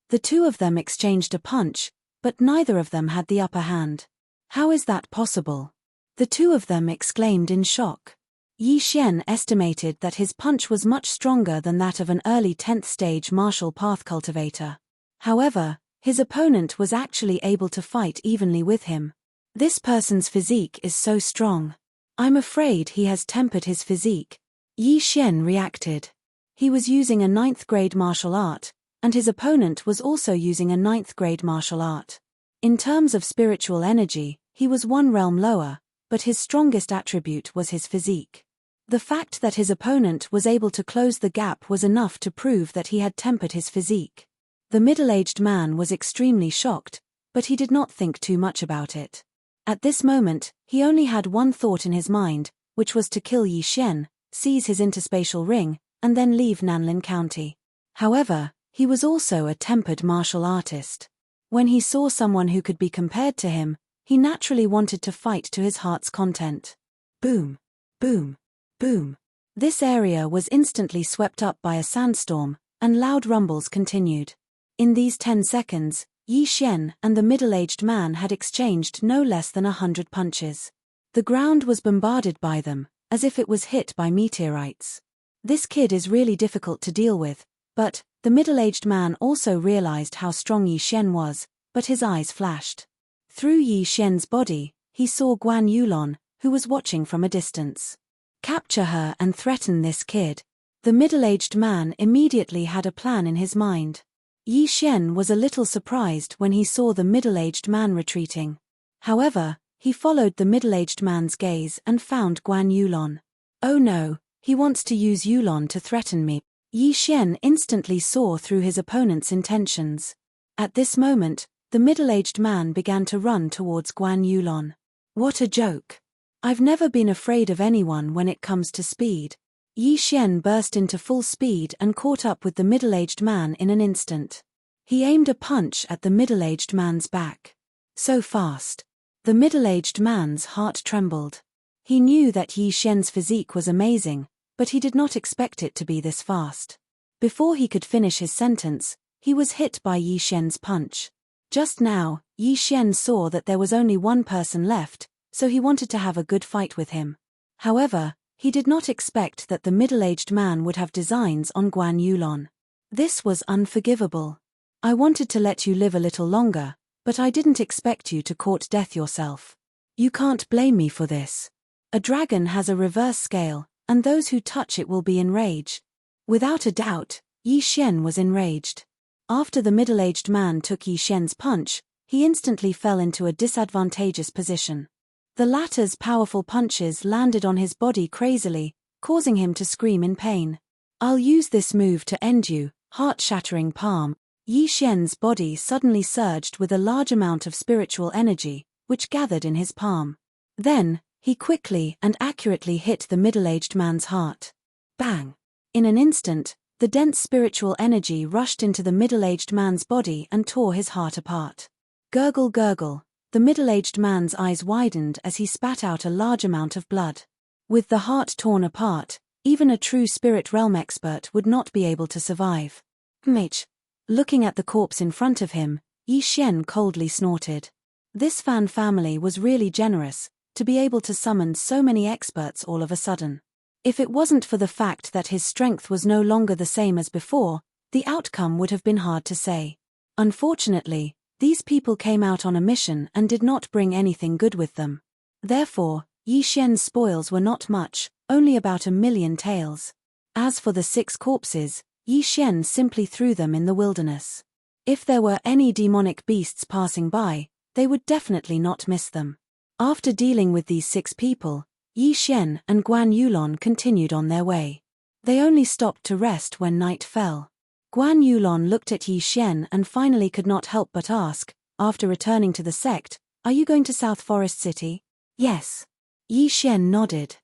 The 2 of them exchanged a punch, but neither of them had the upper hand. How is that possible? The 2 of them exclaimed in shock. Yi Xian estimated that his punch was much stronger than that of an early 10th stage martial path cultivator. However, his opponent was actually able to fight evenly with him. This person's physique is so strong. I'm afraid he has tempered his physique. Yi Xian reacted. He was using a 9th grade martial art, and his opponent was also using a 9th grade martial art. In terms of spiritual energy, he was 1 realm lower, but his strongest attribute was his physique. The fact that his opponent was able to close the gap was enough to prove that he had tempered his physique. The middle-aged man was extremely shocked, but he did not think too much about it. At this moment, he only had one thought in his mind, which was to kill Yi Xian, seize his interspatial ring, and then leave Nanlin County. However, he was also a tempered martial artist. When he saw someone who could be compared to him, he naturally wanted to fight to his heart's content. Boom! Boom! Boom! This area was instantly swept up by a sandstorm, and loud rumbles continued. In these 10 seconds, Yi Xian and the middle-aged man had exchanged no less than 100 punches. The ground was bombarded by them, as if it was hit by meteorites. This kid is really difficult to deal with, but the middle-aged man also realized how strong Yi Xian was, but his eyes flashed. Through Yi Xian's body, he saw Guan Yulon, who was watching from a distance. Capture her and threaten this kid. The middle-aged man immediately had a plan in his mind. Yi Xian was a little surprised when he saw the middle-aged man retreating. However, he followed the middle-aged man's gaze and found Guan Yulon. Oh no, he wants to use Yulon to threaten me. Yi Xian instantly saw through his opponent's intentions. At this moment, the middle-aged man began to run towards Guan Yulon. What a joke! I've never been afraid of anyone when it comes to speed. Yi Xian burst into full speed and caught up with the middle-aged man in an instant. He aimed a punch at the middle-aged man's back. So fast. The middle-aged man's heart trembled. He knew that Yi Xian's physique was amazing, but he did not expect it to be this fast. Before he could finish his sentence, he was hit by Yi Xian's punch. Just now, Yi Xian saw that there was only one person left, so he wanted to have a good fight with him. However, he did not expect that the middle-aged man would have designs on Guan Yulon. This was unforgivable. I wanted to let you live a little longer, but I didn't expect you to court death yourself. You can't blame me for this. A dragon has a reverse scale, and those who touch it will be enraged. Without a doubt, Yi Xian was enraged. After the middle-aged man took Yi Xian's punch, he instantly fell into a disadvantageous position. The latter's powerful punches landed on his body crazily, causing him to scream in pain. I'll use this move to end you, heart-shattering palm. Yi Xian's body suddenly surged with a large amount of spiritual energy, which gathered in his palm. Then, he quickly and accurately hit the middle-aged man's heart. Bang! In an instant, the dense spiritual energy rushed into the middle-aged man's body and tore his heart apart. Gurgle gurgle, the middle-aged man's eyes widened as he spat out a large amount of blood. With the heart torn apart, even a true spirit realm expert would not be able to survive. Mate. Looking at the corpse in front of him, Yi Xian coldly snorted. This fan family was really generous, to be able to summon so many experts all of a sudden. If it wasn't for the fact that his strength was no longer the same as before, the outcome would have been hard to say. Unfortunately, these people came out on a mission and did not bring anything good with them. Therefore, Yi Xian's spoils were not much, only about 1,000,000 taels. As for the 6 corpses, Yi Xian simply threw them in the wilderness. If there were any demonic beasts passing by, they would definitely not miss them. After dealing with these 6 people, Yi Xian and Guan Yulon continued on their way. They only stopped to rest when night fell. Guan Yulon looked at Yi Xian and finally could not help but ask, after returning to the sect, "Are you going to South Forest City?" "Yes." Yi Xian nodded.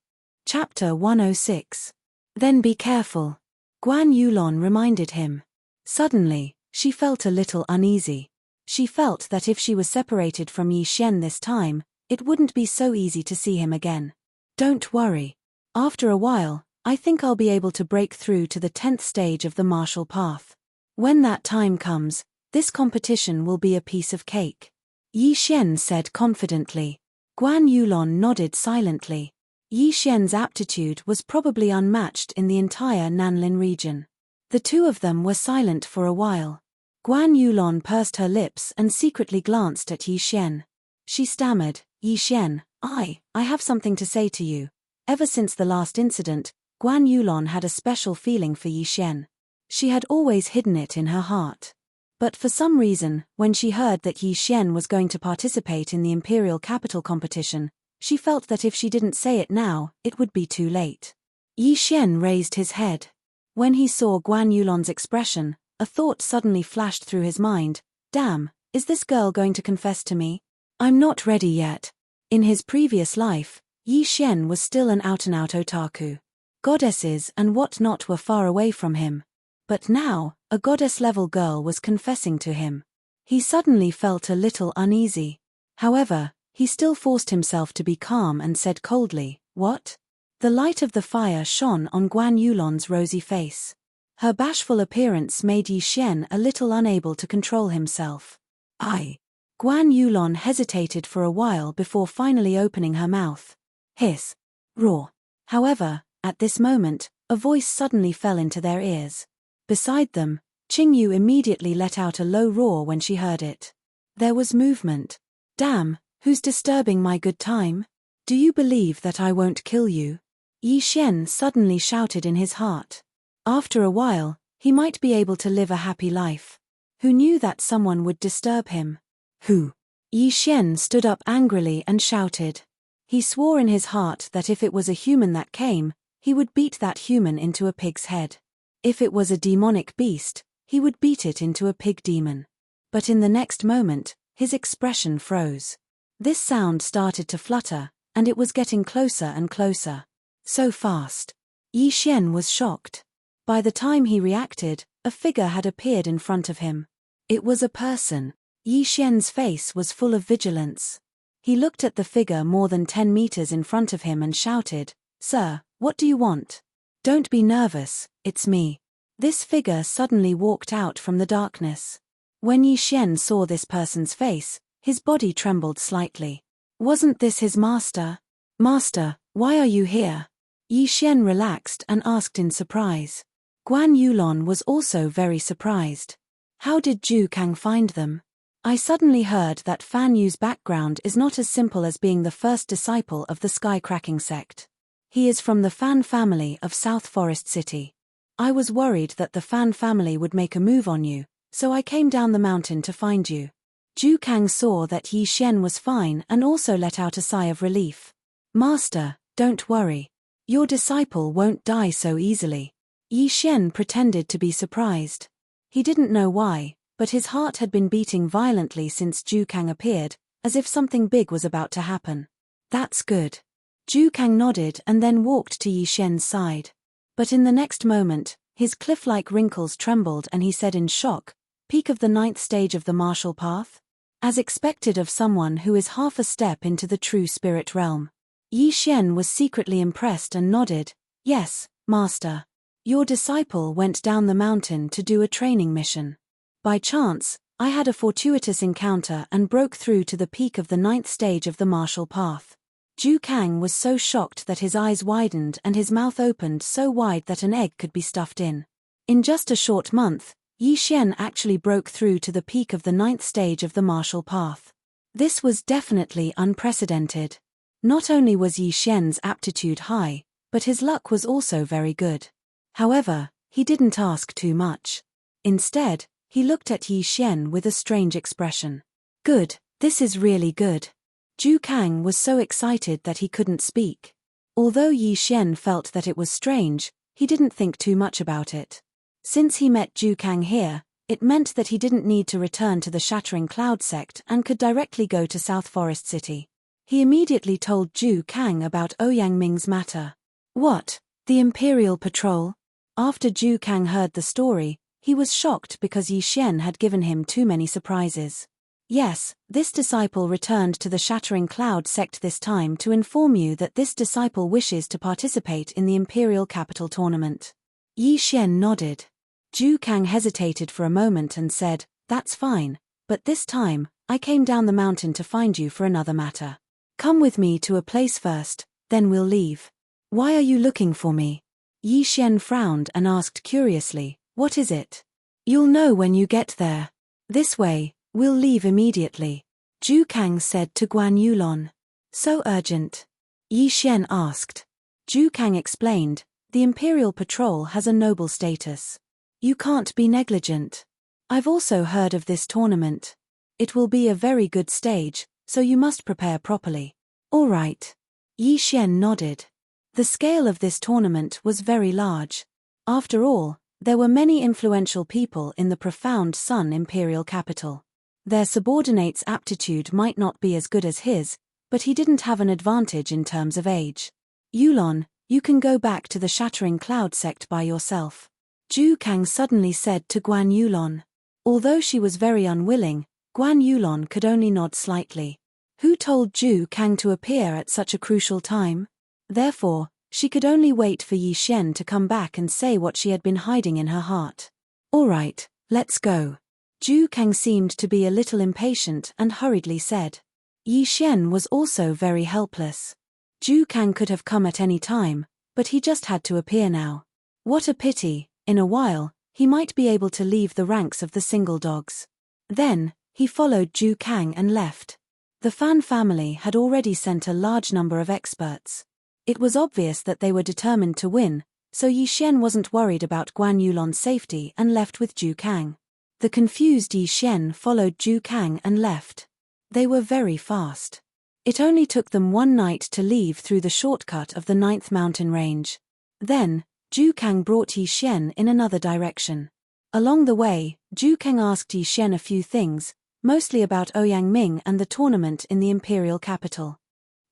Chapter 106. Then be careful. Guan Yulon reminded him. Suddenly, she felt a little uneasy. She felt that if she was separated from Yi Xian this time, it wouldn't be so easy to see him again. Don't worry. After a while, I think I'll be able to break through to the 10th stage of the martial path. When that time comes, this competition will be a piece of cake. Yi Xian said confidently. Guan Yulon nodded silently. Yi Xian's aptitude was probably unmatched in the entire Nanlin region. The two of them were silent for a while. Guan Yulon pursed her lips and secretly glanced at Yi Xian. She stammered, "Yi Xian, I have something to say to you." Ever since the last incident, Guan Yulon had a special feeling for Yi Xian. She had always hidden it in her heart. But for some reason, when she heard that Yi Xian was going to participate in the Imperial Capital competition, she felt that if she didn't say it now, it would be too late. Yi Xian raised his head. When he saw Guan Yulon's expression, a thought suddenly flashed through his mind. Damn, is this girl going to confess to me? I'm not ready yet. In his previous life, Yi Xian was still an out-and-out otaku. Goddesses and whatnot were far away from him. But now, a goddess-level girl was confessing to him. He suddenly felt a little uneasy. However, he still forced himself to be calm and said coldly, "What?" The light of the fire shone on Guan Yulon's rosy face. Her bashful appearance made Yi Xian a little unable to control himself. Guan Yulon hesitated for a while before finally opening her mouth. Hiss. Roar. However, at this moment, a voice suddenly fell into their ears. Beside them, Qingyu immediately let out a low roar when she heard it. There was movement. Damn, who's disturbing my good time? Do you believe that I won't kill you? Yi Xian suddenly shouted in his heart. After a while, he might be able to live a happy life. Who knew that someone would disturb him? Who? Yi Xian stood up angrily and shouted. He swore in his heart that if it was a human that came, he would beat that human into a pig's head. If it was a demonic beast, he would beat it into a pig demon. But in the next moment, his expression froze. This sound started to flutter, and it was getting closer and closer. So fast. Yi Xian was shocked. By the time he reacted, a figure had appeared in front of him. It was a person. Yi Xian's face was full of vigilance. He looked at the figure more than 10 meters in front of him and shouted, "Sir, what do you want?" "Don't be nervous, it's me." This figure suddenly walked out from the darkness. When Yi Xian saw this person's face, his body trembled slightly. Wasn't this his master? "Master, why are you here?" Yi Xian relaxed and asked in surprise. Guan Yulon was also very surprised. How did Zhu Kang find them? I suddenly heard that Fan Yu's background is not as simple as being the first disciple of the Sky-Cracking sect. He is from the Fan family of South Forest City. I was worried that the Fan family would make a move on you, so I came down the mountain to find you. Zhu Kang saw that Yi Xian was fine and also let out a sigh of relief. "Master, don't worry. Your disciple won't die so easily." Yi Xian pretended to be surprised. He didn't know why, but his heart had been beating violently since Zhu Kang appeared, as if something big was about to happen. "That's good." Zhu Kang nodded and then walked to Yi Xian's side. But in the next moment, his cliff-like wrinkles trembled and he said in shock, "Peak of the 9th stage of the martial path?" As expected of someone who is half a step into the true spirit realm. Yi Xian was secretly impressed and nodded, "Yes, Master. Your disciple went down the mountain to do a training mission. By chance, I had a fortuitous encounter and broke through to the peak of the 9th stage of the martial path." Zhu Kang was so shocked that his eyes widened and his mouth opened so wide that an egg could be stuffed in. In just a short month, Yi Xian actually broke through to the peak of the 9th stage of the martial path. This was definitely unprecedented. Not only was Yi Xian's aptitude high, but his luck was also very good. However, he didn't ask too much. Instead, he looked at Yi Xian with a strange expression. "Good, this is really good." Zhu Kang was so excited that he couldn't speak. Although Yi Xian felt that it was strange, he didn't think too much about it. Since he met Zhu Kang here, it meant that he didn't need to return to the Shattering Cloud sect and could directly go to South Forest City. He immediately told Zhu Kang about Ouyang Ming's matter. "What? The Imperial Patrol?" After Zhu Kang heard the story, he was shocked because Yi Xian had given him too many surprises. "Yes, this disciple returned to the Shattering Cloud sect this time to inform you that this disciple wishes to participate in the Imperial Capital Tournament." Yi Xian nodded. Zhu Kang hesitated for a moment and said, "That's fine, but this time, I came down the mountain to find you for another matter. Come with me to a place first, then we'll leave." "Why are you looking for me?" Yi Xian frowned and asked curiously, "What is it?" "You'll know when you get there. This way, we'll leave immediately," Zhu Kang said to Guan Yulon. "So urgent?" Yi Xian asked. Zhu Kang explained, "The Imperial Patrol has a noble status. You can't be negligent. I've also heard of this tournament. It will be a very good stage, so you must prepare properly." "All right." Yi Xian nodded. The scale of this tournament was very large. After all, there were many influential people in the profound Sun Imperial capital. Their subordinate's aptitude might not be as good as his, but he didn't have an advantage in terms of age. "Yulon, you can go back to the Shattering Cloud sect by yourself," Zhu Kang suddenly said to Guan Yulon. Although she was very unwilling, Guan Yulon could only nod slightly. Who told Zhu Kang to appear at such a crucial time? Therefore, she could only wait for Yi Xian to come back and say what she had been hiding in her heart. "All right, let's go." Zhu Kang seemed to be a little impatient and hurriedly said. Yi Xian was also very helpless. Zhu Kang could have come at any time, but he just had to appear now. What a pity, in a while, he might be able to leave the ranks of the single dogs. Then, he followed Zhu Kang and left. The Fan family had already sent a large number of experts. It was obvious that they were determined to win, so Yi Xian wasn't worried about Guan Yulon's safety and left with Zhu Kang. The confused Yi Xian followed Zhu Kang and left. They were very fast. It only took them one night to leave through the shortcut of the 9th mountain range. Then, Zhu Kang brought Yi Xian in another direction. Along the way, Zhu Kang asked Yi Xian a few things, mostly about Ouyang Ming and the tournament in the imperial capital.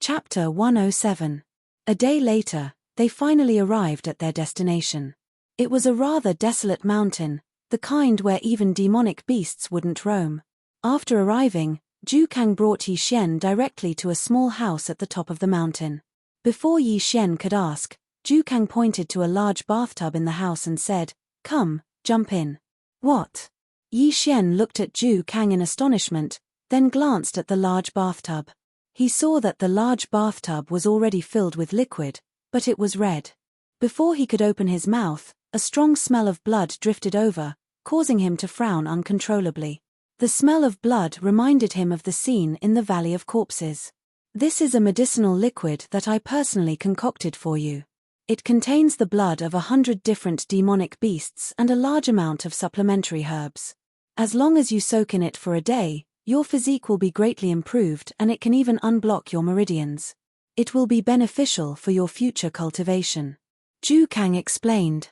Chapter 107. A day later, they finally arrived at their destination. It was a rather desolate mountain, the kind where even demonic beasts wouldn't roam. After arriving, Zhu Kang brought Yi Xian directly to a small house at the top of the mountain. Before Yi Xian could ask, Zhu Kang pointed to a large bathtub in the house and said, "Come, jump in." "What?" Yi Xian looked at Zhu Kang in astonishment, then glanced at the large bathtub. He saw that the large bathtub was already filled with liquid, but it was red. Before he could open his mouth, a strong smell of blood drifted over, causing him to frown uncontrollably. The smell of blood reminded him of the scene in the Valley of Corpses. "This is a medicinal liquid that I personally concocted for you. It contains the blood of 100 different demonic beasts and a large amount of supplementary herbs. As long as you soak in it for a day, your physique will be greatly improved and it can even unblock your meridians. It will be beneficial for your future cultivation," Zhu Kang explained.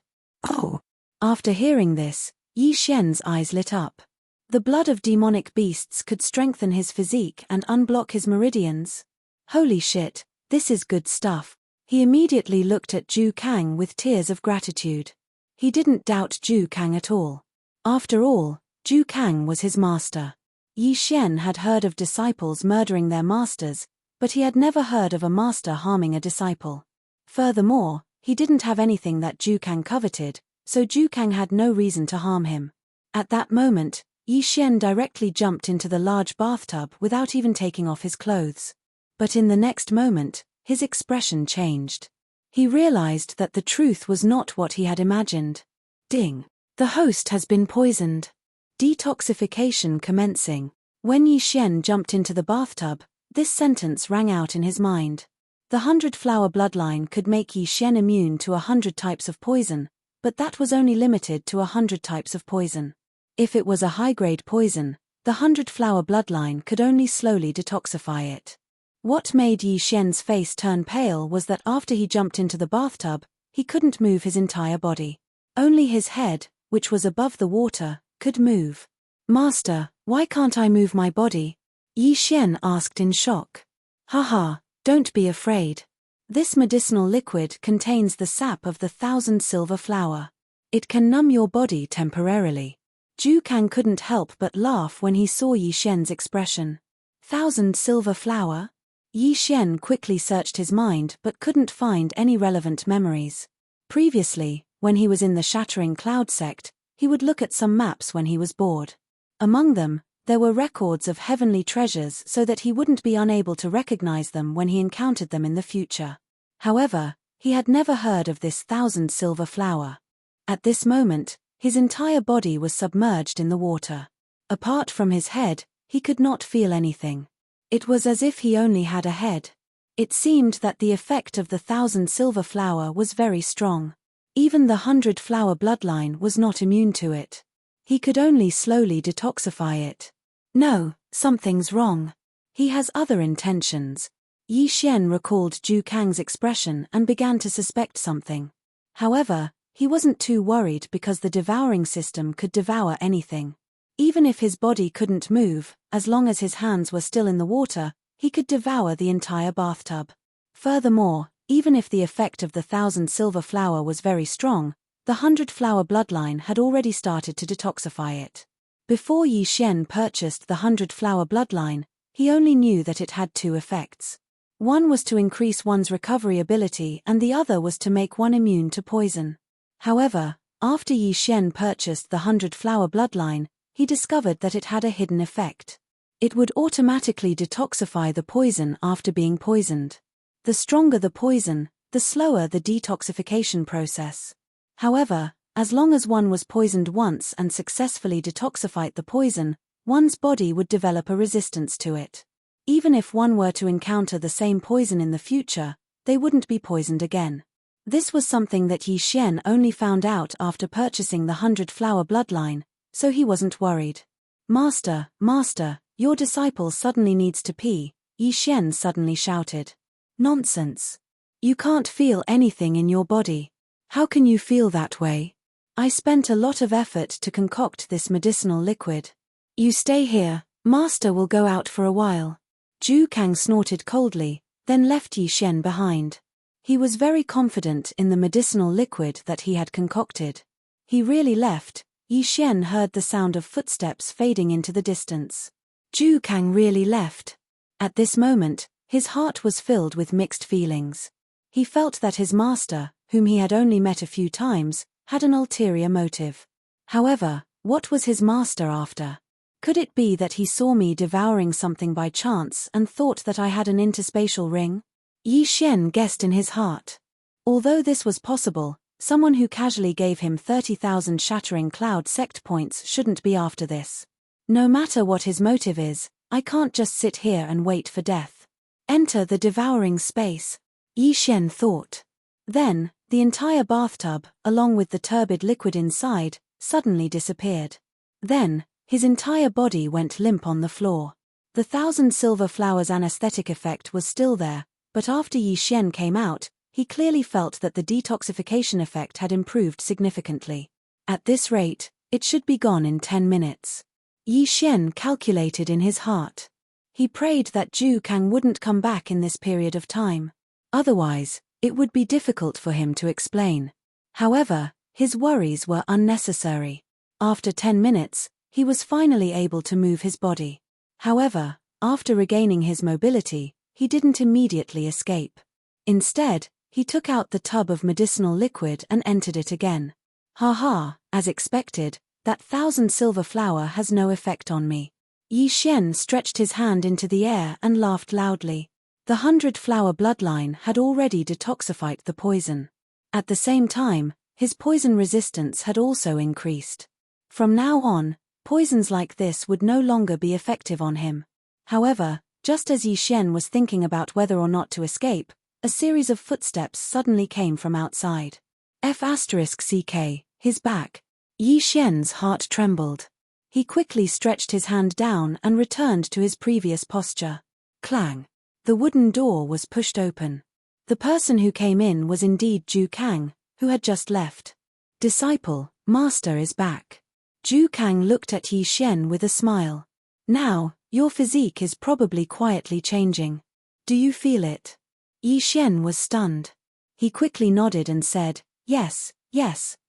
"Oh!" After hearing this, Yi Xian's eyes lit up. The blood of demonic beasts could strengthen his physique and unblock his meridians. Holy shit, this is good stuff. He immediately looked at Zhu Kang with tears of gratitude. He didn't doubt Zhu Kang at all. After all, Zhu Kang was his master. Yi Xian had heard of disciples murdering their masters, but he had never heard of a master harming a disciple. Furthermore, he didn't have anything that Zhu Kang coveted, so Zhu Kang had no reason to harm him. At that moment, Yi Xian directly jumped into the large bathtub without even taking off his clothes. But in the next moment, his expression changed. He realized that the truth was not what he had imagined. Ding! The host has been poisoned. Detoxification commencing. When Yi Xian jumped into the bathtub, this sentence rang out in his mind. The 100-flower bloodline could make Yi Xian immune to 100 types of poison, but that was only limited to 100 types of poison. If it was a high-grade poison, the 100-flower bloodline could only slowly detoxify it. What made Yi Xian's face turn pale was that after he jumped into the bathtub, he couldn't move his entire body. Only his head, which was above the water, could move. "Master, why can't I move my body?" Yi Xian asked in shock. "Haha, don't be afraid. This medicinal liquid contains the sap of the 1,000 silver flower. It can numb your body temporarily." Zhu Kang couldn't help but laugh when he saw Yi Xian's expression. 1,000 silver flower? Yi Xian quickly searched his mind but couldn't find any relevant memories. Previously, when he was in the Shattering Cloud sect, he would look at some maps when he was bored. Among them, there were records of heavenly treasures so that he wouldn't be unable to recognize them when he encountered them in the future. However, he had never heard of this 1,000 silver flower. At this moment, his entire body was submerged in the water. Apart from his head, he could not feel anything. It was as if he only had a head. It seemed that the effect of the 1,000 silver flower was very strong. Even the 100-flower bloodline was not immune to it. He could only slowly detoxify it. No, something's wrong. He has other intentions. Yi Xian recalled Zhu Kang's expression and began to suspect something. However, he wasn't too worried because the devouring system could devour anything. Even if his body couldn't move, as long as his hands were still in the water, he could devour the entire bathtub. Furthermore, even if the effect of the 1,000 silver flower was very strong, the 100-flower bloodline had already started to detoxify it. Before Yi Xian purchased the 100-flower bloodline, he only knew that it had two effects. One was to increase one's recovery ability and the other was to make one immune to poison. However, after Yi Xian purchased the 100-flower bloodline, he discovered that it had a hidden effect. It would automatically detoxify the poison after being poisoned. The stronger the poison, the slower the detoxification process. However, as long as one was poisoned once and successfully detoxified the poison, one's body would develop a resistance to it. Even if one were to encounter the same poison in the future, they wouldn't be poisoned again. This was something that Yi Xian only found out after purchasing the 100-flower bloodline, so he wasn't worried. Master, your disciple suddenly needs to pee," Yi Xian suddenly shouted. "Nonsense. You can't feel anything in your body. How can you feel that way? I spent a lot of effort to concoct this medicinal liquid. You stay here, Master will go out for a while. Zhu Kang snorted coldly, then left Yi Xian behind. He was very confident in the medicinal liquid that he had concocted. He really left. Yi Xian heard the sound of footsteps fading into the distance. Zhu Kang really left. At this moment, his heart was filled with mixed feelings. He felt that his master, whom he had only met a few times, had an ulterior motive. However, what was his master after? Could it be that he saw me devouring something by chance and thought that I had an interspatial ring? Yi Xian guessed in his heart. Although this was possible, someone who casually gave him 30,000 shattering cloud sect points shouldn't be after this. No matter what his motive is, I can't just sit here and wait for death. Enter the devouring space, Yi Xian thought. Then, the entire bathtub, along with the turbid liquid inside, suddenly disappeared. Then, his entire body went limp on the floor. The 1,000 silver flowers anesthetic effect was still there, but after Yi Xian came out, he clearly felt that the detoxification effect had improved significantly. At this rate, it should be gone in 10 minutes. Yi Xian calculated in his heart. He prayed that Zhu Kang wouldn't come back in this period of time. Otherwise, it would be difficult for him to explain. However, his worries were unnecessary. After 10 minutes, he was finally able to move his body. However, after regaining his mobility, he didn't immediately escape. Instead, he took out the tub of medicinal liquid and entered it again. Haha, as expected, that 1,000 silver flower has no effect on me. Yi Xian stretched his hand into the air and laughed loudly. The 100-flower bloodline had already detoxified the poison. At the same time, his poison resistance had also increased. From now on, poisons like this would no longer be effective on him. However, just as Yi Xian was thinking about whether or not to escape, a series of footsteps suddenly came from outside. F***ck, his back. Yi Xian's heart trembled. He quickly stretched his hand down and returned to his previous posture. Clang. The wooden door was pushed open. The person who came in was indeed Zhu Kang, who had just left. Disciple, Master is back. Zhu Kang looked at Yi Xian with a smile. Now, your physique is probably quietly changing. Do you feel it? Yi Xian was stunned. He quickly nodded and said, yes,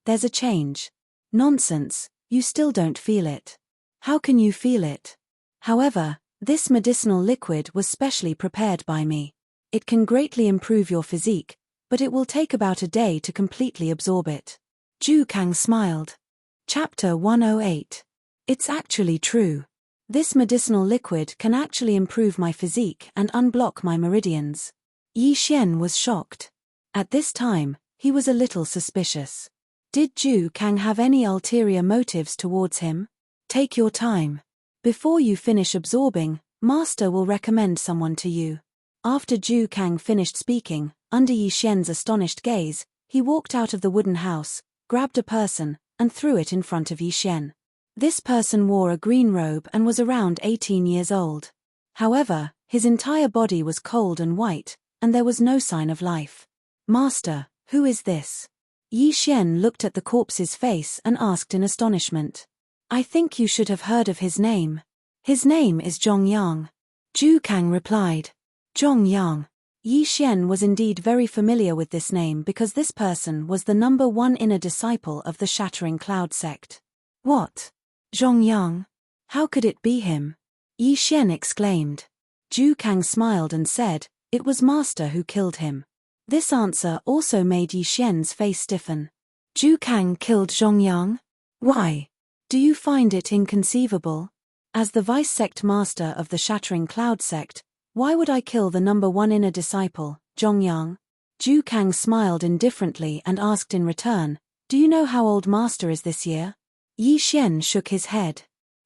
there's a change. Nonsense, you still don't feel it. How can you feel it? However, this medicinal liquid was specially prepared by me. It can greatly improve your physique, but it will take about a day to completely absorb it. Zhu Kang smiled. Chapter 108. It's actually true. This medicinal liquid can actually improve my physique and unblock my meridians. Yi Xian was shocked. At this time, he was a little suspicious. Did Zhu Kang have any ulterior motives towards him? Take your time. Before you finish absorbing, Master will recommend someone to you. After Zhu Kang finished speaking, under Yi Xian's astonished gaze, he walked out of the wooden house, grabbed a person, and threw it in front of Yi Xian. This person wore a green robe and was around 18 years old. However, his entire body was cold and white, and there was no sign of life. Master, who is this? Yi Xian looked at the corpse's face and asked in astonishment. I think you should have heard of his name. His name is Zhongyang. Zhu Kang replied. Zhongyang. Yi Xian was indeed very familiar with this name because this person was the #1 inner disciple of the Shattering Cloud sect. What? Zhongyang? How could it be him? Yi Xian exclaimed. Zhu Kang smiled and said, it was Master who killed him. This answer also made Yi Xian's face stiffen. Zhu Kang killed Zhongyang? Why? Do you find it inconceivable? As the vice sect master of the Shattering Cloud sect, why would I kill the #1 inner disciple, Zhongyang? Zhu Kang smiled indifferently and asked in return, do you know how old Master is this year? Yi Xian shook his head.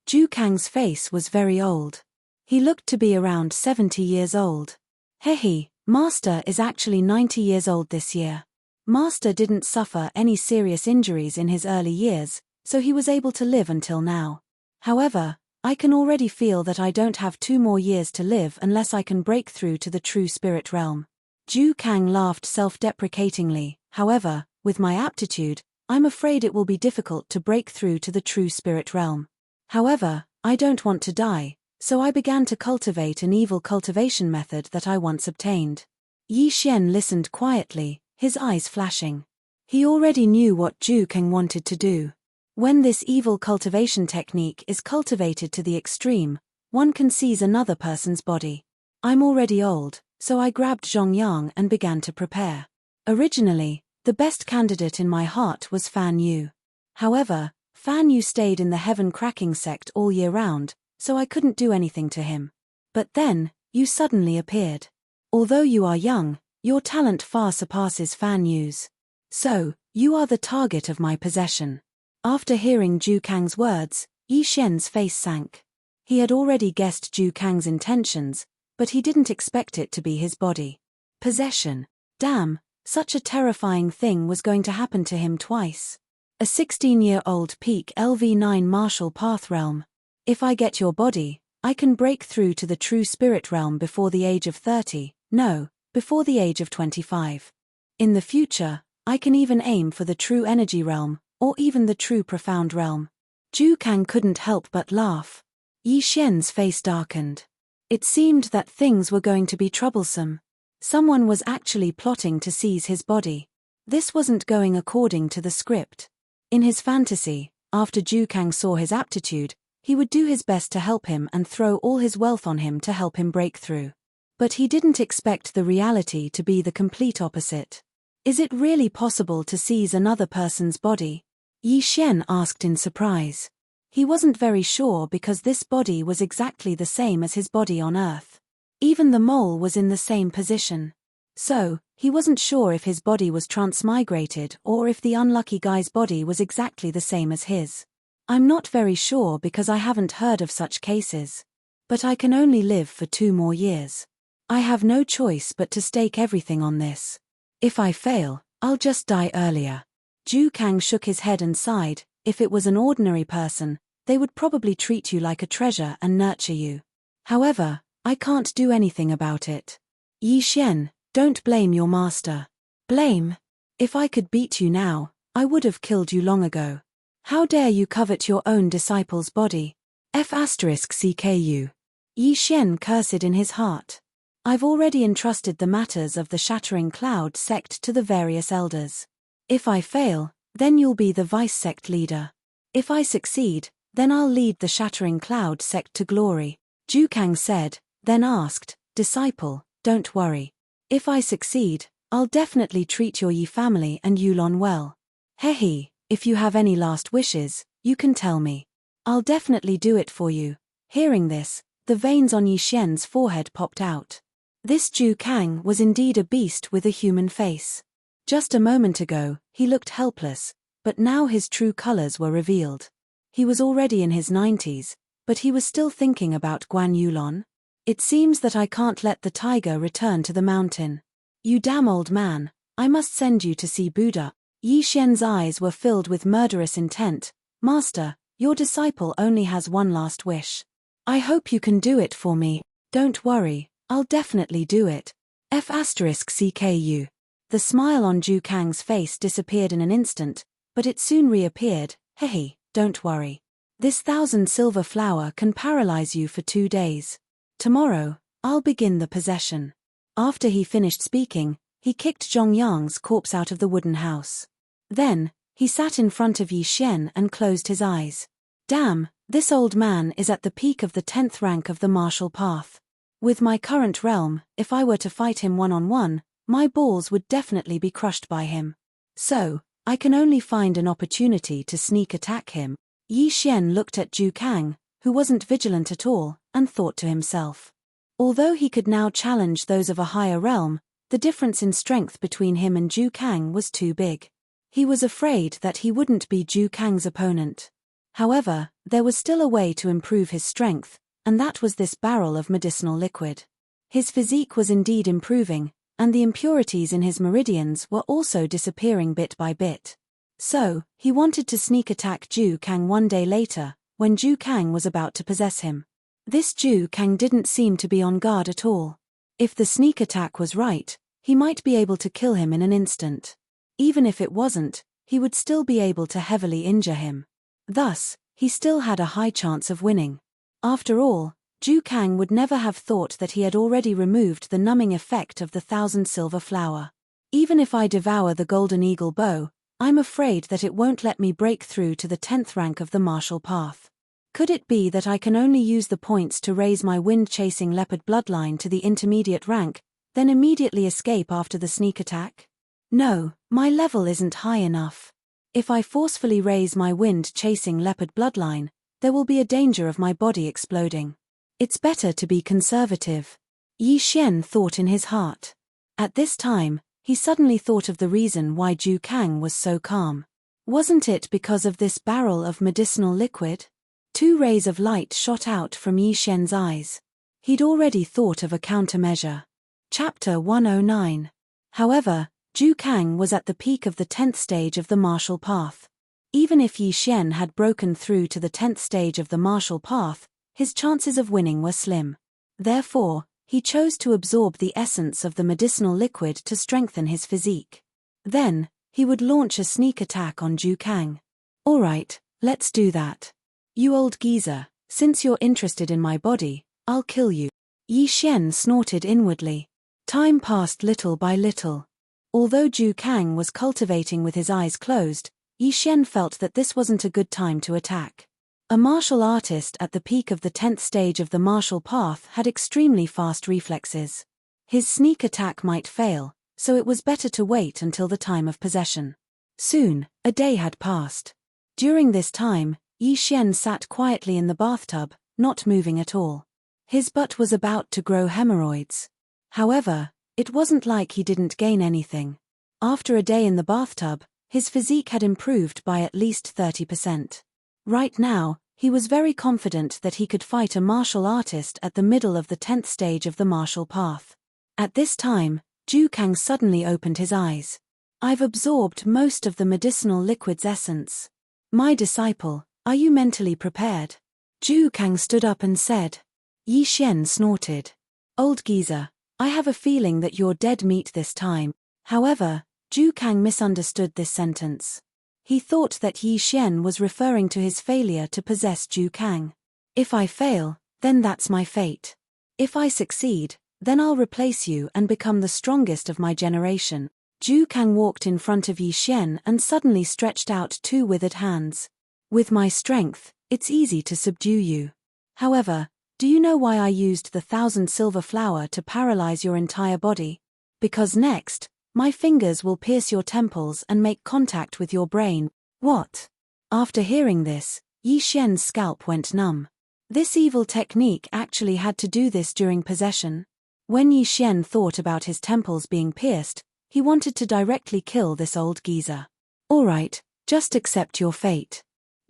Zhu Kang's face was very old. He looked to be around 70 years old. Hehe, Master is actually 90 years old this year. Master didn't suffer any serious injuries in his early years, so he was able to live until now. However, I can already feel that I don't have 2 more years to live unless I can break through to the true spirit realm. Zhu Kang laughed self-deprecatingly, however, With my aptitude, I'm afraid it will be difficult to break through to the true spirit realm. However, I don't want to die, so I began to cultivate an evil cultivation method that I once obtained. Yi Xian listened quietly, his eyes flashing. He already knew what Zhu Kang wanted to do. When this evil cultivation technique is cultivated to the extreme, one can seize another person's body. I'm already old, so I grabbed Zhongyang and began to prepare. Originally, the best candidate in my heart was Fan Yu. However, Fan Yu stayed in the heaven-cracking sect all year round, so I couldn't do anything to him. But then, you suddenly appeared. Although you are young, your talent far surpasses Fan Yu's. So, you are the target of my possession. After hearing Zhu Kang's words, Yi Xian's face sank. He had already guessed Zhu Kang's intentions, but he didn't expect it to be his body. Possession. Damn, such a terrifying thing was going to happen to him twice. A 16-year-old peak LV9 martial path realm. If I get your body, I can break through to the true spirit realm before the age of 30, no, before the age of 25. In the future, I can even aim for the true energy realm, or even the true profound realm. Zhu Kang couldn't help but laugh. Yi Xian's face darkened. It seemed that things were going to be troublesome. Someone was actually plotting to seize his body. This wasn't going according to the script. In his fantasy, after Zhu Kang saw his aptitude, he would do his best to help him and throw all his wealth on him to help him break through. But he didn't expect the reality to be the complete opposite. Is it really possible to seize another person's body? Yi Xian asked in surprise. He wasn't very sure because this body was exactly the same as his body on Earth. Even the mole was in the same position. So, he wasn't sure if his body was transmigrated or if the unlucky guy's body was exactly the same as his. I'm not very sure because I haven't heard of such cases. But I can only live for 2 more years. I have no choice but to stake everything on this. If I fail, I'll just die earlier. Zhu Kang shook his head and sighed. If it was an ordinary person, they would probably treat you like a treasure and nurture you. However, I can't do anything about it. Yi Xian, don't blame your master. Blame? If I could beat you now, I would have killed you long ago. How dare you covet your own disciple's body? F***CKU. Yi Xian cursed in his heart. I've already entrusted the matters of the Shattering Cloud sect to the various elders. If I fail, then you'll be the vice sect leader. If I succeed, then I'll lead the Shattering Cloud sect to glory. Zhu Kang said, then asked, disciple, don't worry. If I succeed, I'll definitely treat your Yi family and Yulon well. Hehe, if you have any last wishes, you can tell me. I'll definitely do it for you. Hearing this, the veins on Yi Xian's forehead popped out. This Zhu Kang was indeed a beast with a human face. Just a moment ago, he looked helpless, but now his true colors were revealed. He was already in his 90s, but he was still thinking about Guan Yulon. It seems that I can't let the tiger return to the mountain. You damn old man, I must send you to see Buddha. Yi Xian's eyes were filled with murderous intent. Master, your disciple only has one last wish. I hope you can do it for me. Don't worry, I'll definitely do it. F***CKU. The smile on Zhu Kang's face disappeared in an instant, but it soon reappeared. Hehe, don't worry. This 1,000 silver flower can paralyze you for 2 days. Tomorrow, I'll begin the possession. After he finished speaking, he kicked Zhongyang's corpse out of the wooden house. Then, he sat in front of Yi Xian and closed his eyes. Damn, this old man is at the peak of the 10th rank of the martial path. With my current realm, if I were to fight him one-on-one, my balls would definitely be crushed by him. So, I can only find an opportunity to sneak attack him. Yi Xian looked at Zhu Kang, who wasn't vigilant at all, and thought to himself. Although he could now challenge those of a higher realm, the difference in strength between him and Zhu Kang was too big. He was afraid that he wouldn't be Zhu Kang's opponent. However, there was still a way to improve his strength, and that was this barrel of medicinal liquid. His physique was indeed improving, and the impurities in his meridians were also disappearing bit by bit. So, he wanted to sneak attack Zhu Kang one day later, when Zhu Kang was about to possess him. This Zhu Kang didn't seem to be on guard at all. If the sneak attack was right, he might be able to kill him in an instant. Even if it wasn't, he would still be able to heavily injure him. Thus, he still had a high chance of winning. After all, Zhu Kang would never have thought that he had already removed the numbing effect of the 1,000 silver flower. Even if I devour the golden eagle bow, I'm afraid that it won't let me break through to the 10th rank of the martial path. Could it be that I can only use the points to raise my wind-chasing leopard bloodline to the intermediate rank, then immediately escape after the sneak attack? No, my level isn't high enough. If I forcefully raise my wind-chasing leopard bloodline, there will be a danger of my body exploding. It's better to be conservative. Yi Xian thought in his heart. At this time, he suddenly thought of the reason why Zhu Kang was so calm. Wasn't it because of this barrel of medicinal liquid? 2 rays of light shot out from Yi Xian's eyes. He'd already thought of a countermeasure. Chapter 109. However, Zhu Kang was at the peak of the 10th stage of the martial path. Even if Yi Xian had broken through to the 10th stage of the martial path, his chances of winning were slim. Therefore, he chose to absorb the essence of the medicinal liquid to strengthen his physique. Then, he would launch a sneak attack on Zhu Kang. Alright, let's do that. You old geezer, since you're interested in my body, I'll kill you. Yi Xian snorted inwardly. Time passed little by little. Although Zhu Kang was cultivating with his eyes closed, Yi Xian felt that this wasn't a good time to attack. A martial artist at the peak of the 10th stage of the martial path had extremely fast reflexes. His sneak attack might fail, so it was better to wait until the time of possession. Soon, a day had passed. During this time, Yi Xian sat quietly in the bathtub, not moving at all. His butt was about to grow hemorrhoids. However, it wasn't like he didn't gain anything. After a day in the bathtub, his physique had improved by at least 30%. Right now, he was very confident that he could fight a martial artist at the middle of the 10th stage of the martial path. At this time, Zhu Kang suddenly opened his eyes. I've absorbed most of the medicinal liquid's essence. My disciple, are you mentally prepared? Zhu Kang stood up and said. Yi Xian snorted. Old geezer, I have a feeling that you're dead meat this time. However, Zhu Kang misunderstood this sentence. He thought that Yi Xian was referring to his failure to possess Zhu Kang. If I fail, then that's my fate. If I succeed, then I'll replace you and become the strongest of my generation. Zhu Kang walked in front of Yi Xian and suddenly stretched out 2 withered hands. With my strength, it's easy to subdue you. However, do you know why I used the 1,000 silver flower to paralyze your entire body? Because next, my fingers will pierce your temples and make contact with your brain. What? After hearing this, Yi Xian's scalp went numb. This evil technique actually had to do this during possession. When Yi Xian thought about his temples being pierced, he wanted to directly kill this old geezer. Alright, just accept your fate.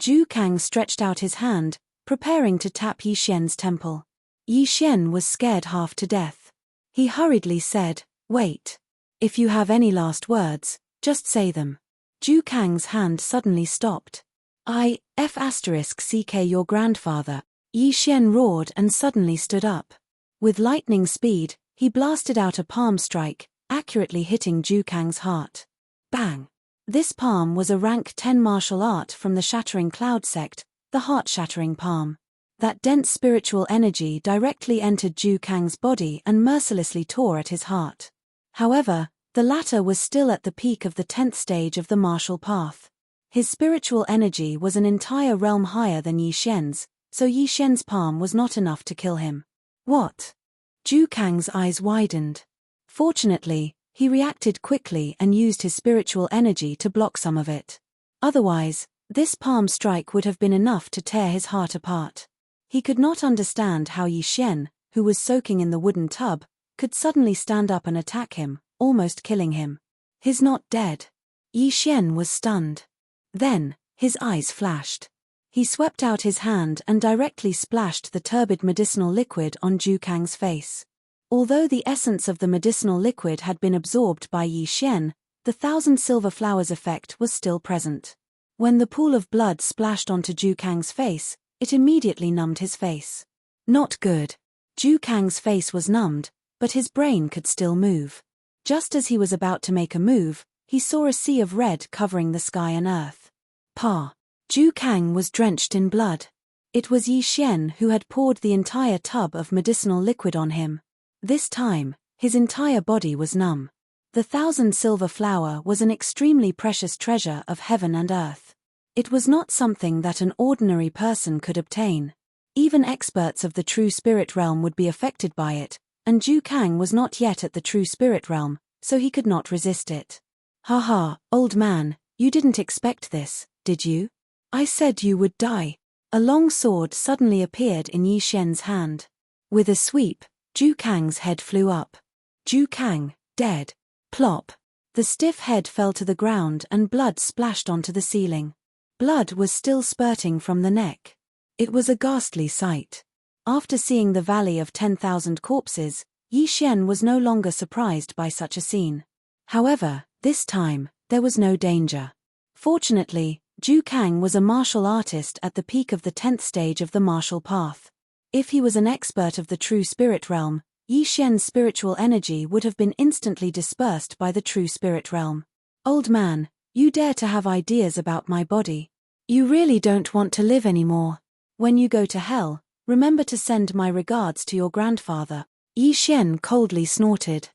Zhu Kang stretched out his hand, preparing to tap Yi Xian's temple. Yi Xian was scared half to death. He hurriedly said, wait. If you have any last words, just say them. Zhu Kang's hand suddenly stopped. CK your grandfather. Yi Xian roared and suddenly stood up. With lightning speed, he blasted out a palm strike, accurately hitting Zhu Kang's heart. Bang! This palm was a rank 10 martial art from the Shattering Cloud sect, the heart-shattering palm. That dense spiritual energy directly entered Zhu Kang's body and mercilessly tore at his heart. However, the latter was still at the peak of the 10th stage of the martial path. His spiritual energy was an entire realm higher than Yi Xian's, so Yi Xian's palm was not enough to kill him. What? Zhu Kang's eyes widened. Fortunately, he reacted quickly and used his spiritual energy to block some of it. Otherwise, this palm strike would have been enough to tear his heart apart. He could not understand how Yi Xian, who was soaking in the wooden tub, could suddenly stand up and attack him, almost killing him. He's not dead. Yi Xian was stunned. Then, his eyes flashed. He swept out his hand and directly splashed the turbid medicinal liquid on Zhu Kang's face. Although the essence of the medicinal liquid had been absorbed by Yi Xian, the 1,000 silver flowers effect was still present. When the pool of blood splashed onto Zhu Kang's face, it immediately numbed his face. Not good. Zhu Kang's face was numbed, but his brain could still move. Just as he was about to make a move, he saw a sea of red covering the sky and earth. Zhu Kang was drenched in blood. It was Yi Xian who had poured the entire tub of medicinal liquid on him. This time, his entire body was numb. The 1,000 silver flower was an extremely precious treasure of heaven and earth. It was not something that an ordinary person could obtain. Even experts of the true spirit realm would be affected by it, and Zhu Kang was not yet at the true spirit realm, so he could not resist it. "Haha, old man, you didn't expect this, did you? I said you would die." A long sword suddenly appeared in Yi Xian's hand. With a sweep, Zhu Kang's head flew up. Zhu Kang, dead. Plop. The stiff head fell to the ground and blood splashed onto the ceiling. Blood was still spurting from the neck. It was a ghastly sight. After seeing the Valley of 10,000 Corpses, Yi Xian was no longer surprised by such a scene. However, this time, there was no danger. Fortunately, Zhu Kang was a martial artist at the peak of the 10th stage of the martial path. If he was an expert of the true spirit realm, Yi Xian's spiritual energy would have been instantly dispersed by the true spirit realm. "Old man, you dare to have ideas about my body. You really don't want to live anymore. When you go to hell, remember to send my regards to your grandfather." Yi Xian coldly snorted.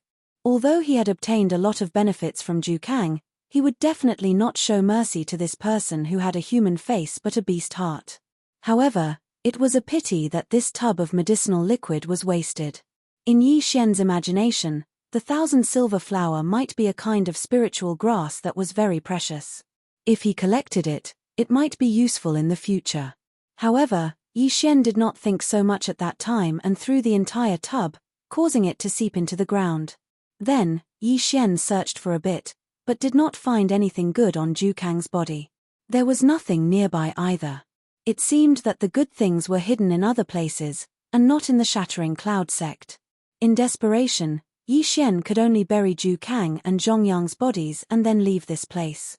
Although he had obtained a lot of benefits from Zhu Kang, he would definitely not show mercy to this person who had a human face but a beast heart. However, it was a pity that this tub of medicinal liquid was wasted. In Yi Xian's imagination, the 1,000 silver flower might be a kind of spiritual grass that was very precious. If he collected it, it might be useful in the future. However, Yi Xian did not think so much at that time and threw the entire tub, causing it to seep into the ground. Then, Yi Xian searched for a bit, but did not find anything good on Zhu Kang's body. There was nothing nearby either. It seemed that the good things were hidden in other places, and not in the Shattering Cloud sect. In desperation, Yi Xian could only bury Zhu Kang and Zhongyang's bodies and then leave this place.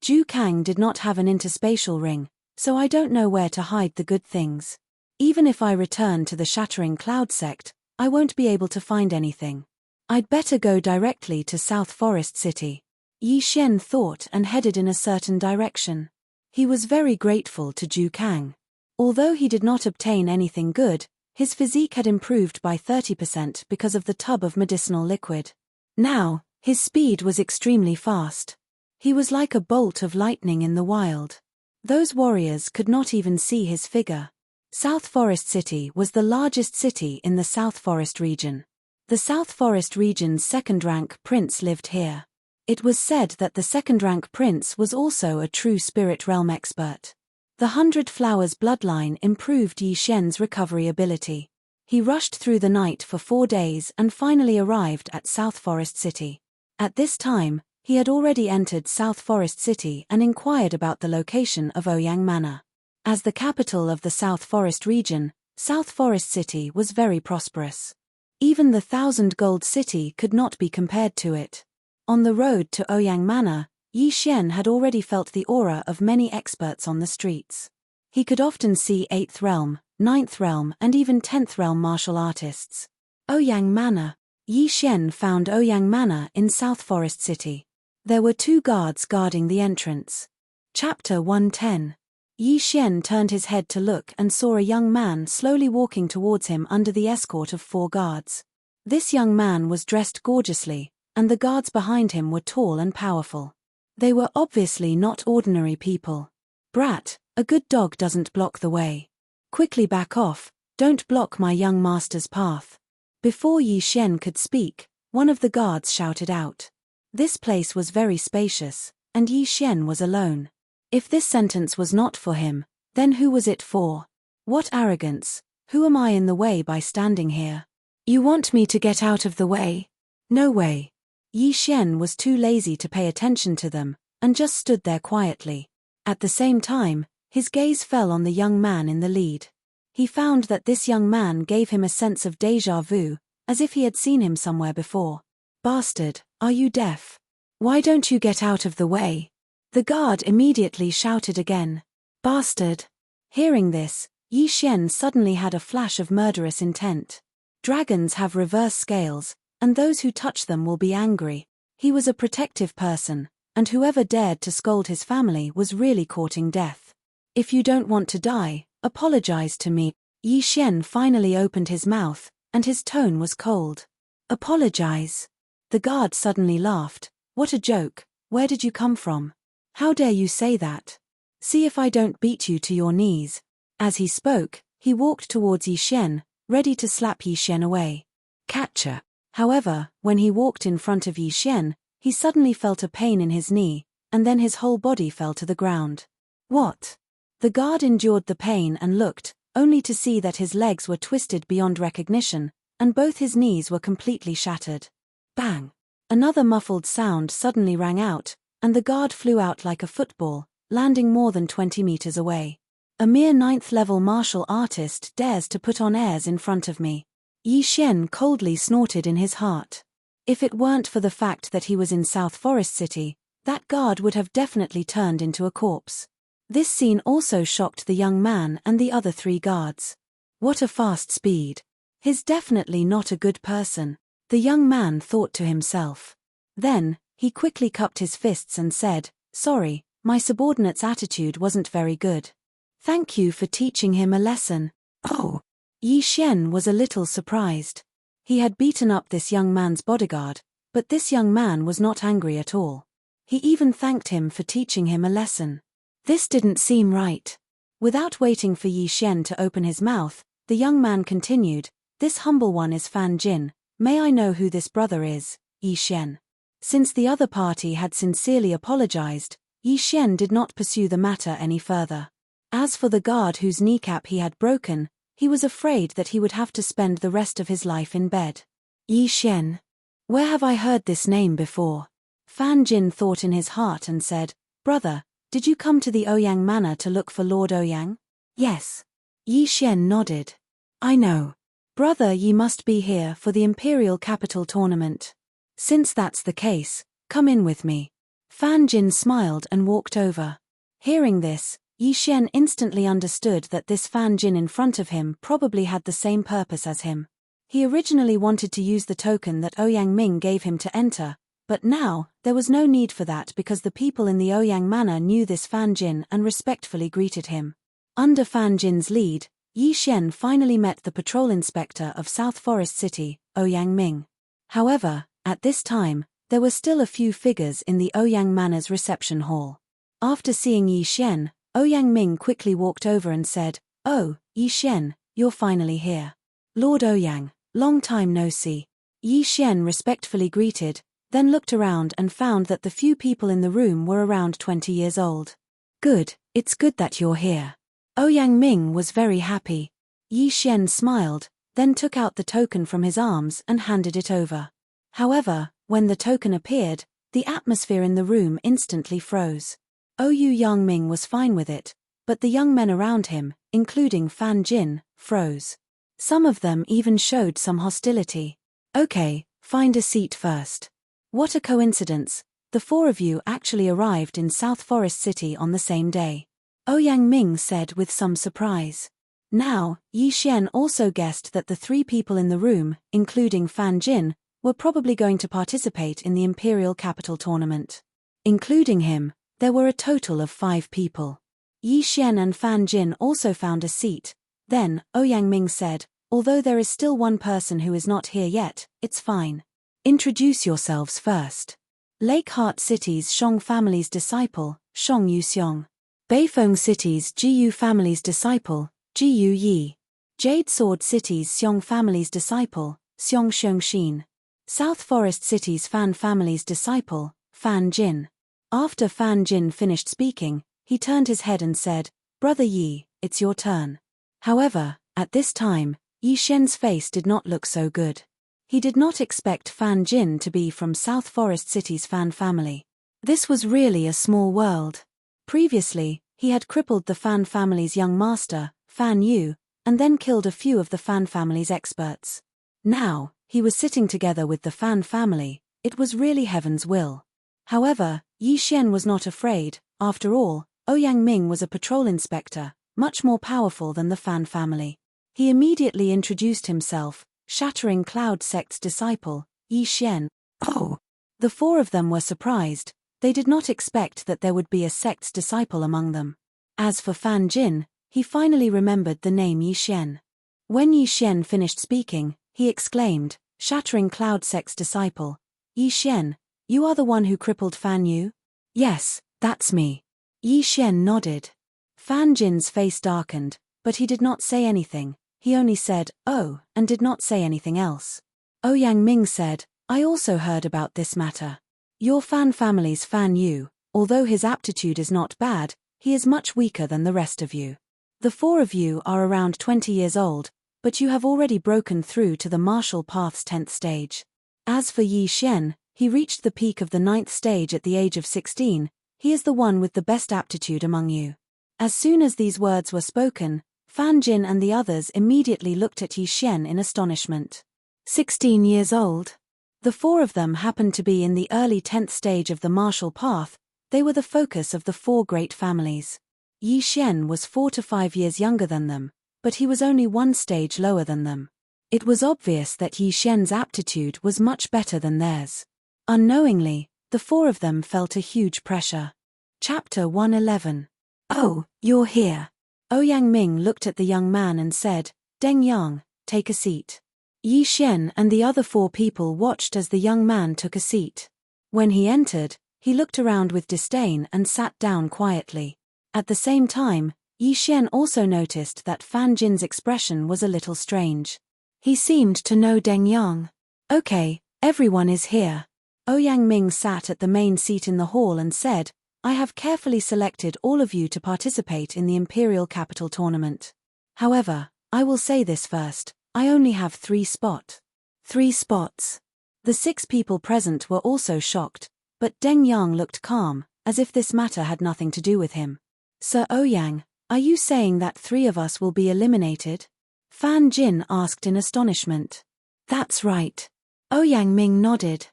Zhu Kang did not have an interspatial ring, so I don't know where to hide the good things. Even if I return to the Shattering Cloud sect, I won't be able to find anything. I'd better go directly to South Forest City. Yi Xian thought and headed in a certain direction. He was very grateful to Zhu Kang. Although he did not obtain anything good, his physique had improved by 30% because of the tub of medicinal liquid. Now, his speed was extremely fast. He was like a bolt of lightning in the wild. Those warriors could not even see his figure. South Forest City was the largest city in the South Forest region. The South Forest region's second-rank prince lived here. It was said that the second-rank prince was also a true spirit realm expert. The 100 Flowers bloodline improved Yi Xian's recovery ability. He rushed through the night for 4 days and finally arrived at South Forest City. At this time, he had already entered South Forest City and inquired about the location of Ouyang Manor. As the capital of the South Forest region, South Forest City was very prosperous. Even the 1,000 gold city could not be compared to it. On the road to Ouyang Manor, Yi Xian had already felt the aura of many experts on the streets. He could often see 8th realm, 9th realm and even 10th realm martial artists. Ouyang Manor. Yi Xian found Ouyang Manor in South Forest City. There were 2 guards guarding the entrance. Chapter 110. Yi Xian turned his head to look and saw a young man slowly walking towards him under the escort of 4 guards. This young man was dressed gorgeously, and the guards behind him were tall and powerful. They were obviously not ordinary people. "Brat, a good dog doesn't block the way. Quickly back off, don't block my young master's path." Before Yi Xian could speak, one of the guards shouted out. This place was very spacious, and Yi Xian was alone. If this sentence was not for him, then who was it for? What arrogance! Who am I in the way by standing here? You want me to get out of the way? No way. Yi Xian was too lazy to pay attention to them, and just stood there quietly. At the same time, his gaze fell on the young man in the lead. He found that this young man gave him a sense of déjà vu, as if he had seen him somewhere before. "Bastard, are you deaf? Why don't you get out of the way?" The guard immediately shouted again. "Bastard." Hearing this, Yi Xian suddenly had a flash of murderous intent. Dragons have reverse scales, and those who touch them will be angry. He was a protective person, and whoever dared to scold his family was really courting death. If you don't want to die, apologize to me. Yi Xian finally opened his mouth, and his tone was cold. Apologize. The guard suddenly laughed. What a joke, where did you come from? How dare you say that? See if I don't beat you to your knees. As he spoke, he walked towards Yi Xian, ready to slap Yi Xian away. Catcher. However, when he walked in front of Yi Xian, he suddenly felt a pain in his knee, and then his whole body fell to the ground. What? The guard endured the pain and looked, only to see that his legs were twisted beyond recognition, and both his knees were completely shattered. Bang! Another muffled sound suddenly rang out, and the guard flew out like a football, landing more than 20 meters away. A mere 9th-level martial artist dares to put on airs in front of me. Yi Xian coldly snorted in his heart. If it weren't for the fact that he was in South Forest City, that guard would have definitely turned into a corpse. This scene also shocked the young man and the other 3 guards. What a fast speed. He's definitely not a good person, the young man thought to himself. Then, he quickly cupped his fists and said, "Sorry, my subordinate's attitude wasn't very good. Thank you for teaching him a lesson." Oh! Yi Xian was a little surprised. He had beaten up this young man's bodyguard, but this young man was not angry at all. He even thanked him for teaching him a lesson. This didn't seem right. Without waiting for Yi Xian to open his mouth, the young man continued, "This humble one is Fan Jin. May I know who this brother is, Yi Xian?" Since the other party had sincerely apologized, Yi Xian did not pursue the matter any further. As for the guard whose kneecap he had broken, he was afraid that he would have to spend the rest of his life in bed. Yi Xian. Where have I heard this name before? Fan Jin thought in his heart and said, "Brother, did you come to the Ouyang Manor to look for Lord Ouyang?" "Yes." Yi Xian nodded. "I know. Brother, ye must be here for the Imperial Capital Tournament. Since that's the case, come in with me." Fan Jin smiled and walked over. Hearing this, Yi Xian instantly understood that this Fan Jin in front of him probably had the same purpose as him. He originally wanted to use the token that Ouyang Ming gave him to enter, but now, there was no need for that because the people in the Ouyang Manor knew this Fan Jin and respectfully greeted him. Under Fan Jin's lead, Yi Xian finally met the patrol inspector of South Forest City, Ouyang Ming. However, at this time, there were still a few figures in the Ouyang Manor's reception hall. After seeing Yi Xian, Ouyang Ming quickly walked over and said, "Oh, Yi Xian, you're finally here. Lord Ouyang, long time no see." Yi Xian respectfully greeted, then looked around and found that the few people in the room were around 20 years old. "Good, it's good that you're here." Ouyang Ming was very happy. Yi Xian smiled, then took out the token from his arms and handed it over. However, when the token appeared, the atmosphere in the room instantly froze. Ouyang Ming was fine with it, but the young men around him, including Fan Jin, froze. Some of them even showed some hostility. "Okay, find a seat first." What a coincidence, the 4 of you actually arrived in South Forest City on the same day. Ouyang Ming said with some surprise. Now, Yi Xian also guessed that the 3 people in the room, including Fan Jin, were probably going to participate in the Imperial Capital Tournament. Including him, there were a total of 5 people. Yi Xian and Fan Jin also found a seat. Then, Ouyang Ming said, "Although there is still one person who is not here yet, it's fine. Introduce yourselves first." Lake Heart City's Shong family's disciple, Shong Yuxiong. Beifeng City's Jiyu family's disciple, Jiyu Yi. Jade Sword City's Xiong family's disciple, Xiong Xiongxin. South Forest City's Fan family's disciple, Fan Jin. After Fan Jin finished speaking, he turned his head and said, "Brother Yi, it's your turn." However, at this time, Yi Xian's face did not look so good. He did not expect Fan Jin to be from South Forest City's Fan family. This was really a small world. Previously, he had crippled the Fan family's young master, Fan Yu, and then killed a few of the Fan family's experts. Now, he was sitting together with the Fan family. It was really heaven's will. However, Yi Xian was not afraid. After all, Ouyang Ming was a patrol inspector, much more powerful than the Fan family. He immediately introduced himself, Shattering Cloud Sect's disciple, Yi Xian. Oh! The 4 of them were surprised. They did not expect that there would be a sect's disciple among them. As for Fan Jin, he finally remembered the name Yi Xian. When Yi Xian finished speaking, he exclaimed, "Shattering Cloud Sect's disciple. Yi Xian, you are the one who crippled Fan Yu?" "Yes, that's me." Yi Xian nodded. Fan Jin's face darkened, but he did not say anything. He only said, "Oh," and did not say anything else. Ouyang Ming said, "I also heard about this matter. Your Fan family's Fan Yu, although his aptitude is not bad, he is much weaker than the rest of you. The four of you are around 20 years old, but you have already broken through to the martial path's 10th stage. As for Yi Xian, he reached the peak of the 9th stage at the age of 16, he is the one with the best aptitude among you." As soon as these words were spoken, Fan Jin and the others immediately looked at Yi Xian in astonishment. 16 years old? The four of them happened to be in the early 10th stage of the martial path. They were the focus of the four great families. Yi Xian was 4 to 5 years younger than them, but he was only one stage lower than them. It was obvious that Yi Xian's aptitude was much better than theirs. Unknowingly, the four of them felt a huge pressure. Chapter 111. "Oh, you're here." Ouyang Ming looked at the young man and said, "Deng Yang, take a seat." Yi Xian and the other four people watched as the young man took a seat. When he entered, he looked around with disdain and sat down quietly. At the same time, Yi Xian also noticed that Fan Jin's expression was a little strange. He seemed to know Deng Yang. "Okay, everyone is here." Ouyang Ming sat at the main seat in the hall and said, "I have carefully selected all of you to participate in the Imperial Capital Tournament. However, I will say this first, I only have 3 spots. 3 spots. The 6 people present were also shocked, but Deng Yang looked calm, as if this matter had nothing to do with him. "Sir Ouyang, are you saying that 3 of us will be eliminated?" Fan Jin asked in astonishment. "That's right." Ouyang Ming nodded.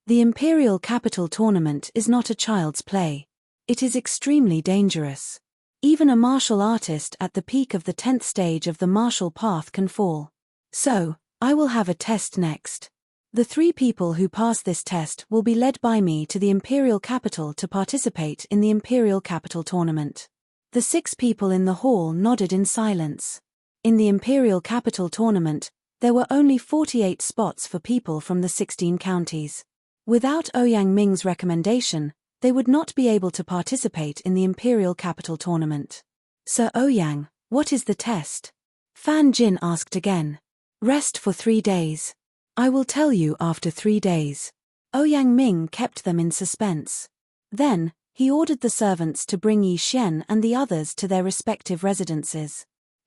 "The Imperial Capital Tournament is not a child's play. It is extremely dangerous. Even a martial artist at the peak of the 10th stage of the martial path can fall. So, I will have a test next. The 3 people who pass this test will be led by me to the Imperial Capital to participate in the Imperial Capital Tournament." The 6 people in the hall nodded in silence. In the Imperial Capital Tournament, there were only 48 spots for people from the 16 counties. Without Ouyang Ming's recommendation, they would not be able to participate in the Imperial Capital Tournament. "Sir Ouyang, what is the test?" Fan Jin asked again. "Rest for 3 days. I will tell you after 3 days." Ouyang Ming kept them in suspense. Then, he ordered the servants to bring Yi Xian and the others to their respective residences.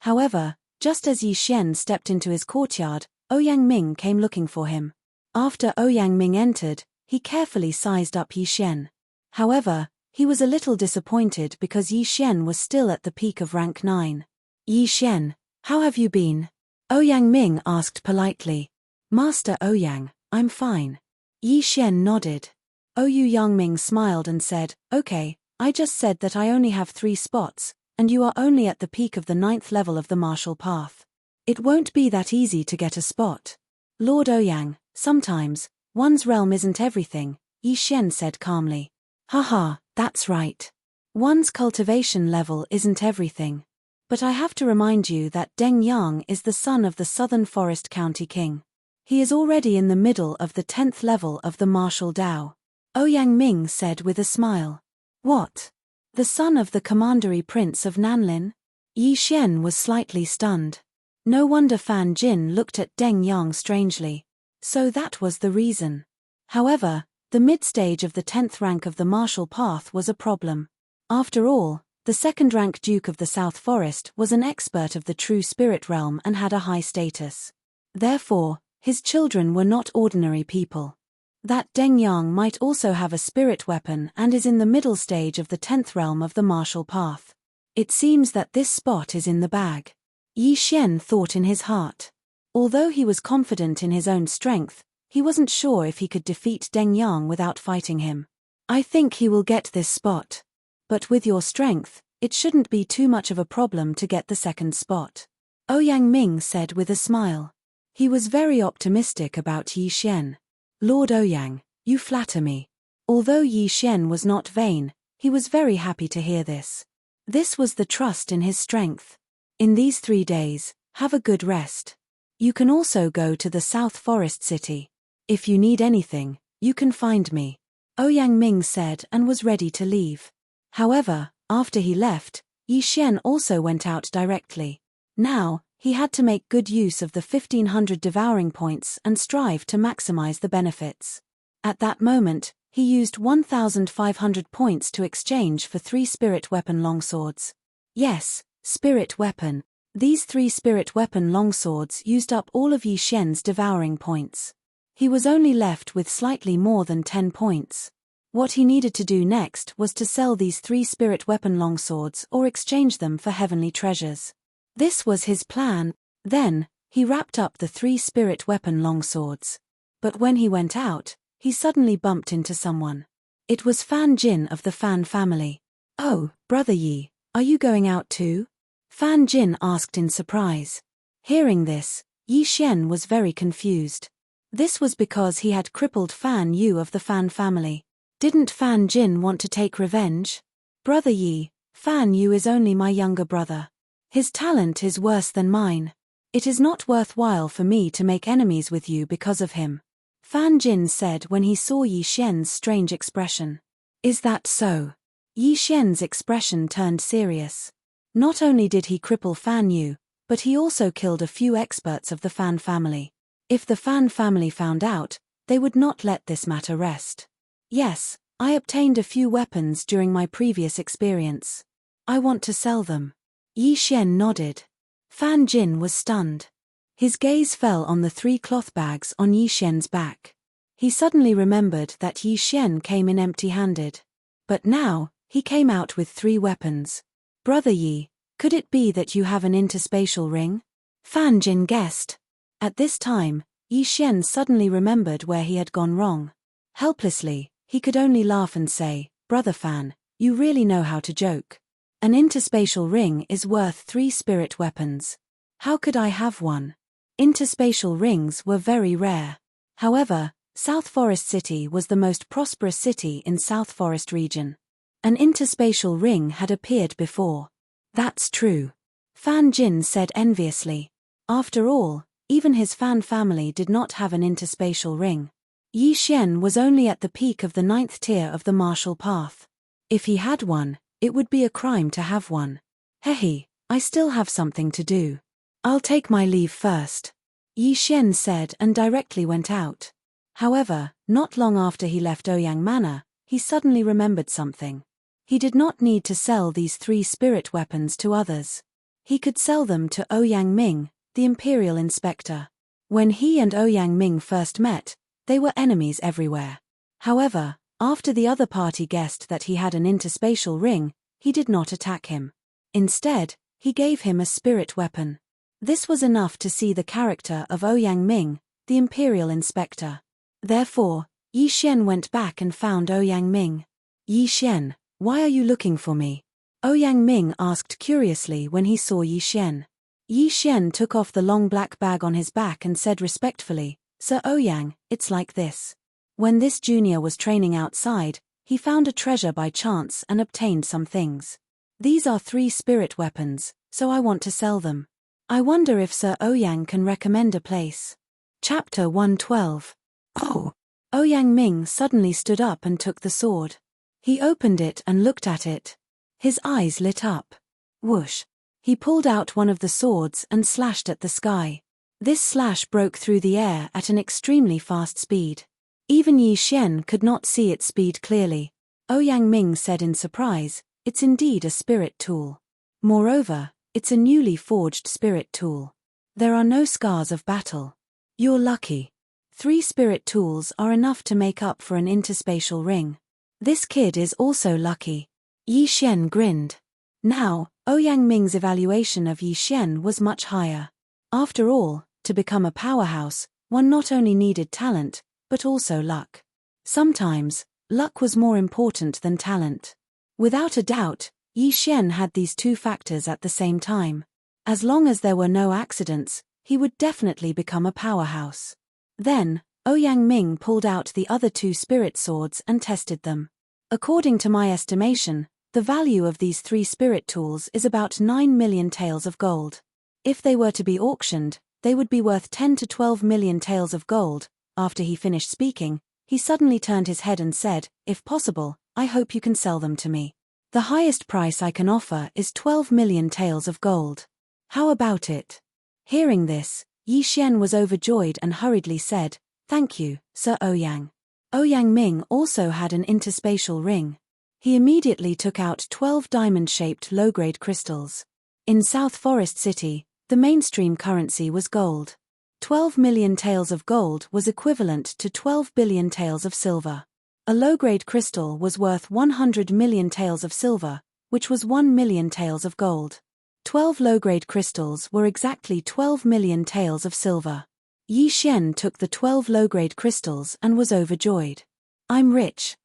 However, just as Yi Xian stepped into his courtyard, Ouyang Ming came looking for him. After Ouyang Ming entered, he carefully sized up Yi Xian. However, he was a little disappointed because Yi Xian was still at the peak of rank 9. "Yi Xian, how have you been?" Ouyang Ming asked politely. "Master Ouyang, I'm fine." Yi Xian nodded. Ouyang Ming smiled and said, "Okay, I just said that I only have 3 spots, and you are only at the peak of the 9th level of the martial path. It won't be that easy to get a spot." "Lord Ouyang, sometimes, one's realm isn't everything," Yi Xian said calmly. "Haha, that's right. One's cultivation level isn't everything. But I have to remind you that Deng Yang is the son of the Southern Forest County King. He is already in the middle of the 10th level of the martial Dao." Ouyang Ming said with a smile. "What? The son of the Commandery Prince of Nanlin?" Yi Xian was slightly stunned. No wonder Fan Jin looked at Deng Yang strangely. So that was the reason. However, the mid-stage of the 10th rank of the martial path was a problem. After all, the 2nd-rank Duke of the South Forest was an expert of the true spirit realm and had a high status. Therefore, his children were not ordinary people. That Deng Yang might also have a spirit weapon and is in the middle stage of the 10th realm of the martial path. It seems that this spot is in the bag. Yi Xian thought in his heart. Although he was confident in his own strength, he wasn't sure if he could defeat Deng Yang without fighting him. "I think he will get this spot. But with your strength, it shouldn't be too much of a problem to get the 2nd spot," Ouyang Ming said with a smile. He was very optimistic about Yi Xian. "Lord Ouyang, you flatter me. Although Yi Xian was not vain, he was very happy to hear this. This was the trust in his strength. In these 3 days, have a good rest. You can also go to the South Forest City. If you need anything, you can find me. Ouyang Ming said and was ready to leave. However, after he left, Yi Xian also went out directly. Now, he had to make good use of the 1500 devouring points and strive to maximize the benefits. At that moment, he used 1500 points to exchange for 3 spirit weapon longswords. Yes, spirit weapon. These 3 spirit weapon longswords used up all of Yi Xian's devouring points. He was only left with slightly more than 10 points. What he needed to do next was to sell these 3 spirit weapon longswords or exchange them for heavenly treasures. This was his plan. Then, he wrapped up the 3 spirit weapon longswords. But when he went out, he suddenly bumped into someone. It was Fan Jin of the Fan family. "Oh, Brother Yi, are you going out too?" Fan Jin asked in surprise. Hearing this, Yi Xian was very confused. This was because he had crippled Fan Yu of the Fan family. Didn't Fan Jin want to take revenge? "Brother Yi, Fan Yu is only my younger brother. His talent is worse than mine. It is not worthwhile for me to make enemies with you because of him," Fan Jin said when he saw Yi Xian's strange expression. "Is that so?" Yi Xian's expression turned serious. Not only did he cripple Fan Yu, but he also killed a few experts of the Fan family. If the Fan family found out, they would not let this matter rest. "Yes, I obtained a few weapons during my previous experience. I want to sell them." Yi Xian nodded. Fan Jin was stunned. His gaze fell on the 3 cloth bags on Yi Xian's back. He suddenly remembered that Yi Xian came in empty-handed. But now, he came out with 3 weapons. "Brother Yi, could it be that you have an interspatial ring?" Fan Jin guessed. At this time, Yi Xian suddenly remembered where he had gone wrong. Helplessly, he could only laugh and say, "Brother Fan, you really know how to joke. An interspatial ring is worth 3 spirit weapons. How could I have one?" Interspatial rings were very rare. However, South Forest City was the most prosperous city in South Forest region. An interspatial ring had appeared before. "That's true," Fan Jin said enviously. After all, even his Fan family did not have an interspatial ring. Yi Xian was only at the peak of the 9th tier of the martial path. If he had one, it would be a crime to have one. "Hehe, I still have something to do. I'll take my leave first," Yi Xian said and directly went out. However, not long after he left Ouyang Manor, he suddenly remembered something. He did not need to sell these 3 spirit weapons to others. He could sell them to Ouyang Ming, the Imperial Inspector. When he and Ouyang Ming first met, they were enemies everywhere. However, after the other party guessed that he had an interspatial ring, he did not attack him. Instead, he gave him a spirit weapon. This was enough to see the character of Ouyang Ming, the Imperial Inspector. Therefore, Yi Xian went back and found Ouyang Ming. "Yi Xian, why are you looking for me?" Ouyang Ming asked curiously when he saw Yi Xian. Yi Xian took off the long black bag on his back and said respectfully, "Sir Ouyang, it's like this. When this junior was training outside, he found a treasure by chance and obtained some things. These are 3 spirit weapons, so I want to sell them. I wonder if Sir Ouyang can recommend a place." Chapter 112. "Oh!" Ouyang Ming suddenly stood up and took the sword. He opened it and looked at it. His eyes lit up. Whoosh! He pulled out one of the swords and slashed at the sky. This slash broke through the air at an extremely fast speed. Even Yi Xian could not see its speed clearly. Ouyang Ming said in surprise, "It's indeed a spirit tool. Moreover, it's a newly forged spirit tool. There are no scars of battle. You're lucky. 3 spirit tools are enough to make up for an interspatial ring. This kid is also lucky." Yi Xian grinned. Now, Ouyang Ming's evaluation of Yi Xian was much higher. After all, to become a powerhouse, one not only needed talent, but also luck. Sometimes, luck was more important than talent. Without a doubt, Yi Xian had these 2 factors at the same time. As long as there were no accidents, he would definitely become a powerhouse. Then, Ouyang Ming pulled out the other two spirit swords and tested them. According to my estimation, the value of these 3 spirit tools is about 9 million taels of gold. If they were to be auctioned, they would be worth 10 to 12 million taels of gold. After he finished speaking, he suddenly turned his head and said, "If possible, I hope you can sell them to me. The highest price I can offer is 12 million taels of gold. How about it?" Hearing this, Yi Xian was overjoyed and hurriedly said, "Thank you, Sir Ouyang." Ouyang Ming also had an interspatial ring. He immediately took out 12 diamond-shaped low-grade crystals. In South Forest City, the mainstream currency was gold. 12 million taels of gold was equivalent to 12 billion taels of silver. A low-grade crystal was worth 100 million taels of silver, which was 1 million taels of gold. 12 low-grade crystals were exactly 12 million taels of silver. Yi Xian took the 12 low-grade crystals and was overjoyed. I'm rich.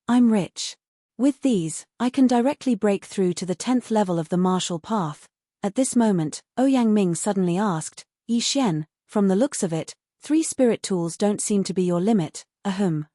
With these, I can directly break through to the 10th level of the martial path." At this moment, Ouyang Ming suddenly asked, "Yi Xian, from the looks of it, 3 spirit tools don't seem to be your limit, ahem.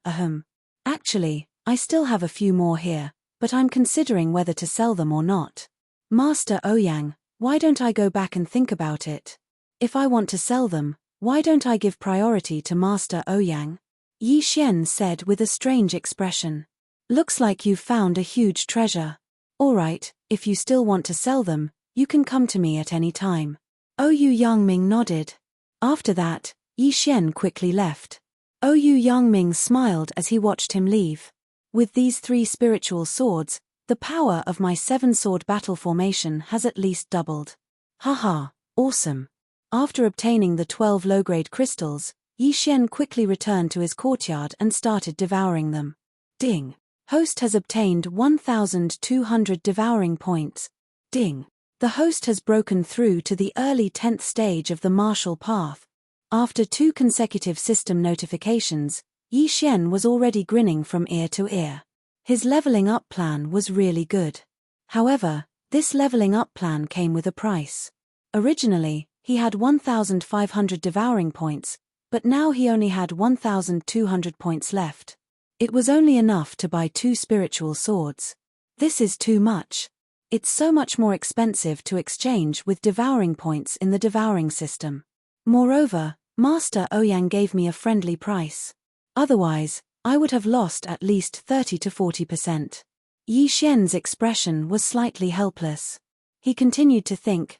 Actually, I still have a few more here, but I'm considering whether to sell them or not." "Master Ouyang, why don't I go back and think about it? If I want to sell them, why don't I give priority to Master Ouyang?" Yi Xian said with a strange expression. "Looks like you've found a huge treasure. Alright, if you still want to sell them, you can come to me at any time." Ouyang Ming nodded. After that, Yi Xian quickly left. Ouyang Ming smiled as he watched him leave. "With these 3 spiritual swords, the power of my 7-sword battle formation has at least doubled. Haha, awesome." After obtaining the 12 low-grade crystals, Yi Xian quickly returned to his courtyard and started devouring them. Ding. Host has obtained 1,200 devouring points. Ding. The host has broken through to the early 10th stage of the martial path. After 2 consecutive system notifications, Yi Xian was already grinning from ear to ear. His leveling up plan was really good. However, this leveling up plan came with a price. Originally, he had 1,500 devouring points, but now he only had 1,200 points left. It was only enough to buy 2 spiritual swords. This is too much. It's so much more expensive to exchange with devouring points in the devouring system. Moreover, Master Ouyang gave me a friendly price. Otherwise, I would have lost at least 30 to 40%. Yi Xian's expression was slightly helpless. He continued to think,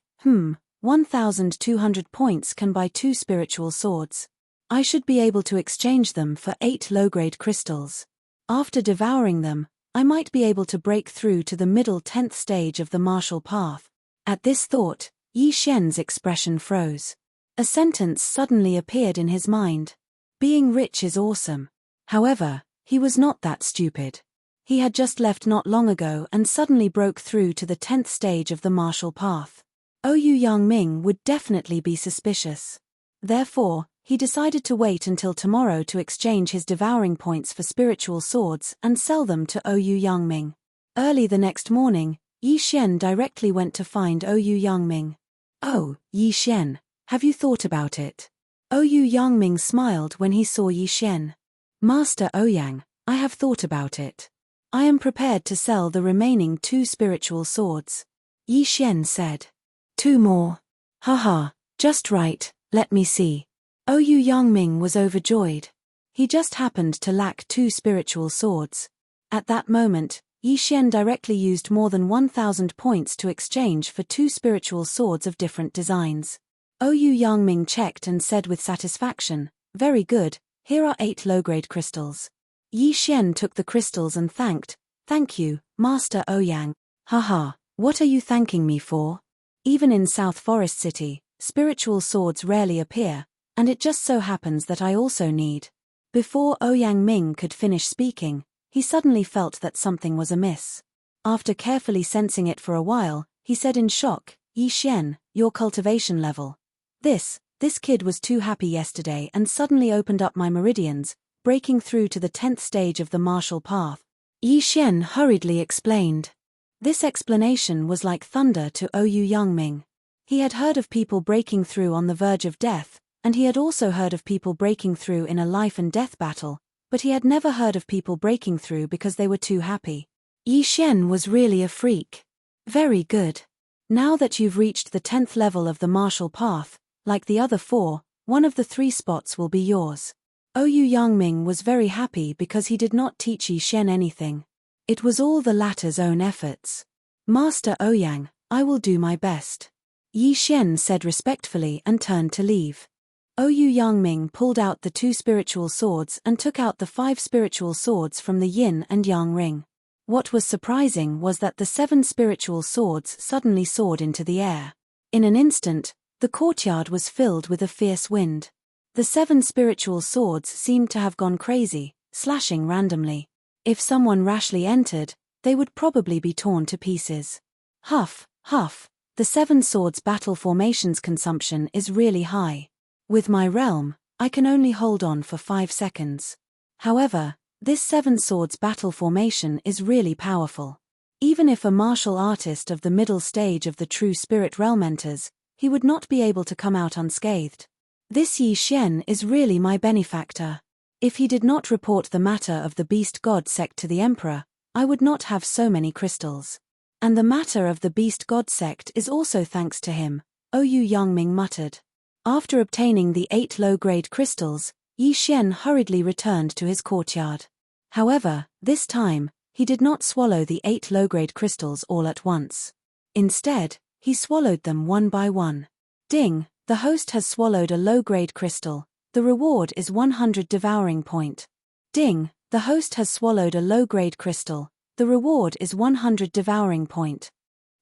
1,200 points can buy 2 spiritual swords. I should be able to exchange them for 8 low-grade crystals. After devouring them, I might be able to break through to the middle 10th stage of the martial path. At this thought, Yi Xian's expression froze. A sentence suddenly appeared in his mind. Being rich is awesome. However, he was not that stupid. He had just left not long ago and suddenly broke through to the 10th stage of the martial path. Ouyang Ming would definitely be suspicious. Therefore, he decided to wait until tomorrow to exchange his devouring points for spiritual swords and sell them to Ouyang Ming. Early the next morning, Yi Xian directly went to find Ouyang Ming. "Oh, Yi Xian, have you thought about it?" Ouyang Ming smiled when he saw Yi Xian. "Master Ouyang, I have thought about it. I am prepared to sell the remaining 2 spiritual swords." Yi Xian said. 2 more. Haha, just right, let me see." Ouyang Ming was overjoyed. He just happened to lack 2 spiritual swords. At that moment, Yi Xian directly used more than 1,000 points to exchange for 2 spiritual swords of different designs. Ouyang Ming checked and said with satisfaction, "Very good, here are 8 low-grade crystals." Yi Xian took the crystals and thanked, "Thank you, Master Ouyang." "Haha, what are you thanking me for? Even in South Forest City, spiritual swords rarely appear, and it just so happens that I also need." Before Ouyang Ming could finish speaking, he suddenly felt that something was amiss. After carefully sensing it for a while, he said in shock, "Yi Xian, your cultivation level. This kid was too happy yesterday and suddenly opened up my meridians, breaking through to the 10th stage of the martial path." Yi Xian hurriedly explained. This explanation was like thunder to Ouyang Ming. He had heard of people breaking through on the verge of death, and he had also heard of people breaking through in a life and death battle, but he had never heard of people breaking through because they were too happy. Yi Xian was really a freak. Very good. Now that you've reached the 10th level of the martial path, like the other 4, one of the 3 spots will be yours. Ouyang Yangming was very happy because he did not teach Yi Xian anything. It was all the latter's own efforts. Master Ouyang, I will do my best. Yi Xian said respectfully and turned to leave. Ouyang Yangming pulled out the 2 spiritual swords and took out the 5 spiritual swords from the yin and yang ring. What was surprising was that the 7 spiritual swords suddenly soared into the air. In an instant, the courtyard was filled with a fierce wind. The 7 spiritual swords seemed to have gone crazy, slashing randomly. If someone rashly entered, they would probably be torn to pieces. Huff, huff, the 7 swords battle formation's consumption is really high. With my realm, I can only hold on for 5 seconds. However, this 7 swords battle formation is really powerful. Even if a martial artist of the middle stage of the true spirit realm enters, he would not be able to come out unscathed. This Yi Xian is really my benefactor. If he did not report the matter of the beast god sect to the emperor, I would not have so many crystals. And the matter of the beast god sect is also thanks to him, Ouyang Yangming muttered. After obtaining the 8 low-grade crystals, Yi Xian hurriedly returned to his courtyard. However, this time, he did not swallow the 8 low-grade crystals all at once. Instead, he swallowed them one by one. Ding, the host has swallowed a low-grade crystal. The reward is 100 devouring point. Ding, the host has swallowed a low-grade crystal. The reward is 100 devouring point.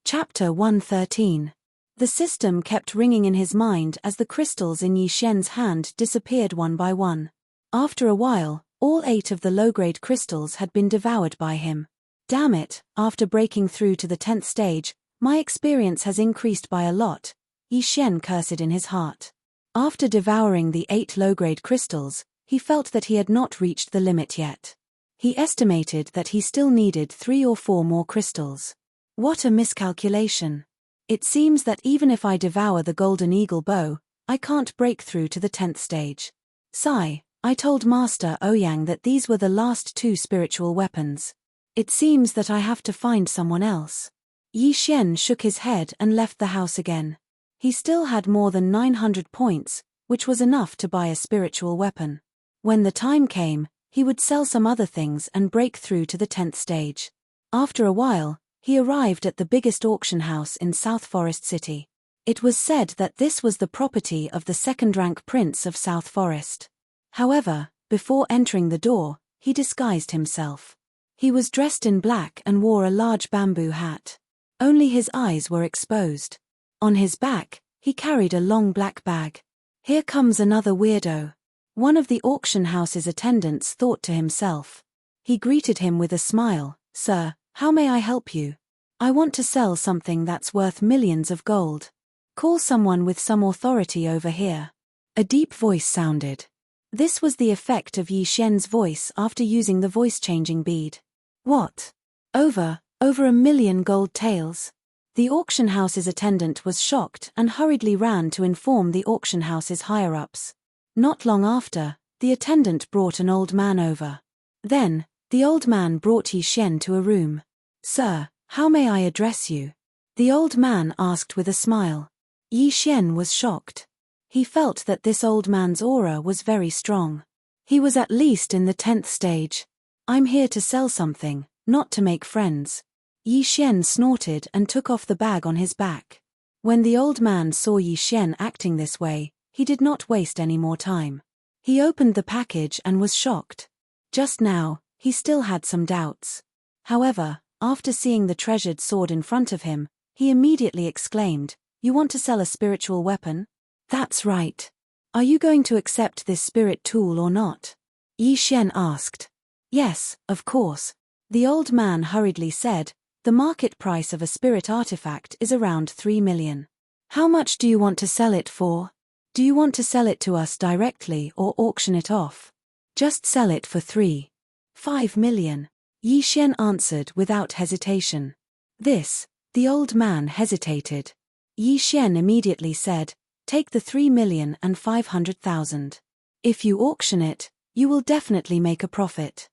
Chapter 113. The system kept ringing in his mind as the crystals in Yi Xian's hand disappeared one by one. After a while, all 8 of the low-grade crystals had been devoured by him. Damn it, after breaking through to the 10th stage, my experience has increased by a lot, Yi Xian cursed in his heart. After devouring the 8 low-grade crystals, he felt that he had not reached the limit yet. He estimated that he still needed 3 or 4 more crystals. What a miscalculation. It seems that even if I devour the golden eagle bow, I can't break through to the 10th stage. Sigh, I told Master Ouyang that these were the last 2 spiritual weapons. It seems that I have to find someone else. Yi Xian shook his head and left the house again. He still had more than 900 points, which was enough to buy a spiritual weapon. When the time came, he would sell some other things and break through to the 10th stage. After a while, he arrived at the biggest auction house in South Forest City. It was said that this was the property of the 2nd-rank prince of South Forest. However, before entering the door, he disguised himself. He was dressed in black and wore a large bamboo hat. Only his eyes were exposed. On his back, he carried a long black bag. Here comes another weirdo. One of the auction house's attendants thought to himself. He greeted him with a smile. Sir, how may I help you? I want to sell something that's worth millions of gold. Call someone with some authority over here. A deep voice sounded. This was the effect of Yi Xian's voice after using the voice-changing bead. What? Over 1,000,000 gold taels? The auction house's attendant was shocked and hurriedly ran to inform the auction house's higher-ups. Not long after, the attendant brought an old man over. Then, the old man brought Yi Xian to a room. Sir, how may I address you? The old man asked with a smile. Yi Xian was shocked. He felt that this old man's aura was very strong. He was at least in the 10th stage. I'm here to sell something, not to make friends. Yi Xian snorted and took off the bag on his back. When the old man saw Yi Xian acting this way, he did not waste any more time. He opened the package and was shocked. Just now, he still had some doubts. However, after seeing the treasured sword in front of him, he immediately exclaimed, "You want to sell a spiritual weapon?" "That's right. Are you going to accept this spirit tool or not?" Yi Xian asked. "Yes, of course." The old man hurriedly said, "The market price of a spirit artifact is around 3 million. How much do you want to sell it for? Do you want to sell it to us directly or auction it off?" "Just sell it for 3.5 million. Yi Xian answered without hesitation. The old man hesitated. Yi Xian immediately said, Take the 3,500,000. If you auction it, you will definitely make a profit.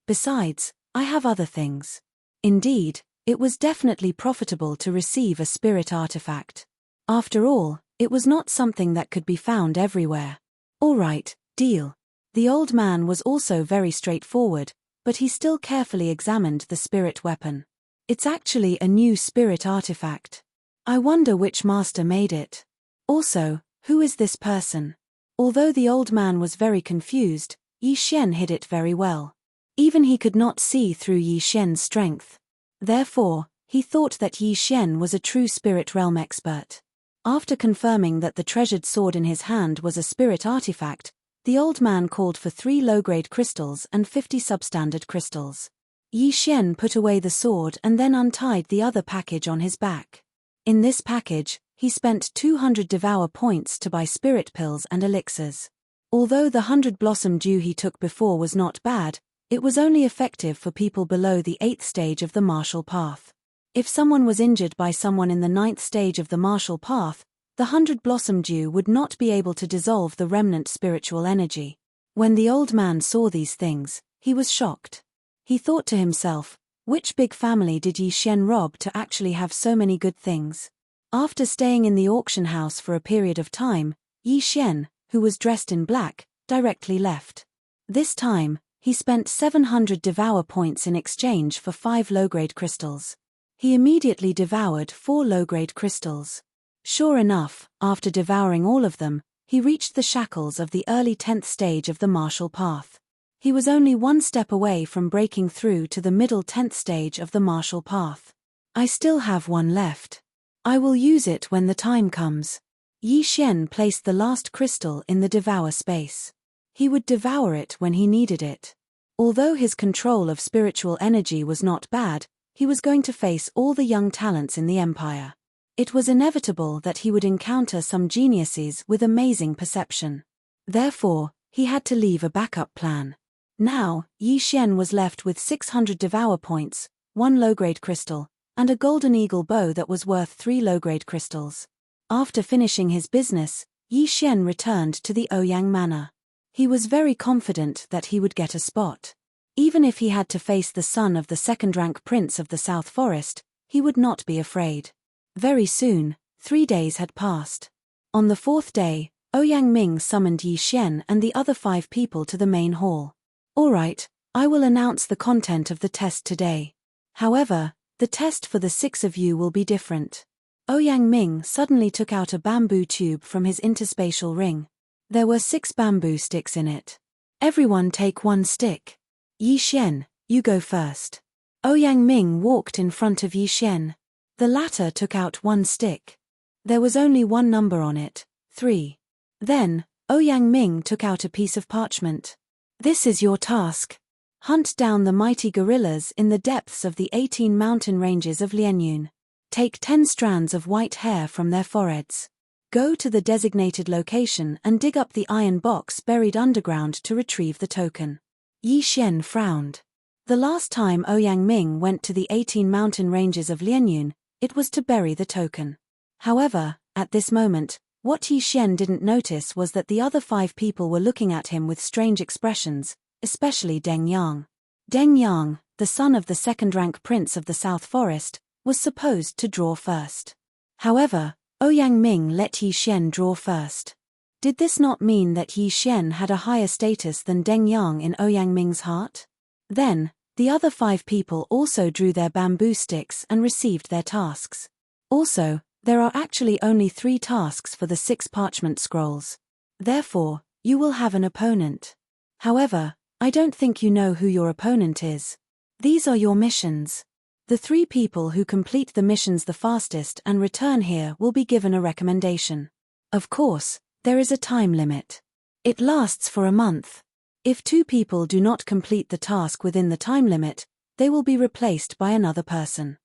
Besides, I have other things. Indeed, it was definitely profitable to receive a spirit artifact. After all, it was not something that could be found everywhere. All right, deal. The old man was also very straightforward, but he still carefully examined the spirit weapon. It's actually a new spirit artifact. I wonder which master made it. Also, who is this person? Although the old man was very confused, Yi Xian hid it very well. Even he could not see through Yi Xian's strength. Therefore, he thought that Yi Xian was a true spirit realm expert. After confirming that the treasured sword in his hand was a spirit artifact, the old man called for 3 low-grade crystals and 50 substandard crystals. Yi Xian put away the sword and then untied the other package on his back. In this package, he spent 200 Devour points to buy spirit pills and elixirs. Although the 100 blossom dew he took before was not bad, it was only effective for people below the 8th stage of the martial path. If someone was injured by someone in the 9th stage of the martial path, the 100 blossom dew would not be able to dissolve the remnant spiritual energy. When the old man saw these things, he was shocked. He thought to himself, which big family did Yi Xian rob to actually have so many good things? After staying in the auction house for a period of time, Yi Xian, who was dressed in black, directly left. This time, he spent 700 Devour points in exchange for 5 low-grade crystals. He immediately devoured 4 low-grade crystals. Sure enough, after devouring all of them, he reached the shackles of the early 10th stage of the martial path. He was only 1 step away from breaking through to the middle 10th stage of the martial path. I still have 1 left. I will use it when the time comes. Yi Xian placed the last crystal in the Devour space. He would devour it when he needed it. Although his control of spiritual energy was not bad, he was going to face all the young talents in the empire. It was inevitable that he would encounter some geniuses with amazing perception. Therefore, he had to leave a backup plan. Now, Yi Xian was left with 600 Devour points, 1 low-grade crystal, and a golden eagle bow that was worth 3 low-grade crystals. After finishing his business, Yi Xian returned to the Ouyang Manor. He was very confident that he would get a spot. Even if he had to face the son of the second-rank prince of the South Forest, he would not be afraid. Very soon, 3 days had passed. On the 4th day, Ouyang Ming summoned Yi Xian and the other 5 people to the main hall. All right, I will announce the content of the test today. However, the test for the 6 of you will be different. Ouyang Ming suddenly took out a bamboo tube from his interspatial ring. There were 6 bamboo sticks in it. Everyone take 1 stick. Yi Xian, you go first. Ouyang Ming walked in front of Yi Xian. The latter took out 1 stick. There was only 1 number on it, 3. Then, Ouyang Ming took out a piece of parchment. This is your task. Hunt down the mighty gorillas in the depths of the 18 mountain ranges of Lianyun. Take 10 strands of white hair from their foreheads. Go to the designated location and dig up the iron box buried underground to retrieve the token. Yi Xian frowned. The last time Ouyang Ming went to the 18 mountain ranges of Lianyun, it was to bury the token. However, at this moment, what Yi Xian didn't notice was that the other 5 people were looking at him with strange expressions, especially Deng Yang. Deng Yang, the son of the second-rank prince of the South Forest, was supposed to draw first. However, Ouyang Ming let Yi Xian draw first. Did this not mean that Yi Xian had a higher status than Deng Yang in Ouyang Ming's heart? Then, the other 5 people also drew their bamboo sticks and received their tasks. Also, there are actually only 3 tasks for the 6 parchment scrolls. Therefore, you will have an opponent. However, I don't think you know who your opponent is. These are your missions. The 3 people who complete the missions the fastest and return here will be given a recommendation. Of course, there is a time limit. It lasts for a month. If 2 people do not complete the task within the time limit, they will be replaced by another person.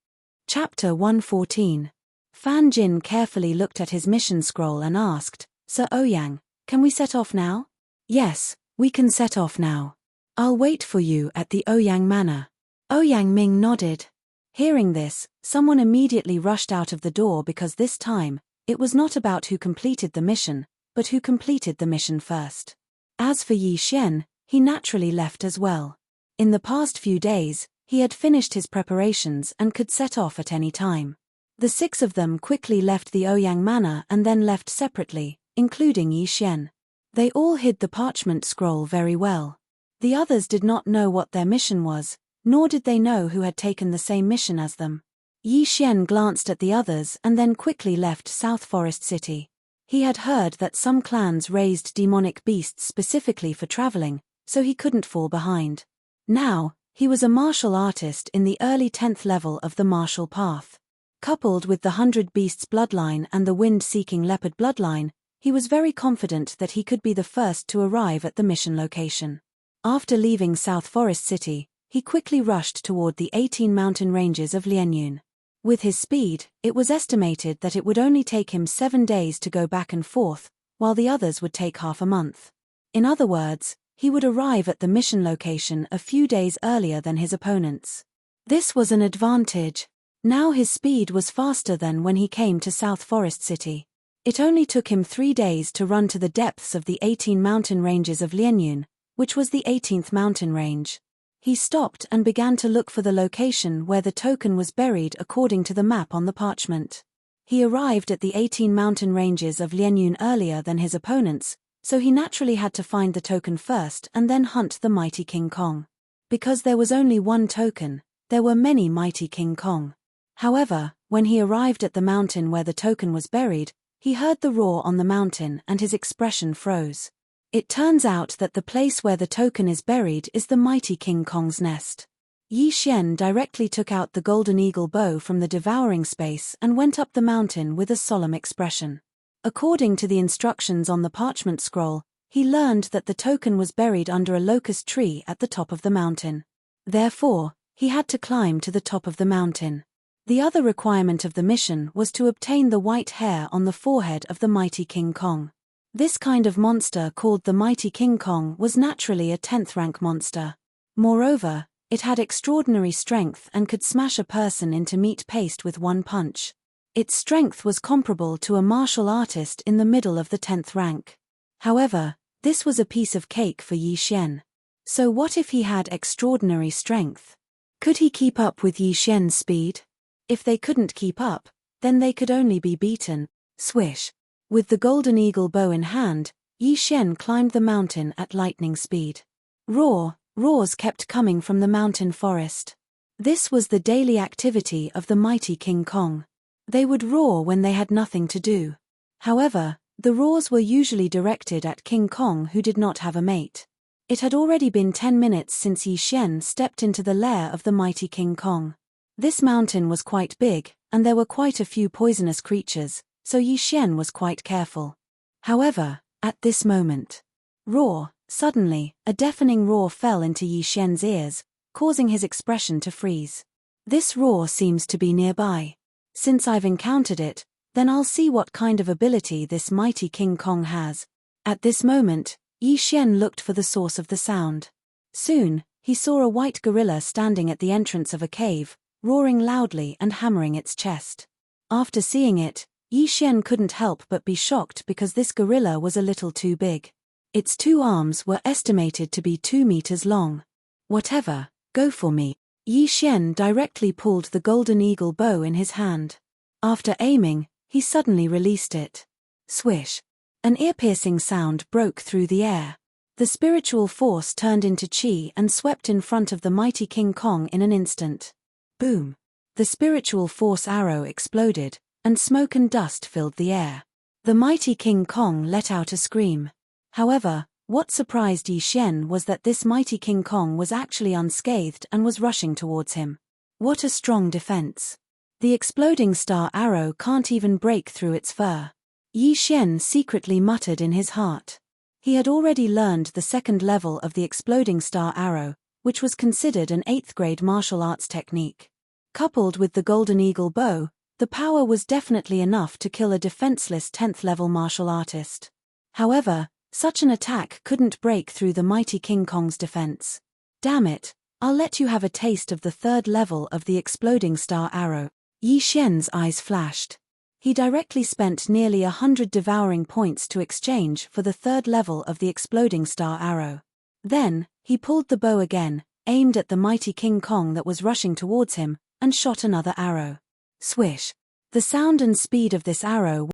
Chapter 114. Fan Jin carefully looked at his mission scroll and asked, Sir Ouyang, can we set off now? Yes, we can set off now. I'll wait for you at the Ouyang Manor. Ouyang Ming nodded. Hearing this, someone immediately rushed out of the door because this time, It was not about who completed the mission, but who completed the mission first. As for Yi Xian, he naturally left as well. In the past few days, he had finished his preparations and could set off at any time. The 6 of them quickly left the Ouyang Manor and then left separately, including Yi Xian. They all hid the parchment scroll very well. The others did not know what their mission was, nor did they know who had taken the same mission as them. Yi Xian glanced at the others and then quickly left South Forest City. He had heard that some clans raised demonic beasts specifically for traveling, so he couldn't fall behind. Now, he was a martial artist in the early 10th level of the martial path. Coupled with the 100 Beasts bloodline and the Wind-Seeking Leopard bloodline, he was very confident that he could be the first to arrive at the mission location. After leaving South Forest City, he quickly rushed toward the 18 mountain ranges of Lianyun. With his speed, it was estimated that it would only take him 7 days to go back and forth, while the others would take half a month. In other words, he would arrive at the mission location a few days earlier than his opponents. This was an advantage. Now his speed was faster than when he came to South Forest City. It only took him 3 days to run to the depths of the 18 mountain ranges of Lianyun, which was the 18th mountain range. He stopped and began to look for the location where the token was buried according to the map on the parchment. He arrived at the 18 mountain ranges of Lianyun earlier than his opponents, so he naturally had to find the token first and then hunt the mighty King Kong. Because there was only one token, there were many mighty King Kong. However, when he arrived at the mountain where the token was buried, he heard the roar on the mountain and his expression froze. It turns out that the place where the token is buried is the mighty King Kong's nest. Yi Xian directly took out the golden eagle bow from the devouring space and went up the mountain with a solemn expression. According to the instructions on the parchment scroll, he learned that the token was buried under a locust tree at the top of the mountain. Therefore, he had to climb to the top of the mountain. The other requirement of the mission was to obtain the white hair on the forehead of the mighty King Kong. This kind of monster called the mighty King Kong was naturally a 10th rank monster. Moreover, it had extraordinary strength and could smash a person into meat paste with one punch. Its strength was comparable to a martial artist in the middle of the 10th rank. However, this was a piece of cake for Yi Xian. So what if he had extraordinary strength? Could he keep up with Yi Xian's speed? If they couldn't keep up, then they could only be beaten. Swish. With the golden eagle bow in hand, Yi Xian climbed the mountain at lightning speed. Roars kept coming from the mountain forest. This was the daily activity of the mighty King Kong. They would roar when they had nothing to do. However, the roars were usually directed at King Kong, who did not have a mate. It had already been 10 minutes since Yi Xian stepped into the lair of the mighty King Kong. This mountain was quite big, and there were quite a few poisonous creatures, so Yi Xian was quite careful. However, at this moment, suddenly, a deafening roar fell into Yi Xian's ears, causing his expression to freeze. This roar seems to be nearby. Since I've encountered it, then I'll see what kind of ability this mighty King Kong has. At this moment, Yi Xian looked for the source of the sound. Soon, he saw a white gorilla standing at the entrance of a cave, roaring loudly and hammering its chest. After seeing it, Yi Xian couldn't help but be shocked because this gorilla was a little too big. Its 2 arms were estimated to be 2 meters long. Whatever, go for me. Yi Xian directly pulled the golden eagle bow in his hand. After aiming, he suddenly released it. Swish. An ear-piercing sound broke through the air. The spiritual force turned into chi and swept in front of the mighty King Kong in an instant. Boom. The spiritual force arrow exploded, and smoke and dust filled the air. The mighty King Kong let out a scream. However, what surprised Yi Xian was that this mighty King Kong was actually unscathed and was rushing towards him. What a strong defense. The exploding star arrow can't even break through its fur. Yi Xian secretly muttered in his heart. He had already learned the 2nd level of the exploding star arrow, which was considered an 8th grade martial arts technique. Coupled with the golden eagle bow, the power was definitely enough to kill a defenseless 10th level martial artist. However, such an attack couldn't break through the mighty King Kong's defense. Damn it, I'll let you have a taste of the 3rd level of the exploding star arrow. Yi Xian's eyes flashed. He directly spent nearly 100 devouring points to exchange for the third level of the exploding star arrow. Then, he pulled the bow again, aimed at the mighty King Kong that was rushing towards him, and shot another arrow. Swish! The sound and speed of this arrow